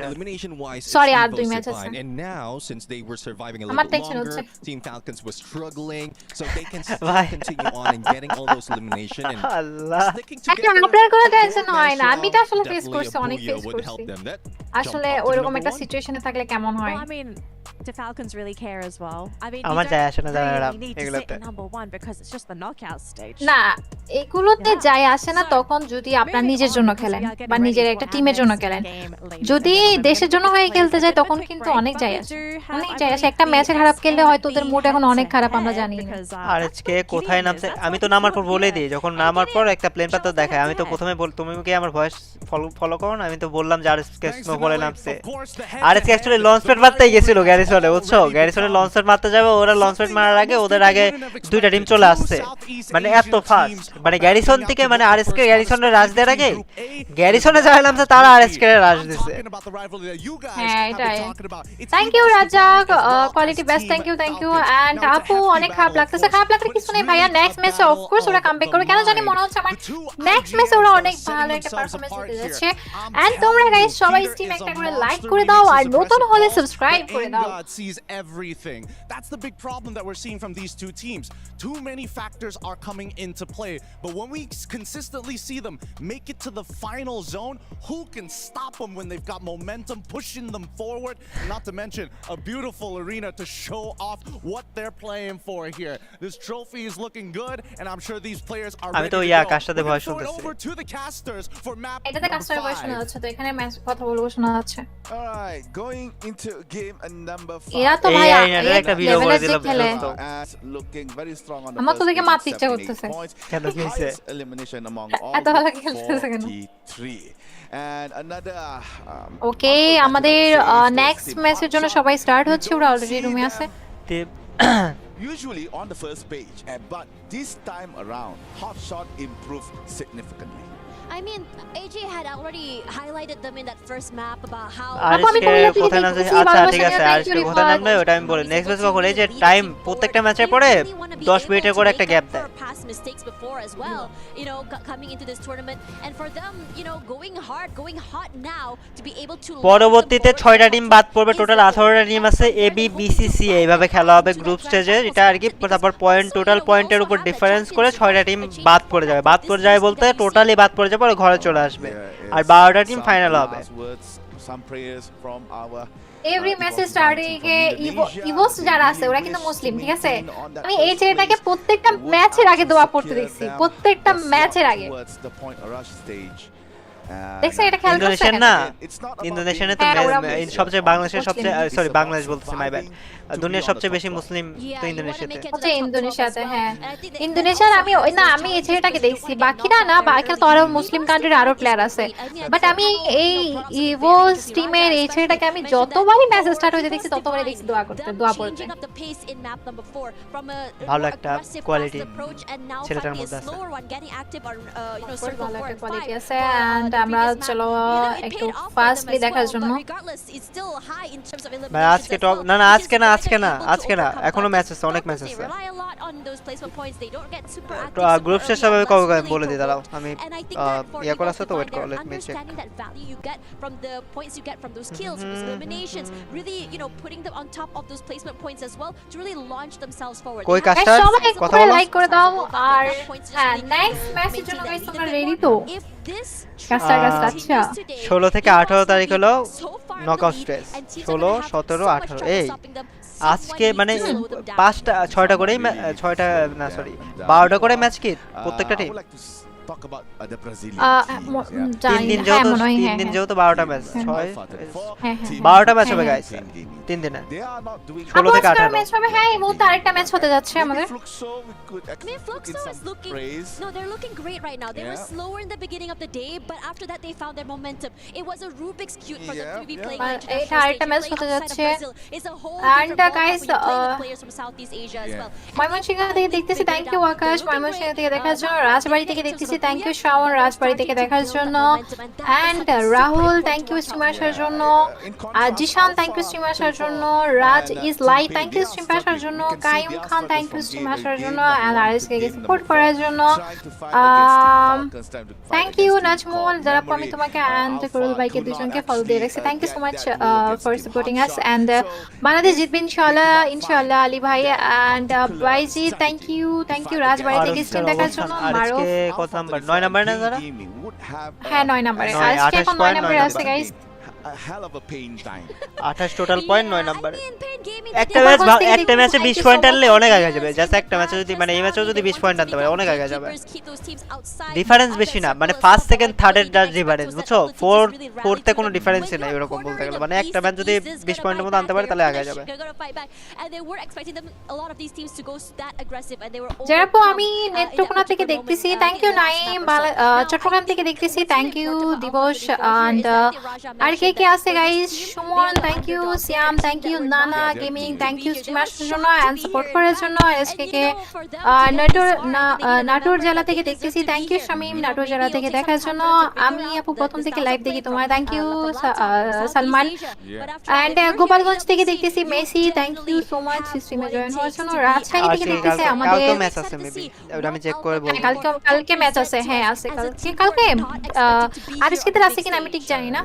সরি আর 2 ম্যাচ আছে and now since they were surviving a আমার little টেনশন longer হচ্ছে Team Falcons was struggling so they can continue on and getting all those elimination and আল্লাহ আপনার কোনো tension হয় না আমি তো আসলে ফেস করছি অনেক ফেস করছি আসলে ওইরকম একটা সিচুয়েশনে থাকলে কেমন হয় do Falcons really care as well? I mean, আমার যায় আসে না যারা need to এগুলোতে sit number 1 because it's just the knockout stage. না এগুলোতে যায় আসে না তখন যদি আপনার নিজের জন্য খেলেন বা নিজের একটা টিমের জন্য খেলেন যদি দেশের জন্য হয়ে খেলতে যায় তখন কিন্তু অনেক যায় আসে একটা ম্যাচে খারাপ খেললে হয়তো ওদের মুড এখন অনেক খারাপ আমরা জানি আরএচকে কোথায় নামছে আমি তো নামার পর বলে দিই যখন নামার পর একটা প্লেন পাতা দেখায় আমি তো প্রথমে তুমি কি আমার ভয়েস ফলো করো না আমি তো বললাম যে আরএচকে স্নোবলে নামছে আরএচকে অ্যাকচুয়ালি লঞ্চপ্যাড মারতেই গেছিল গ্যারিসনে বুঝছো গ্যারিসনে লঞ্চপ্যাড মারতে যাবে ওরা লঞ্চপ্যাড মারার আগে ওদের আগে দুইটা টিম চলে আসছে মানে এত ফাস্ট মানে গ্যারিসন থেকে মানে আরএচকে গ্যারিসনের রাজ দেওয়ার আগে গ্যারিসনে যারা নামছে তারা আরএচকে রাজ দিছে হ্যাঁ এটাই thank you Raja quality best thank you and আপু অনেক খারাপ লাগতেছে খারাপ লাগলে কিছু নেই ভাইয়া নেক্সট ম্যাচে অফ কোর্স ওরা কামব্যাক করবে কেন জানি মনে হচ্ছে আমার নেক্সট ম্যাচে ওরা অনেক ভালো একটা পারফরম্যান্স দিতে যাচ্ছে এন্ড তোমরা গাইস সবাই স্ট্রিম একটা করে লাইক করে দাও আর নতুন হলে সাবস্ক্রাইব করে দাও sees everything. That's the big problem that we're seeing from these two teams. Too many factors are coming into play, but when we consistently see them make it to the final zone, who can stop them when they've got momentum pushing them forward? Not to mention a beautiful arena to show off what they're playing for here. This trophy is looking good, and I'm sure these players are ready to go. We're over to the casters for map এটাতে custard voice শোনা যাচ্ছে তো এখানে match কথা বলবো শোনা যাচ্ছে Alright, going into game number 5. এরা তো ভাই একটা ভিডিও করে দিলাম Looking very strong on the আমার তো দেখে মারতে ইচ্ছা করতেছে কেন কি হইছে elimination among এত ভালো খেলতেছে কেন 43 and another ওকে আমাদের নেক্সট ম্যাচের জন্য সবাই স্টার্ট হচ্ছে ওরা অলরেডি রুমে আছে usually on the first page but this time around Hotshot improved significantly. I mean, AJ had already highlighted them in that first map about how আরএচকে কোথায় নামছে আচ্ছা ঠিক আছে আরএচকে কোথায় নামবে ওটা আমি বলি নেক্সট ম্যাচ কখন এই যে টাইম প্রত্যেকটা ম্যাচের পরে 10 মিনিটের করে একটা গ্যাপ দেয় past mistakes before as well, you know, coming into this tournament and for them, you know, going hard, going hot now to be able to পরবর্তীতে 6টা টিম বাদ পড়বে টোটাল 18টা টিম আছে A B B C C এইভাবে খেলা হবে group স্টেজে এটা আর কি তারপর পয়েন্ট টোটাল পয়েন্টের উপর ডিফারেন্স করে 6টা টিম বাদ পড়ে যাবে বলতে টোটালি বাদ পড়ে যাবে পরে ঘরে চলে আসবে আর 12টা টিম ফাইনাল হবে এভরি ম্যাচ স্টার্টিং এ ইভোস যারা আছে ওরা কিন্তু মুসলিম ঠিক আছে আমি এই ছেলেটাকে প্রত্যেকটা ম্যাচের আগে দোয়া পড়তে দেখছি প্রত্যেকটা ম্যাচের আগে দেখছেন এটা খেলা ইন্দোনেশিয়ান না ইন্দোনেশিয়ানে তো সবচেয়ে বাংলাদেশের সবচেয়ে সরি বাংলাদেশ বলতেছি মাই ব্যাড দুনিয়ার সবচেয়ে বেশি মুসলিম তো ইন্দোনেশিয়াতে আচ্ছা ইন্দোনেশিয়াতে হ্যাঁ ইন্দোনেশিয়ার আমি এই ছেলেটাকে দেখছি বাকিরা না বাকি তো আরো মুসলিম কান্ট্রির আরো প্লেয়ার আছে বাট আমি এই ইভোস টিমের এই ছেলেটাকে আমি যতবারই ম্যাচ স্টার্ট হইতে দেখছি ততবারই দেখছি দোয়া পড়তে ভালো একটা কোয়ালিটি ছেলেটার মধ্যে আছে ভালো একটা কোয়ালিটি আছে এন্ড আমরা চলো একটু ফাস্টলি দেখার জন্য ভাই আজকে না আজকে না এখনো ম্যাচ আছে অনেক ম্যাচ আছে গ্রুপ শেষ হবে কবে বলে দিই দাঁড়াও আমি ইয়া করা আছে তো ওয়েট করো লেট মি চেক কই কাস্টার কথা বলো লাইক করে দাও আর হ্যাঁ নেক্সট ম্যাচের জন্য গাইস তোমরা রেডি তো কাস্টার আচ্ছা 16 থেকে 18 তারিখ হলো নকআউট স্টেজ 16 17 18 এই আজকে মানে 5টা 6টা করেই 6টা না সরি 12টা করে ম্যাচ কি প্রত্যেকটা team talk about the Brazilians. 3 দিন যেহেতু 12টা ম্যাচ 12টা ম্যাচ হবে গাইস 3 দিনে 16 থেকে 18 ম্যাচ হবে হ্যাঁ এই মুহূর্তে আরেকটা ম্যাচ হতে যাচ্ছে আমাদের Fluxo is looking no they're looking great right now they were slower in the beginning of the day but after that they found their momentum it was a Rubik's cube for them to be playing on এটা আরেকটা match হতে যাচ্ছে it's a whole and guys players from Southeast Asia as well Mymensingh থেকে দেখতেছি thank you আকাশ ময়মনসিংহ থেকে দেখার জন্য রাজবাড়ি থেকে দেখতেছি থ্যাংক ইউ শাওন রাজবাড়ি থেকে দেখার জন্য and Rahul thank you stream আসার জন্য জিশান থ্যাংক ইউ স্ট্রিম আসার জন্য Raj is live thank you stream আসার জন্য Kaim Khan thank you stream আসার জন্য এন্ড আরএসকে কে সাপোর্ট করার জন্য থ্যাংক ইউ নাজমুল যারা আমি তোমাকে এন্ড কুরুল ভাইকে দুজনকে ফলো দিয়ে রাখছি thank you so much for supporting us and Bangladesh জিতবে ইনশাআল্লাহ আলী ভাই এন্ড ভাইজি থ্যাংক ইউ রাজবাড়ি থেকে স্ট্রিম দেখার জন্য মারো কত নাম্বার 9 নাম্বার না যারা হ্যাঁ 9 নাম্বারে আজকে এখন 9 নাম্বারে আছে guys a hell of a pain time. 28 total point 9 নম্বরে একটা ম্যাচে 20 পয়েন্ট আনলে অনেক আগে যাবে জাস্ট একটা ম্যাচে যদি মানে এই ম্যাচেও যদি 20 পয়েন্ট আনতে পারে অনেক আগে যাবে ডিফারেন্স বেশি না মানে ফার্স্ট সেকেন্ড থার্ড এর জাস্ট ডিফারেন্স বুঝছো ফোর্থে কোনো ডিফারেন্সই নাই এরকম বলতে গেলে মানে একটা ম্যাচ যদি 20 পয়েন্টের মতো আনতে পারে তাহলে আগে যাবে যেরকম আমি নেত্রকোনা থেকে দেখতেছি থ্যাংক ইউ নাইম চট্টগ্রাম থেকে দেখতেছি থ্যাংক ইউ দিবস এন্ড আর কে আছে guys Sumon thank you Siam thank you নানা গেমিং থ্যাংক ইউ স্ট্রিমার্সের জন্য এন্ড সাপোর্ট করার জন্য এসকে নাটোর জেলা থেকে দেখতেছি থ্যাংক ইউ শামিম নাটোর জেলা থেকে দেখার জন্য আমি আপু প্রথম থেকে লাইভ দেখি তোমার thank you Salman and Gopalganj থেকে দেখতেছি Messi thank you so much স্ট্রিমে জয়েন হওয়ার জন্য রাজশাহী থেকে দেখতেছি আমাদের কালকে ম্যাচ আছে মেবি ওটা আমি চেক করে বলবো কালকে ম্যাচ আছে হ্যাঁ আছে কালকে আজকে তো আছে কিনা আমি ঠিক জানি না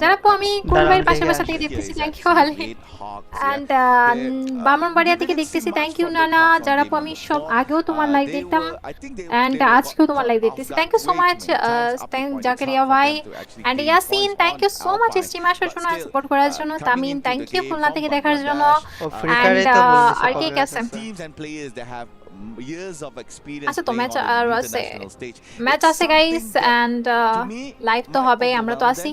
যারা আমি কোন ভাইয়ের পাশাপাশি থেকে দেখতেছি thank you Ali and Brahmanbaria থেকে দেখতেছি থ্যাংক ইউ নানা যারা আমি সব আগেও তোমার লাইভ দেখতাম এন্ড আজকেও তোমার লাইভ দেখতেছি thank you so much Zakaria ভাই and Yasin thank you so much স্ট্রিমারের জন্য সাপোর্ট করার জন্য তামিম থ্যাংক ইউ খুলনা থেকে দেখার জন্য এন্ড আর কে আছে আচ্ছা তো ম্যাচ আর আছে ম্যাচ আছে গাইস এন্ড লাইভ তো হবে আমরা তো আছি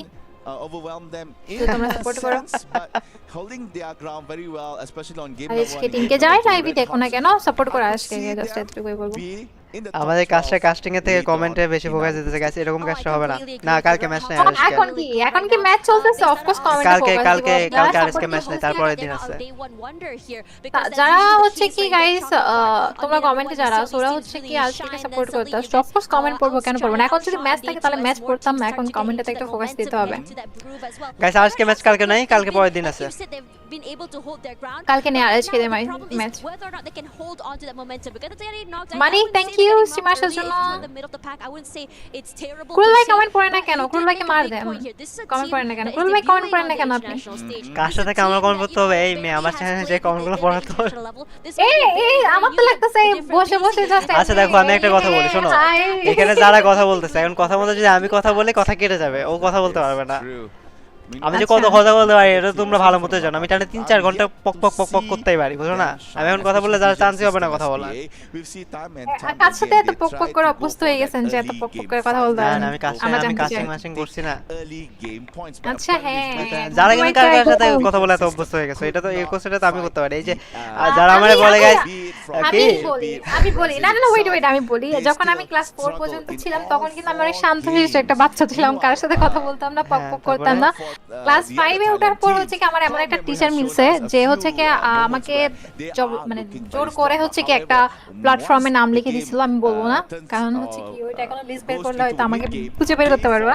overwhelm them in তোমরা সাপোর্ট করো holding their ground very well especially on game আজকে টিমকে যাই লাইভই দেখো না কেন সাপোর্ট করো আজকে জাস্ট এতটুকুই বলবো আমাদের কাস্টিং এর থেকে কমেন্টে বেশি ফোকাস দিতেছে গাইস এরকম কাজটা হবে না না কালকে ম্যাচ নাই এখন কি ম্যাচ চলতেছে অফ কোর্স কমেন্টে কালকে আজকে ম্যাচ নাই তারপরের দিন আছে যারা হচ্ছে কি গাইস তোমরা কমেন্টে যারা ওরা হচ্ছে কি আজকে সাপোর্ট করতে অফ কোর্স কমেন্ট পড়বো কেন পড়বো না এখন যদি ম্যাচ থাকে তাহলে ম্যাচ পড়তাম না এখন কমেন্টে একটু ফোকাস দিতে হবে গাইস আজকে ম্যাচ কালকে নাই কালকে পরের দিন আছে কালকে নেই আজকে ম্যাচ মানি থ্যাংক ইউ সিমাশের জন্য কুরুল ভাই কমেন্ট পড়ে না কেন কুরুল ভাইকে মার দেন কমেন্ট পড়ে না কেন কুরুল ভাই কমেন্ট পড়ে না কেন আপনি কার সাথে কামড় কমেন্ট করতে হবে এই মে আমার চ্যানেলে যে কমেন্টগুলো পড়াতে হবে এই আমার তো লাগতেছে বসে জাস্ট আচ্ছা দেখো আমি একটা কথা বলি শোনো এখানে যারা কথা বলতেছে এখন কথা বলতে যদি আমি কথা বলি কথা কেটে যাবে ও কথা বলতে পারবে না আমি যে কত কথা বলতে পারি এটা তোমরা ভালো মতো জানো আমি টানে 3-4 ঘন্টা পক করতেই পারি বুঝো না আমি এখন কথা বললে যারা চান্সই হবে না কথা বলা কার সাথে এত পক করে অভ্যস্ত হয়ে গেছেন যে এত পক করে কথা বলতে না আমি কাস্টিং করছি না আচ্ছা হ্যাঁ যারা কিন্তু কার সাথে কথা বলে এত অভ্যস্ত হয়ে গেছে এটা তো এই কোশ্চেনটা তো আমি করতে পারি এই যে যারা আমারে বলে গাইস আমি বলি না ওয়েট আমি বলি যখন আমি ক্লাস 4 পর্যন্ত ছিলাম তখন কিন্তু আমি অনেক শান্ত শিষ্ট একটা বাচ্চা ছিলাম কার সাথে কথা বলতাম না পক করতাম না ক্লাস 5 এ ওঠার পর হচ্ছে কি আমার এমন একটা টিচার মিলছে যে হচ্ছে কি আমাকে মানে জোর করে হচ্ছে কি একটা প্ল্যাটফর্মে নাম লিখে দিয়েছিল আমি বলবো না কারণ হচ্ছে কি ওইটা এখন লিস্ট বের করলে হয়তো আমাকে খুঁজে বের করতে পারবা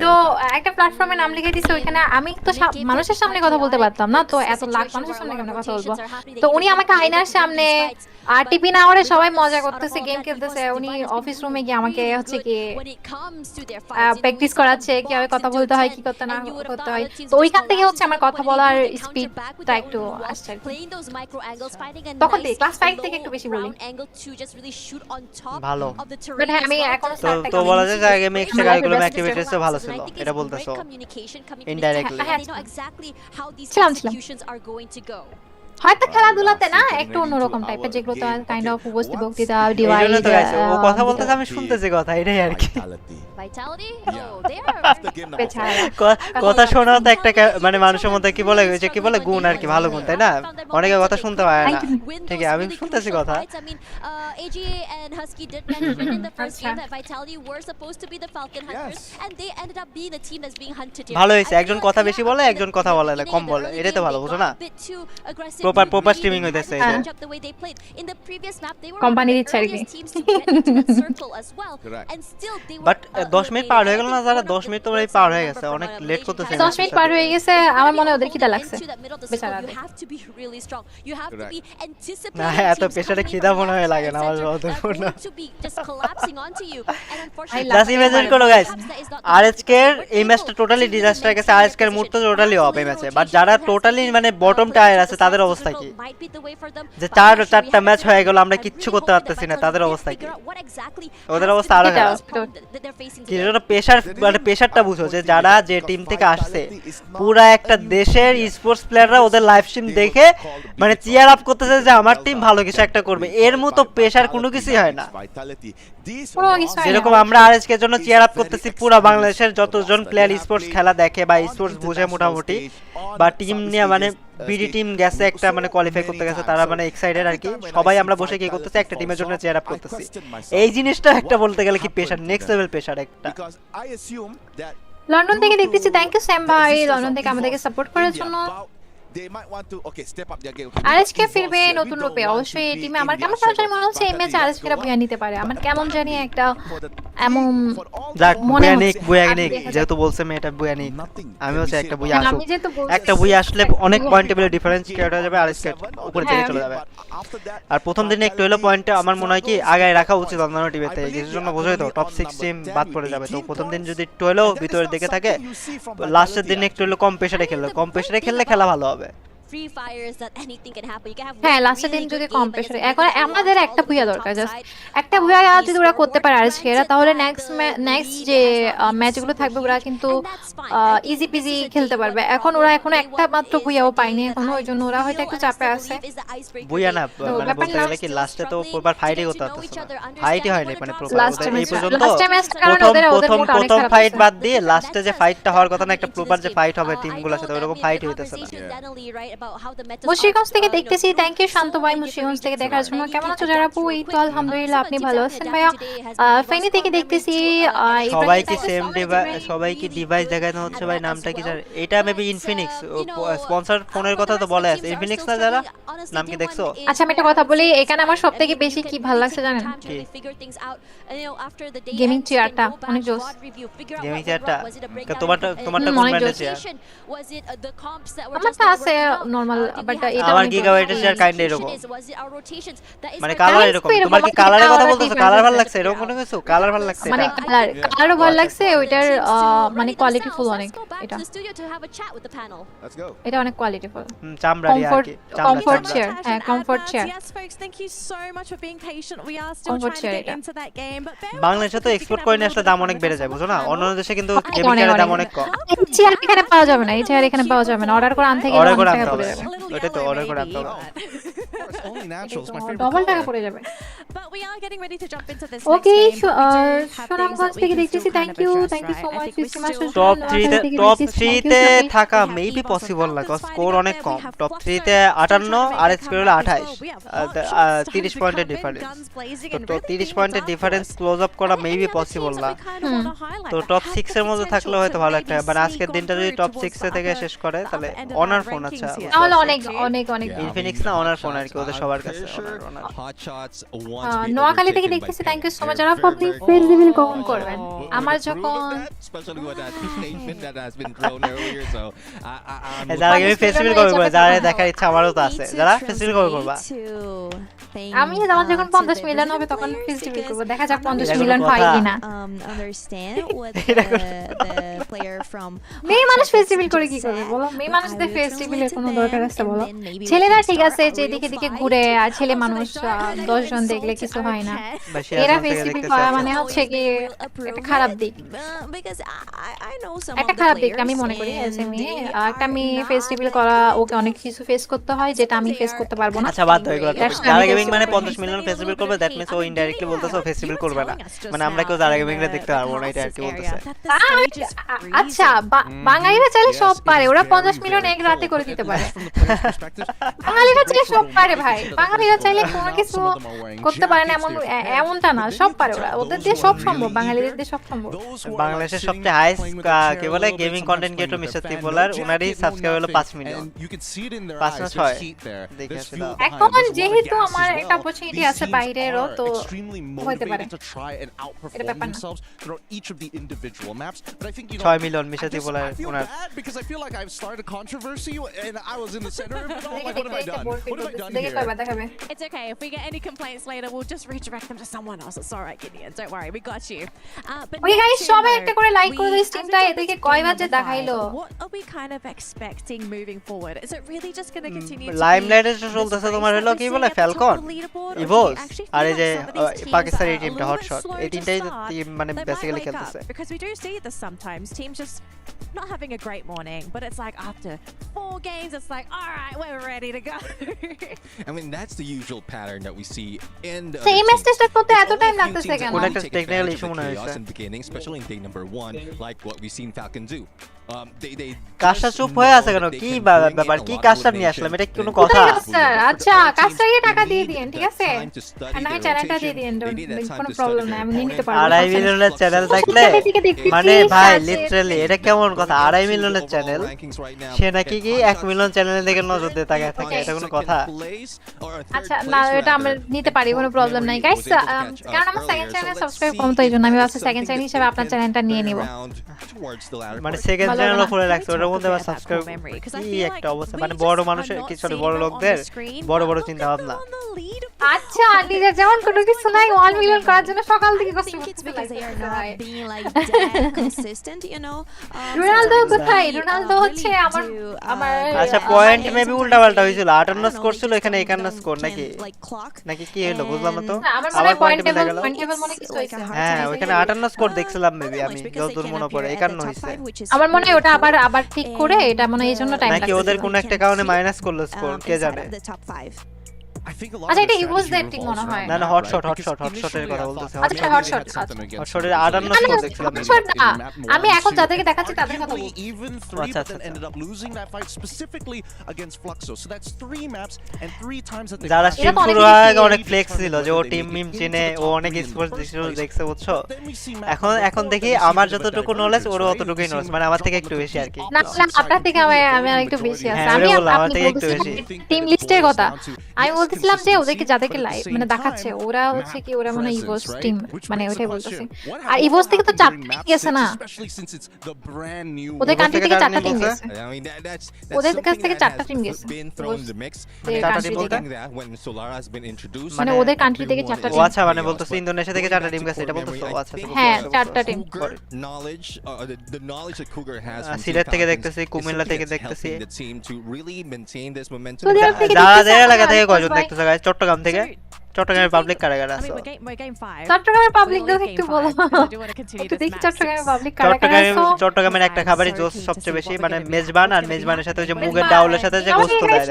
তো একটা প্ল্যাটফর্মে নাম লিখে দিয়েছে ওইখানে আমি তো মানুষের সামনে কথা বলতে পারতাম না তো এত লাখ মানুষের সামনে কেমনে কথা বলবো তো উনি আমাকে আয়নার সামনে আর টিভি না ওরে সবাই মজা করতেছে গেম খেলতেছে উনি অফিস রুমে গিয়ে আমাকে হচ্ছে কি প্র্যাকটিস করাচ্ছে কিভাবে কথা বলতে হয় কি করতে না করতে হয় তো ওইখান থেকে হচ্ছে আমার কথা বলার স্পিডটা একটু আসছে তখন থেকে ক্লাস 5 থেকে একটু বেশি বলি ভালো বাট হ্যাঁ আমি এখন তো বলা যায় যে আগে আমি এক্সট্রা কারিকুলাম অ্যাক্টিভিটিসে ভালো ছিল এটা বলতেছো ইনডাইরেক্টলি ছিলাম হয়তো খেলাধুলাতে না একটু অন্যরকম টাইপের যেগুলো তো কাইন্ড অফ উপস্থিত বক্তৃতা ডিভাইস ও কথা বলতেছে আমি শুনতেছি কথা এটাই আর কি কথা শোনা তো একটা মানে মানুষের মধ্যে কি বলে গুণ আর কি ভালো গুণ তাই না অনেকে কথা শুনতে পারে না ঠিক আছে আমি শুনতেছি কথা ভালো হয়েছে একজন কথা বেশি বলে একজন কথা বলে কম বলে এটাই তো ভালো বুঝো না প্রপার স্ট্রিমিং হইতেছে এটা কোম্পানি দিচ্ছে আর কি বাট 10 মিনিট পার হয়ে গেল না যারা 10 মিনিট তো পার হয়ে গেছে অনেক লেট করতেছে 10 মিনিট পার হয়ে গেছে আমার মনে ওদের খিদা লাগছে বেচারা না এত পেছনে খিদা মনে হয় লাগে না আমার অতপূর্ণ জাস্ট ইমাজিন করো গাইস আরএইচকে এর এই ম্যাচটা টোটালি ডিজাস্টার গেছে আরএইচকে এর মুড তো টোটালি অফ এই ম্যাচে বাট যারা টোটালি মানে বটম টায়ার আছে তাদের অবস্থা কি যে চারটা ম্যাচ হয়ে গেল আমরা কিচ্ছু করতে পারতেছি না তাদের অবস্থা কি ওদের অবস্থা আরো খারাপ যেটা প্রেসার মানে প্রেসারটা বুঝো যে যারা যে টিম থেকে আসছে পুরা একটা দেশের স্পোর্টস প্লেয়াররা ওদের লাইভ স্ট্রিম দেখে মানে চিয়ার আপ করতেছে যে আমার টিম ভালো কিছু একটা করবে, এর মতো প্রেসার কোনো কিছুই হয় না। যেরকম আমরা আরএচকে এর জন্য চিয়ার আপ করতেছি, পুরা বাংলাদেশের যতজন প্লেয়ার স্পোর্টস খেলা দেখে বা স্পোর্টস বুঝে মোটামুটি বা টিম নিয়ে মানে বিডি টিম গেছে একটা মানে কোয়ালিফাই করতে গেছে, তারা মানে এক্সাইটেড আর কি, সবাই আমরা বসে কি করতেছি একটা টিমের জন্য চিয়ার আপ করতেছি। এই জিনিসটা একটা বলতে গেলে কি প্রেসার, নেক্সট লেভেল প্রেসার একটা। লন্ডন থেকে দেখতেছি, থ্যাংক ইউ স্যাম ভাই লন্ডন থেকে আমাদেরকে সাপোর্ট করার জন্য। আরএচকে ফিরবে নতুন রূপে অবশ্যই এই টিমে। আমার কেমন জানি মনে হচ্ছে এই ম্যাচে আরএচকেরা বুয়া নিতে পারে, আমার কেমন জানি একটা এমন মনে হচ্ছে। বুয়ানিক যেহেতু বলছে মেয়েটা বুয়ানিক, আমিও চাই একটা বুয়া আসুক, একটা বুয়া আসলে অনেক পয়েন্ট টেবিলে ডিফারেন্স ক্রিয়েট হয়ে যাবে, আরএচকে উপরে দিকে চলে যাবে। আর প্রথম দিনে একটু হলো পয়েন্টে আমার মনে হয় কি আগায় রাখা উচিত অন্যান্য টিমেতে, কিছুর জন্য বোঝাই তো টপ 6 টিম বাদ পড়ে যাবে। তো প্রথম দিন যদি একটু হলো ভিতরের দিকে থাকে, লাস্টের দিনে একটু হলো কম প্রেসারে খেললে, কম প্রেসারে খেললে খেলা ভালো হবে। হ্যাঁ লাস্টের দিন যদি কম প্রেসারে, এখন আমাদের একটা ভুয়া দরকার, জাস্ট একটা ভুয়া যদি ওরা করতে পারে আরএচকেরা, তাহলে নেক্সট যে ম্যাচগুলো থাকবে ওরা কিন্তু ইজি পিজি খেলতে পারবে। এখন ওরা এখনো একটা মাত্র ভুয়াও পায়নি এখনো, ওই জন্য ওরা হয়তো একটু চাপে আছে। ভুয়া না মানে বলতে গেলে কি লাস্টে তো প্রপার ফাইটই করতে পারতেছে না, ফাইটই হয়নি মানে প্রপার এই পর্যন্ত। প্রথম ফাইট বাদ দিয়ে লাস্টে যে ফাইটটা হওয়ার কথা না, একটা প্রপার যে ফাইট হবে টিমগুলোর সাথে, ওরকম ফাইট হইতেছে না। মুশিগঞ্জ থেকে দেখতেছি, থ্যাংক ইউ শান্ত ভাই মুশিগঞ্জ থেকে দেখার জন্য। কেমন আছো যারা আপু? এই তো আলহামদুলিল্লাহ, আপনি ভালো আছেন ভাইয়া? ফেনি থেকে দেখতেছি সবাই কি সেম ডিভাইস, সবাই কি ডিভাইস দেখানো হচ্ছে ভাই, নামটা কি স্যার? এটা মেবি ইনফিনিক্স স্পন্সর ফোনের কথা তো বলে আছে, ইনফিনিক্স না যারা নাম কি দেখছো? আচ্ছা আমি একটা কথা বলি, এখানে আমার সবথেকে বেশি কি ভালো লাগছে জানেন? গেমিং চেয়ারটা অনেক জোস। গেমিং চেয়ারটা তোমারটা কোন ব্র্যান্ডের চেয়ার? আমারটা আছে নরমাল, বাট এটা আমার গিগাবাইটের চেয়ার কাইন্ড এরকম, মানে কালার এরকম। তোমার কি কালারের কথা বলতেছো? কালার ভালো লাগছে এরকম কোনো কিছু? কালার ভালো লাগছে, মানে কালারও ভালো লাগছে, ওইটার মানে কোয়ালিটি ফুল অনেক। এটা অনেক কোয়ালিটি ফুল, চামড়ারি আর কি, কমফোর্ট চেয়ার। হ্যাঁ কমফোর্ট চেয়ার। কমফোর্ট চেয়ার এটা বাংলাদেশে তো এক্সপোর্ট করে নিয়ে আসলে দাম অনেক বেড়ে যায়, বুঝো না? অন্যান্য দেশে কিন্তু গেমিং চেয়ারের দাম অনেক কম। চেয়ার এখানে পাওয়া যাবে না, এই চেয়ার এখানে পাওয়া যাবে না, অর্ডার করে আনতে গেলে অনেক টাকা পড়ে যাবে। ওটা তো অর্ডার করে আনতে হবে, ডবল টাকা পড়ে যাবে। ওকে সুনামগঞ্জ থেকে দেখতেছি, thank you so much. Top 3 তে থাকা মেবি পসিবল না, কজ স্কোর অনেক কম। টপ 3 তে 58, আরএচকে হলো 28, 30 পয়েন্টের ডিফারেন্স। তো 30 পয়েন্টের ডিফারেন্স ক্লোজ আপ করা মেবি পসিবল না। তো টপ 6 এর মধ্যে থাকলে হয়তো ভালো একটা, মানে আজকের দিনটা যদি টপ 6 এ থেকে শেষ করে তাহলে অনার ফোন। আচ্ছা তাহলে অনেক অনেক অনেক ইনফিনিক্স না অনার ফোন আর কি, ওদের সবার কাছে অনার। নোয়াখালী থেকে দেখতেছি, থ্যাংক ইউ সো মাচ। যারা আপনি ফেস রিভিল কখন করবেন? আমার যখন যারা গেমিং ফেস রিভিল করবে, যারা দেখার ইচ্ছা আমারও তো আছে, যারা ফেস রিভিল করবা। আমি আমার যখন 50 মিলিয়ন হবে তখন ফেস রিভিল করব, দেখা যাক 50 মিলিয়ন হয় কিনা। মেয়ে মানুষ ফেস রিভিল করে কি করবে বলো? মেয়ে মানুষদের ফেস রিভিলের কোনো দরকার আছে বলো? ছেলেরা ঠিক আছে যে দিকে দিকে ঘুরে, আর ছেলে মানুষ 10 জন দেখলে কিছু হয় না, এরা ফেস রিভিল করা মানে হচ্ছে কি একটা খারাপ দিক। একটা খারাপ দিক আমি মনে করি এসে মেয়ে, একটা মেয়ে ফেস রিভিল করা ওকে অনেক কিছু ফেস করতে হয় যেটা আমি ফেস করতে পারবো না। আচ্ছা বাদ দাও এগুলো। যারা গেমিং মানে 50 মিলিয়ন ফেস রিভিল করবে, দ্যাট মিন্স ও ইনডাইরেক্টলি বলতেছে ও ফেস রিভিল করবে না, মানে আমরা কেউ যারা গেমিং দেখতে পারবো না, এটা আর কি বলতেছে। আচ্ছা বাঙালিরা চাইলে সব পারে, ওরা 50 মিলিয়ন এক রাতে করে দিতে পারে। বাঙালিরা চাইলে সব পারে ভাই, বাঙালিরা চাইলে কোনো কিছু করতে পারে না এমনটা না, সব পারে ওরা, ওদের দিয়ে সব সম্ভব, বাঙালিদের দিয়ে সব সম্ভব। বাংলাদেশের সবচেয়ে হাইস্ট কি বলে গেমিং কন্টেন্ট ক্রিয়েটর মিস্টার ত্রিপোলার, ওনারই সাবস্ক্রাইবার হলো 5 মিলিয়ন, 5 না 6 দেখেছি। এখন যেহেতু আমার একটা অপরচুনিটি আছে বাইরেরও, তো হতে পারে এটা ব্যাপার না। 6 মিলিয়ন মিশাতি বলে ওনার because I feel like I've started controversy and I was in the center of it all. Like, what have I done? What have I done here? It's okay. If we get any complaints later, we'll just redirect them to someone else. It's all right, Gideon. Don't worry, we got you. But okay guys, সবাই একটা করে like করে দিও স্ট্রিমটা। এদিকে কয়বার যে দেখাইলো। What are we kind of expecting moving forward? Is it really just going to continue to লাইমলাইটে চলতেছে তোমার হলো কি বলে ফ্যালকন ইভোস আর এই যে পাকিস্তানি টিমটা হটশট এই তিনটাই টিম মানে বেসিক্যালি খেলতেছে because we do see this sometimes teams just not having a great morning, but it's like after 4 games it's like all right, we're ready to go. I mean that's the usual pattern that we see in the same test করতে এত time লাগতেছে কেন কোন একটা technical issue মনে হচ্ছে in the beginning, especially in day number 1 like what we seen Falcon do. They কাশটা চুপ হয়ে আছে কেন কি ব্যাপার কি কাশটা নিয়ে আসলাম এটা কোনো কথা আচ্ছা কাশটাকে টাকা দিয়ে দিন ঠিক আছে আর না চ্যানেলটা দিয়ে দিন কোনো প্রবলেম নাই আমি নিতে পারবো 2.5 মিলিয়নের চ্যানেল থাকলে মানে ভাই লিটারালি এটা কেমন কথা 2.5 মিলিয়নের চ্যানেল সে নাকি কি 1 মিলিয়ন চ্যানেলের দিকে নজর দিয়ে তাকায় থাকে এটা কোনো কথা আচ্ছা না এটা আমরা নিতে পারি কোনো প্রবলেম নাই গাইস কারণ আমার সেকেন্ড চ্যানেল সাবস্ক্রাইব করতে তো এইজন্য আমি ভাবছি সেকেন্ড চ্যানেল হিসেবে আপনার চ্যানেলটা নিয়ে নিব মানে সেকেন্ড চ্যানেলও খুলে রাখছে ওটার মধ্যে আবার সাবস্ক্রাইব কি একটা অবস্থা মানে বড় মানুষের কিছু বড় লোকদের বড় বড় চিন্তা ভাবনা আচ্ছা নিজের যেমন কোনো কিছু নাই 1 মিলিয়ন করার জন্য সকাল থেকে কষ্ট করতে রোনালদো কোথায় রোনালদো হচ্ছে আমার আচ্ছা পয়েন্ট মেবি উল্টাপাল্টা হয়েছিল 58 স্কোর ছিল এখানে 51 স্কোর নাকি কি হলো বুঝলাম না তো আমার পয়েন্ট টেবিল মনে কিছু হইছে হ্যাঁ ওখানে 58 স্কোর দেখছিলাম মেবি আমি যতদূর মনে পড়ে 51 হইছে আমার মনে হয় ওটা আবার ঠিক করে এটা মনে এই জন্য টাইম লাগছে নাকি ওদের কোন একটা কারণে মাইনাস করলো স্কোর কে জানে আচ্ছা এটা ইউজ দ্যাট টিম মনে হয় না হটশটের কথা বলতেছি আচ্ছা হটশটের 58 স্কোর দেখছিলাম আমি এখন যাদেরকে দেখাচ্ছি তাদের কথা বলছি even 3 but then ended up losing that fight specifically against Fluxo, so that's 3 maps and 3 times that they যারা স্ট্রিম শুরু হওয়ার আগে অনেক ফ্লেক্স ছিল যে ও টিম মিম চিনে ও অনেক স্পোর্টস দেখছে বুঝছো এখন দেখি আমার যতটুকু নলেজ ওর অতটুকুই নলেজ মানে আমার থেকে একটু বেশি আর কি না আপনার থেকে আমি আর একটু বেশি আছে আমি আমার থেকে একটু বেশি টিম লিস্টের কথা আমি বলতেছিলাম যে ওদেরকে যাদেরকে লাইভ মানে দেখাচ্ছে ওরা হচ্ছে কি ওরা মানে ইভোস টিম মানে ওইটাই বলতেছি আর ইভোস থেকে তো 4টা টিম গেছে না ওদের কান্ট্রি থেকে 4টা টিম গেছে ওদের কাছ থেকে 4টা টিম গেছে 4টা টিম বলতে মানে ওদের কান্ট্রি থেকে 4টা টিম আচ্ছা মানে বলতেছি ইন্দোনেশিয়া থেকে 4টা টিম গেছে এটা বলতেছো আচ্ছা হ্যাঁ 4টা team the knowledge that Cougar has Sylhet থেকে দেখতেছি কুমিল্লা থেকে দেখতেছি the team to really maintain this momentum যারা এলাকা থেকে কয়জন দেখতেছে গাইস চট্টগ্রাম থেকে চট্টগ্রামের পাবলিক কারাগার আছে চট্টগ্রামের পাবলিক দেখো একটু বলো একটু দেখি চট্টগ্রামের পাবলিক কারাগার আছে চট্টগ্রামের একটা খাবারই জোস সবচেয়ে বেশি মানে মেজবান আর মেজবানের সাথে ওই যে মুগের ডাউলের সাথে যে গোশত দেয়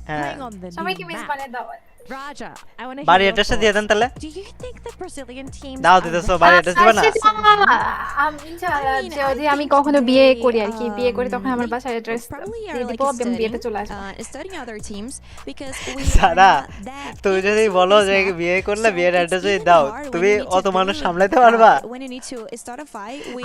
হ্যাঁ সবাইকে মেজবানের দাওয়াত Raja, I want to বাড়ি অ্যাড্রেসটা দিয়ে দেন তাহলে do you think the Brazilian team দাও দিতেছো বাড়ি অ্যাড্রেস দিবা না যদি আমি কখনো বিয়ে করি আর কি বিয়ে করি তখন আমার বাসার অ্যাড্রেস দিয়ে দিব আমি বিয়েতে চলে আসব studying other teams because we সারা তুমি যদি বলো যে বিয়ে করলে বিয়ের অ্যাড্রেস দাও তুমি অত মানুষ সামলাতে পারবা when you need to start a fight we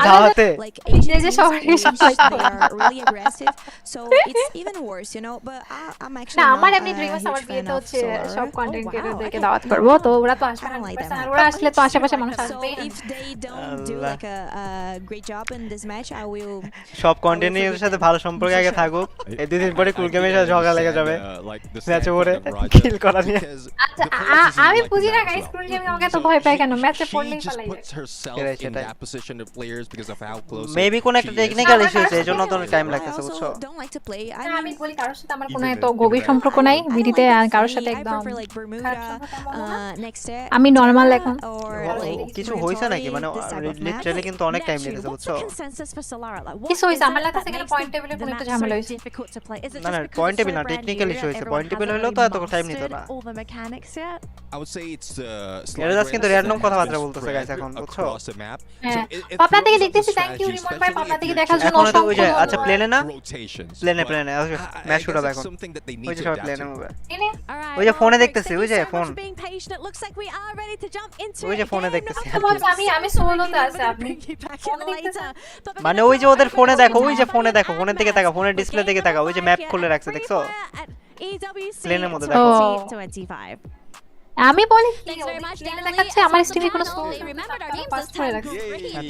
like এই যে সবাই they are really aggressive so it's even worse you know but I'm actually না আমার এমনি ড্রিম আছে আমার বিয়েতে হচ্ছে সব কন্টেন্ট ক্রিয়েটরদেরকে দাওয়াত করব তো ওরা তো আসবে না ওরা আসলে তো আশেপাশে মানুষ আসবে if they don't do like a great job in this match I will সব কন্টেন্টের সাথে ভালো সম্পর্ক আগে থাকুক এই দুই দিন পরে কুল গেমের সাথে ঝগড়া লেগে যাবে ম্যাচে পড়ে কিল করা নিয়ে আচ্ছা আমি বুঝি না গাইস কুল গেম আমাকে তো ভয় পায় কেন ম্যাচে পড়লেই পালাই মেবি কোন একটা টেকনিক্যাল ইস্যু আছে এজন্য তো টাইম লাগতেছে বুঝছো আমি বলি কারোর সাথে আমার কোনো এত গভীর সম্পর্ক নাই ভিডিওতে কারোর সাথে একদম আমি নরমাল এখন কিছু হইছে নাকি মানে লিটারালি কিন্তু অনেক টাইম নিতেছে বুঝছো কিছু হইছে আমার লাগতেছে এখানে পয়েন্ট টেবিলে কোনো একটা ঝামেলা হইছে না না পয়েন্ট টেবিল না টেকনিক্যাল ইস্যু হইছে পয়েন্ট টেবিল হলো তো এত টাইম নিত না I would say it's এটা জাস্ট কিন্তু র্যান্ডম কথাবার্তা বলতেছে গাইস এখন বুঝছো পাপনা থেকে দেখতেছি থ্যাংক ইউ রিমোট ভাই পাপনা থেকে দেখার জন্য অসংখ্য ওই যে আচ্ছা প্লেনে না প্লেনে ম্যাচ শুরু হবে এখন ওই যে সব প্লেনে হবে ওই যে ফোনে দেখতেছি ওই যে ফোন ওই যে ফোনে দেখতেছি আমি সোলোতে আছে আপনি মানে ওই যে ওদের ফোনে দেখো ওই যে ফোনে দেখো ফোনের দিকে তাকাও ফোনের ডিসপ্লে দিকে তাকাও ওই যে ম্যাপ খুলে রাখছে দেখছো প্লেনের মধ্যে দেখো আমি বলি দেখাচ্ছে আমার স্ট্রিমে কোনো পাস করে রাখছে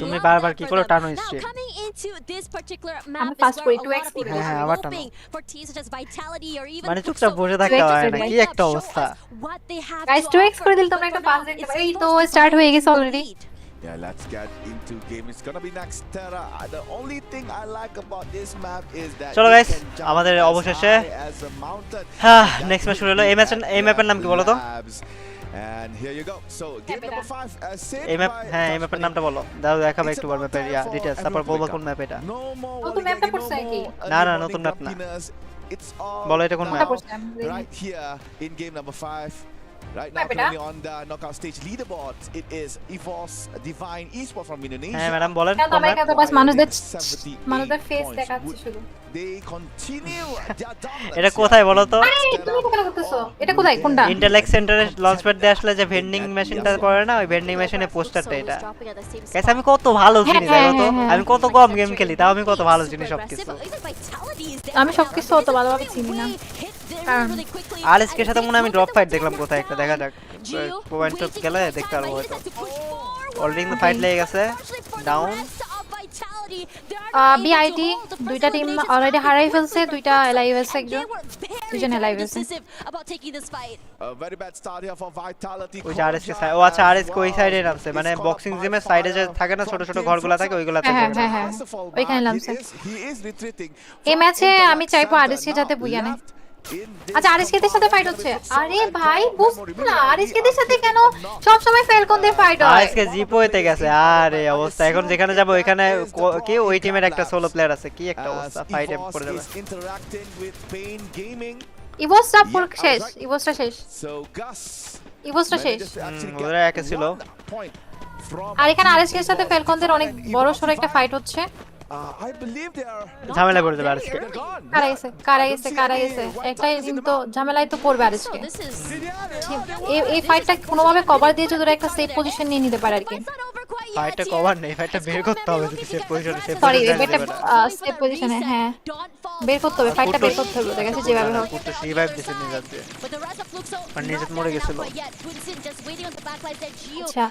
তুমি বারবার কি করে টানো স্ট্রিম আমি পাস করি 2x করে হ্যাঁ আবার টানো মানে চুপচাপ বসে থাকতে হয় না কি একটা অবস্থা গাইস 2x করে দিল তোমরা একটা পাস দিতে পারো এই তো স্টার্ট হয়ে গেছে already Yeah, let's get into game. It's gonna be next Terra. The only thing I like about this map is that চলো গাইস আমাদের অবশেষে হ্যাঁ নেক্সট ম্যাচ শুরু হলো এই ম্যাপের নাম কি বলো তো and here you go. So game number 5 saved এই ম্যাপ হ্যাঁ এই ম্যাপের নামটা বলো দাও দেখাবে একটু বার ম্যাপের ডিটেইলস তারপর বলবো কোন ম্যাপ এটা নতুন ম্যাপটা পড়ছে কি না না নতুন ম্যাপ না It's all বলো এটা কোন map right here in game number 5. Right now, currently on the knockout stage leaderboard, it is Esports Divine Esports from Indonesia. হ্যাঁ ম্যাডাম বলেন কোন ম্যাপ বাস মানুষদের ফেস দেখাচ্ছে শুধু They continue their dominance. এটা কোথায় বলো তো আরে তুমি কোথায় করতেছো এটা কোথায় কোনটা ইন্টেলেক্ট সেন্টারে লঞ্চপ্যাড দিয়ে আসলে যে ভেন্ডিং মেশিনটা পড়ে না ওই ভেন্ডিং মেশিনের পোস্টারটা এটা গাইস আমি কত ভালো জিনিস জানো তো আমি কত কম গেম খেলি তাও আমি কত ভালো জিনিস সবকিছু আমি সবকিছু অত ভালোভাবে চিনি না আরএসকে সাথে মনে আমি ড্রপ ফাইট দেখলাম কোথায় একটা দেখা যাক পয়েন্ট অফ গেলে দেখতে পারবো হয়তো অলরেডি তো ফাইট লেগে গেছে ডাউন বিআইটি দুইটা টিম অলরেডি হারাই ফেলছে দুইটা এলাইভ আছে দুইজন এলাইভ আছে ওই আরএসকে ও আচ্ছা আরএসকে ওই সাইডে নামছে মানে বক্সিং জিমের সাইডে যে থাকে না ছোট ছোট ঘরগুলো থাকে ওইগুলা থাকে হ্যাঁ ওইখানে নামছে এই ম্যাচে আমি চাইবো আরএসকে যাতে বুইয়া নেয় আচ্ছা আরএসকে দের সাথে ফাইট হচ্ছে আরে ভাই বুঝছো না আরএসকে দের সাথে কেন সব সময় ফ্যালকন দের ফাইট হয় আরএসকে জিপো হতে গেছে আরে অবস্থা এখন যেখানে যাব ওখানে কি ওই টিমের একটা সোলো প্লেয়ার আছে কি একটা অবস্থা ফাইট করে যাবে ইভোসটা পুরো শেষ ইভোসটা শেষ ওরা একা ছিল আর এখানে আরএসকে এর সাথে ফ্যালকন দের অনেক বড় সরো একটা ফাইট হচ্ছে I believe they are ঝামেলা করে দেবে আরএসকে কারা গেছে একটা টিম তো ঝামেলায় তো পড়বে আরএসকে এই ফাইটটা কোনোভাবে কভার দিয়ে যদি একটা সেফ পজিশন নিয়ে নিতে পারে আর কি ফাইটটা কভার নেই ফাইটটা বের করতে হবে যদি সেফ পজিশনে সরি এটা সেফ পজিশনে হ্যাঁ বের করতে হবে ফাইটটা বের করতে হবে দেখা যাচ্ছে যেভাবে হোক পুরো রিভাইভ দিতে নিয়ে যাচ্ছে আর নিজে মরে গেছিল আচ্ছা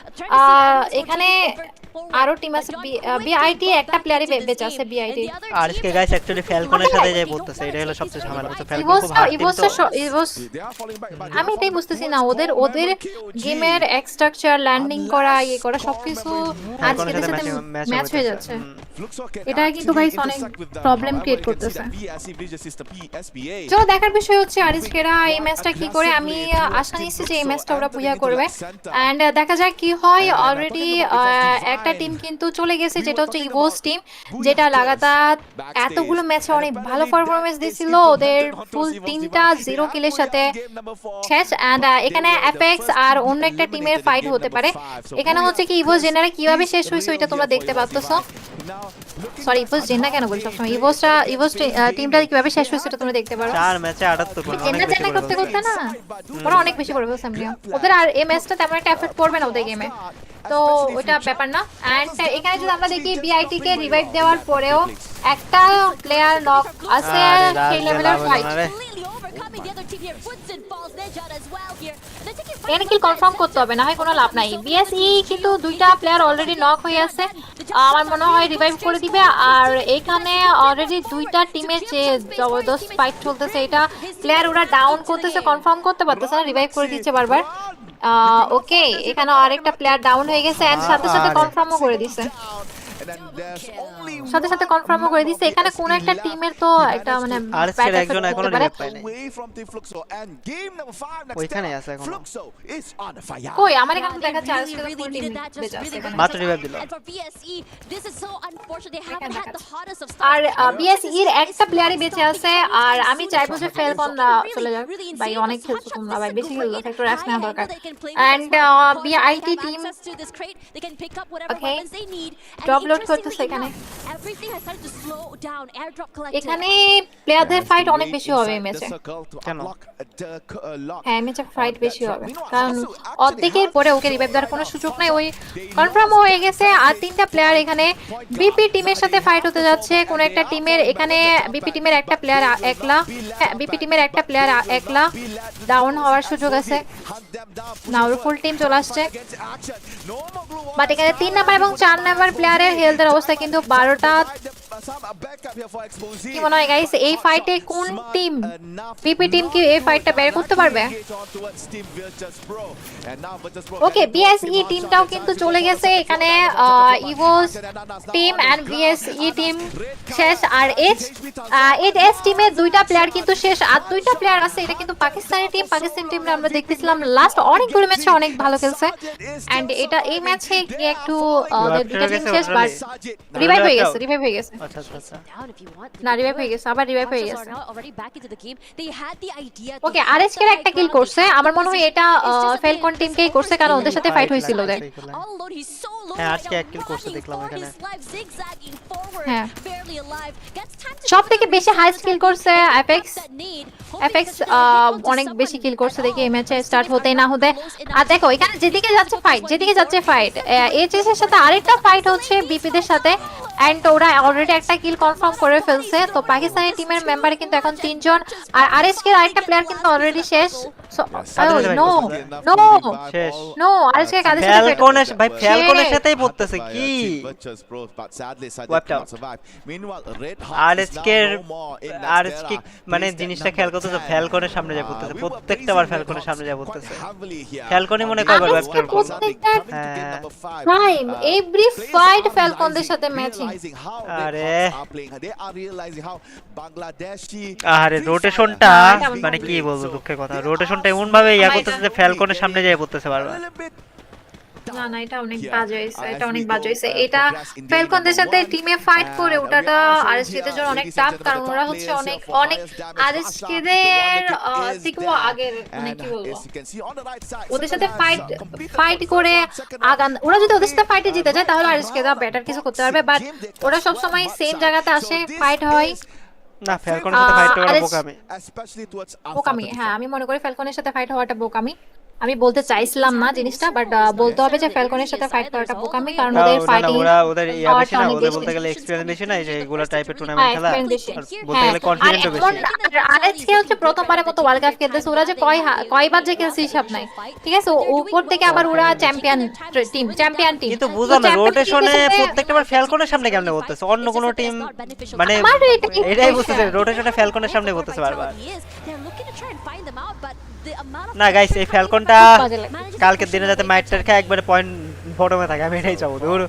এখানে আরো টিম আছে বিআইটি একটা প্লেয়ারই বেঁচে আছে বিআইটি আরএসকে গাইস অ্যাকচুয়ালি ফ্যালকনের সাথে যাই বলতেছে এটা হলো সবচেয়ে ঝামেলা হচ্ছে ফ্যালকন খুব হার্ড ইভোস আমি এটাই বুঝতেছি না ওদের গেমের স্ট্রাকচার ল্যান্ডিং করা ইয়ে করা সবকিছু আজকে এর সাথে ম্যাচ হয়ে যাচ্ছে এটা কিন্তু গাইস অনেক প্রবলেম ক্রিয়েট করতেছে চলো দেখার বিষয় হচ্ছে আরএসকেরা এই ম্যাচটা কি করে আমি আশা নিচ্ছি যে এই ম্যাচটা ওরা বুঝা করবে এন্ড দেখা যাক কি হয় অলরেডি একটা টিম কিন্তু চলে গেছে যেটা হচ্ছে ইভোস টিম যেটা লাগাতার এতগুলো ম্যাচে অনেক ভালো পারফরম্যান্স দিছিল ওদের ফুল টিমটা 0 কিলের সাথে শেষ এন্ড এখানে এফএক্স আর অন্য একটা টিমের ফাইট হতে পারে এখানে হচ্ছে কি ইভোস জেনারে কিভাবে শেষ হইছে এটা তোমরা দেখতে পাচ্ছো সরি ইভোস জেনা কেন বলি সবসময় ইভোস টিমটা কিভাবে শেষ হইছে এটা তোমরা দেখতে পারো 4 ম্যাচে 78 পয়েন্ট জেনা জেনা করতে না ওরা অনেক বেশি করে ফেলছে ওদের আর এই ম্যাচটা তেমন একটা এফেক্ট পড়বে না ওদের গেমে তো ওটা ব্যাপার না এন্ড এখানে যদি আমরা দেখি বিআইটি কে রিভাইভ দেওয়ার পরেও একটা প্লেয়ার নক আছে সেই লেভেলের ফাইট এখানে কি কনফার্ম করতে হবে না হয় কোনো লাভ নাই বিএসই কিন্তু দুইটা প্লেয়ার অলরেডি নক হয়ে আছে আমার মনে হয় রিভাইভ করে দিবে আর এখানে অলরেডি দুইটা টিমের যে জবরদস্ত ফাইট চলতেছে এটা প্লেয়ার ওরা ডাউন করতেছে কনফার্ম করতে পারতেছে না রিভাইভ করে দিচ্ছে বারবার ওকে এখানে আরেকটা প্লেয়ার ডাউন হয়ে গেছে এন্ড সাথে সাথে কনফার্মও করে দিছে এখানে কোন একটা টিমের তো একটা মানে আরএসকে একজন এখনো রিভাইভ পায় নাই ওইখানে আছে এখন কই আমার এখানে দেখাচ্ছে আরএসকে ফুল টিম বেঁচে আছে মাত্র রিভাইভ দিল আর বিএসই এর একটা প্লেয়ারই বেঁচে আছে আর আমি চাইবো যে ফেলকন চলে যাক ভাই অনেক খেলছো তোমরা ভাই বেশি খেলছো ফ্যাক্টর এক্স না দরকার and BIT team okay drop reload করতেছে এখানে এখানে প্লেয়ারদের ফাইট অনেক বেশি হবে এই ম্যাচে কেন হ্যাঁ ম্যাচে ফাইট বেশি হবে কারণ অর্ধেকের পরে ওকে রিভাইভ দেওয়ার কোনো সুযোগ নাই ওই কনফার্ম হয়ে গেছে আর তিনটা প্লেয়ার এখানে বিপি টিমের সাথে ফাইট হতে যাচ্ছে কোন একটা টিমের এখানে বিপি টিমের একটা প্লেয়ার একলা হ্যাঁ বিপি টিমের একটা প্লেয়ার একলা ডাউন হওয়ার সুযোগ আছে না ওর ফুল টিম চলে আসছে বাট এখানে 3 নাম্বার এবং 4 নাম্বার প্লেয়ারের হেলথের অবস্থা কিন্তু 12টা কি মনে হয় গাইস এই ফাইটে কোন টিম বিপি টিম কি এই ফাইটটা বের করতে পারবে ওকে বিএসই টিমটাও কিন্তু চলে গেছে এখানে Evos team and BSE team শেষ আর এইচ টিমের দুইটা প্লেয়ার কিন্তু শেষ আর দুইটা প্লেয়ার আছে এটা কিন্তু পাকিস্তানি টিমটা আমরা দেখতেছিলাম লাস্ট অনেকগুলো ম্যাচে অনেক ভালো খেলছে এন্ড এটা এই ম্যাচে কি একটু দুইটা টিম শেষ বাট রিভাইভ হয়ে গেছে আচ্ছা আচ্ছা না রিভাইভ হয়ে গেছে আবার রিভাইভ হয়ে গেছে ওকে আরএইচকে এর একটা কিল করছে আমার মনে হয় এটা ফেলকন টিমকেই করছে কারণ ওদের সাথে ফাইট হয়েছিল ওদের হ্যাঁ আজকে এক কিল করছে দেখলাম এখানে হ্যাঁ সবথেকে বেশি হাই স্কিল করছে এফএক্স অনেক বেশি কিল করছে দেখি এই ম্যাচে স্টার্ট হতেই না হতে আর দেখো এখানে যেদিকে যাচ্ছে ফাইট এইচএস এর সাথে আরেকটা ফাইট হচ্ছে বিপিদের সাথে এন্ড ওরা অলরেডি একটা কিল কনফার্ম করে ফেলছে তো পাকিস্তানি টিমের মেম্বার কিন্তু এখন 3 জন আর আরএসকে এর আরেকটা প্লেয়ার কিন্তু অলরেডি শেষ নো আরএসকে কাদের সাথে ভাই ফ্যালকনের সাথেই পড়তেছে কি আরএসকে মানে জিনিসটা খেয়াল করতেছে ফ্যালকনের সামনে যায় পড়তেছে প্রত্যেকটা বার ফ্যালকনের সামনে যায় পড়তেছে ফ্যালকনই মনে কয়বার ওয়েবক্যাম টাইম এভরি ফাইট ফ্যালকনদের সাথে ম্যাচিং আরে রোটেশনটা মানে কি বলবো দুঃখের কথা রোটেশনটা এমন ভাবে ইয়া করতেছে যে ফ্যালকনের সামনে যায় পড়তেছে বারবার না এটা অনেক বাজে হইছে এটা ফ্যালকনদের সাথে টিমে ফাইট করে ওটাটা আরএসকেদের জন্য অনেক টাফ কারণ ওরা হচ্ছে অনেক আরএসকেদের থেকেও আগের মানে কি বলবো ওদের সাথে ফাইট করে আগান ওরা যদি ওদের সাথে ফাইটে জিতে যায় তাহলে আরএসকেরা বেটার কিছু করতে পারবে বাট ওরা সব সময় সেম জায়গাতে আসে ফাইট হয় না ফ্যালকনের সাথে ফাইট করা বোকামি হ্যাঁ আমি মনে করি ফ্যালকনের সাথে ফাইট হওয়াটা বোকামি আমি বলতে চাইছিলাম না জিনিসটা বাট বলতে হবে যে ফ্যালকনের সাথে ফাইট করাটা বোকামি কারণ ওদের ফাইটিং ওদের ইয়া বেশি না ওদের বলতে গেলে এক্সপেরিয়েন্স বেশি না এই গুলো টাইপের টুর্নামেন্ট খেলা বলতে গেলে কনফিডেন্টও বেশি আরএসকে হচ্ছে প্রথমবারের মতো ওয়ার্ল্ড কাপ খেলতেছে ওরা যে কয়বার যে খেলছে হিসাব নাই ঠিক আছে উপর থেকে আবার ওরা চ্যাম্পিয়ন টিম কিন্তু বুঝলাম না রোটেশনে প্রত্যেকবার ফ্যালকনের সামনে কেমনে বলতেছে অন্য কোন টিম মানে এটাই বুঝতেছে রোটেশনে ফ্যালকনের সামনে বলতেছে বারবার না গাইস এই ফ্যালকনটা কালকে দিনে যাতে মাইটার খায় একবারে পয়েন্ট বটমে থাকে আমি এটাই চাবো দূর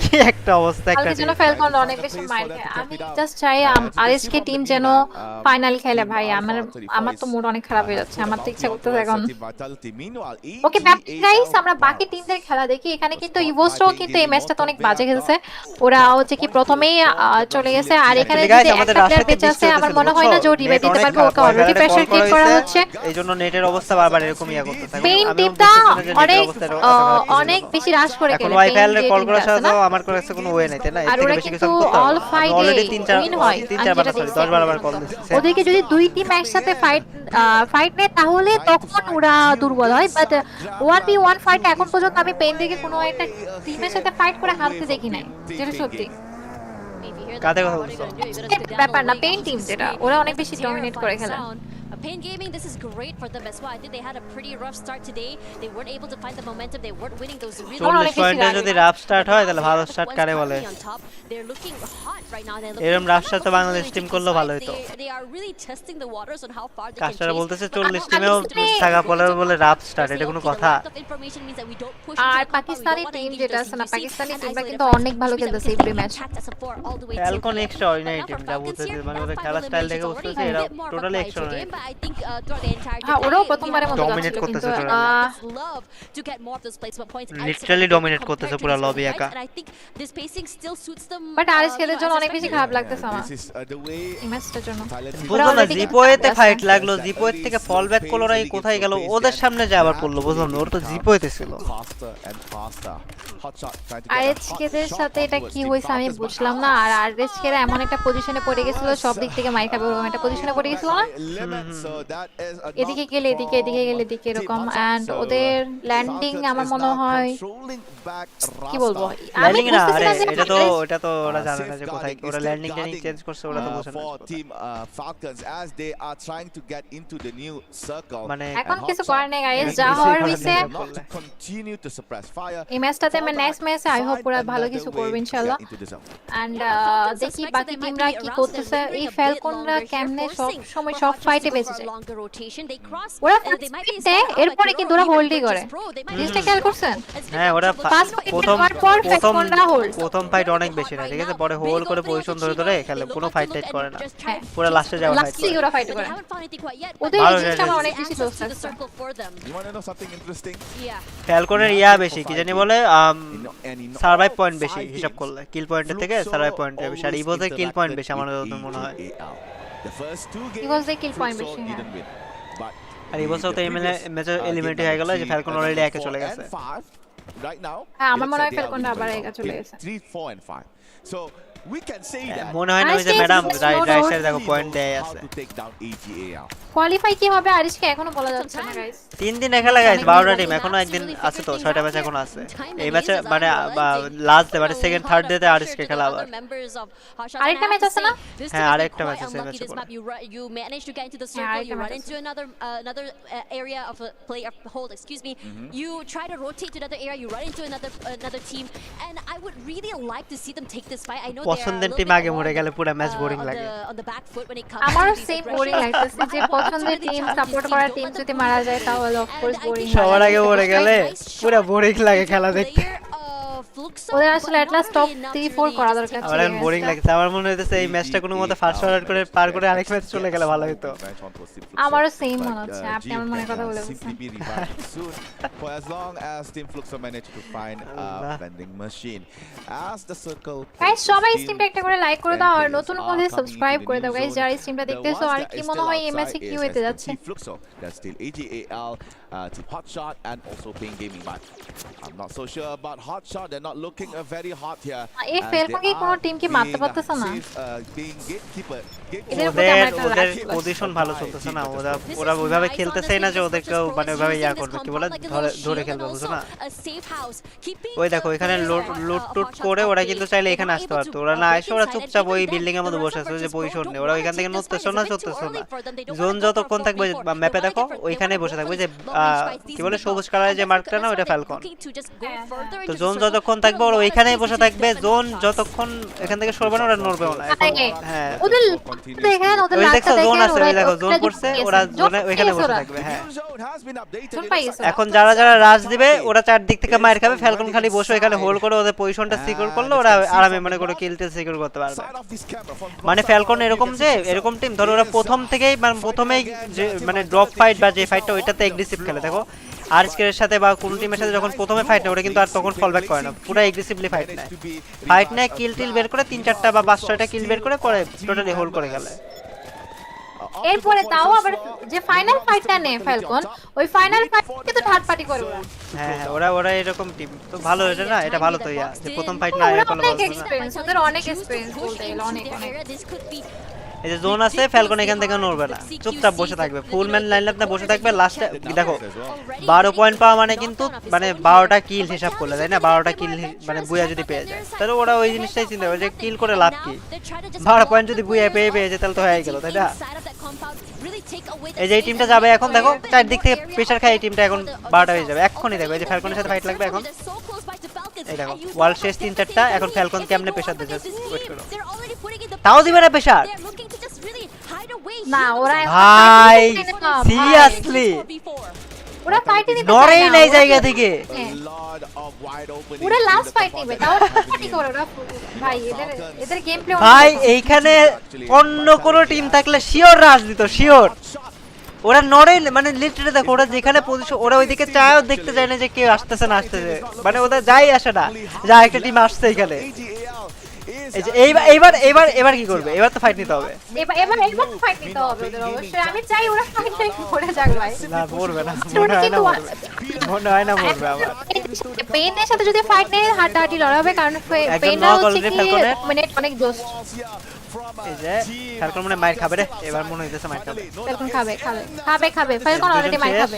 কি একটা অবস্থা একটা কালকে যেন ফ্যালকন অনেক বেশি মার খায় আমি জাস্ট চাই আরএসকে টিম যেন ফাইনাল খেলে ভাই আমার তো মুড অনেক খারাপ হয়ে যাচ্ছে আমার তো ইচ্ছা করতেছে এখন ওকে গাইস আমরা বাকি টিমদের খেলা দেখি এখানে কিন্তু ইভোস্টও কিন্তু এই ম্যাচটা তো অনেক বাজে খেলছে ওরা হচ্ছে কি প্রথমেই চলে গেছে আর এখানে যে একটা প্লেয়ার বেঁচে আছে আমার মনে হয় না যে ও রিভাইভ দিতে পারবে ওকে অলরেডি প্রেসার ক্রিয়েট করা হচ্ছে এইজন্য নেটের অবস্থা বারবার এরকম ইয়া করতেছে পেইন টিমটা অনেক বেশি রাশ করে খেলে ওয়াইফাই এর কল করার সাথে আমার কাছে কোনো ওয়ে নাই তাই না এর বেশি কিছু করতে অল ফাইট অলরেডি 3-4 বার সরি 10 বার কল দিচ্ছে ওদেরকে যদি দুই টিম একসাথে ফাইট নেয় তাহলে তখন ওরা দুর্বল হয় বাট 1v1 ফাইট এখন পর্যন্ত আমি পেইন থেকে কোনো একটা টিমের সাথে ফাইট করে হারতে দেখি নাই যেটা সত্যি কাদের কথা বলছো ব্যাপার না পেইন টিম যেটা ওরা অনেক বেশি ডমিনেট করে খেলে Pain Gaming, this is great for them as well. I think they had a pretty rough start today. They weren't able to find the momentum. They weren't winning those really 40 পয়েন্টে যদি rough start হয় তাহলে ভালো start কারে বলে They're looking hot right now. এরকম rough start তো Bangladesh team করলে ভালো হতো They are really testing the waters on how far they can custard বলতেছে 40 টিমেও থাকা বলে রাফ স্টার্ট এটা কোনো কথা আর পাকিস্তানি টিম যেটা আছে না পাকিস্তানি টিমটা কিন্তু অনেক ভালো খেলতেছে এই ম্যাচ ফ্যালকন এক্সট্রাঅর্ডিনারি টিম যা বলতেছে মানে ওদের খেলা স্টাইল দেখে বুঝতেছে এরা totally extraordinary I think throughout the entire হ্যাঁ ওরাও প্রথমবারের মতো ডমিনেট যাচ্ছিল কিন্তু করতেছে love to get more of those placement points. Literally dominate করতেছে পুরো লবি একা And I think this pacing still suits them. But আরএসকেদের জন্য অনেক বেশি খারাপ লাগতেছে আমার This is the way এই ম্যাচটার জন্য বুঝলো না জিপোয়েতে ফাইট লাগলো জিপোয়ের থেকে ফল ব্যাক করলো না কোথায় গেল ওদের সামনে যে আবার পড়লো বুঝলাম না ওর তো জিপোয়েতে ছিল faster and faster. Hot shot trying to get আরএসকেদের সাথে এটা কি হইছে আমি বুঝলাম না আর আরএসকেরা এমন একটা পজিশনে পড়ে গেছিল সব দিক থেকে মাইর খাবে ওরকম একটা পজিশনে পড়ে গেছিল না এদিকে গেলে এদিকে গেলে এদিকে এরকম এন্ড ওদের ল্যান্ডিং আমার মনে হয় কি বলবো আমি বুঝতেছি না যে এটা তো ওরা জানে না যে কোথায় ওরা ল্যান্ডিং চেঞ্জ করছে ওরা তো বোঝে না team Falcons as they are trying to get into the new circle. মানে এখন কিছু করার নেই গাইস যা হওয়ার হইছে continue to suppress fire. এই ম্যাচটাতে আমি নেক্সট ম্যাচে আই হোপ পুরো ভালো কিছু করব ইনশাআল্লাহ এন্ড দেখি বাকি টিমরা কি করতেছে এই ফ্যালকনরা কেমনে সব সময় সব ফাইটে বেঁচে যায় ওরা ফাইটে এরপরে কি ওরা হোল্ডই করে জিনিসটা খেয়াল করছেন হ্যাঁ ওরা প্রথম ফাইট অনেক বেশি না ঠিক আছে পরে হোল্ড করে পজিশন ধরে ধরে খেলে কোনো ফাইট টাইট করে না পুরো লাস্টে যাওয়া ফাইট লাস্টে ওরা ফাইট করে ওদের এই জিনিসটা আমার অনেক বেশি ক্লোজ লাগছে You want to know something interesting? ফ্যালকনের ইয়া বেশি কি জানি বলে সারভাইভ পয়েন্ট বেশি হিসাব করলে কিল পয়েন্টের থেকে সারভাইভ পয়েন্ট বেশি আর ইভোতে কিল পয়েন্ট বেশি আমার মনে হয় The first two games ইভোতে কিল পয়েন্ট বেশি আর ইভোতে তো ম্যাচে এলিমিনেট হয়ে গেল যে ফ্যালকন অলরেডি একে চলে গেছে right now হ্যাঁ আমার মনে হয় ফ্যালকনটা আবার একা চলে গেছে 3 4 and 5 so we can say that মনে হয় না যে ম্যাডাম রাইট সাইডে দেখো পয়েন্ট দেয় আছে কোয়ালিফাই কি হবে আরিশকে এখনো বলা যাচ্ছে না গাইস 3 দিন খেলা গাইস 12টা টিম এখনো একদিন আছে তো 6টা ম্যাচ এখনো আছে এই ম্যাচে মানে লাস্ট ডে মানে সেকেন্ড থার্ড ডে তে আরিশকে খেলা আবার আরেকটা ম্যাচ আছে না হ্যাঁ আরেকটা ম্যাচ আছে ম্যাচে you manage to get into the circle you run into another area of a play of hold excuse me you try to rotate to another area you run into another team and I would really like to see them take this fight I know পছন্দের team আগে মরে গেলে পুরো match boring লাগে আমারও same boring লাগতেছে যে পছন্দের টিম সাপোর্ট করা টিম যদি মারা যায় তাহলে অফ কোর্স বোরিং সবার আগে মরে গেলে পুরো বোরিং লাগে খেলা দেখতে ওদের আসলে এট লাস্ট টপ 3-4 করা দরকার ছিল আমার বোরিং লাগছে আমার মনে হইতেছে এই ম্যাচটা কোনো মতে ফার্স্ট অর্ডার করে পার করে আরেক ম্যাচ চলে গেলে ভালো হতো আমারও সেম মনে হচ্ছে আপনি আমার মনে কথা বলে বলছেন for as long as Team Fluxo managed to find a vending machine as the circle guys সবাই স্ট্রিমটা একটা করে লাইক করে দাও আর নতুন হলে সাবস্ক্রাইব করে দাও গাইস যারা স্ট্রিমটা দেখতেছো আর কি মনে হয় এই ম্যাচে কি হইতে যাচ্ছে Fluxo that's still AGAL Team Hotshot and also Ping Gaming but I'm not so sure about Hotshot they're not looking very hot here এই ফেলকন কি কোন টিম কি মারতে পারতেছ না being gatekeeper ওদের পজিশন ভালো চলতেছে না ওরা ওইভাবে খেলতেছেই না যে ওদেরকে মানে ওইভাবে ইয়া করবে কি বলে ধরে খেলবে বুঝছো না ওই দেখো এখানে লুট টুট করে ওরা কিন্তু চাইলে এখানে আসতে পারতো ওরা না এসে ওরা চুপচাপ ওই বিল্ডিং এর মধ্যে বসে আছে যে পজিশন নেই ওরা ওইখান থেকে নড়তেছ না চলতেছ না জোন যতক্ষণ থাকবে ম্যাপে দেখো ওইখানেই বসে থাকবে যে কি বলে সবুজ কালারের যে মার্কটা না ওটা ফ্যালকন তো জোন যতক্ষণ থাকবে ওরা ওইখানেই বসে থাকবে জোন যতক্ষণ এখান থেকে সরবে না ওরা নড়বেও না হ্যাঁ ওদের দেখেন ওদের লাগটা জোন আছে ওই দেখো জোন করছে ওরা জোনে ওইখানে বসে থাকবে হ্যাঁ এখন যারা যারা রাশ দিবে ওরা চারদিক থেকে মার খাবে ফ্যালকন খালি বসে এখানে হোল্ড করে ওদের পজিশনটা সিকিউর করলে ওরা আরামে মনে করে কিলতে সিকিউর করতে পারবে মানে ফ্যালকন এরকম যে এরকম টিম ধরো ওরা প্রথম থেকেই মানে প্রথমেই যে মানে ড্রপ ফাইট বা যে ফাইটটা ওইটাতে এগ্রেসিভ খেলে দেখো আরএসকের সাথে বা কোন টিমের সাথে যখন প্রথমে ফাইট নেয় ওরা কিন্তু আর তখন ফল ব্যাক করে না পুরো এগ্রেসিভলি ফাইট নেয় কিল টিল বের করে 3-4টা বা 5-6টা কিল বের করে পরে টোটালি হোল্ড করে গেলে এরপরে তাও আবার যে ফাইনাল ফাইটটা নেয় ফ্যালকন ওই ফাইনাল ফাইটকে তো থার্ড পার্টি করে হ্যাঁ ওরা এরকম টিম তো ভালো এটা না এটা ভালো তো ইয়া যে প্রথম ফাইট না এরকম অনেক এক্সপেরিয়েন্স ওদের অনেক এক্সপেরিয়েন্স বলতে গেলে অনেক এই যে জোন আছে ফ্যালকন এখান থেকে নড়বে না চুপচাপ বসে থাকবে ফুল ম্যান লাইনআপ না বসে থাকবে লাস্টে দেখো 12 পয়েন্ট পাওয়া মানে কিন্তু মানে 12টা কিল হিসাব করলে তাই না 12টা কিল মানে বুয়া যদি পেয়ে যায় তাহলে ওরা ওই জিনিসটাই চিন্তা করে যে কিল করে লাভ কি 12 পয়েন্ট যদি বুয়া পেয়ে যায় তাহলে তো হয়ে গেল তাই না এই যে এই টিমটা যাবে এখন দেখো চারদিক থেকে প্রেসার খায় এই টিমটা এখন 12টা হয়ে যাবে এখনই দেখো এই যে ফ্যালকনের সাথে ফাইট লাগবে এখন এই দেখো ওয়ার্ল্ড শেষ 3-4টা এখন ফ্যালকন কেমনে প্রেসার দিচ্ছে ওয়েট করো তাও দিবে না প্রেসার না ওরা ভাই সিরিয়াসলি ওরা ফাইটে দিতে নড়েই নাই জায়গা থেকে ওরা লাস্ট ফাইট নিবে তাও ফাইট করে ওরা ভাই এদের গেম প্লে ভাই এইখানে অন্য কোন টিম থাকলে শিওর রাশ দিত শিওর ওরা নড়ে মানে লিটারে দেখো ওরা যেখানে পজিশন ওরা ওইদিকে চায়ও দেখতে যায় না যে কে আসতেছে না আসতেছে মানে ওদের যাই আসে না যা একটা টিম আসছে এখানে এই যে এইবার কি করবে এবার তো ফাইট নিতে হবে এবার তো ফাইট নিতে হবে ওদের অবশ্যই আমি চাই ওরা ফাইটটাই করে যাক ভাই না মরবে না মনে হয় না মরবে আবার পেনের সাথে যদি ফাইট নেয় হাড্ডাহাড্ডি লড়াই হবে কারণ পেনরা হচ্ছে কি মানে অনেক জোস এই যে ফ্যালকন মনে মাইর খাবে রে এবার মনে হইতেছে মাইর খাবে ফ্যালকন খাবে ফ্যালকন অলরেডি মাইর খাবে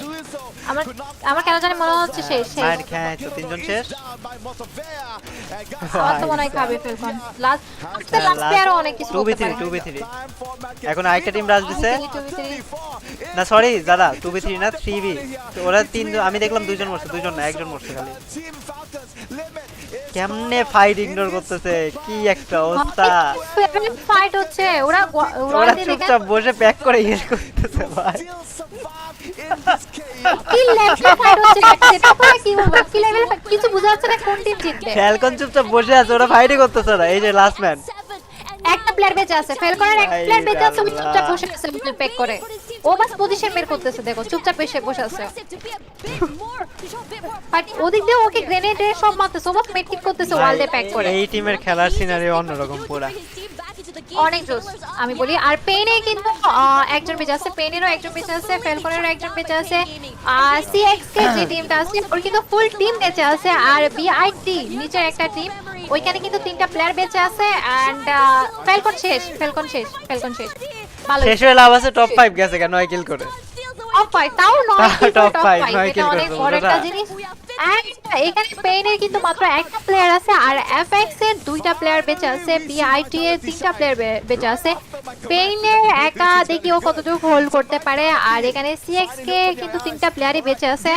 আমার কেন জানি মনে হচ্ছে শেষ মাইর খায় তো তিনজন শেষ আমার তো মনে হয় খাবে ফ্যালকন লাস্ট প্লেয়ার অনেক কিছু 2v3 এখন আরেকটা টিম রাজ দিছে না সরি দাদা 2v3 না 3v তো ওরা তিনজন আমি দেখলাম দুইজন মরছে দুইজন না একজন মরছে খালি কেমনে ফাইট ইগনোর করতেছে কি একটা অবস্থা ফাইট হচ্ছে ওরা চুপচাপ বসে প্যাক করে ইয়ে করতেছে ভাই কি লেভেল ফাইট হচ্ছে সেটা পরে কি বলবো কি লেভেল কিছু বোঝা যাচ্ছে না কোন টিম জিতবে ফ্যালকন চুপচাপ বসে আছে ওরা ফাইটই করতেছে না এই যে লাস্ট ম্যান একটা প্লেয়ার বেঁচে আছে ফ্যালকনের একটা প্লেয়ার বেঁচে আছে চুপচাপ বসে আছে প্যাক করে ও বাস পজিশন বের করতেছে দেখো চুপচাপ বসে আছে বাট ওদিক দিয়ে ওকে গ্রেনেডে সব মারতেছে ও বাস মেডকিট করতেছে ওয়াল দিয়ে প্যাক করে এই টিমের খেলার সিনারি অন্যরকম পুরো অনেক জোস আমি বলি আর পেনে কিন্তু একজন বেঁচে আছে পেনেরও একজন বেঁচে আছে ফ্যালকনেরও একজন বেঁচে আছে আর সিএক্স কে যে টিমটা আছে ওর কিন্তু ফুল টিম বেঁচে আছে আর বিআইটি নিচের একটা টিম ওইখানে কিন্তু তিনটা প্লেয়ার বেঁচে আছে এন্ড ফ্যালকন শেষ ভালো শেষ হয়ে লাভ আছে টপ 5 গেছে কেন 9 কিল করে টপ 5 তাও 9 টপ 5 9 কিল করে বড় একটা জিনিস এখানে পেনের কিন্তু মাত্র একটা প্লেয়ার আছে আর এফএক্স এর দুইটা প্লেয়ার বেঁচে আছে বিআইটি এর তিনটা প্লেয়ার বেঁচে আছে পেনের একা দেখি ও কতটুকু হোল্ড করতে পারে আর এখানে সিএক্স কে কিন্তু তিনটা প্লেয়ারই বেঁচে আছে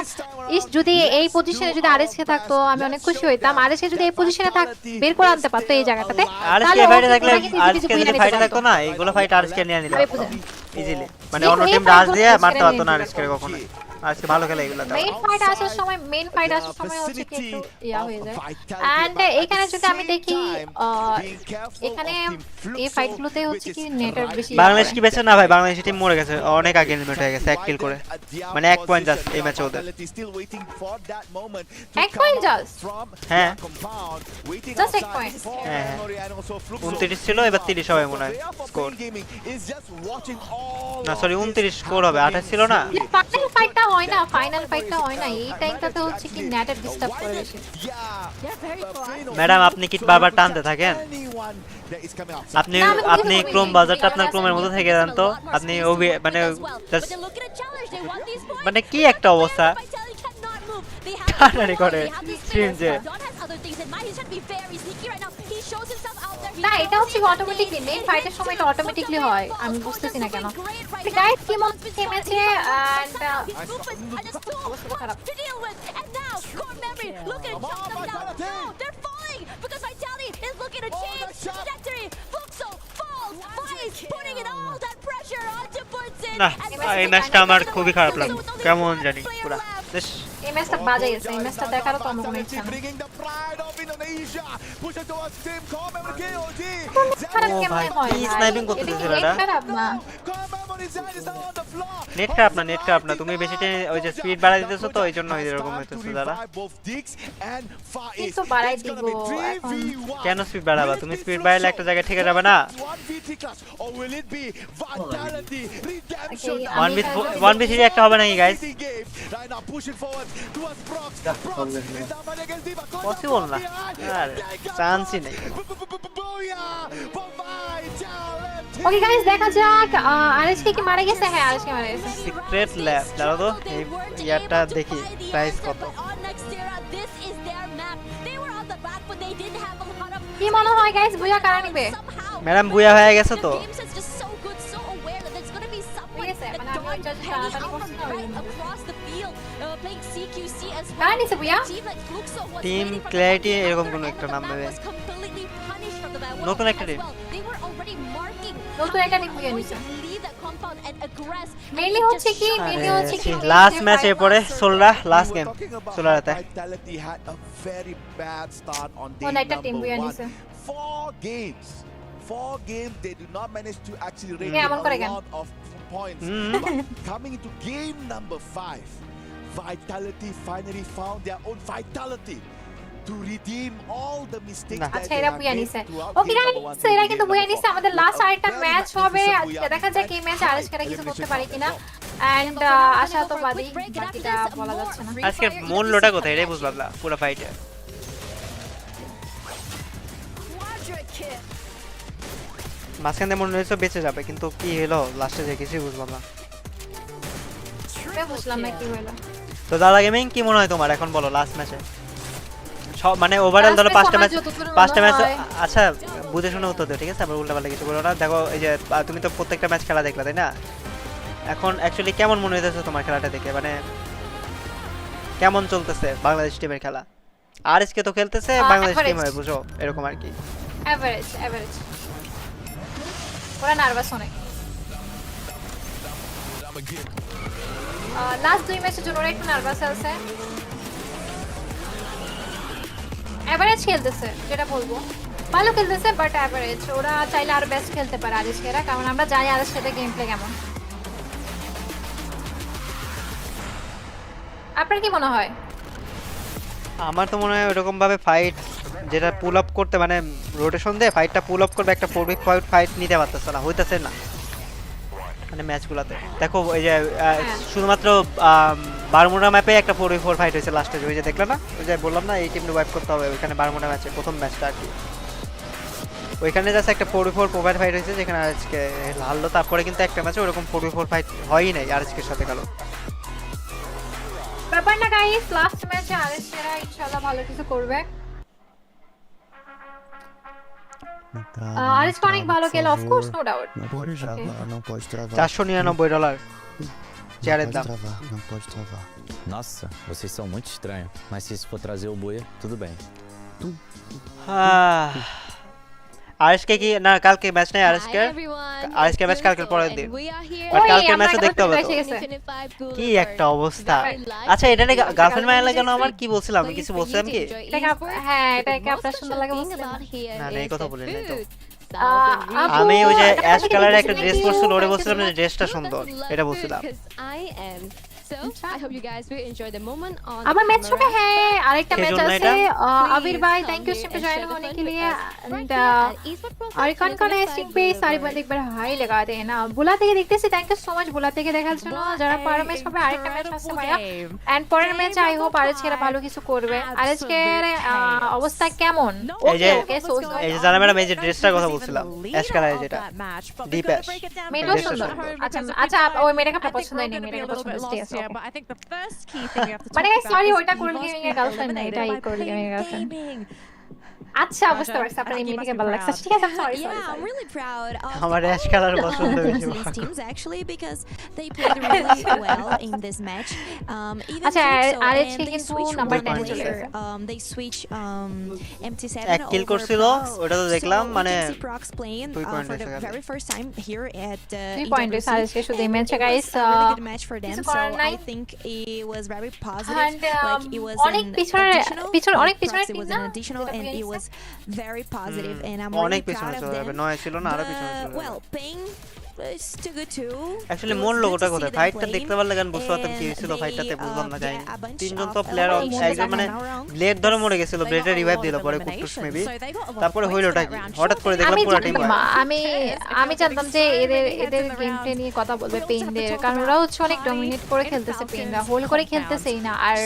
যদি এই পজিশনে যদি আরএসকে থাকতো আমি অনেক খুশি হইতাম আরএসকে যদি এই পজিশনে বের করে আনতে পারতো এই জায়গাটাতে আরএসকে ফাইটে থাকলে আরএসকে যদি ফাইটে থাকতো না এইগুলো ফাইট আরএসকে নিয়ে নিত ইজিলি মানে অন্য টিম রাজ দিয়ে মারতে পারতো না আরএসকে কখনো আজকে ভালো খেলে এগুলো মেইন ফাইট আসার সময় হচ্ছে কি একটু ইয়া হয়ে যায় এন্ড এখানে যদি আমি দেখি এখানে এই ফাইটগুলোতে হচ্ছে কি নেটওয়ার্ক বেশি বাংলাদেশ কি বেঁচে না ভাই বাংলাদেশ টিম মরে গেছে অনেক আগে এলিমিনেট হয়ে গেছে 1 কিল করে মানে 1 পয়েন্ট জাস্ট এই ম্যাচে ওদের 1 পয়েন্ট জাস্ট হ্যাঁ জাস্ট 1 পয়েন্ট হ্যাঁ 29 ছিল এবার 30 হবে মনে হয় স্কোর না সরি 29 স্কোর হবে 28 ছিল না ফাইনাল ফাইটটা হয় না এই টাইমটাতে হচ্ছে কি নেটের ডিস্টার্ব করে বেশি ম্যাডাম আপনি কি বারবার টানতে থাকেন আপনি ক্রোম বাজারটা আপনার ক্রোমের মধ্যে থেকে যান তো আপনি মানে কি একটা অবস্থা টানানি করে স্ট্রিম যে না এটা হচ্ছে অটোমেটিকলি মেইন ফাইটের সময় এটা অটোমেটিকলি হয় আমি বুঝতেছি না কেন গাইস কি মন থেমেছে এন্ড খারাপ না এই ম্যাচটা আমার খুবই খারাপ লাগলো কেমন জানি পুরো এই ম্যাচটা বাজে গেছে এই ম্যাচটা দেখারও তো আমার কোনো ইচ্ছা নেই স্নাইপিং করতেছে এটা নেট খারাপ না তুমি বেশি ওই যে স্পিড বাড়াই দিতেছো তো এইজন্য এরকম হইতেছে দাদা তো বাড়াই দিব কেন স্পিড বাড়াবা তুমি স্পিড বাড়াইলে একটা জায়গায় ঠিক যাবে না 1v3 একটা হবে নাকি গাইস পসিবল না আরে চান্সই নেই ওকে গাইস দেখা যাক আরএসকে কি মারা গেছে হ্যাঁ আরএসকে মারা গেছে সিক্রেট ল্যাব দাঁড়াও তো এই ইয়ারটা দেখি প্রাইস কত কি মনে হয় গাইস বুয়া কারা নিবে ম্যাডাম বুয়া হয়ে গেছে তো টিম ক্ল্যারিটি এরকম কোন একটা নাম নেবে নতুন একটা টিম বুয়া নিছে মেইনলি হচ্ছে কি লাস্ট ম্যাচ এর পরে সোলরা লাস্ট গেম সোলরাতে কোন একটা টিম বুয়া নিছে 4 games, they do not manage to actually rate Yeah, a lot of points. But coming into game number 5, Vitality finally found their own vitality to redeem all the mistakes that আচ্ছা they এরা have বুয়া made নিছে throughout ওকে game guys number 1 এরা to কিন্তু game বুয়া number নিছে 4. আমাদের last That's a আরেকটা very ম্যাচ হবে magnificent আজকে booyah. দেখা যাক এই ম্যাচে Right. আরেশকেরা কিছু করতে Elimination পারে round. কিনা এন্ড আশাবাদী বাকিটা বলা যাচ্ছে না আজকে মূল লোটা কোথায় এটাই বুঝলাম না পুরো ফাইটে মাঝখানে মনে হয়েছে বেঁচে যাবে কিন্তু কি হলো লাস্টে যে কিছুই বুঝলাম না বুঝলাম না কি হলো তো দাদা গেমিং কি মনে হয় তোমার এখন বলো লাস্ট ম্যাচে সব মানে ওভারঅল ধরো পাঁচটা ম্যাচ আচ্ছা বুঝে শুনে উত্তর দিও ঠিক আছে আবার উল্টাপাল্টা কিছু বলো না দেখো এই যে তুমি তো প্রত্যেকটা ম্যাচ খেলা দেখলা তাই না এখন অ্যাকচুয়ালি কেমন মনে হইতেছে তোমার খেলাটা দেখে মানে কেমন চলতেছে বাংলাদেশ টিমের খেলা আরএসকে তো খেলতেছে বাংলাদেশ টিম হয় বুঝো এরকম আর কি এভারেজ ওরা নার্ভাস অনেক লাস্ট 2 ম্যাচের জন্য ওরা একটু নার্ভাস আছে এভারেজ খেলতেছে যেটা বলবো ভালো খেলতেছে বাট এভারেজ ওরা চাইলে আর বেস্ট খেলতে পারে আরএসকেরা কারণ আমরা জানি আরএসকেদের গেম প্লে কেমন আপনার কি মনে হয় আমার তো মনে হয় এরকম ভাবে ফাইট যেটা পুল আপ করতে মানে রোটেশন দিয়ে ফাইটটা পুল আপ করবে একটা 4v5 ফাইট নিতে পারতেছ না হইতাছে না মানে ম্যাচগুলোতে দেখো এই যে শুধুমাত্র বারমুডা ম্যাপে একটা 4v4 ফাইট হয়েছে লাস্টে ওই যে দেখলে না ওই যে বললাম না এই টিমটা ওয়াইপ করতে হবে ওইখানে বারমুডা ম্যাচে প্রথম ম্যাচটা আর কি ওইখানে জাস্ট একটা 4v4 প্রোভাইড ফাইট হয়েছে যেখানে আজকে হারলো তারপরে কিন্তু একটা ম্যাচে ওরকম 4v4 ফাইট হয়ই নাই আরএসকের সাথে গেল ব্যাপার না গাইস লাস্ট ম্যাচে আরএসকেরা ইনশাআল্লাহ ভালো কিছু করবে আরএস অনেক ভালো খেলে অফ কোর্স নো ডাউট $499 চেয়ারের দাম Nossa, vocês são muito estranhos. Mas se for trazer o Buia, tudo bem. RSK কি না কালকে ম্যাচ নাই আরএসকে ম্যাচ কালকের পরের দিন বাট কালকের ম্যাচও দেখতে হবে তো কি একটা অবস্থা আচ্ছা এটা নিয়ে গার্লফ্রেন্ড মায়া লাগানো আমার কি বলছিলাম আমি কিছু বলছিলাম কি হ্যাঁ এটাকে আপনার সুন্দর লাগে বলছিলাম না এই কথা বলেন নাই তো আমি ওই যে অ্যাশ কালারের একটা ড্রেস পরছিল ওরে বলছিলাম যে ড্রেসটা সুন্দর এটা বলছিলাম So, I hope you guys will enjoy the moment on আমার ম্যাচ হবে হ্যাঁ আরেকটা ম্যাচ আছে আবির ভাই থ্যাংক ইউ সিম্পল জয়েন होने के लिए एंड और कौन कौन है स्ट्रीम पे सारे बंदे एक बार हाई लगा देना बुला থেকে দেখতেছি থ্যাংক ইউ সো মাচ বুলা থেকে দেখার জন্য যারা পরের ম্যাচ হবে আরেকটা ম্যাচ আছে ভাইয়া এন্ড পরের ম্যাচ আই হোপ আরএসকেরা ভালো কিছু করবে আরএসকের অবস্থা কেমন ওকে ওকে সো এই যে জানা ম্যাডাম এই যে ড্রেসটার কথা বলছিলাম অ্যাশ কালারের যেটা ডিপ অ্যাশ মেয়েটা সুন্দর আচ্ছা আচ্ছা ওই মেয়েটাকে আপনার পছন্দ হয়নি মেয়েটাকে পছন্দ হচ্ছে Yeah, but I think the first key thing we have to talk মানে about সরি ওটা কোল গেমিং এর গার্লফ্রেন্ড না এটাই কোল গেমিং এর গার্লফ্রেন্ড আচ্ছা বুঝতে পারছি আপনার এমনিকে ভালো লাগছে ঠিক আছে sorry Yeah, I'm really proud of আমার অ্যাশ কালার পছন্দ বেশি teams actually because they played really well in this match. Even আচ্ছা আরএচকে কিন্তু নাম্বার 10 এ চলে গেছে they switch MT7 এক কিল করছিল ওটা তো দেখলাম মানে Prox playing for the very first time here at 3 point আরএচকে শুধু এই ম্যাচে guys really good match for them, so I think it was very positive. Like it was অনেক পিছনে অনেক পিছনে it was an additional and it was very positive and I'm অনেক really পিছনে proud of চলে যাবে them. নয় ছিল না আরো পিছনে চলে যাবে Well, paying is too good too. Actually মূল লোগোটা কোথায় ফাইটটা দেখতে পারলে গান বুঝতে পারতাম কি হয়েছিল ফাইটটাতে বুঝলাম না জানি তিনজন তো প্লেয়ার একজন মানে ব্লেড ধরে মরে গেছিল ব্লেডে রিভাইভ দিল পরে কুটুস মেবি তারপরে হইলোটা কি হঠাৎ করে দেখলাম পুরো টিম আমি জানতাম যে এদের গেম প্লে নিয়ে কথা বলবে পেইনদের কারণ ওরা হচ্ছে অনেক ডমিনেট করে খেলতেছে পেইনরা হোল্ড করে খেলতেছেই না আর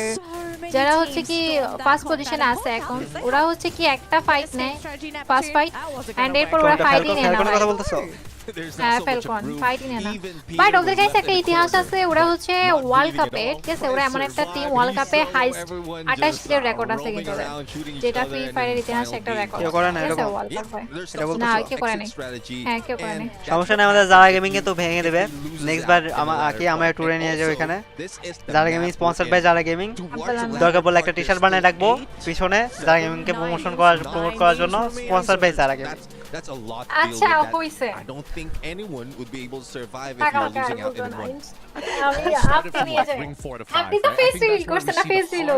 যারা হচ্ছে কি ফার্স্ট পজিশনে আছে এখন ওরা হচ্ছে কি একটা ফাইট নেয় ফার্স্ট ফাইট এন্ড এরপর ওরা ফাইটই নেয় না কথা বলতেছো ফ্যালকন ফাইটই নেয় না বাট ওদের কাছে একটা ইতিহাস আছে ওরা হচ্ছে ওয়ার্ল্ড কাপে ঠিক আছে ওরা এমন একটা টিম ওয়ার্ল্ড কাপে হাইস্ট 28 কিলের রেকর্ড আছে কিন্তু যেটা ফ্রি ফায়ারের ইতিহাসে একটা রেকর্ড কেউ করে না এরকম ওয়ার্ল্ড কাপ হয় না কেউ করে না হ্যাঁ কেউ করে না সমস্যা নাই আমাদের যারা গেমিং কে তো ভেঙে দেবে নেক্সট বার আমার টুরে নিয়ে যাও এখানে যারা গেমিং স্পন্সর বাই যারা গেমিং দরকার পড়লে একটা টি-শার্ট বানিয়ে রাখবো পিছনে যারা গেমিং কে প্রমোট করার জন্য স্পন্সর বাই যারা gaming That's a lot to deal আচ্ছা with হইছে that. I don't think anyone would be able to survive if you're losing out in one. আমি আপনি নিয়ে যাই আপনি তো ফেস রিভিল করছেন না ফেস রিভিল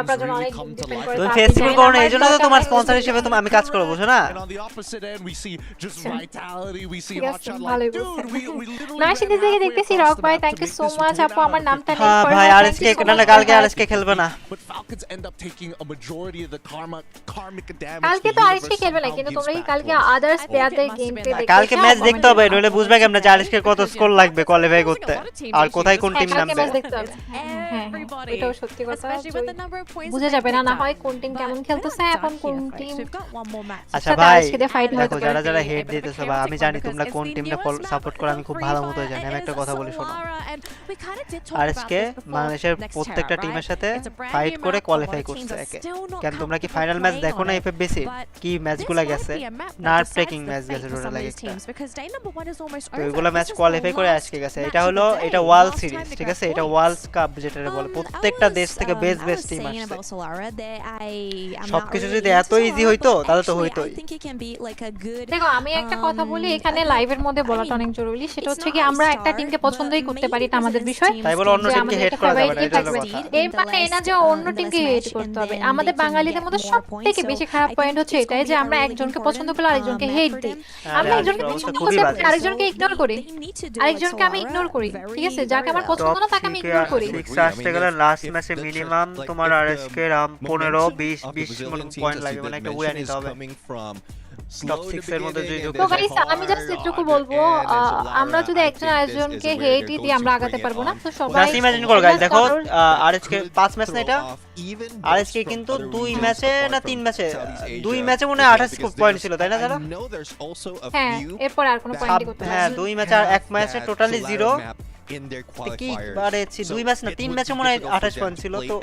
আপনার জন্য অনেক ডিপেন্ড করে তুমি ফেস রিভিল করো না এইজন্য তো তোমার স্পন্সর হিসেবে তুমি আমি কাজ করব বুঝছো না And on the opposite end, we see just vitality. We see Yes, hotshot ভালোই like, dude, we literally. Nice দিকে থেকে দেখতেছি রক ভাই থ্যাংক ইউ সো মাচ আপু আমার নামটা নেম হ্যাঁ করে ভাই আরএসকে না কালকে আরএসকে খেলবে না But Falcons end up taking a majority of the karmic damage. কালকে তো আরএসকে খেলবে না কিন্তু তোমরা কি কালকে আদার্স প্লেয়ারদের গেম প্লে দেখতে কালকে ম্যাচ দেখতে হবে নইলে বুঝবে কেমনে যে আরএসকে কত স্কোর লাগবে কোয়ালিফাই করতে আর কোথায় কোন টিম নামবে ম্যাচ দেখতে হবে এটাও সত্যি কথা বুঝে যাবে না না হয় কোন টিম কেমন খেলতেছে এখন কোন টিম আচ্ছা ভাই দেখো যারা যারা হেড দিতেছে বা আমি জানি তোমরা কোন টিমটা সাপোর্ট করো আমি খুব ভালো মতো জানি আমি একটা কথা বলি শোনো আরএসকে বাংলাদেশের প্রত্যেকটা টিমের সাথে ফাইট করে কোয়ালিফাই করছে একে কেন তোমরা কি ফাইনাল ম্যাচ দেখো না এফএফবিসি কি ম্যাচগুলো গেছে নার্ভ ব্রেকিং ম্যাচ গেছে টোটাল লাগে তো এগুলো ম্যাচ কোয়ালিফাই করে আজকে গেছে এটা হলো এটা ওয়ার্ল্ড সিরিজ ঠিক আছে এটা ওয়ার্ল্ড কাপ যেটা বলে প্রত্যেকটা দেশ থেকে বেস্ট বেস্ট টিম আসছে সবকিছু যদি এত ইজি হইতো তাহলে তো হইতোই দেখো আমি একটা কথা বলি এখানে লাইভের মধ্যে বলাটা অনেক জরুরি সেটা হচ্ছে কি আমরা একটা টিমকে পছন্দই করতে পারি এটা আমাদের বিষয় তাই বলে অন্য টিমকে হেট করা যাবে না এটা হলো কথা এই মানে না যে অন্য টিমকে হেট করতে হবে আমাদের বাঙালিদের মধ্যে সবথেকে বেশি খারাপ পয়েন্ট হচ্ছে এটাই যে আমরা একজনকে পছন্দ করলে আরেকজনকে হেট দিই আমরা একজনকে পছন্দ করলে আরেকজনকে ইগনোর করি আরেকজনকে আমি ইগনোর করি ঠিক আছে যাকে আমার পছন্দ না তাকে আমি ইগনোর করি আসতে গেলে লাস্ট ম্যাচে মিনিমাম তোমার আরএসকে রাম 15 20 পয়েন্ট লাগবে মানে একটা উইয়া নিতে হবে টপ 6 এর মধ্যে যদি তো গাইস আমি জাস্ট এটুকু বলবো আমরা যদি একজন আরেকজনকে হেটই দিই আমরা আগাতে পারবো না তো সবাই জাস্ট ইমাজিন করো গাইস দেখো আরএসকে 5 ম্যাচ না এটা আরএসকে কিন্তু 2 ম্যাচে না 3 ম্যাচে 2 ম্যাচে মনে 28 পয়েন্ট ছিল তাই না দাদা হ্যাঁ এরপর আর কোনো পয়েন্টই করতে হ্যাঁ 2 ম্যাচ আর এক ম্যাচে totally 0 in their qualifiers. বাড়েছি 2 match না 3 ম্যাচে মনে হয় 28 পয়েন্ট ছিল তো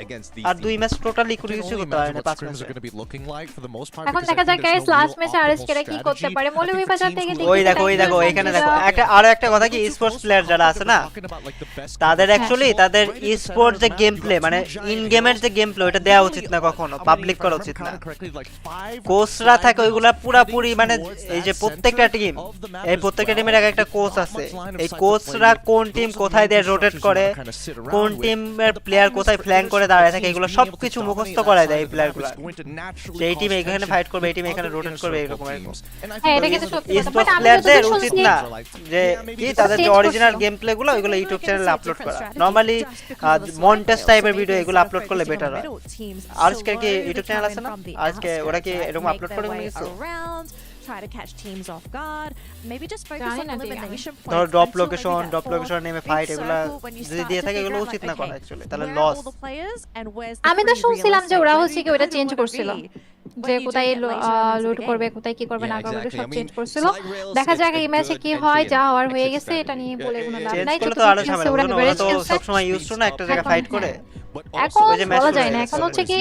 আর 2 ম্যাচ টোটালি কিছু করতে হয় না 5 ম্যাচে এখন দেখা যাক গাইস লাস্ট ম্যাচে আরএসকে কি করতে পারে মৌলভীবাজার থেকে দেখি ওই দেখো এখানে দেখো একটা আরো একটা কথা কি স্পোর্টস প্লেয়ার যারা আছে না তাদের অ্যাকচুয়ালি তাদের স্পোর্টস যে গেম প্লে মানে ইন গেমের যে গেম প্লে ওটা দেওয়া উচিত না কখনো পাবলিক করা উচিত না কোচরা থাকে ওইগুলা পুরোপুরি মানে এই যে প্রত্যেকটা টিম এই প্রত্যেকটা টিমের একটা কোচ আছে এই কোচরা কোন টিম কোথায় দিয়ে রোটেট করে কোন টিমের প্লেয়ার কোথায় ফ্ল্যাঙ্ক করে দাঁড়ায় থাকে এগুলো সবকিছু মুখস্থ করায় দেয় এই প্লেয়ারগুলো এই টিম এখানে ফাইট করবে এই টিম এখানে রোটেট করবে এরকম হ্যাঁ এটা কিন্তু সত্যি স্পোর্টস প্লেয়ারদের উচিত না যে কি তাদের যে অরিজিনাল গেম প্লে গুলো ওইগুলো ইউটিউব চ্যানেলে আপলোড করা নরমালি মন্টেজ টাইপের ভিডিও এগুলো আপলোড করলে বেটার হয় আজকে কি ইউটিউব চ্যানেল আছে না আজকে ওরা কি এরকম আপলোড করে কিছু try to catch teams off guard, maybe just focus on elimination points. ধর ড্রপ লোকেশন নেমে ফাইট এগুলা যদি দিয়ে থাকে এগুলো উচিত না করা অ্যাকচুয়ালি তাহলে লস আমি তো শুনছিলাম যে ওরা হচ্ছে কি ওটা চেঞ্জ করছিল যে কোথায় লোড করবে কোথায় কি করবে না করবে সব চেঞ্জ করছিল দেখা যাক এই ম্যাচে কি হয় যা হওয়ার হয়ে গেছে এটা নিয়ে বলে কোনো লাভ নাই তো আরো ঝামেলা তো সব সময় ইউজ টু না একটা জায়গা ফাইট করে এখন বলা যায় না এখন হচ্ছে কি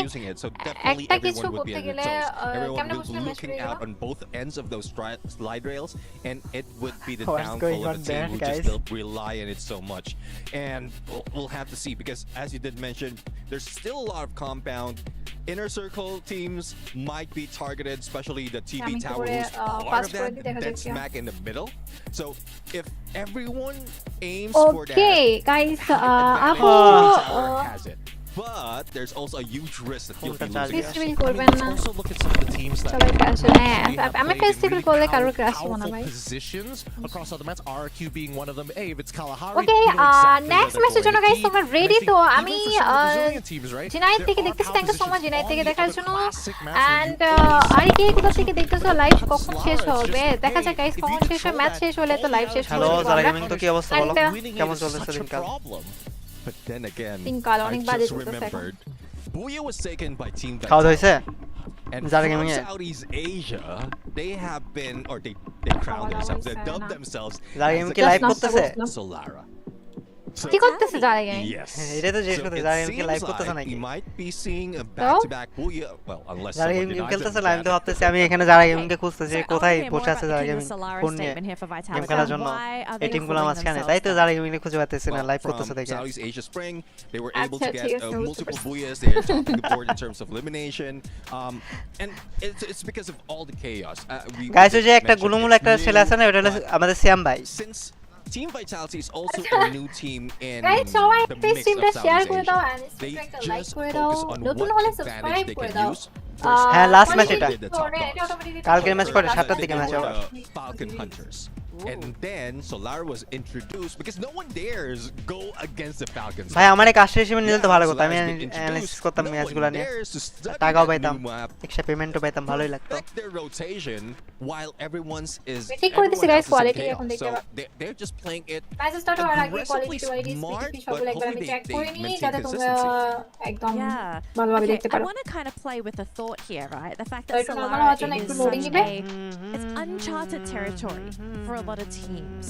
একটা কিছু করতে গেলে কেমনে বুঝলে match out on both ends of those slide rails and it would be the downfall of the team who just still rely on it so much and we'll have to see because as you did mention there's still a lot of compound inner circle teams might be targeted especially the TV tower who's part of that smack in the middle so if everyone aims for that okay guys has it but there's also a huge risk that you'll be losing. Also look at some of the teams that I'm a festival করলে কারোর crush হবে না ভাই positions across other maps RHK being one of them if it's Kalahari okay next match এর জন্য guys তোমরা ready তো আমি জিনাইদ থেকে দেখতেছি থ্যাঙ্ক ইউ সো মাচ জিনাইদ থেকে দেখার জন্য এন্ড RHK কোথা থেকে দেখতেছো লাইভ কখন শেষ হবে দেখা যাক গাইস কখন শেষ হবে ম্যাচ শেষ হলে তো লাইভ শেষ হবে হ্যালো যারা গেমিং তো কি অবস্থা বলো কেমন চলতেছে দিনকাল But then again, I just remembered, Booyah was taken by Team Vitality. And from Southeast Asia, they have been, or they crowned themselves, they dubbed themselves as Solara. কি করতেছে যারা গেম এটা তো জিজ্ঞেস করতে যারা গেম কি লাইভ করতেছ নাকি যারা গেম খেলতেছে লাইভ তো ভাবতেছি আমি এখানে যারা গেমকে খুঁজতেছি কোথায় বসে আছে যারা গেম ফোন নিয়ে গেম খেলার জন্য এই টিমগুলো মাঝখানে তাই তো যারা গেমকে খুঁজে পাচ্তেছি না লাইভ করতেছে দেখে They were able to get multiple booyahs. They are topping the board in terms of elimination, and it's because of all the chaos. Guys, ওই যে একটা গুলুমুল একটা ছেলে আছে না ওটা হলো আমাদের শ্যাম ভাই Since Team Vitality is also a new team in Guys, সবাই the প্লিজ mix স্ট্রিমটা of শেয়ার করে Southeast দাও Asia, এন্ড they স্ট্রিমটা লাইক just করে দাও focus on নতুন what হলে advantage সাবস্ক্রাইব they করে can দাও use. হ্যাঁ লাস্ট ম্যাচ এটা The কালকের ম্যাচ পরে 7টার দিকে ম্যাচ হবে Falcon Hunters. And then Solar was introduced because no one dares go against the Falcons. ভাই আমারে কাস্টমার হিসেবে নিলে তো ভালো কথা আমি অ্যানালাইসিস করতাম ম্যাচগুলো নিয়ে টাকাও পাইতাম এক্সট্রা পেমেন্টও পাইতাম ভালোই লাগতো Their rotation while everyone's is ঠিক করে দিছি গাইস কোয়ালিটি এখন দেখতে পারো they're just playing it match start হওয়ার আগে কোয়ালিটি সবগুলো একবার আমি চেক করে নিই যাতে তোমরা একদম ভালোভাবে দেখতে পারো I want to kind of play with a thought here, right? The fact that এটা আমার Solara জন্য is একটু such লোডিং দিবে it's uncharted territory for a lot of teams.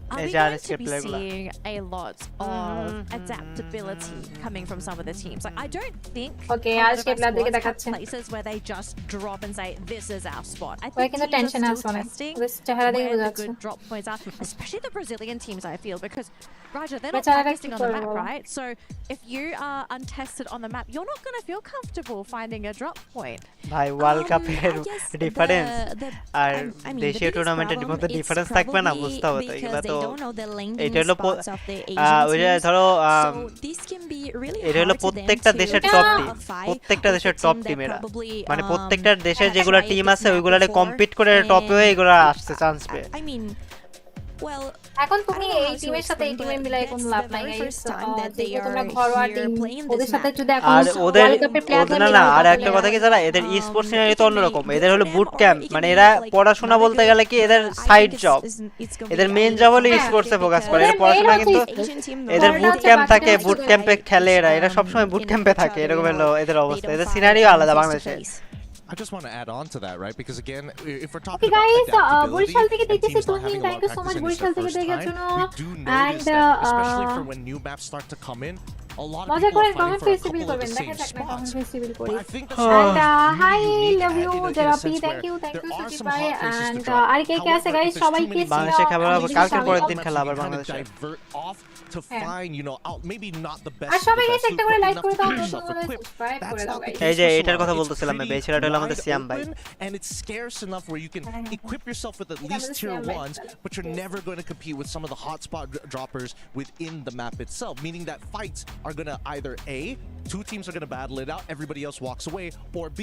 Are we Hey, going Jared, to be skip leg. seeing a lot of adaptability coming from some of the teams? Like, I don't think Okay, a lot I'll of skip our lag দিকে squads have দেখাচ্ছে places where they just drop and say, this is our spot. I ওই think কিন্তু teams tension are আছে still অনেক testing বেশ চেহারা দেখে where বোঝা the যাচ্ছে good drop points are, especially the Brazilian teams, I feel, because Raja, they're not বেচারারা practicing কি on the করবে map, বলো? right? So if you are untested on the map, you're not going to feel comfortable finding a drop point. ভাই world কাপের difference আর I mean, the দেশীয় biggest টুর্নামেন্টের problem, মধ্যে it's difference থাকবে না probably বুঝতে হবে তো এগুলা because they তো don't know the landing এটা হলো spots of the Asian ওই যে teams. ধরো So this can be really এটা হলো hard to them প্রত্যেকটা to দেশের টপ টিম fight প্রত্যেকটা with দেশের a top team that টিমেরা probably, মানে প্রত্যেকটা দেশের has যেগুলো tried টিম this আছে map ওইগুলারে before, কম্পিট করে টপে হয়ে এগুলো আসছে চান্স পেয়ে I mean, well, এখন I তুমি don't know এই how to টিমের সাথে এই explain, টিমের but মিলাই that's কোনো the লাভ নাই very guys first time that they তোমরা are ঘরোয়া here টিম playing ওদের this সাথে map. যদি এখন আর ওদের ওয়ার্ল্ড কাপের প্লেয়ারদের না আর একটা কথা কি জানা এদের ই স্পোর্টস এর তো অন্যরকম এদের হলো বুট ক্যাম্প মানে এরা পড়াশোনা বলতে গেলে কি এদের সাইড জব এদের মেইন জব হলো ই স্পোর্টস এ ফোকাস করে এরা পড়াশোনা কিন্তু এদের বুট ক্যাম্প থাকে বুট ক্যাম্পে খেলে এরা সব সময় বুট ক্যাম্পে থাকে এরকম হলো এদের অবস্থা এদের সিনারিও আলাদা বাংলাদেশে I just want to add on to that, right? Because again, if we're Okay talking about guys, adaptability Barishal থেকে and দেখতেছি teams not Tuhin having a thank lot you of so much practice and it's Barishal their থেকে first দেখার time, জন্য we do notice that, especially for when new maps start to come in, a lot of মজা people করে are comment fighting for a festival couple of করবেন the দেখা same যাক না comment spots. Festival করি But I think that's and hi unique love you in a জেরাপি sense thank where you there are Suchit some ভাই hot places to and drop. আর কে কে আছে However, গাইস if there's সবাই too কে many বাংলাদেশে খাবার হবে কালকে পরের দিন খেলা আবার kind of বাংলাদেশে divert off to হ্যাঁ। find, you know, out maybe not the আর best, সবাই the গাইস best একটা loot, করে but লাইক enough করে to দাও keep নতুন yourself হলে equipped. সাবস্ক্রাইব করে That's দাও not the গাইস এই case যে for এটার কথা Solar. বলতেছিলাম It's এই ছেলেটা হলো আমাদের wide সিয়াম ভাই open, and it's scarce enough where you can equip yourself with at least tier Siam ভাই। 1s, but you're never going to compete with some of the hotspot droppers within the map itself, meaning that fights are going to either A, two teams are going to battle it out, everybody else walks away, or B,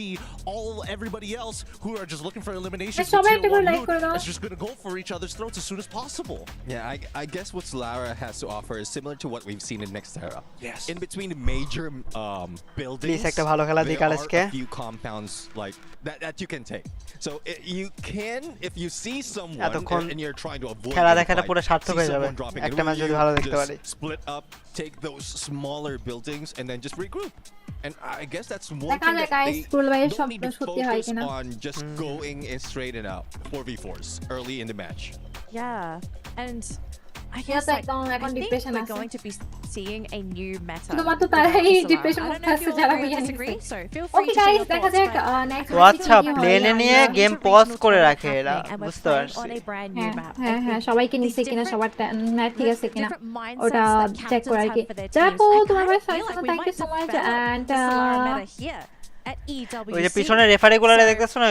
everybody else who are just looking for elimination with সবাই tier একটা করে 1 like loot করে দাও is just going to go for each other's throats as soon as possible. Yeah, I guess what Solara has to offer is similar to what we've seen in Nextera. Yes. In between the major buildings, Please, একটা ভালো খেলা দিক there are আজকে। a few compounds like that you can take. So you can, if you see someone এতক্ষণ and you're trying to avoid খেলা getting দেখাটা fight, পুরো সার্থক see হয়ে যাবে someone dropping একটা it, ম্যাচ যদি you ভালো দেখতে just পারি split up, take those smaller buildings, and then just regroup. And I guess that's one দেখা thing যাক that গাইস they স্কুল ভাইয়ের don't need স্বপ্ন to সত্যি হয় focus কিনা on just going in straight and out 4v4s early in the match. Yeah, and I Yes, guess I like, don't- I I can't think depression we're আছে। going to be seeing a new meta. শুধুমাত্র without তারাই Solara. Depression I don't মধ্যে know if আছে you যারা agree or Beant disagree, so feel free okay to share guys your দেখা thoughts, যাক but next ও আচ্ছা প্লেনে নিয়ে গেম পজ করে রাখে এরা and we're বুঝতে playing পারছি on a brand new map. হ্যাঁ হ্যাঁ সবাইকে নিচে কিনা সবার নেট ঠিক আছে কিনা Different mindsets ওটা that চেক করে আর captains কি have for their যাবো teams. I তোমার kind of ভাই feel like we thank you might so much develop and the Solara meta here at EWC. ওই যে পিছনে রেফারি গুলো দেখতেছ না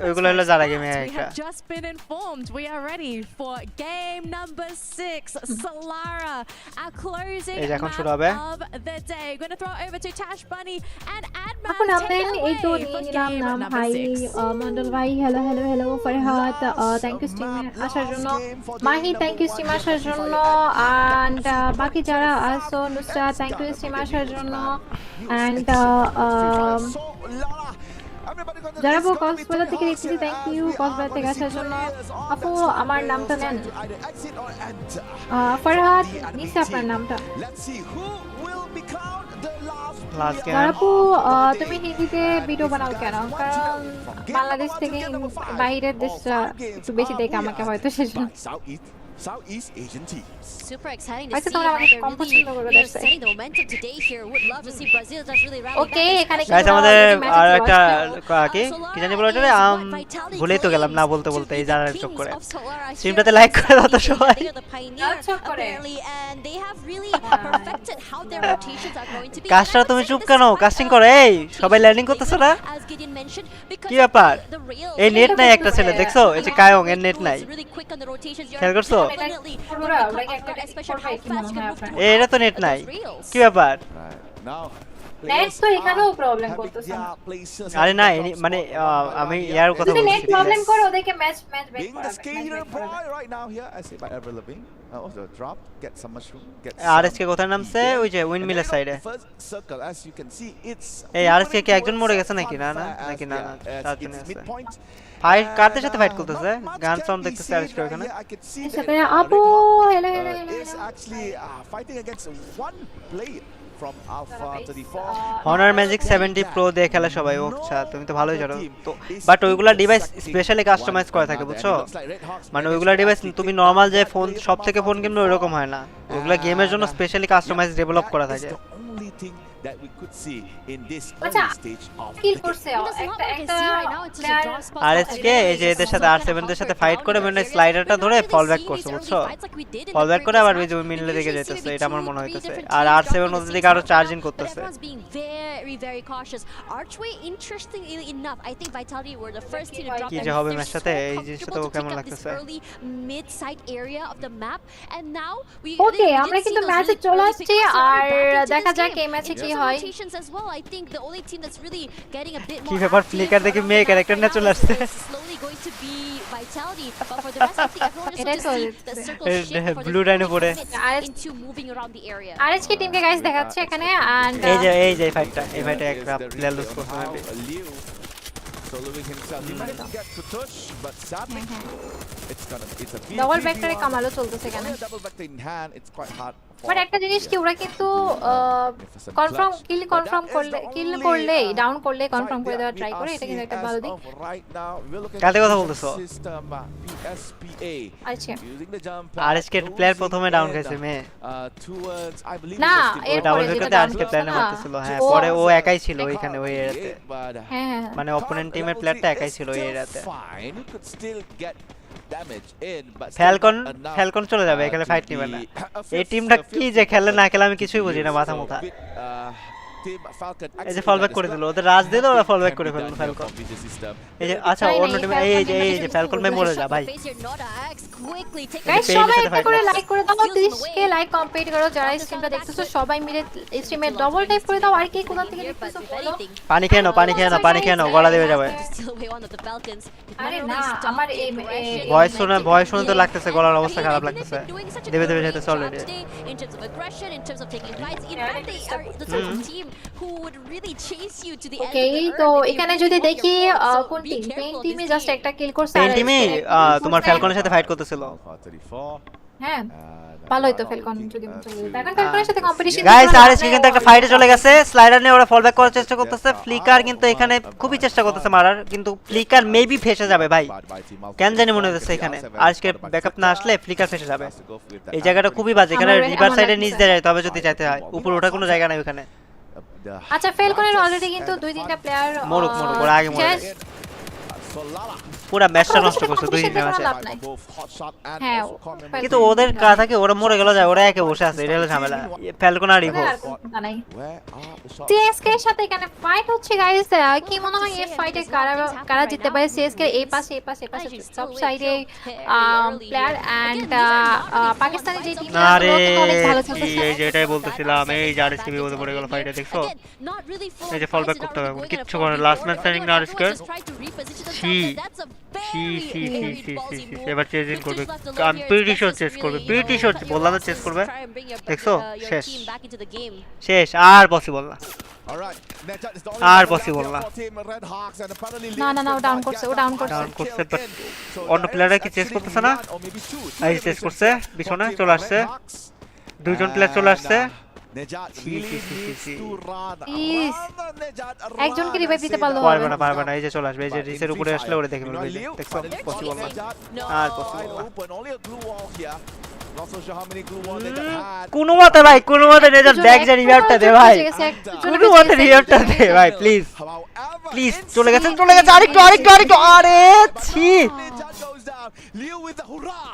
ওইগুলো হলো যারা গেমে We একটা have just been informed we are ready for game number 6. Solara, our closing এই যে এখন map শুরু হবে of the day. Going to throw over to Tash Bunny and Adman. এখন Take আপনার it এই তো away নিয়ে for নিলাম game নাম number হাই 6. মন্ডল ভাই hello hello hello Farhad thank you স্ট্রিমে আসার জন্য মাহি থ্যাংক ইউ স্ট্রিমে আসার জন্য এন্ড বাকি যারা আসো নুসরা থ্যাংক ইউ স্ট্রিমে আসার জন্য এন্ড যারা কক্সবাজার থেকে দেখছি থ্যাংক ইউ কক্সবাজার থেকে আসার জন্য আপু আমার নামটা নেন ফরহাদ নিচে আপনার নামটা আপু তুমি হিন্দিতে ভিডিও বানাও কেন কারণ বাংলাদেশ থেকে বাইরের দেশটা একটু বেশি দেখে আমাকে হয়তো সেজন্য Southeast Asian teams. Super exciting to see how they're really setting the momentum today here. Would love to see Brazil just really rally back. Guys আমাদের আর একটা কি জানি বলে এটা ভুলেই তো গেলাম না বলতে বলতে এই জানার চোখ করে স্ট্রিমটাতে লাইক করে দাও তো সবাই কাস্টটা তুমি চুপ কেন কাস্টিং করো এই সবাই ল্যান্ডিং করতেছ না কি ব্যাপার এই নেট নাই একটা ছেলে দেখছো এই যে কায়ং এর নেট নাই খেয়াল করছো এটা তো নেট নাই কি ব্যাপার নেট তো এখানেও প্রবলেম করতেছে আরে না মানে আমি ইয়ার কথা বলছি নেট প্রবলেম করে ওদেরকে ম্যাচ ব্যাক আরএসকে কোথায় নামছে ওই যে উইন্ডমিলের সাইডে এই আরএসকে কি একজন মরে গেছে নাকি না না নাকি না না চারজন আছে ফাইট কাদের সাথে ফাইট করতেছে গান সাউন্ড দেখতেছে আরএসকে ওখানে সেখানে আপু hello hello is actually fighting against one player from Alpha 34 Honor Magic 70 Pro দিয়ে খেলে সবাই আচ্ছা তুমি তো ভালোই জানো তো বাট ওইগুলা ডিভাইস স্পেশালি কাস্টমাইজ করা থাকে বুঝছো মানে ওইগুলা ডিভাইস তুমি নরমাল যে ফোন সব থেকে ফোন কিনবে ওইরকম হয় না ওইগুলা গেমের জন্য স্পেশালি কাস্টমাইজ ডেভেলপ করা থাকে that we could see in this early stage of kill Corsair একটা RHK এই যে এদের সাথে R7 দের সাথে ফাইট করে মানে স্লাইডারটা ধরে ফল ব্যাক করছে বুঝছো ফল ব্যাক করে আবার ওই যে মিডলে দিকে যাইতেছে এটা আমার মনে হইতেছে আর R7 ওদের দিকে আরো চার্জিং করতেছে কি যে হবে ম্যাচটাতে এই জিনিসটা তো কেমন লাগতেছে ওকে আমরা কিন্তু ম্যাচে চলে আসছি আর দেখা যাক এই ম্যাচে কি হয় কি ব্যাপার ফ্লিকার দেখে মেয়ে ক্যারেক্টার না চলে আসছে ব্লু ডাইনো পড়ে আরএচকে টিমকে গাইস দেখাচ্ছে এখানে এন্ড এই যে ফাইটটা একটা প্লেয়ার লুজ করছে soloing himself. He might get to touch, but sadly, it's a double vector কামালো চলতেছে এখানে double vector in hand. It's quite hard. But একটা জিনিস কি ওরা কিন্তু কনফার্ম করলে ডাউন করলে কনফার্ম করে দেওয়া ট্রাই করে এটা কিন্তু একটা ভালো দিক কাদের কথা বলতেছো আচ্ছা আরএসকে প্লেয়ার প্রথমে ডাউন খাইছে মে না এই ডাবল ভেক্টরে আরএসকে প্লেয়ারে মারতেছিল হ্যাঁ পরে ও একাই ছিল ওইখানে ওই এরিয়াতে হ্যাঁ মানে অপোনেন্ট টিমের প্লেয়ারটা একাই ছিল ওই এরিয়াতে ফ্যালকন চলে যাবে এখানে ফাইট নিবে না এই টিমটা কি যে খেলে না খেলে আমি কিছুই বুঝি না মাথা মুথা এই যে ফল ব্যাক করে দিল ওদের রাজ দিয়ে ওরা ফল ব্যাক করে ফেললো ফ্যালকন এই যে আচ্ছা অন্য টিমে এই যে ফ্যালকন ভাই মরে যা ভাই গাইস সবাই একটা করে লাইক করে দাও 30 কে লাইক কমপ্লিট করো যারা স্ট্রিমটা দেখতেছো সবাই মিলে স্ট্রিমে ডবল টাইপ করে দাও আর কি কোথা থেকে দেখতেছো বলো পানি খেয়ে নাও গলা দেবে যাবে আরে না আমার এই ভয়েস শুনে তো লাগতেছে গলার অবস্থা খারাপ লাগতেছে দেবে যেতে অলরেডি ওকে তো এখানে যদি দেখি কোন টিম পেইন টিমে জাস্ট একটা কিল করছে পেইন টিমে তোমার ফ্যালকনের সাথে ফাইট করতেছিল হ্যাঁ ভালোই তো ফ্যালকন যদি দেখেন ফ্যালকনের সাথে কম্পিটিশন গাইস আরএসকে কিন্তু একটা ফাইটে চলে গেছে স্লাইডার নিয়ে ওরা ফল ব্যাক করার চেষ্টা করতেছে ফ্লিকার কিন্তু এখানে খুবই চেষ্টা করতেছে মারার কিন্তু ফ্লিকার মেবি ফেসে যাবে ভাই কেন জানি মনে হচ্ছে এখানে আরএসকে ব্যাকআপ না আসলে ফ্লিকার ফেসে যাবে এই জায়গাটা খুবই বাজে এখানে রিভার সাইডে নিচ দিয়ে যায় তবে যদি যেতে হয় উপরে ওঠা কোনো জায়গা নাই ওখানে আচ্ছা ফ্যালকনের অলরেডি কিন্তু 2-3টা প্লেয়ার মরুক ওরা আগে মরে পুরো ম্যাচটা নষ্ট করছে দুই দিনের ম্যাচে হ্যাঁ কিন্তু ওদের কাজ থাকে ওরা মরে গেল যায় ওরা একে বসে আছে এটা হলো ঝামেলা ফ্যালকন আর ইভো সিএসকে এর সাথে এখানে ফাইট হচ্ছে গাইস কি মনে হয় এই ফাইটে কারা জিততে পারে সিএসকে এই পাশে সব সাইডে প্লেয়ার এন্ড পাকিস্তানি যে টিম আরে এই যে এটাই বলতেছিলাম এই যে আরএসকে বিপদে পড়ে গেল ফাইটে দেখছো এই যে ফল ব্যাক করতে হবে কিচ্ছু করে লাস্ট ম্যাচ স্ট্যান্ডিং না আরএসকে এবার চেজিং করবে আমি প্রিটি শট চেস করবে প্রিটি শট বললাম না চেস করবে দেখছো শেষ আর পসিবল না আর পসিবল না না ও ডাউন করছে বাট অন্য প্লেয়াররা কি চেস করতেছে না এই চেস করছে পিছনে চলে আসছে দুইজন প্লেয়ার চলে আসছে Nejat really needs to run. একজনকে রিভাইভ দিতে পারলো পারবে না এই যে চলে আসবে এই যে রিসের উপরে আসলে ওরে দেখে ফেলবে দেখছো পসিবল না আর পসিবল না only a glue wall here. Not so sure how many glue wall Nejat had. কোনো মতে নেজার ব্যাক যে রিভাইভটা দে ভাই কোনো মতে রিভাইভটা দে ভাই প্লিজ চলে গেছে আরেকটু আরে ছি Liu with the hurrah.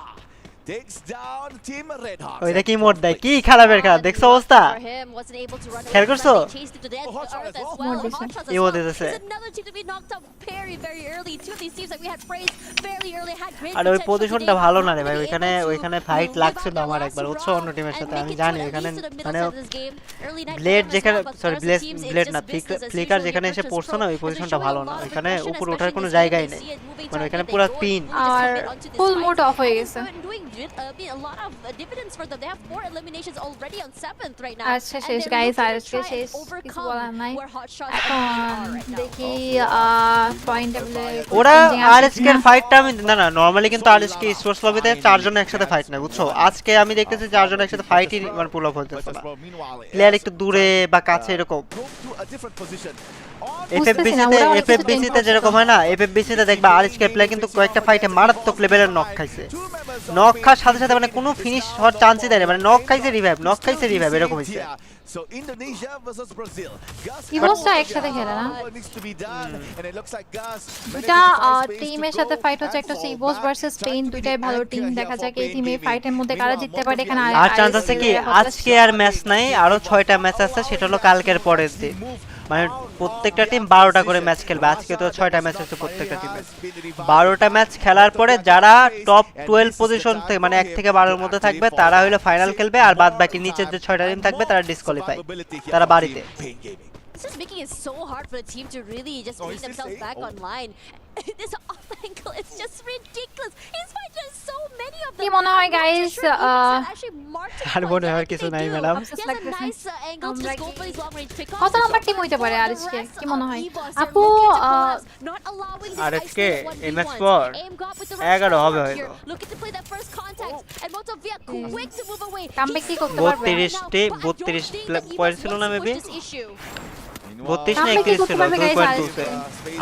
Takes down Team Red Hawks. ওইটা কি মোড দেয় কি খারাপের খেলা দেখছো অবস্থা খেয়াল করছো এই ওদের আছে আর ওই পজিশনটা ভালো না রে ভাই ওইখানে ফাইট লাগছে না আমার একবার উৎস অন্য টিমের সাথে আমি জানি এখানে মানে ব্লেড যেখানে সরি ব্লেড না ফ্লিকার যেখানে এসে পড়ছে না ওই পজিশনটা ভালো না এখানে উপর ওঠার কোনো জায়গাই নেই মানে এখানে পুরো পিন আর ফুল মোড অফ হয়ে গেছে a lot of dividends for them. They have 4 eliminations already on 7th right now. আচ্ছা শেষ গাইস আর শেষ কিছু বলার নাই এখন দেখি পয়েন্ট টেবিলে ওরা আরএসকে এর ফাইটটা আমি না নরমালি কিন্তু আরএসকে স্পোর্টস লবিতে চারজন একসাথে ফাইট না বুঝছো আজকে আমি দেখতেছি চারজন একসাথে ফাইটই মানে পুল অফ হচ্ছে না প্লেয়ার একটু দূরে বা কাছে এরকম এফএফবিসি তে যেরকম হয় না এফএফবিসি তে দেখবা আরএসকে প্লেয়ার কিন্তু কয়েকটা ফাইটে মারাত্মক লেভেলের নক খাইছে নক খাওয়ার সাথে সাথে মানে কোনো ফিনিশ হওয়ার চান্সই দেয় না মানে নক খাইছে রিভাইভ এরকম হইছে So Indonesia versus Brazil. ইভোসটা একসাথে খেলে না দুটা টিমের সাথে ফাইট হচ্ছে একটা ইভোস ভার্সেস স্পেন দুটাই ভালো টিম দেখা যায় এই টিমে ফাইটের মধ্যে কারা জিততে পারে এখানে আর চান্স আছে কি আজকে আর ম্যাচ নাই আরো 6টা ম্যাচ আছে সেটা হলো কালকের পরের দিন মানে প্রত্যেকটা টিম 12টা করে ম্যাচ খেলবে আজকে তো 6টা ম্যাচ আছে প্রত্যেকটা টিমে 12টা ম্যাচ খেলার পরে যারা টপ 12 পজিশন থেকে মানে 1 থেকে 12 এর মধ্যে থাকবে তারা হলো ফাইনাল খেলবে আর বাদ বাকি নিচের যে 6টা টিম থাকবে তারা ডিসকোয়ালিফাই তারা বাড়িতে This is making it so hard for the team to really just bring themselves back online. This off angle is just ridiculous. He's fighting so many of them. কি মনে হয় গাইস আর মনে হয় কিছু নাই ম্যাডাম কত নাম্বার টিম হইতে পারে আরএসকে কি মনে হয় আপু আরএসকে এই ম্যাচ পর 11 হবে হয়তো কামব্যাক কি করতে পারবে 32 পয়েন্ট ছিল না মেবি 32 না 31 ছিল 2.2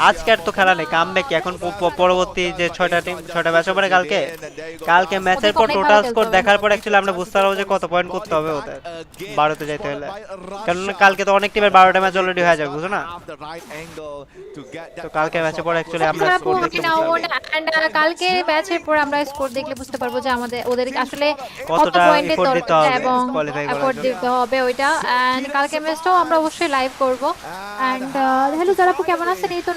আজকে আর তো খেলা নেই কামব্যাক এখন পরবর্তী যে 6টা টিম 6টা ম্যাচ হবে কালকে ম্যাচের পর টোটাল স্কোর দেখার পর অ্যাকচুয়ালি আমরা বুঝতে পারবো যে কত পয়েন্ট করতে হবে ওদের 12 তে যাইতে হলে কারণ কালকে তো অনেক টিমের 12টা ম্যাচ অলরেডি হয়ে যাবে বুঝো না তো কালকে ম্যাচের পর অ্যাকচুয়ালি আমরা স্কোর দেখতে পারবো কালকে ম্যাচের পর আমরা স্কোর দেখলে বুঝতে পারবো যে আমাদের ওদের আসলে কতটা পয়েন্টের দিতে হবে এবং কোয়ালিফাই এফোর্ট দিতে হবে ওইটা এন্ড কালকে ম্যাচটাও আমরা অবশ্যই লাইভ করব এন্ড হ্যালো যারা আপু কেমন আছেন এই তো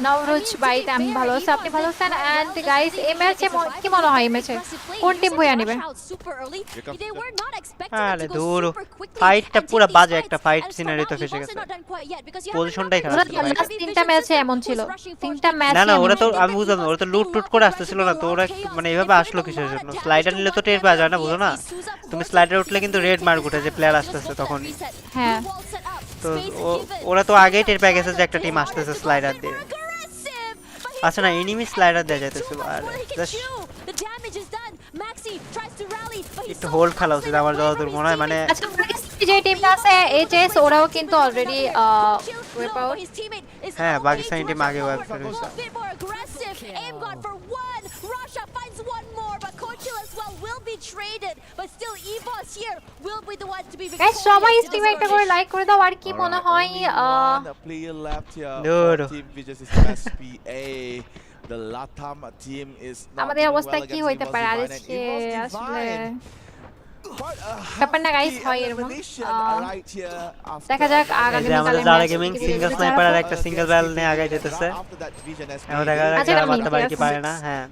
নওরোজ বাইতে আমি ভালো আছি আপনি ভালো আছেন এন্ড গাইস এই ম্যাচে কি মনে হয় এই ম্যাচে কোন টিম বইয়া নেবে আরে দূর ফাইটটা পুরো বাজে একটা ফাইট সিনারি তো ফেসে গেছে পজিশনটাই খারাপ ছিল লাস্ট তিনটা ম্যাচে এমন ছিল তিনটা ম্যাচ না ওরা তো আমি বুঝলাম ওরা তো লুট টুট করে আসতেছিল না তো ওরা মানে এইভাবে আসলো কিসের জন্য স্লাইডার নিলে তো টের পাওয়া যায় না বুঝো না তুমি স্লাইডার উঠলে কিন্তু রেড মার্ক উঠে যে প্লেয়ার আসতেছে তখন হ্যাঁ তো ওরা তো আগেই টের পেয়ে গেছে যে একটা টিম আসতেছে স্লাইডার দিয়ে আচ্ছা না এনিমি স্লাইডার দেয়া যাইতেছিল আর একটু হোল্ড খেলা উচিত আমার যতদূর মনে হয় মানে আচ্ছা যে টিমটা আছে এইচএস ওরাও কিন্তু অলরেডি ওয়েপ আউট হ্যাঁ পাকিস্তানি টিম আগে ওয়েপ হয়েছে গাইস সবাই স্ট্রিমে একটা করে লাইক করে দাও আর কি মনে হয় আমাদের অবস্থা কি হইতে পারে আজকে আসলে ব্যাপারটা গাইস হয় এরকম দেখা যাক আগামী আমাদের যারা গেমিং সিঙ্গেল স্নাইপার আর একটা সিঙ্গেল ব্যারেল নিয়ে আগাই যেতেছে এখন দেখা যাক যারা মারতে পারে কি পারে না হ্যাঁ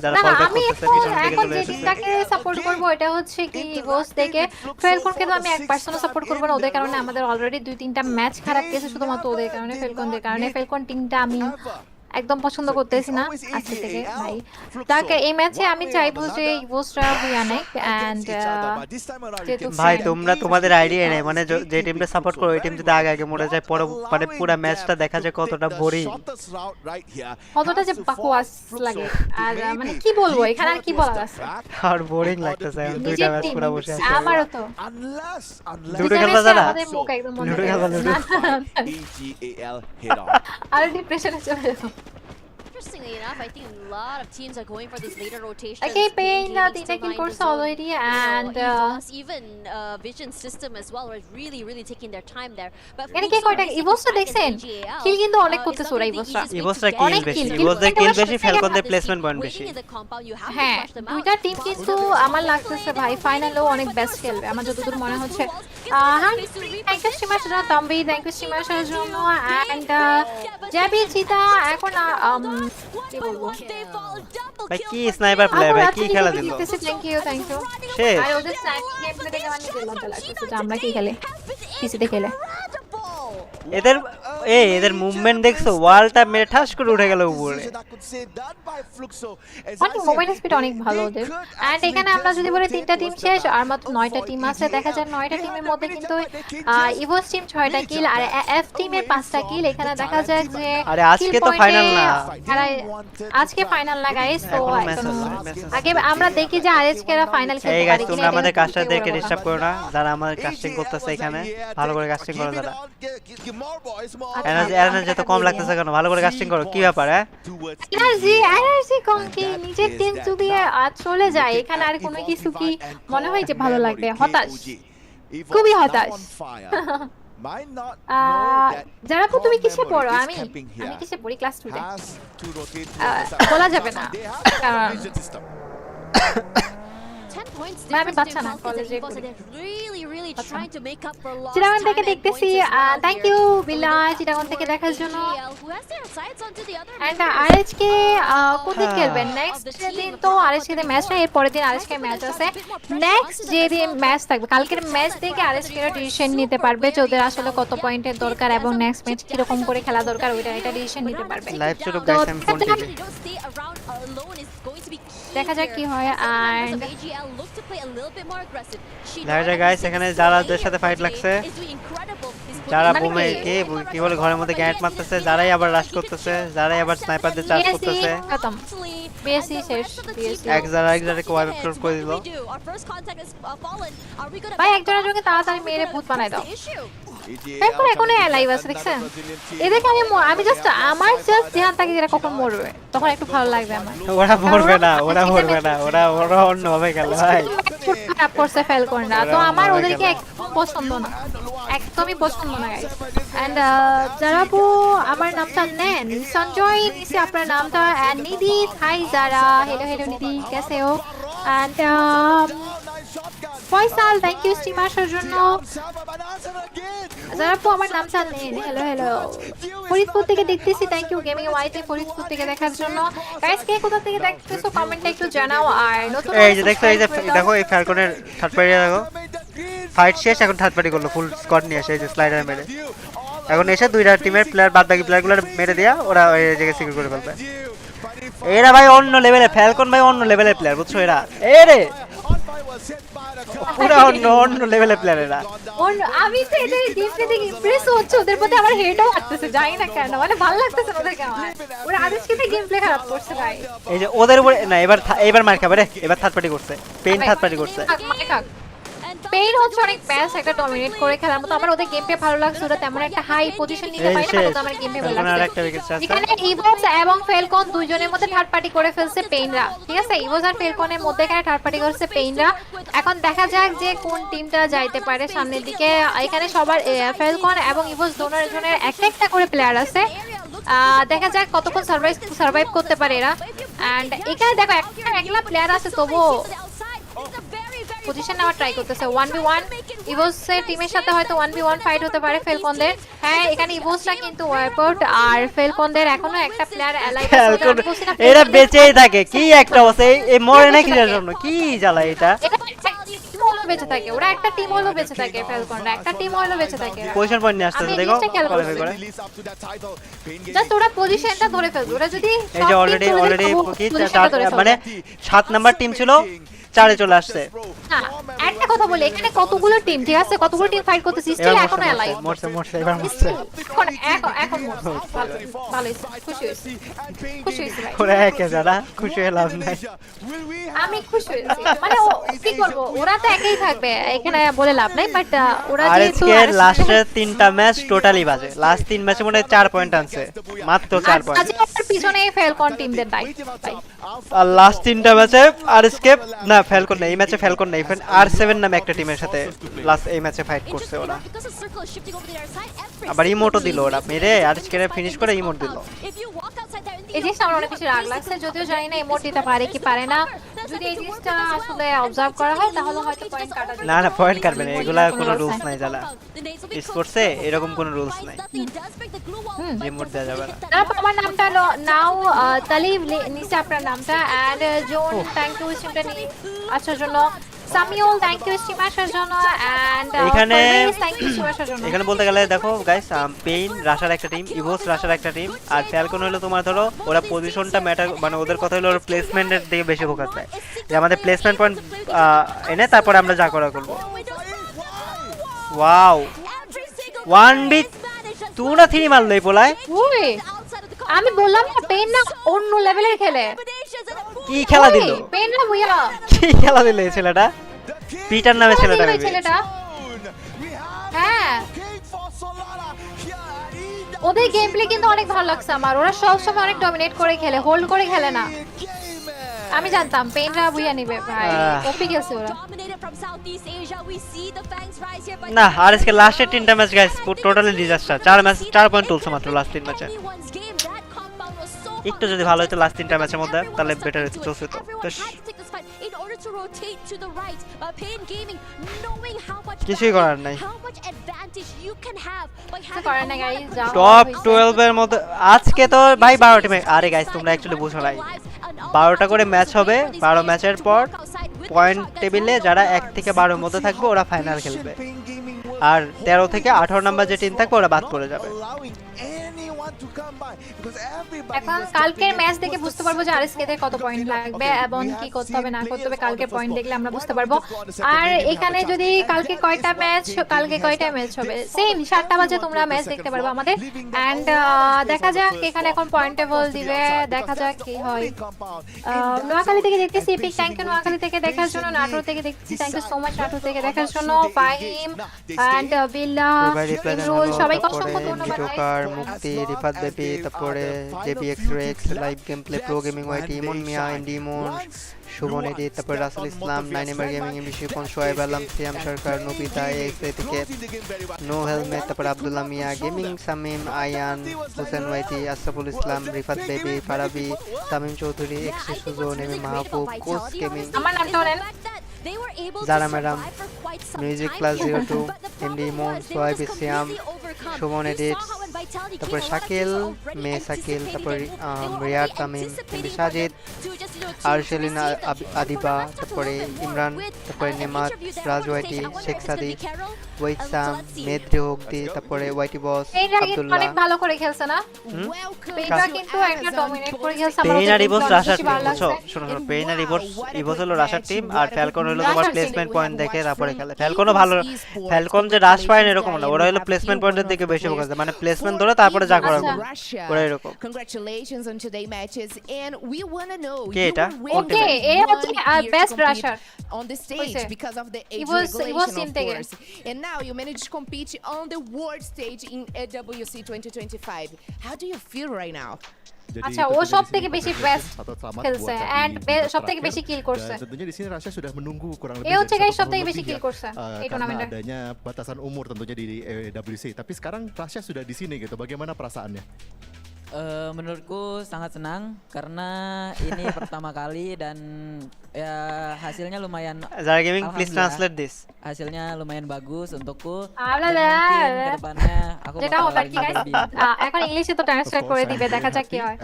যারা ফল ব্যাক করতেছে পিছন থেকে চলে এসেছে টিমটাকে সাপোর্ট করব এটা হচ্ছে কি বস থেকে ফেলকনকে তো আমি 1% সাপোর্ট করব না ওদের কারণে আমাদের অলরেডি 2-3টা ম্যাচ খারাপ গেছে শুধুমাত্র ওদের কারণে ফেলকনদের কারণে ফেলকন টিমটা আমি একদম পছন্দ করতেছি না আজকে থেকে ভাই। তাকে এই ম্যাচে আমি চাইবো যে ইভোসরা বিয়ানেক এন্ড ভাই তোমরা তোমাদের আইডিয়া নেই মানে যে টিমটা সাপোর্ট করো ওই টিম যদি আগে আগে মরে যায় পরে মানে পুরো ম্যাচটা দেখা যায় কতটা বোরিং, কতটা যে বাকওয়াস লাগে। আর মানে কি বলবো এখানে আর কি বলার আছে, আর বোরিং লাগতেছে। দুইটা ম্যাচ পুরো বসে আছে। আমারও তো দুটো খেলবা যারা আমাদের মুখ একদম মনে দুটো খেলবা না EGAL head on. আর ডিপ্রেশনে চলে যাবো। Interestingly enough, I think a lot of teams are going for these later rotations. Okay, Pain taking course already, and even vision system as well are really taking their time there. But এখানে কি কয়টা ইভোসটা দেখছেন কিল কিন্তু অনেক করতেছে ওরা ইভোসটা কিল বেশি, ইভোসদের কিল বেশি, ফ্যালকনদের প্লেসমেন্ট পয়েন্ট বেশি। হ্যাঁ দুইটা টিম কিন্তু আমার লাগতেছে ভাই ফাইনালেও অনেক বেস্ট খেলবে আমার যতদূর মনে হচ্ছে। হ্যাঁ থ্যাংক ইউ সো মাচ তাম্বি, থ্যাংক ইউ সো মাচ জন্য এন্ড জ্যাবি চিতা এখন কি বলবো ভাই কি স্নাইপার প্লেয়ার ভাই কি খেলা দিল। থ্যাংক ইউ শেষ আর ওদের স্নাইপার গেম প্লে দেখে মানে দিল মজা লাগছে যে আমরা কি খেলে পিসিতে খেলে। এদের মুভমেন্ট দেখছো ওয়ালটা মেরে ঠাস করে উঠে গেল উপরে। মানে মোবাইল স্পিড অনেক ভালো ওদের। এন্ড এখানে আমরা যদি বলি তিনটা টিম শেষ আর মাত্র 9টা টিম আছে। দেখা যায় 9টা টিমের মধ্যে কিন্তু ইভোস টিম 6টা কিল আর এফ টিমের 5টা কিল। এখানে দেখা যায় যে আরে আজকে তো ফাইনাল না, আজকে ফাইনাল না গাইস। তো আগে আমরা দেখি যে আরএইচকে এরা ফাইনাল খেলতে পারে। এই গাইস তোমরা আমাদের কাস্টারদেরকে ডিস্টার্ব করো না, যারা আমাদের কাস্টিং করতেছে এখানে ভালো করে কাস্টিং করো। যারা এনার্জি তো কম লাগতেছে কেন, ভালো করে কাস্টিং করো। কি ব্যাপার এনার্জি কম কি নিজের টিম যদি চলে যায় এখানে আর কোনো কিছু কি মনে হয় যে ভালো লাগবে। হতাশ, খুবই হতাশ। যারা তুমি কিসে পড়ো? আমি কিসে পড়ি? ক্লাস 2 তে। বলা যাবে না কারণ আমি বাচ্চা না কলেজে চিটাগং থেকে দেখতেছি। থ্যাংক ইউ বিল্লা চিটাগং থেকে দেখার জন্য। এন্ড আরএইচকে কোথায় খেলবেন নেক্সট দিন? তো আরএইচকে তে ম্যাচ না, এর পরের দিন আরএইচকে ম্যাচ আছে। নেক্সট যে দিন ম্যাচ থাকবে কালকের ম্যাচ দেখে আরএইচকে ডিসিশন নিতে পারবে যে ওদের আসলে কত পয়েন্টের দরকার এবং নেক্সট ম্যাচ কি রকম করে খেলা দরকার ওইটা এটা ডিসিশন নিতে পারবে। লাইভ শুরু গাইস আমি ফোন টিভি দেখা যাক কি হয়। আর দেখা যায় গাইস এখানে যারা ওদের সাথে ফাইট লাগছে, যারা বোমে কি বলে ঘরের মধ্যে গ্যানেট মারতেছে, যারাই আবার রাশ করতেছে, যারাই আবার স্নাইপার দিয়ে চার্জ করতেছে। খতম বিএসসি শেষ। বিএসসি একজনকে ওয়াইপ আউট করে দিল ভাই। একজনের জন্য তাড়াতাড়ি মেরে ভূত বানাই দাও। এখন এখনো লাইভ আছে দেখছেন এদেরকে। আমি জাস্ট আমার জাস্ট ধ্যান থাকে যেটা কখন মরবে তখন একটু ভালো লাগবে আমার। ওরা মরবে না, ওরা মরবে না, ওরা অন্য ভাবে খেলে ভাই। খারাপ করছে ফ্যালকনরা, তো আমার ওদেরকে একদম পছন্দ না, একদমই পছন্দ না গাইস। এন্ড যারা আমার নামটা নেন সঞ্জয় নিছি আপনার নামটা। এন্ড নিধি হাই যারা, হেলো হেলো নিধি कैसे हो? And Faisal thank you stream আসার জন্য। যারা আমার নামটা নেন হেলো হেলো। ফরিদপুর থেকে দেখতেছি, থ্যাংক ইউ গেমিং ওয়াইতে ফরিদপুর থেকে দেখার জন্য। গাইস কে কোথা থেকে দেখতেছো কমেন্টে একটু জানাও। আর নতুন এই যে দেখো, এই যে দেখো এই ফ্যালকনের থার্ড পার্টি দেখো ফাইট শেষ, এখন থার্ড পার্টি করলো ফুল স্কোয়াড নিয়ে এসে এই যে স্লাইডার মেরে এখন এসে দুইটা টিমের প্লেয়ার বাদ বাকি প্লেয়ারগুলো মেরে দেয়া ওরা ওই জায়গায় সিকিউর করে ফেলবে। এরা ভাই অন্য লেভেলে, ফ্যালকন ভাই অন্য লেভেলের প্লেয়ার বুঝছো। এরা এরে পুরো অন্য লেভেলের প্লেয়ার এরা। আমি তো এদের গেমপ্লে দেখে ইমপ্রেস হচ্ছে, ওদের প্রতি আমার হেটও লাগতেছে, জানি না কেন মানে ভালো লাগতেছে ওদেরকে আমার। ওরা আজকে থেকে গেমপ্লে খারাপ করছে ভাই। এই যে ওদের উপরে না এবার মার খাবে রে। এবার থার্ড পার্টি করছে, পেইন থার্ড পার্টি করছে। পেইন হচ্ছে অনেক ম্যাচ একটা ডমিনেট করে খেলার মতো। আমার ওদের গেমপ্লে ভালো লাগছে, ওরা তেমন একটা হাই পজিশন নিতে পারে না, কিন্তু আমার গেমপ্লে ভালো লাগছে। এখানে ইভোস এবং ফেলকন দুইজনের মধ্যে থার্ড পার্টি করে ফেলছে পেইনরা, ঠিক আছে। ইভোস আর ফেলকনের মধ্যে এখানে থার্ড পার্টি করছে পেইনরা। এখন দেখা যাক যে কোন টিমটা যাইতে পারে সামনের দিকে। এখানে সবার ফেলকন এবং ইভোস দুজনের একটা করে প্লেয়ার আছে। দেখা যাক কতক্ষণ সার্ভাইভ করতে পারে এরা। এন্ড এখানে দেখো একলা প্লেয়ার আছে তবুও পজিশন নেওয়ার ট্রাই করতেছে। 1v1 ইভোসের টিমের সাথে হয়তো 1v1 ফাইট হতে পারে ফেলকনদের। হ্যাঁ এখানে ইভোসটা কিন্তু ওয়াইপ আউট আর ফেলকনদের এখনো একটা প্লেয়ার অ্যালাইভ আছে। এরা বেঁচেই থাকে কি একটা অবস্থা, এই মরে না কিসের জন্য, কি জ্বালা এটা। বেঁচে থাকে, ওরা একটা টিম হলো বেঁচে থাকে, ফ্যালকনরা একটা টিম হলো বেঁচে থাকে। পজিশন পয়েন্ট নিয়ে আসছে দেখো কোয়ালিফাই করে জাস্ট ওরা পজিশনটা ধরে ফেলবে। ওরা যদি এই যে অলরেডি কি মানে 7 নাম্বার টিম ছিল 4-এ চলে আসছে। না একটা কথা বলি, এখানে কতগুলো টিম, ঠিক আছে, কতগুলো টিম ফাইট করতেছে, স্টিল এখনো অ্যালাইভ। মরছে এবার মরছে এখন ভালো হইছে, খুশি হইছে ভাই। ওরা একে যারা খুশি হলাম না, আমি খুশি হইছি। মানে কি করব, ওরা তো একই থাকবে, এখানে বলে লাভ নাই, বাট ওরা যেহেতু আজকে লাস্টের 3টা ম্যাচ টোটালি বাজে। লাস্ট 3 ম্যাচে মনে হয় 4 পয়েন্ট আনছে, মাত্র 4 পয়েন্ট। আজকে পিছনে ফ্যালকন টিমদের দায়িত্ব ভাই। আর লাস্ট 3টা ম্যাচে আরএসকে না ফ্যালকন না, এই ম্যাচে ফ্যালকন না, ইভেন আর7 নামে একটা টিমের সাথে লাস্ট এই ম্যাচে ফাইট করছে ওরা। আবার ইমোটও দিল ওরা, মেরে আরএসকে ফিনিশ করে ইমোট দিল। এই জিনিসটা আমার অনেক বেশি রাগ লাগছে, যদিও জানি না ইমোট দিতে পারে কি পারে না। যদি এই জিনিসটা আসলে অবজার্ভ করা হয় তাহলে হয়তো পয়েন্ট কাটা যাবে। না পয়েন্ট কাটবে না, এগুলা কোনো রুলস নাই জানা। স্পোর্টসে এরকম কোনো রুলস নাই, ইমোট দেওয়া যাবে না। তারপর আমার নামটা নাও তালিব নিচে আপনার নামটা, এন্ড জোন থ্যাংক ইউ স্ট্রিমটা নিয়ে আসার জন্য, সামিউল থ্যাংক ইউ স্ট্রিম আসার জন্য, এন্ড এখানে থ্যাংক ইউ স্ট্রিম আসার জন্য। এখানে বলতে গেলে দেখো গাইস, পেইন রাশার একটা টিম, ইভোস রাশার একটা টিম, আর ফ্যালকন হলো তোমার ধরো ওরা পজিশনটা ম্যাটার, মানে ওদের কথা হলো প্লেসমেন্টের দিকে বেশি ফোকাস দেয়, যে আমাদের প্লেসমেন্ট পয়েন্ট এনে তারপরে আমরা যা করা করব। ওয়াও 1v2 না 3 মারলো এই পোলায়। আমি বললাম না পেন না অন্য লেভেলের খেলে। কি খেলা দিল, পেন না ভুইয়া কি খেলা দিল এই ছেলেটা, পিটার নামে ছেলেটা। হ্যাঁ ওদের গেম প্লে কিন্তু অনেক ভালো লাগছে আমার, ওরা সব সময় অনেক ডমিনেট করে খেলে, হোল্ড করে খেলে না। আমি জানতাম পেনরা বুইয়া নিবে ভাই, ওপি গেছে ওরা। না আর আজকে লাস্টের 3টা match guys totally disaster. 4 point তুলছে মাত্র লাস্ট 3 ম্যাচে। একটু যদি ভালো হতো লাস্ট 3টা ম্যাচের মধ্যে তাহলে বেটার হতো, চলছে তো। কিছুই করার নাই, টপ 12 এর মধ্যে আজকে তো ভাই 12 টিমে। আরে গাইস তোমরা অ্যাকচুয়ালি বুঝো নাই, 12টা করে ম্যাচ হবে, 12 ম্যাচের পর পয়েন্ট টেবিলে যারা 1 থেকে 12 এর মধ্যে থাকবে ওরা ফাইনাল খেলবে, আর 13 থেকে 18 নাম্বার যে টিম থাকবে ওরা বাদ পড়ে যাবে। এখন কালকের ম্যাচ দেখে বুঝতে পারবো যে আরএসকে তে কত পয়েন্ট লাগবে এবং কি করতে হবে না করতে হবে, কালকে পয়েন্ট দেখলে আমরা বুঝতে পারবো। আর এখানে যদি কালকে কয়টা ম্যাচ হবে, সেম 7টা বাজে তোমরা ম্যাচ দেখতে পারবে আমাদের। এন্ড দেখা যাক এখানে এখন পয়েন্ট টেবল দিবে, দেখা যাক কি হয়। নোয়াখালী থেকে দেখতেছি এপিক, থ্যাংক ইউ নোয়াখালী থেকে দেখার জন্য। নাটোর থেকে দেখতেছি, thank you so much Natore থেকে দেখার জন্য। ফাহিম এন্ড বিল্লা রুল সবাইকে অসংখ্য ধন্যবাদ। মুক্তি রিফাত বেবি, তারপরে JBX Rex, live game play, pro gaming YT, Emon Miah, ইন্ডিমন, শুভন এডি, তারপরে রাসেল ইসলাম, 9 এমআর গেমিং, বিশ্বপন, সোয়েব আলম, সিয়াম সরকার, নবিতা এক্স থেকে নো হেলমেট, তারপরে Abdullah Miah gaming, Samim, Ayan, Hossain YT, Ashraful Islam, Rifat baby, Farabi, Tamim Chowdhury, এক্সে সুজন, এমি মাহবুব, কোচ গেমিং, আমার নামটা বলেন, Zara madam, music class 02, MD Emon, Shoaib Siam, Shuvon edits, তারপরে শাকিল, মে শাকিল, তারপরে রিয়াদ তামিম, এমডি সাজিদ, আরশেলিন আদিবা, তারপরে ইমরান, তারপরে নেমাত, রাজওয়াইটি, শেখ সাদিক, ওয়াইসাম, মেদ্রি হকদি, তারপরে ওয়াইটি বস, আব্দুল্লাহ। অনেক ভালো করে খেলছে না পেইনরা, কিন্তু একটা ডমিনেট করে খেলছে। পেইন আর ইভোস রাশার টিম, বুঝছো? শোনো পেইন আর ইভোস হলো রাশার টিম, আর ফ্যালকন হলো তোমার প্লেসমেন্ট পয়েন্ট দেখে তারপরে খেলে। ফ্যালকনও ভালো, ফ্যালকন যে রাশ পায় না এরকম না, ওরা হলো প্লেসমেন্ট পয়েন্টের দিকে বেশি ফোকাস দেয়, মানে প্লেসমেন্ট ধরে তারপরে যা করা হবে ওরা এরকম। Congratulations on today matches, and we want to know কে এটা? ওকে এ হচ্ছে best rusher on the stage because of the age was regulation, of team course. And now you managed to compete on the world stage in AWC 2025. How do you feel right now? আচ্ছা ও সবথেকে বেশি best খেলছে and সবথেকে বেশি কিল করছে। Tentunya di sini Rasha sudah menunggu kurang lebih. এই হচ্ছে guys সবথেকে বেশি কিল করছে এই টুর্নামেন্টে। Adanya batasan umur tentunya di AWC. Tapi sekarang Rasha sudah di sini gitu. Bagaimana perasaannya? Menurutku sangat senang karena ini pertama kali dan ya hasilnya lumayan. Zara Gaming, please translate this. Hasilnya lumayan bagus untukku. Alhamdulillah. Mungkin kedepannya যেটা হবে কি guys এখন ইংলিশে তো translate করে দিবে দেখা যাক কি হয়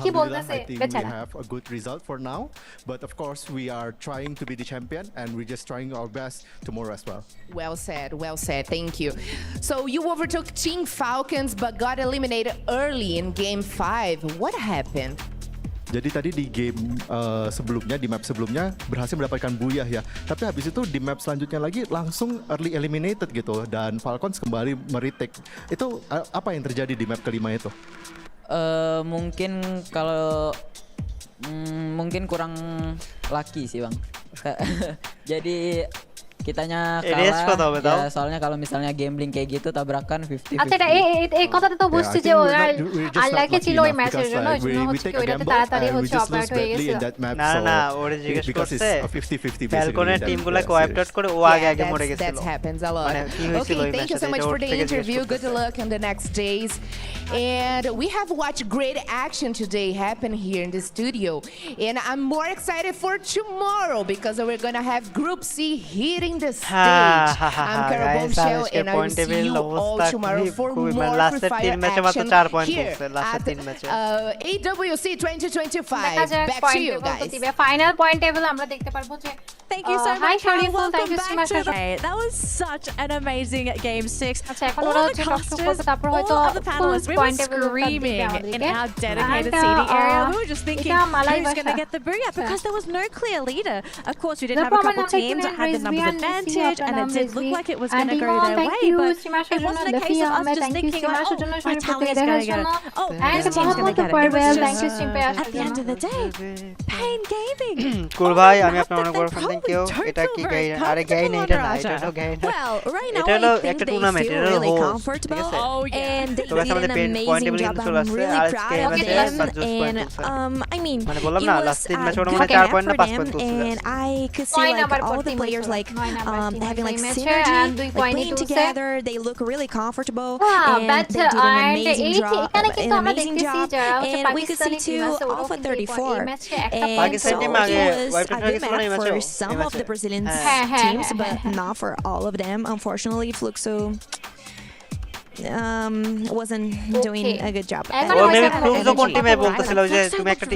কি বলতেছে বেচারা have a good result for now but of course we are trying to be the champion and we're just trying our best tomorrow as well. Well said, thank you. So you overtook Team Falcons but got eliminated early in game 5. What happened? Jadi tadi di game sebelumnya, di map sebelumnya berhasil mendapatkan buyah ya. Tapi habis itu di map selanjutnya lagi langsung early eliminated gitu dan Falcons kembali meretake. Itu apa yang terjadi di map kelima itu? Mungkin kalau mungkin kurang lucky sih Bang. Jadi kitanya kalah ya, soalnya kalau misalnya gambling kayak gitu tabrakan 50-50 আচ্ছা এটা এই কথাটা তো বুঝছি যে ওরা আল্লাহকে ছিল ওই ম্যাচের জন্য ওইজন্য হচ্ছে কি ওইটাতে তাড়াতাড়ি হচ্ছে অপারেট হয়ে গেছে না ওরে জিজ্ঞেস করছে 50-50 ফ্যালকনের টিমগুলো কোয়াইপ আউট করে ও আগে মরে গেছিল That happens a lot. Okay, thank you so much for the interview. Good luck in the next days. And we have watched great action today happen here in the studio. And I'm more excited for tomorrow because we're going to have Group C hitting the stage. I'm KRULL and I will see you all tomorrow for more free fire action here at AWC 2025. Back to you guys. Final point table আমরা দেখতে পারবো যে Thank you so much. Thank you so much. That was such an amazing game 6. আচ্ছা এখন ওরা হচ্ছে casters তারপর হয়তো all of the panelists we were screaming in our dedicated seating area. We were just thinking who's going to get the booyah because there was no clear leader. Of course we did have a couple teams that had the numbers advantage and it did look like it was going to go their way but it wasn't a case of us just thinking like oh my tally's going to get it. Oh this team's going to get it. At the end of the day Pain Gaming. Cool ভাই আমি আপনার অনেক বড় fan thank you এটা কি গাইন আরে গাইন এটা না এটা তো গাইন Well, right now এটা I think একটা they টুর্নামেন্ট feel এটা really host comfortable and they did an amazing job. I'm really proud of them and I mean মানে বললাম না লাস্ট তিন ম্যাচ ওরা মানে 4 পয়েন্ট না 5 পয়েন্ট তুলছে and I could see like all the players like having like synergy like playing together they look really comfortable and they did an amazing job and we could see too Alpha 34 and so it was a good match for some of the Brazilian teams but not for all of them unfortunately Fluxo wasn't doing a good job. ও maybe Fluxo কোন টিমে বলতেছিল যে তুমি একটা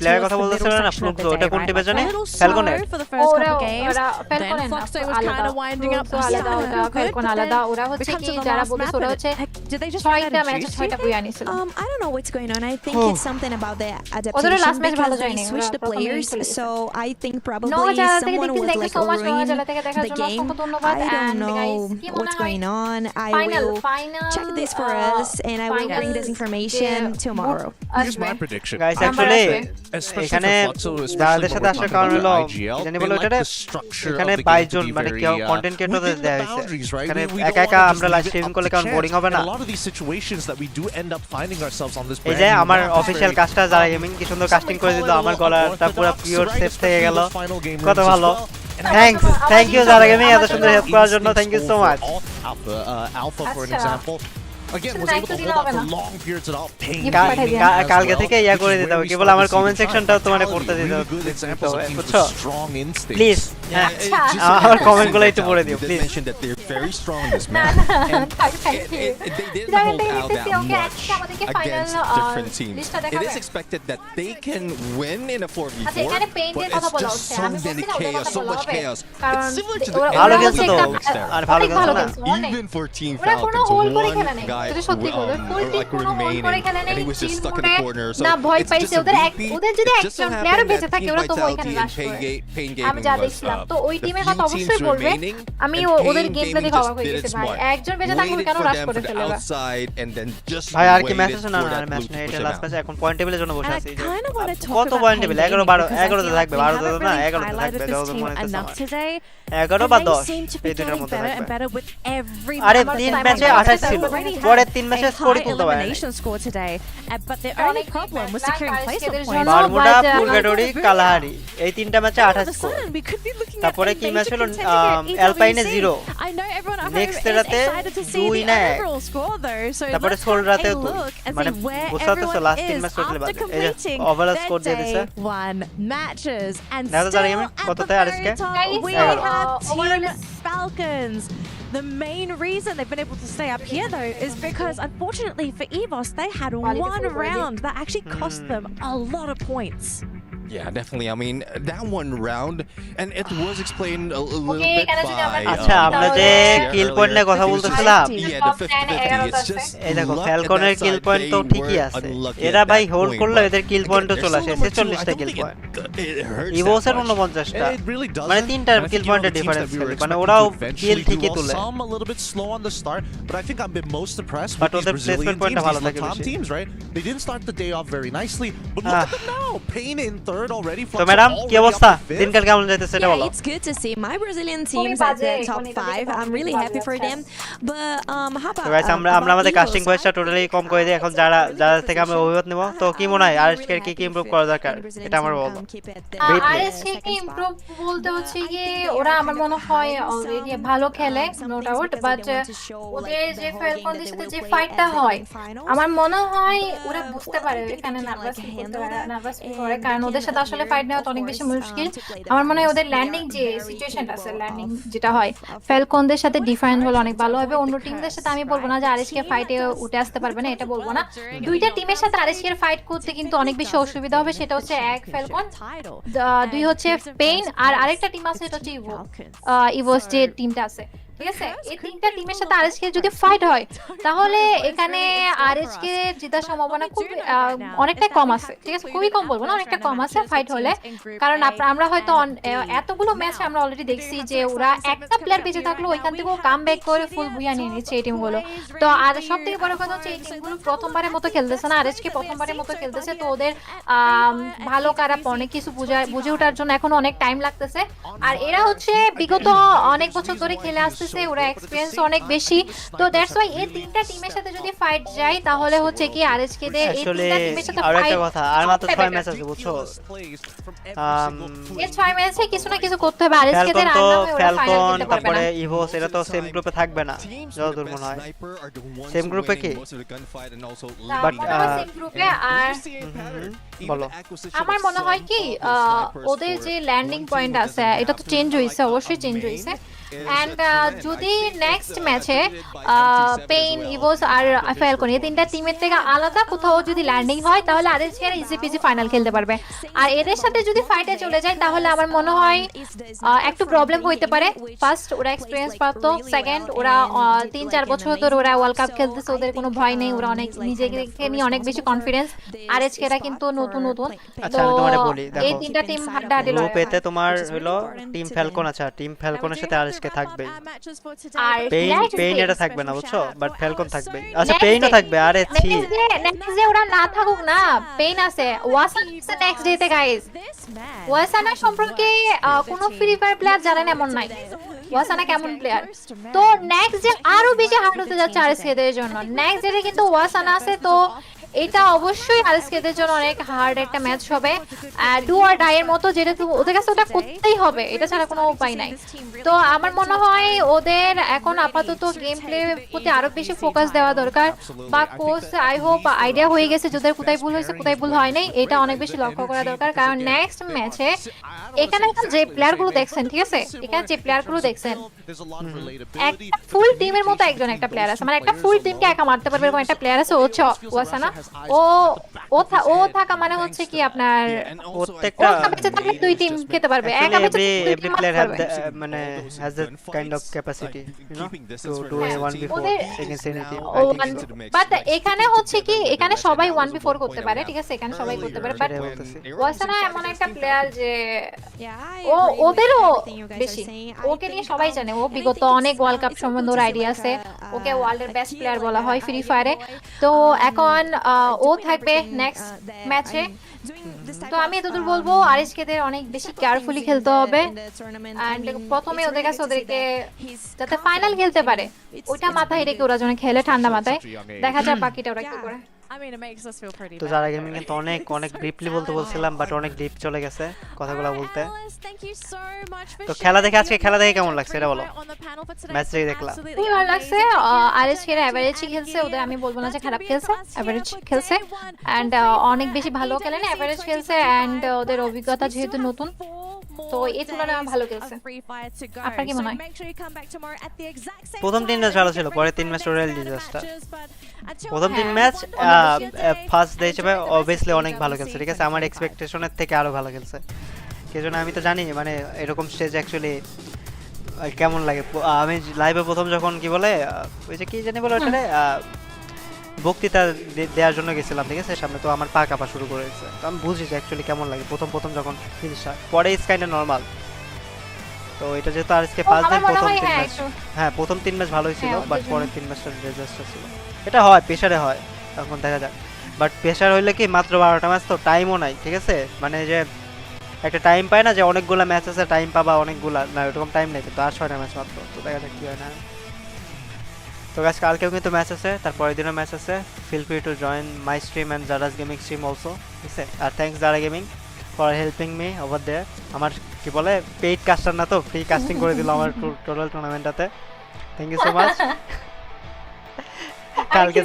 player কথা বলতেছিল না ফ্লুক্সো ওটা কোন টিমে জানে ফ্যালকনের ওরা ফ্যালকনের আলাদা ওরা হচ্ছে কি যারা বলছে ওরা হচ্ছে 6টা ম্যাচে 6টা বুয়া নিছিল I don't know what's going on I think it's something about the adaptation because they switched the players so I think probably someone was like ruining the game I don't know what's going on I will check this for us and I will bring this information tomorrow. Here's my prediction. Guys, actually, এখানে যাদের সাথে আসার কারণ হলো জানি বলো এটা এখানে 22 জন মানে কি কন্টেন্ট ক্রিয়েটরদের দেয়া হয়েছে এখানে একা একা আমরা লাইভ স্ট্রিমিং করলে কারণ বোরিং হবে না A lot of these situations that we do end up finding ourselves on this এই যে আমার অফিশিয়াল কাস্টার যারা গেমিং কি সুন্দর কাস্টিং করে দিল আমার গলাটা পুরো পিওর সেফ থেকে গেল কত ভালো থ্যাঙ্ক ইউ যারা গেমিং এত সুন্দর হেল্প করার জন্য thank you so much Alpha for an example again was able to hold out for long periods of pain কালকে থেকে ইয়া করে দিতে হবে কেবল আমার কমেন্ট সেকশনটাও তোমারে পড়তে দিতে হবে বুঝছো প্লিজ আমার কমেন্টগুলো একটু পড়ে দিও please mentioned that they're very strong in this match they didn't hold out that much against different teams it is expected that they can win in a 4v4 but it's just so many chaos so much chaos it's similar to the ভালো খেলছে তো আর ভালো খেলছে না even for Team Falcons one guy like remaining and he was just stuck in the corner so না ভয় পাইছে ওদের যদি একজন প্লেয়ার বেঁচে থাকে ওরা তো ওইখানে রাশ করে আমি যা দেখছিলাম তো ওই টিমের কথা অবশ্যই বলবে আমি ওদের গেমটা দেখে অবাক হয়ে গেছি ভাই একজন বেঁচে থাকলে কেন রাশ করে ফেলে ভাই আর কি ম্যাচ আছে না না ম্যাচ নেই এটা লাস্ট ম্যাচ এখন পয়েন্ট টেবিলের জন্য বসে আছি কত পয়েন্ট টেবিল 11 12 11 তে থাকবে 12 তে না 11 তে থাকবে যতদূর মনে হচ্ছে 11 বা 10 এই দুটোর মধ্যে থাকবে আরে তিন ম্যাচে 28 ছিল পরে তিন ম্যাচে স্কোরই তুলতে পারে but the only problem was securing placement points Bermuda Purgatory Kalahari এই তিনটা ম্যাচে 28 স্কোর তারপরে কি ম্যাচ হলো অ্যালপাইনে 0 নেক্সট রাতে 2 না 1 তারপরে সোল রাতে 2 মানে বুঝতে তো লাস্ট তিন ম্যাচ টোটালি বাদ এই যে ওভারঅল স্কোর দিয়ে দিয়েছে matches and কততে RHK we have Team Falcons The main reason they've been able to stay up here though is because unfortunately for EVOS, they had one round that actually cost them a lot of points. Yeah, definitely. I mean, that one round, and it was explained a little bit by. আচ্ছা আমরা যে কিল point নিয়ে কথা বলতেছিলাম এই দেখো ফ্যালকনের কিল point তো ঠিকই আছে এরা ভাই হোল্ড করলে এদের কিল পয়েন্টও চলে আসে 46টা কিল পয়েন্ট ইভোসের 49টা মানে তিনটা কিল পয়েন্টের ডিফারেন্স মানে ওরাও কিল ঠিকই তুলে a little bit slow on the start, but I think I've been most impressed with But these ওদের Brazilian placement point teams, ভালো these থাকে top বেশি teams, right? They didn't start the day off very nicely, but look at them now, Pain in third already. তো madam কি অবস্থা দিনকাল কেমন যাইতেছে এটা বলো It's good to see my Brazilian teams at the top 5. I'm really happy for them. But how about guys আমরা আমাদের কাস্টিং ভয়েসটা টোটালি কম করে দিই এখন যারা থেকে আমরা অভিমত নেব তো কি মনে হয় আরএসকে কি কি ইমপ্রুভ করা দরকার এটা আমার বলো আরএসকে কি ইমপ্রুভ বলতে হচ্ছে কি ওরা আমার মনে হয় অলরেডি ভালো খেলে নো ডাউট বাট ওদের যে ফ্যালকনদের সাথে যে ফাইটটা হয় আমার মনে হয় ওরা বুঝতে পারে এখানে নার্ভাস করে কারণ ওদের সাথে আসলে ফাইট নেওয়া অনেক বেশি মুশকিল আমার মনে হয় ওদের ল্যান্ডিং যে সিচুয়েশনটা আছে ল্যান্ডিং যেটা হয় ফ্যালকনদের সাথে ডিফারেন্ট হলে অনেক ভালো হবে অন্য টিমদের সাথে আমি বলবো না যে আরএসকে ফাইটে উঠে আসতে পারবে না এটা বলবো না দুইটা টিমের সাথে আরএসকে ফাইট করতে কিন্তু অনেক বেশি অসুবিধা হবে সেটা হচ্ছে এক ফ্যালকন দুই হচ্ছে পেইন আর আরেকটা টিম আছে এটা হচ্ছে ইভোস যে টিমটা আছে ঠিক আছে এই তিনটা টিমের সাথে আরএসকে যদি ফাইট হয় তাহলে এখানে আরএসকে জেতার সম্ভাবনা খুব অনেকটাই কম আছে ঠিক আছে খুবই কম বলবো না অনেকটা কম আছে ফাইট হলে কারণ আমরা হয়তো এতগুলো ম্যাচে আমরা অলরেডি দেখছি যে ওরা একটা প্লেয়ার বেঁচে থাকলো ওইখান থেকেও কামব্যাক করে ফুল বুইয়া নিয়ে নিচ্ছে এই টিমগুলো তো আর সবথেকে বড় কথা হচ্ছে এই টিমগুলো প্রথমবারের মতো খেলতেছে না আরএসকে প্রথমবারের মতো খেলতেছে তো ওদের ভালো খারাপ অনেক কিছু বুঝে ওঠার জন্য এখন অনেক টাইম লাগতেছে আর এরা হচ্ছে বিগত অনেক বছর ধরে খেলে আসছে ওরা এক্সপেরিয়েন্স অনেক বেশি তো দ্যাটস ওয়াই এই তিনটা টিমের সাথে যদি ফাইট যায় তাহলে হচ্ছে কি আরএসকে দের এই তিনটা টিমের সাথে আর ফাইট একটা কথা আর মাত্র 6 ম্যাচ আছে বুঝছো এই 6 ম্যাচে কিছু না কিছু করতে হবে আরএসকে দের আর না হয় ওরা ফাইনাল খেলতে পারবে না তারপরে ইভোস এরা তো সেম গ্রুপে থাকবে না যতদূর মনে হয় সেম গ্রুপে কি বাট সেম গ্রুপে আর বলো আমার মনে হয় কি ওদের যে ল্যান্ডিং পয়েন্ট আছে এটা তো চেঞ্জ হইছে অবশ্যই চেঞ্জ হইছে এন্ড যদি নেক্সট ম্যাচে পেইন ইভোস আর ফ্যালকন এই তিনটা টিমের থেকে আলাদা কোথাও যদি ল্যান্ডিং হয় তাহলে আরএসকে ইজি পিজি ফাইনাল খেলতে পারবে আর এদের সাথে যদি ফাইটে চলে যায় তাহলে আমার মনে হয় একটু প্রবলেম হইতে পারে ফার্স্ট ওরা এক্সপেরিয়েন্স পাতো সেকেন্ড ওরা 3-4 বছর ধরে ওরা ওয়ার্ল্ড কাপ খেলতেছে ওদের কোনো ভয় নেই ওরা অনেক নিজেকে নিয়ে অনেক বেশি কনফিডেন্স আরএসকে এরা কিন্তু নতুন আচ্ছা আমি তোমারে বলি দেখো এই তিনটা টিম হাড্ডাহাড্ডি লড়াই গ্রুপেতে তোমার হলো টিম ফ্যালকন আছে টিম ফ্যালকনের সাথে আরএসকে থাকবে আর পেইন এটা থাকবে না বুঝছো বাট ফ্যালকন থাকবে আচ্ছা পেইনও থাকবে আরে ছি নেক্সট ডে ওরা না থাকুক না পেইন আছে ওয়াসানা আছে নেক্সট ডে তে গাইস ওয়াসানা সম্পর্কে কোনো ফ্রি ফায়ার প্লেয়ার জানেন এমন নাই ওয়াসানা কেমন প্লেয়ার তো নেক্সট ডে আরো বেশি হার্ড হতে যাচ্ছে আরএসকে দের জন্য নেক্সট ডে কিন্তু ওয়াসানা আছে তো এটা অবশ্যই আরএসকে দের জন্য অনেক হার্ড একটা ম্যাচ হবে ডু অর ডাই এর মতো যেটা ওদের কাছে ওটা করতেই হবে এটা ছাড়া কোনো উপায় নাই তো আমার মনে হয় ওদের এখন আপাতত গেম প্লে প্রতি আরো বেশি ফোকাস দেওয়া দরকার বা কোচ আই হোপ আইডিয়া হয়ে গেছে যাদের কোথায় ভুল হয়েছে কোথায় ভুল হয় নাই এটা অনেক বেশি লক্ষ্য করা দরকার কারণ নেক্সট ম্যাচে এখানে যে প্লেয়ারগুলো দেখছেন ঠিক আছে এখানে যে প্লেয়ারগুলো দেখছেন একটা ফুল টিমের মতো একজন একটা প্লেয়ার আছে মানে একটা ফুল টিমকে একা মারতে পারবে এরকম একটা প্লেয়ার আছে ওয়াসানা ও থাকা মানে হচ্ছে কি আপনার প্রত্যেকটা বেঁচে থাকলে দুই টিম খেতে পারবে একা বেঁচে এভরি প্লেয়ার হ্যাভ মানে has that kind of capacity you know to do a 1v4 against anything but এখানে হচ্ছে কি এখানে সবাই 1v4 করতে পারে ঠিক আছে এখানে সবাই করতে পারে বাট ওয়াসানা এমন একটা প্লেয়ার যে ওদেরও বেশি ওকে নিয়ে সবাই জানে ও বিগত অনেক ওয়ার্ল্ড কাপ সম্বন্ধে ওর আইডিয়া আছে ওকে ওয়ার্ল্ডের বেস্ট প্লেয়ার বলা হয় ফ্রি ফায়ারে তো এখন ও থাকবে নেক্সট ম্যাচে তো আমি এতদূর বলবো আরএসকে দের অনেক বেশি কেয়ারফুলি খেলতে হবে এন্ড প্রথমে ওদের কাছে ওদেরকে যাতে ফাইনাল খেলতে পারে ওইটা মাথায় রেখে ওরা যেন খেলে ঠান্ডা মাথায় দেখা যায় বাকিটা ওরা কি করে তো যারা গেমিং কিন্তু অনেক ডিপলি বলতে বলছিলাম বাট অনেক ডিপ চলে গেছে কথাগুলো বলতে তো খেলা দেখে আজকে খেলা দেখে কেমন লাগছে এটা বলো ম্যাচ দেখে দেখলাম খুবই ভালো লাগছে আরএসকে এভারেজই খেলছে ওদের আমি বলবো না যে খারাপ খেলছে এভারেজ খেলছে এন্ড অনেক বেশি ভালো খেলে না এভারেজ খেলছে এন্ড ওদের অভিজ্ঞতা যেহেতু নতুন তো এই তুলনায় আমার ভালো খেলছে আপনার কি মনে হয় প্রথম 3 ম্যাচ ভালো ছিল পরে 3 ম্যাচ টোটাল ডিজাস্টার প্রথম 3 ম্যাচ ফার্স্ট ডে হিসেবে অবভিয়াসলি অনেক ভালো খেলছে ঠিক আছে আমার এক্সপেকটেশনের থেকে আরো ভালো খেলছে কেজন্য আমি তো জানি মানে এরকম স্টেজ অ্যাকচুয়ালি কেমন লাগে আমি লাইভে প্রথম যখন কি বলে ওই যে কি জানি বলে ওটারে বক্তৃতা দেওয়ার জন্য গেছিলাম ঠিক আছে সামনে তো আমার পা কাঁপা শুরু করেছে তো আমি বুঝি যে অ্যাকচুয়ালি কেমন লাগে প্রথম যখন জিনিসটা পরে ইজ কাইন্ড অফ নরমাল তো এটা যেহেতু আজকে 5 দিন প্রথম 3 ম্যাচ হ্যাঁ প্রথম 3 ম্যাচ ভালোই ছিল বাট পরের 3 ম্যাচটা ডিজাস্টার ছিল এটা হয় প্রেসারে হয় এখন দেখা যাক বাট প্রেসার হইলে কি মাত্র 12টা ম্যাচ তো টাইমও নাই ঠিক আছে মানে যে একটা টাইম পায় না যে অনেকগুলা ম্যাচ আছে টাইম পাবা অনেকগুলা না এরকম টাইম নেই তো আর 6টা ম্যাচ মাত্র তো দেখা যাক কি হয় না তো গাইস কালকেও কিন্তু ম্যাচ আছে তারপরের দিনও ম্যাচ আছে feel free to join my stream and Zara's gaming stream also ঠিক আছে আর thanks Zara gaming for helping me over there আমার কি বলে পেইড কাস্টার না তো ফ্রি কাস্টিং করে দিল আমার টোটাল টুর্নামেন্টটাতে থ্যাংক ইউ সো মাচ কালকে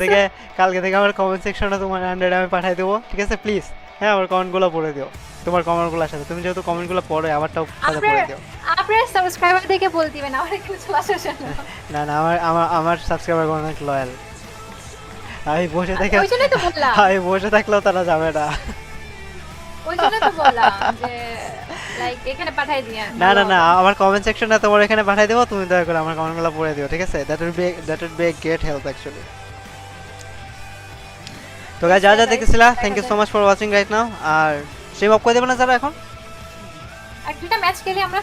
থেকে আমার কমেন্ট সেকশনে তোমার 100 আমি পাঠিয়ে দেবো ঠিক আছে প্লিজ হ্যাঁ আমার কমেন্টগুলো পড়ে দিও তোমার কমেন্টগুলোর সাথে তুমি যেহেতু কমেন্টগুলো পড়ে আমারটাও সাথে পড়ে দিও আপনার সাবস্ক্রাইবার দেখে বল দিবেন আমার কিছু আসে না না আমার সাবস্ক্রাইবার অনেক লয়াল আমি বসে থেকে ওইজন্যই তো বললাম আমি বসে থাকলেও তারা যাবে না ওইজন্যই তো বললাম যে লাইক এখানে পাঠিয়ে দিয়েন না আমার কমেন্ট সেকশনে তোমার এখানে পাঠিয়ে দেব তুমি দয়া করে আমার কমেন্টগুলো পড়ে দিও ঠিক আছে that will be a great help actually তো গাইস যা দেখতেছিলা thank you so much for watching right now আর স্ট্রিম অফ করে দেব না যারা এখন আর দুটো ম্যাচ খেলি আমরা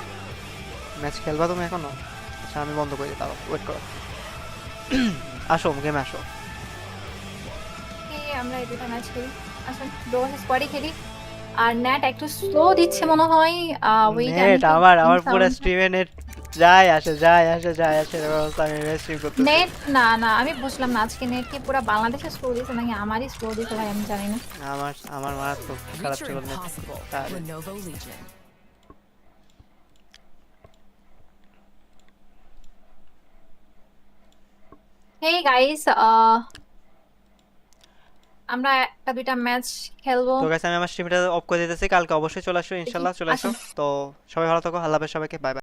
ম্যাচ খেলবা তুমি এখনো আচ্ছা আমি বন্ধ করে দিই ওয়েট করো আসো গেমে আসো এই আমরা এই দুটো ম্যাচ খেলি আসুন ডোজ স্কোয়াডই খেলি আর নেট একটু স্লো দিচ্ছে মনে হয় ওয়েট নেট আমার পুরো স্ট্রিমে নেট যায় আসে আমি স্ট্রিম করতেছি নেট না আমি বুঝলাম না আজকে নেট কি পুরো বাংলাদেশে স্লো দিছে নাকি আমারই স্লো দিছে ভাই আমি জানি না আমার মারাত্মক খারাপ ছিল নেট হেই গাইস আমরা একটা দুইটা ম্যাচ খেলবো তো গাইস আমি আমার স্ট্রিমটা অফ করে দিতেছি কালকে অবশ্যই চলে আসো ইনশাআল্লাহ চলে আসো তো সবাই ভালো থাকো আল্লাহ হাফেজ সবাইকে বাই বাই